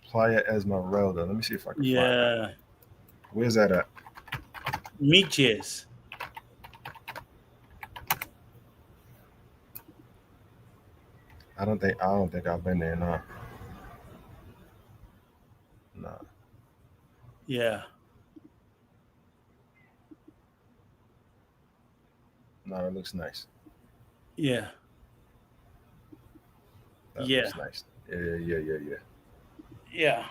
Playa Esmeralda. Let me see if I can find it. Where's that at? Miches. I don't think I've been there. No. No. Yeah. No, it looks nice. Yeah. That Yeah. looks nice. Yeah. Yeah.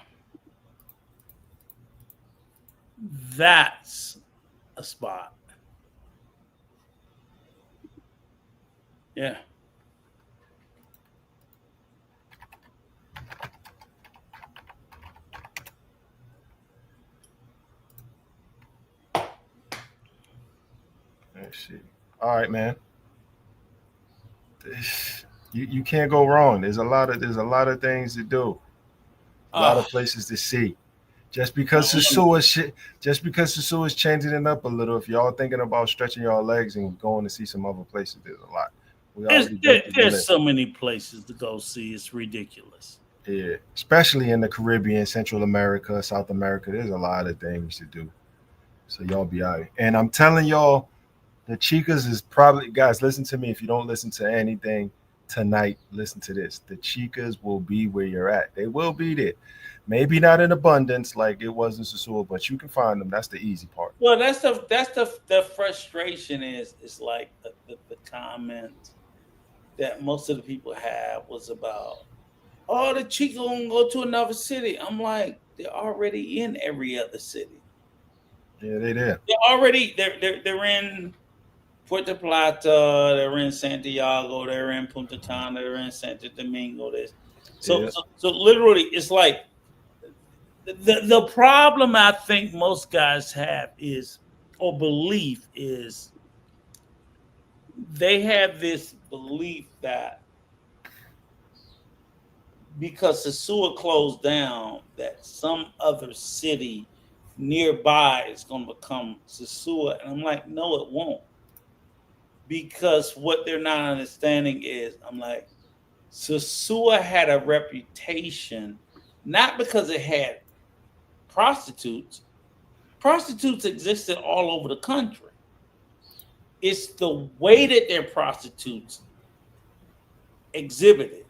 That's a spot. Yeah. Let's see. All right, man. You can't go wrong. There's a lot of things to do. A lot of places to see. Just because Sasua is changing it up a little. If y'all thinking about stretching y'all legs and going to see some other places, there's a lot. There's so many places to go see. It's ridiculous. Yeah, especially in the Caribbean, Central America, South America. There's a lot of things to do. So y'all be out. And I'm telling y'all, the Chicas is probably, guys, listen to me. If you don't listen to anything tonight, listen to this. The Chicas will be where you're at. They will be there. Maybe not in abundance like it was in Sasua, but you can find them. That's the easy part. Well, that's the frustration is like the comment that most of the people have was about, oh, the Chica gonna go to another city. I'm like, they're already in every other city. Yeah, they there. They're in Puerto Plata, they're in Santiago, they're in Punta Cana, they're in Santo Domingo. So literally, it's like the problem I think most guys have is, or belief is, they have this belief that because Sasua closed down, that some other city nearby is going to become Sasua, and I'm like, no, it won't. Because what they're not understanding is, I'm like, Sasua had a reputation, not because it had prostitutes. Prostitutes existed all over the country. It's the way that their prostitutes exhibited.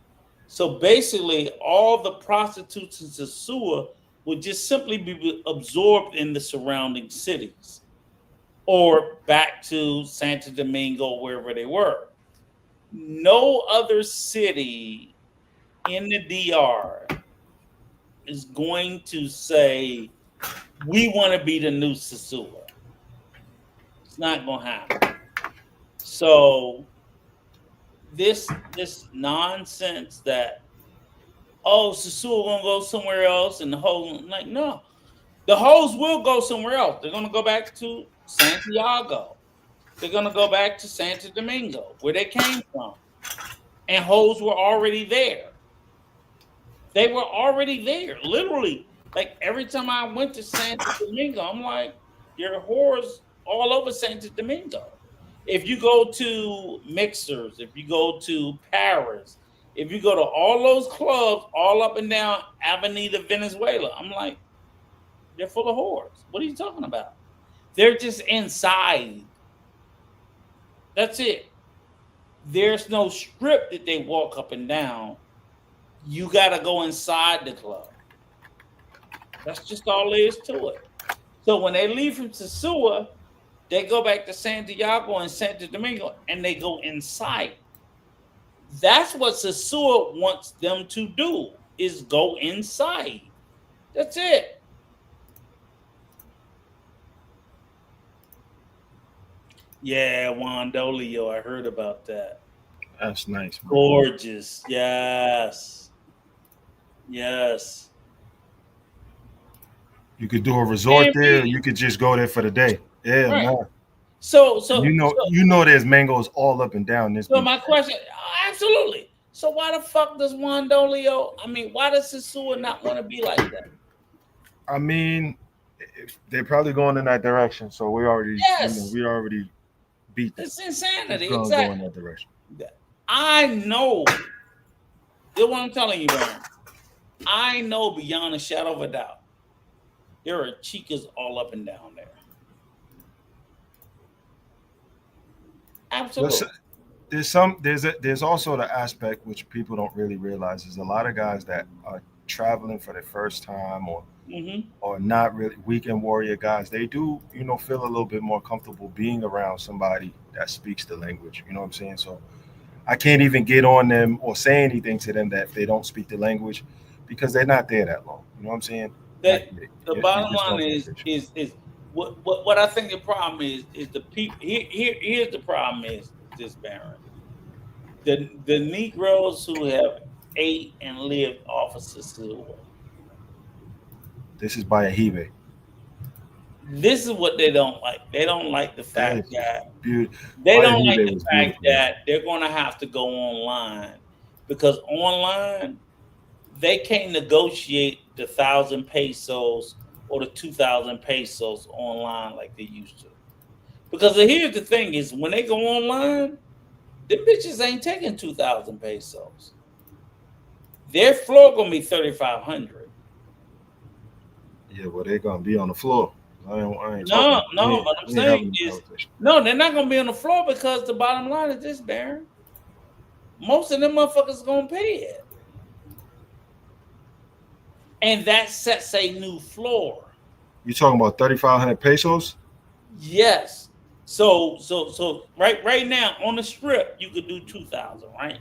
So basically, all the prostitutes in Sasua would just simply be absorbed in the surrounding cities or back to Santo Domingo, wherever they were. No other city in the DR is going to say, we want to be the new Sasua. It's not going to happen. So this nonsense that, oh, Sasua going to go somewhere else and the whole, like, no. The hoes will go somewhere else. They're going to go back to Santiago. They're going to go back to Santo Domingo, where they came from. And hoes were already there. They were already there. Literally, like every time I went to Santo Domingo, I'm like, there are whores all over Santo Domingo. If you go to Mixers, if you go to Paris, if you go to all those clubs all up and down Avenida Venezuela, I'm like, they're full of whores. What are you talking about? They're just inside. That's it. There's no strip that they walk up and down. You got to go inside the club. That's just all there is to it. So when they leave from Sasua, they go back to Santiago and Santo Domingo, and they go inside. That's what Sasua wants them to do, is go inside. That's it. Yeah, Wandolio, I heard about that. That's nice. Man. Gorgeous. Yes. Yes. You could do a resort there. Or you could just go there for the day. Yeah, right. Man. So you know there's mangoes all up and down this. So my question, absolutely. So why the fuck does Wandolio? I mean, why does Sasua not want to be like that? I mean, they're probably going in that direction. So we already beat them. It's insanity. Exactly. Go in that direction. I know. That's what I'm telling you, man. I know beyond a shadow of a doubt, there are chicas all up and down there. Absolutely. there's also the aspect which people don't really realize is a lot of guys that are traveling for the first time or not really weekend warrior guys. They do feel a little bit more comfortable being around somebody that speaks the language. You know what I'm saying? So I can't even get on them or say anything to them that if they don't speak the language because they're not there that long. You know what I'm saying? That Like, the bottom line is what I think the problem is the people here's the problem is this, Baron. The Negroes who have ate and lived off of Sicily. This is by Ahibe. This is what they don't like. They don't like the fact that they don't like the fact that they're going to have to go online because online they can't negotiate the 1,000 pesos or the 2,000 pesos online like they used to. Because here's the thing: is when they go online, the bitches ain't taking 2,000 pesos. Their floor gonna be 3,500. Yeah, well, they're gonna be on the floor. I ain't no, what I'm saying is, no, they're not gonna be on the floor because the bottom line is this, Baron. Most of them motherfuckers gonna pay it, and that sets a new floor. You talking about 3,500 pesos? Yes. So right now on the strip you could do 2,000, right?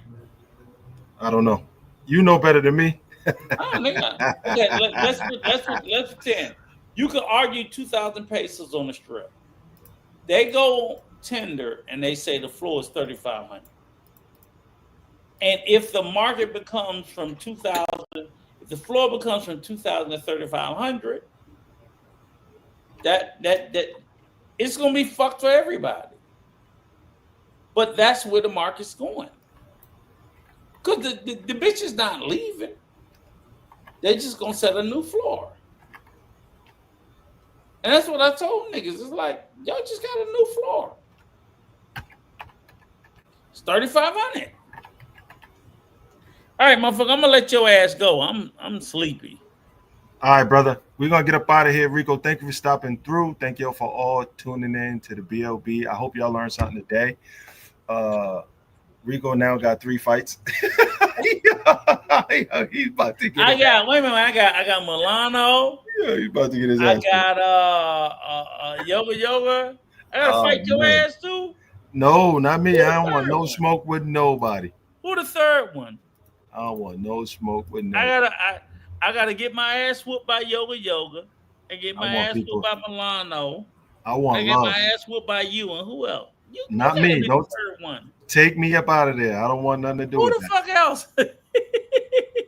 I don't know. You know better than me. Oh, nigga. Okay, let's pretend. You could argue 2,000 pesos on the strip. They go tender and they say the floor is 3,500. And if the market becomes from 2,000, if the floor becomes from 2,000 to 3,500, that it's gonna be fucked for everybody. But that's where the market's going. Because the bitch is not leaving. They're just gonna set a new floor. And that's what I told niggas. It's like, y'all just got a new floor. It's 3,500. All right, motherfucker, I'm gonna let your ass go. I'm sleepy. All right, brother. We're gonna get up out of here. Rico, thank you for stopping through. Thank y'all for all tuning in to the BLB. I hope y'all learned something today. Rico now got 3 fights. He's about to get I got Milano. Yeah, he's about to get his ass. I got Yoga. I gotta fight your ass too. No, not me. I don't want no smoke with nobody. Who the third one? I don't want no smoke with nobody. I gotta get my ass whooped by Yoga and get my ass whooped by Milano. I want get my ass whooped by you and who else? Not me. No third one. Take me up out of there. I don't want nothing to do with that. Who the fuck else?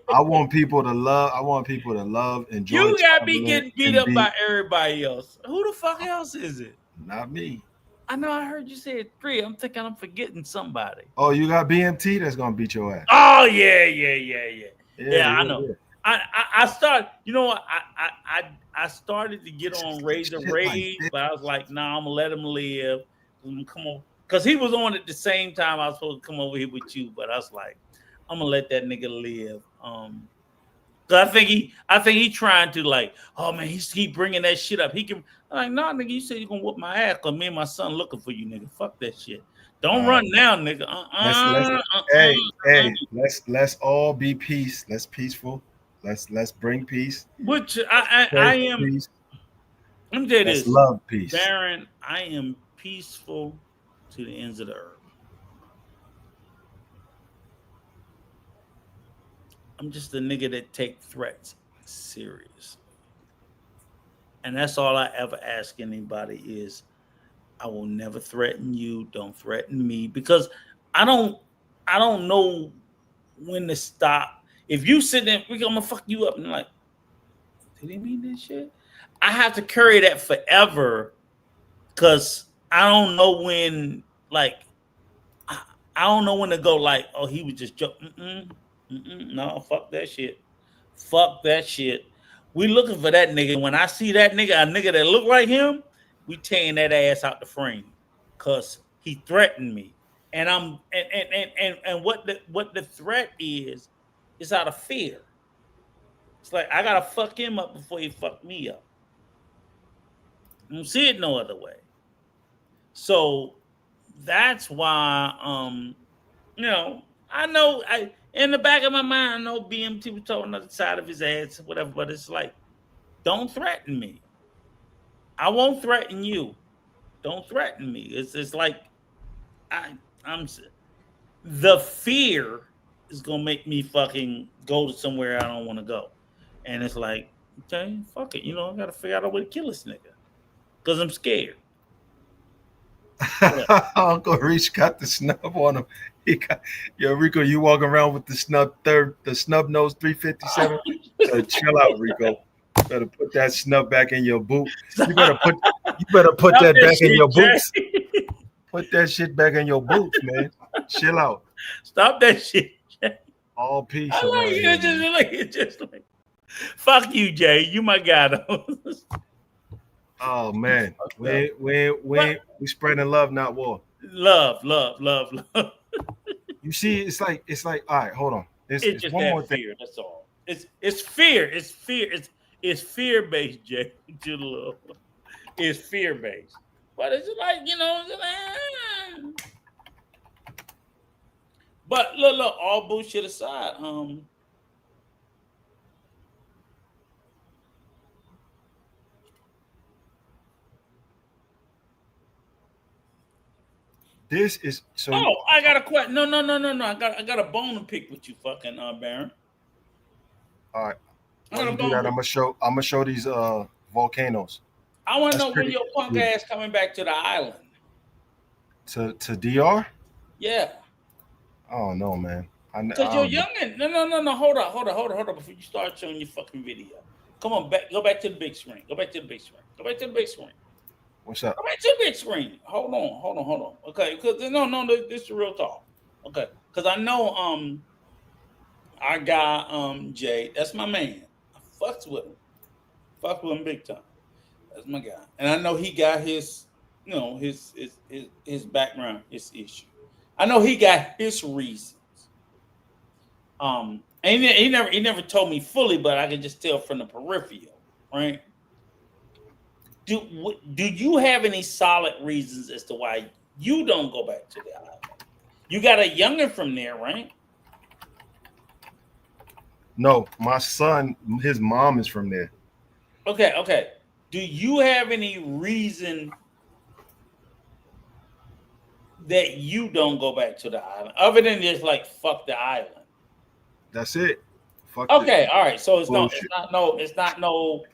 I want people to love. I want people to love, enjoy. You gotta be getting beat up by everybody else. Who the fuck else is it? Not me. I know. I heard you say 3. I'm thinking I'm forgetting somebody. Oh, you got BMT that's gonna beat your ass. Oh yeah. I know. Yeah. I started. You know what? I started to get on Razor Rage, but I was like, nah, I'm gonna let him live. Come on, because he was on at the same time I was supposed to come over here with you, but I was like, I'm gonna let that nigga live. Cause I think he trying to like, oh man, he keep bringing that shit up. He can. I'm like, nah, nigga, you said you gonna whoop my ass because me and my son looking for you, nigga. Fuck that shit. Don't run now, nigga. Let's all be peace. Let's peaceful. Let's bring peace. Which I am. Peace. Let me tell you this. Love peace. Baron, I am peaceful to the ends of the earth. I'm just a nigga that take threats serious. And that's all I ever ask anybody is, I will never threaten you. Don't threaten me. Because I don't know when to stop. If you sit there, we're gonna fuck you up and like, did he mean this shit? I have to carry that forever because I don't know when, like, I don't know when to go like, oh, he was just joking. No, fuck that shit. Fuck that shit. We looking for that nigga. When I see that nigga, a nigga that look like him, we tearing that ass out the frame because he threatened me. And I'm and what the threat is out of fear. It's like I gotta fuck him up before he fuck me up. I don't see it no other way. So that's why You know, I know. In the back of my mind, I know BMT was talking on the side of his ass, whatever. But it's like, don't threaten me. I won't threaten you. Don't threaten me. It's like I'm the fear is gonna make me fucking go to somewhere I don't want to go, and it's like, okay, fuck it. You know, I gotta figure out a way to kill this nigga because I'm scared. Uncle Rico got the snub on him. He got, yo, Rico, you walking around with the snub nose 357. Chill out, Rico. You better put that snub back in your boot. You better put that back in your boots. Put that shit back in your boots, man. Chill out. Stop that shit. All peace. I like it. Just like, fuck you, Jay. You my guy, though. Oh man, we spreading love, not war. Love. You see, it's like. All right, hold on. It's just one more thing. Fear. That's all. It's fear. It's fear based, Jay. It's fear based. But it's like, you know. But look. All bullshit aside, this is so. Oh, I got a question. No. I got a bone to pick with you, fucking Baron. All right. When you do that, I'm gonna show these volcanoes. I want to know when your punk ass coming back to the island. To DR? Yeah. Oh no, man. Because you're youngin'. No. Hold on. Before you start showing your fucking video. Come on, go back to the big screen. Go back to the big screen. What's up? Go back to the big screen. Hold on. Okay, because this is real talk. Okay, because I know our guy Jay, that's my man. I fucks with him big time. That's my guy, and I know he got his background, his issue. I know he got his reasons. And he never told me fully, but I can just tell from the peripheral, right? Do you have any solid reasons as to why you don't go back to the island? You got a youngin' from there, right? No, my son, his mom is from there. Okay. Do you have any reason that you don't go back to the island, other than just like fuck the island? That's it. Fuck okay, all right. So it's not no.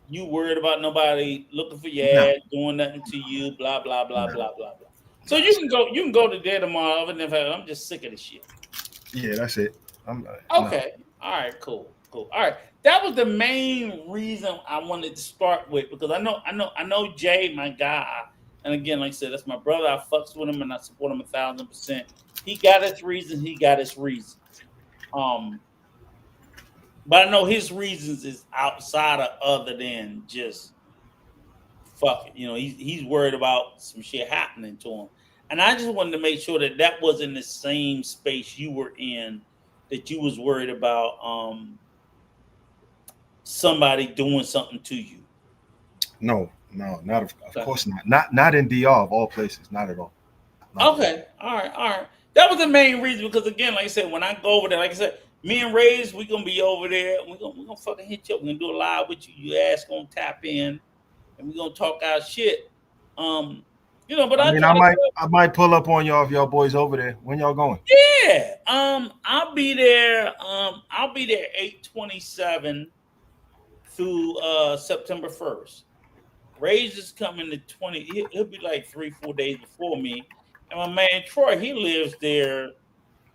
You worried about nobody looking for your ass, doing nothing to you, blah blah blah blah blah blah. So you can go to there tomorrow. Other than I'm just sick of this shit. Yeah, that's it. Okay. All right. Cool. All right. That was the main reason I wanted to start with, because I know Jay, my guy, and again, like I said, that's my brother. I fucks with him and I support him 1,000%. He got his reasons. But I know his reasons is outside of other than just fuck it. You know, he's worried about some shit happening to him. And I just wanted to make sure that wasn't the same space you were in, that you was worried about somebody doing something to you. No, not of course not. Not in DR of all places, not at all. Okay, all right. That was the main reason, because again, like I said, when I go over there, like I said, me and Ray's, we gonna be over there. We're gonna fucking hit you up. We're gonna do a live with you. Your ass gonna tap in, and we're gonna talk our shit. But I might pull up on y'all if y'all boys over there. When y'all going? Yeah. I'll be there. I'll be there 8/27 through September 1st. Ray's is coming to 20. He'll be like 3-4 days before me. And my man Troy, he lives there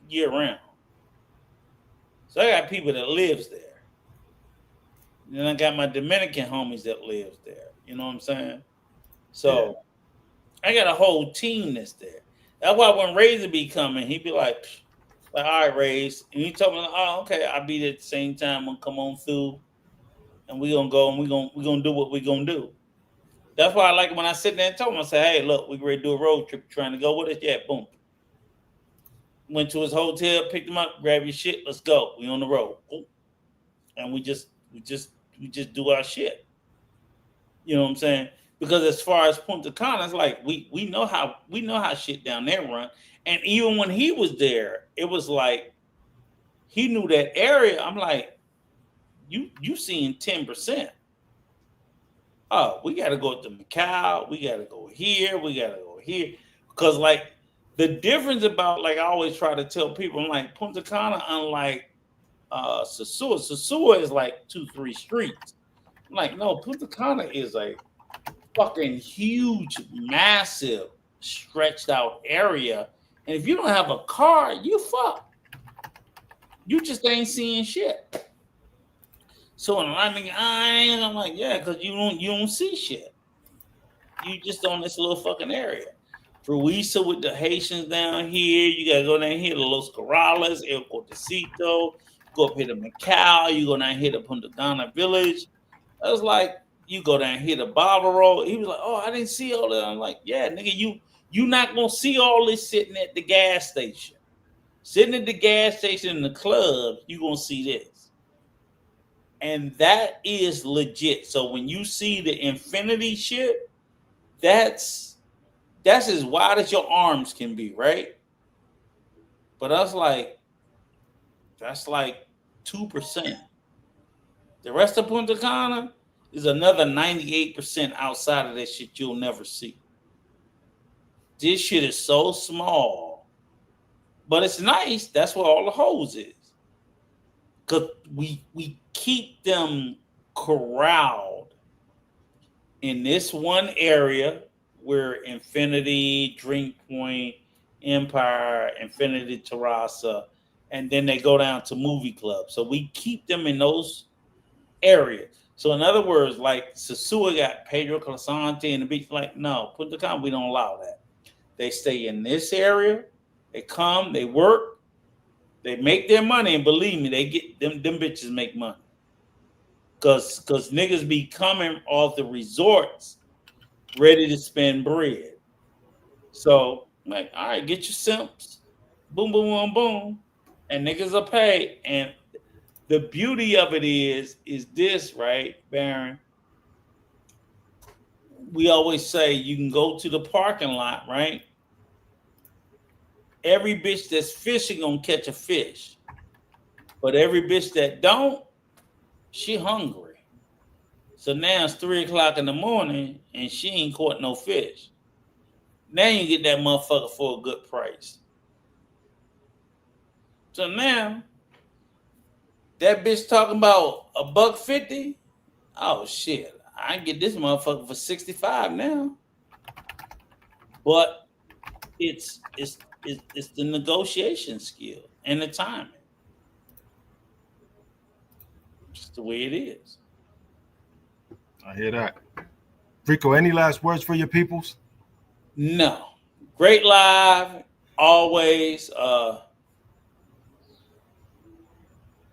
year round. So I got people that lives there. And then I got my Dominican homies that lives there. You know what I'm saying? So I got a whole team that's there. That's why when Ray's be coming, he'd be like, all right, Ray's. And he told me, oh, okay, I'll be there at the same time. I'm gonna come on through, and we're gonna go and we're gonna do what we're gonna do. That's why I like it when I sit there and tell him, I say, hey, look, we ready to do a road trip. Trying to go with us? Yeah, boom. Went to his hotel, picked him up, grab your shit, let's go. We on the road. Boom. And we just do our shit. You know what I'm saying? Because as far as Punta Cana, it's like we know how shit down there run. And even when he was there, it was like he knew that area. I'm like, you seeing 10%. Oh, we got to go to Macau. We got to go here. We got to go here. Because, like, the difference about, like, I always try to tell people, I'm like, Punta Cana, unlike Sosua. Sosua is like 2-3 streets. I'm like, no, Punta Cana is a fucking huge, massive, stretched out area. And if you don't have a car, you fuck. You just ain't seeing shit. So when I'm like, yeah, because you don't see shit. You just on this little fucking area. Fruisa with the Haitians down here. You gotta go down here to Los Corrales, El Cortecito. Go up here to Macau. You go down here to Punta Cana Village. I was like, you go down here to Barbaro. He was like, oh, I didn't see all that. I'm like, yeah, nigga, you not gonna see all this sitting at the gas station. Sitting at the gas station in the club, you gonna see this. And that is legit. So when you see the infinity shit, that's as wide as your arms can be, right? But that's like 2%. The rest of Punta Cana is another 98% outside of that shit you'll never see. This shit is so small, but it's nice. That's where all the hoes is. Because we keep them corralled in this one area where Infinity, Drink Point, Empire, Infinity Terraza, and then they go down to movie clubs. So we keep them in those areas. So in other words, like Sosua got Pedro Clasante and the beach, like, no, Punta Cana, we don't allow that. They stay in this area, they come, they work, they make their money, and believe me, they get them bitches make money. Cause niggas be coming off the resorts ready to spend bread. So, like, all right, get your simps. Boom, boom, boom, boom. And niggas are paid. And the beauty of it is this, right, Baron? We always say you can go to the parking lot, right? Every bitch that's fishing gonna catch a fish. But every bitch that don't, she hungry. So now it's 3:00 in the morning and she ain't caught no fish. Now you get that motherfucker for a good price. So now that bitch talking about $1.50. Oh shit. I can get this motherfucker for 65 now. But it's the negotiation skill and the timing. It's the way it is. I hear that. Rico, any last words for your peoples? No. Great live, always. To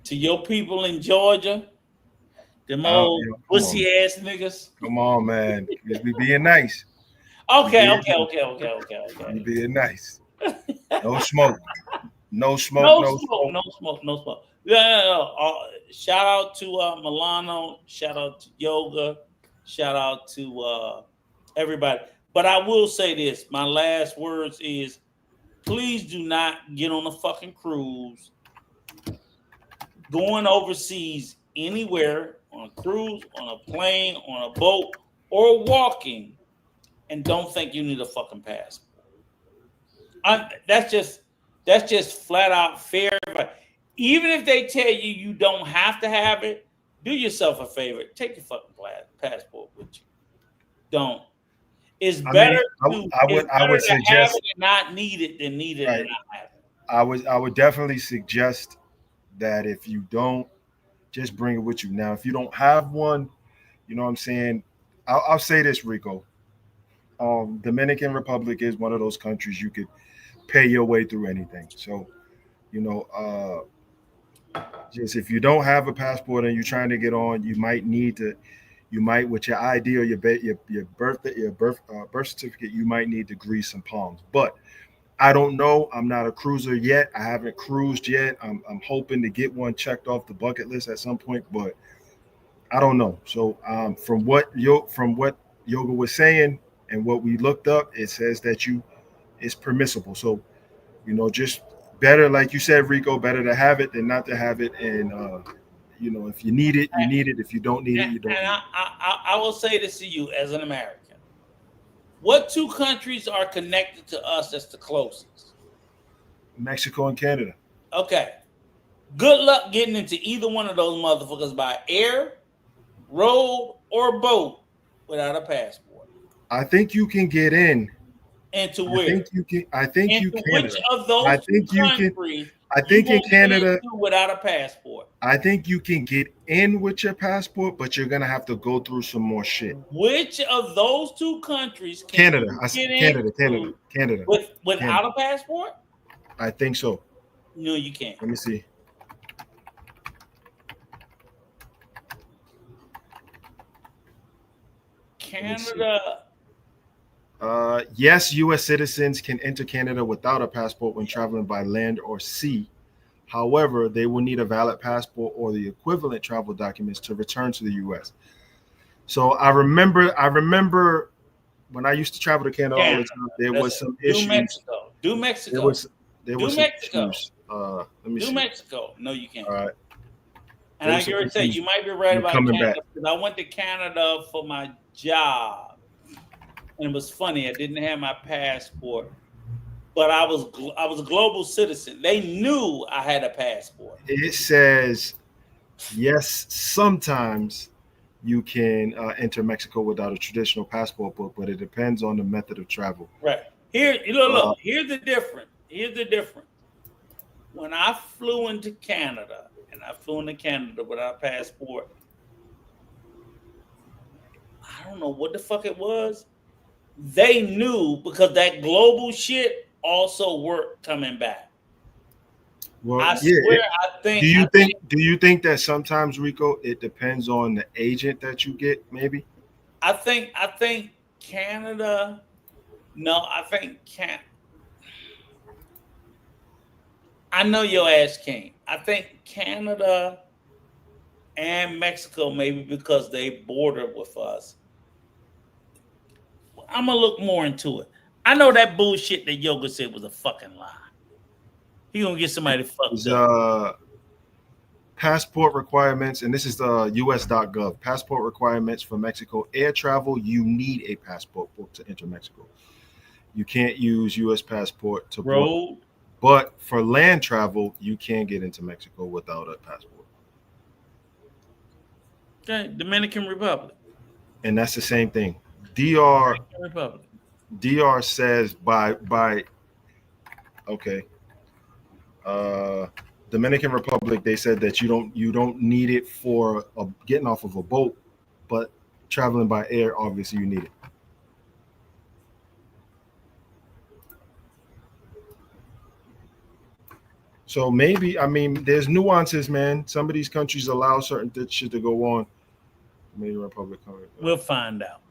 your people in Georgia, them old pussy ass niggas. Come on, man. We being nice. Okay. We being nice. No smoke. No smoke. No smoke. Yeah. Shout out to Milano. Shout out to Yoga. Shout out to everybody. But I will say this. My last words is, please do not get on a fucking cruise, going overseas anywhere, on a cruise, on a plane, on a boat, or walking, and don't think you need a fucking passport. That's just flat out fair. But even if they tell you you don't have to have it, do yourself a favor. Take your fucking passport with you. Don't. It's better I would suggest have it and not need it than need it and not have it. I would definitely suggest that if you don't, just bring it with you. Now, if you don't have one, you know what I'm saying? I'll say this, Rico. Dominican Republic is one of those countries you could pay your way through anything. So, you know, just if you don't have a passport and you're trying to get on, you might with your ID or your birth certificate, you might need to grease some palms. But I don't know. I'm not a cruiser yet. I haven't cruised yet. I'm hoping to get one checked off the bucket list at some point, but I don't know. So from what Yoga was saying and what we looked up, it says that it's permissible. So just better, like you said, Rico, better to have it than not to have it. And if you need it, you need it. If you don't need it, you don't. And I will say this to you as an American: what two countries are connected to us that's the closest? Mexico and Canada. Okay. Good luck getting into either one of those motherfuckers by air, road, or boat without a passport. I think you can get in. Into where? I think you can. Which of those countries? I think in Canada without a passport. I think you can get in with your passport, but you're gonna have to go through some more shit. Which of those two countries? Canada. Without a passport? I think so. No, you can't. Let me see. Canada. Yes, U.S. citizens can enter Canada without a passport when traveling by land or sea. However, they will need a valid passport or the equivalent travel documents to return to the U.S. So I remember when I used to travel to Canada all the time, there was some issues. Do Mexico. There was some issues. Let me see. Mexico. No, you can't. All right. And I already said you might be right about Canada because I went to Canada for my job, and it was funny. I didn't have my passport, but I was a global citizen. They knew I had a passport. It says yes. Sometimes you can enter Mexico without a traditional passport book, but it depends on the method of travel. Right. Here, look. Here's the difference. When I flew into Canada, and I flew into Canada without a passport, I don't know what the fuck it was. They knew because that global shit also worked coming back. Well, I swear, I think. Do you think that sometimes, Rico, it depends on the agent that you get? Maybe. I think Canada. No, I think Canada. I know your ass can't. I think Canada and Mexico, maybe because they border with us. I'm gonna look more into it. I know that bullshit that Yoga said was a fucking lie. He gonna get somebody fucked up. Passport requirements, and this is the US.gov. Passport requirements for Mexico air travel. You need a passport book to enter Mexico. You can't use US passport to road. But for land travel, you can get into Mexico without a passport. Okay, Dominican Republic. And that's the same thing. DR says by okay. Dominican Republic, they said that you don't need it for getting off of a boat, but traveling by air, obviously you need it. So maybe, there's nuances, man. Some of these countries allow certain shit to go on. Maybe Republic. We'll find out.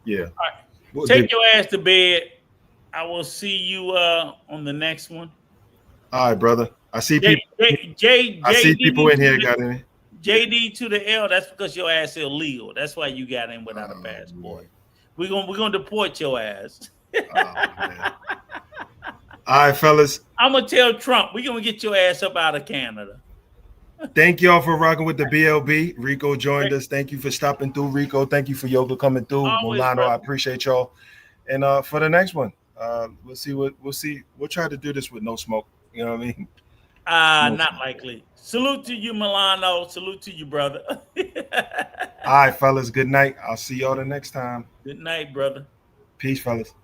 Yeah. All right. Take your ass to bed. I will see you on the next one. All right, brother. I see people. I see people in here got in. JD to the L. That's because your ass is illegal. That's why you got in without a passport. We're gonna deport your ass. Man. All right, fellas. I'm gonna tell Trump we're gonna get your ass up out of Canada. Thank y'all for rocking with the BLB. Rico joined us. Thank you for stopping through, Rico. Thank you for Yoga coming through. Milano, I appreciate y'all. And for the next one, we'll see. We'll try to do this with no smoke. You know what I mean? Not likely. Salute to you, Milano. Salute to you, brother. All right, fellas. Good night. I'll see y'all the next time. Good night, brother. Peace, fellas.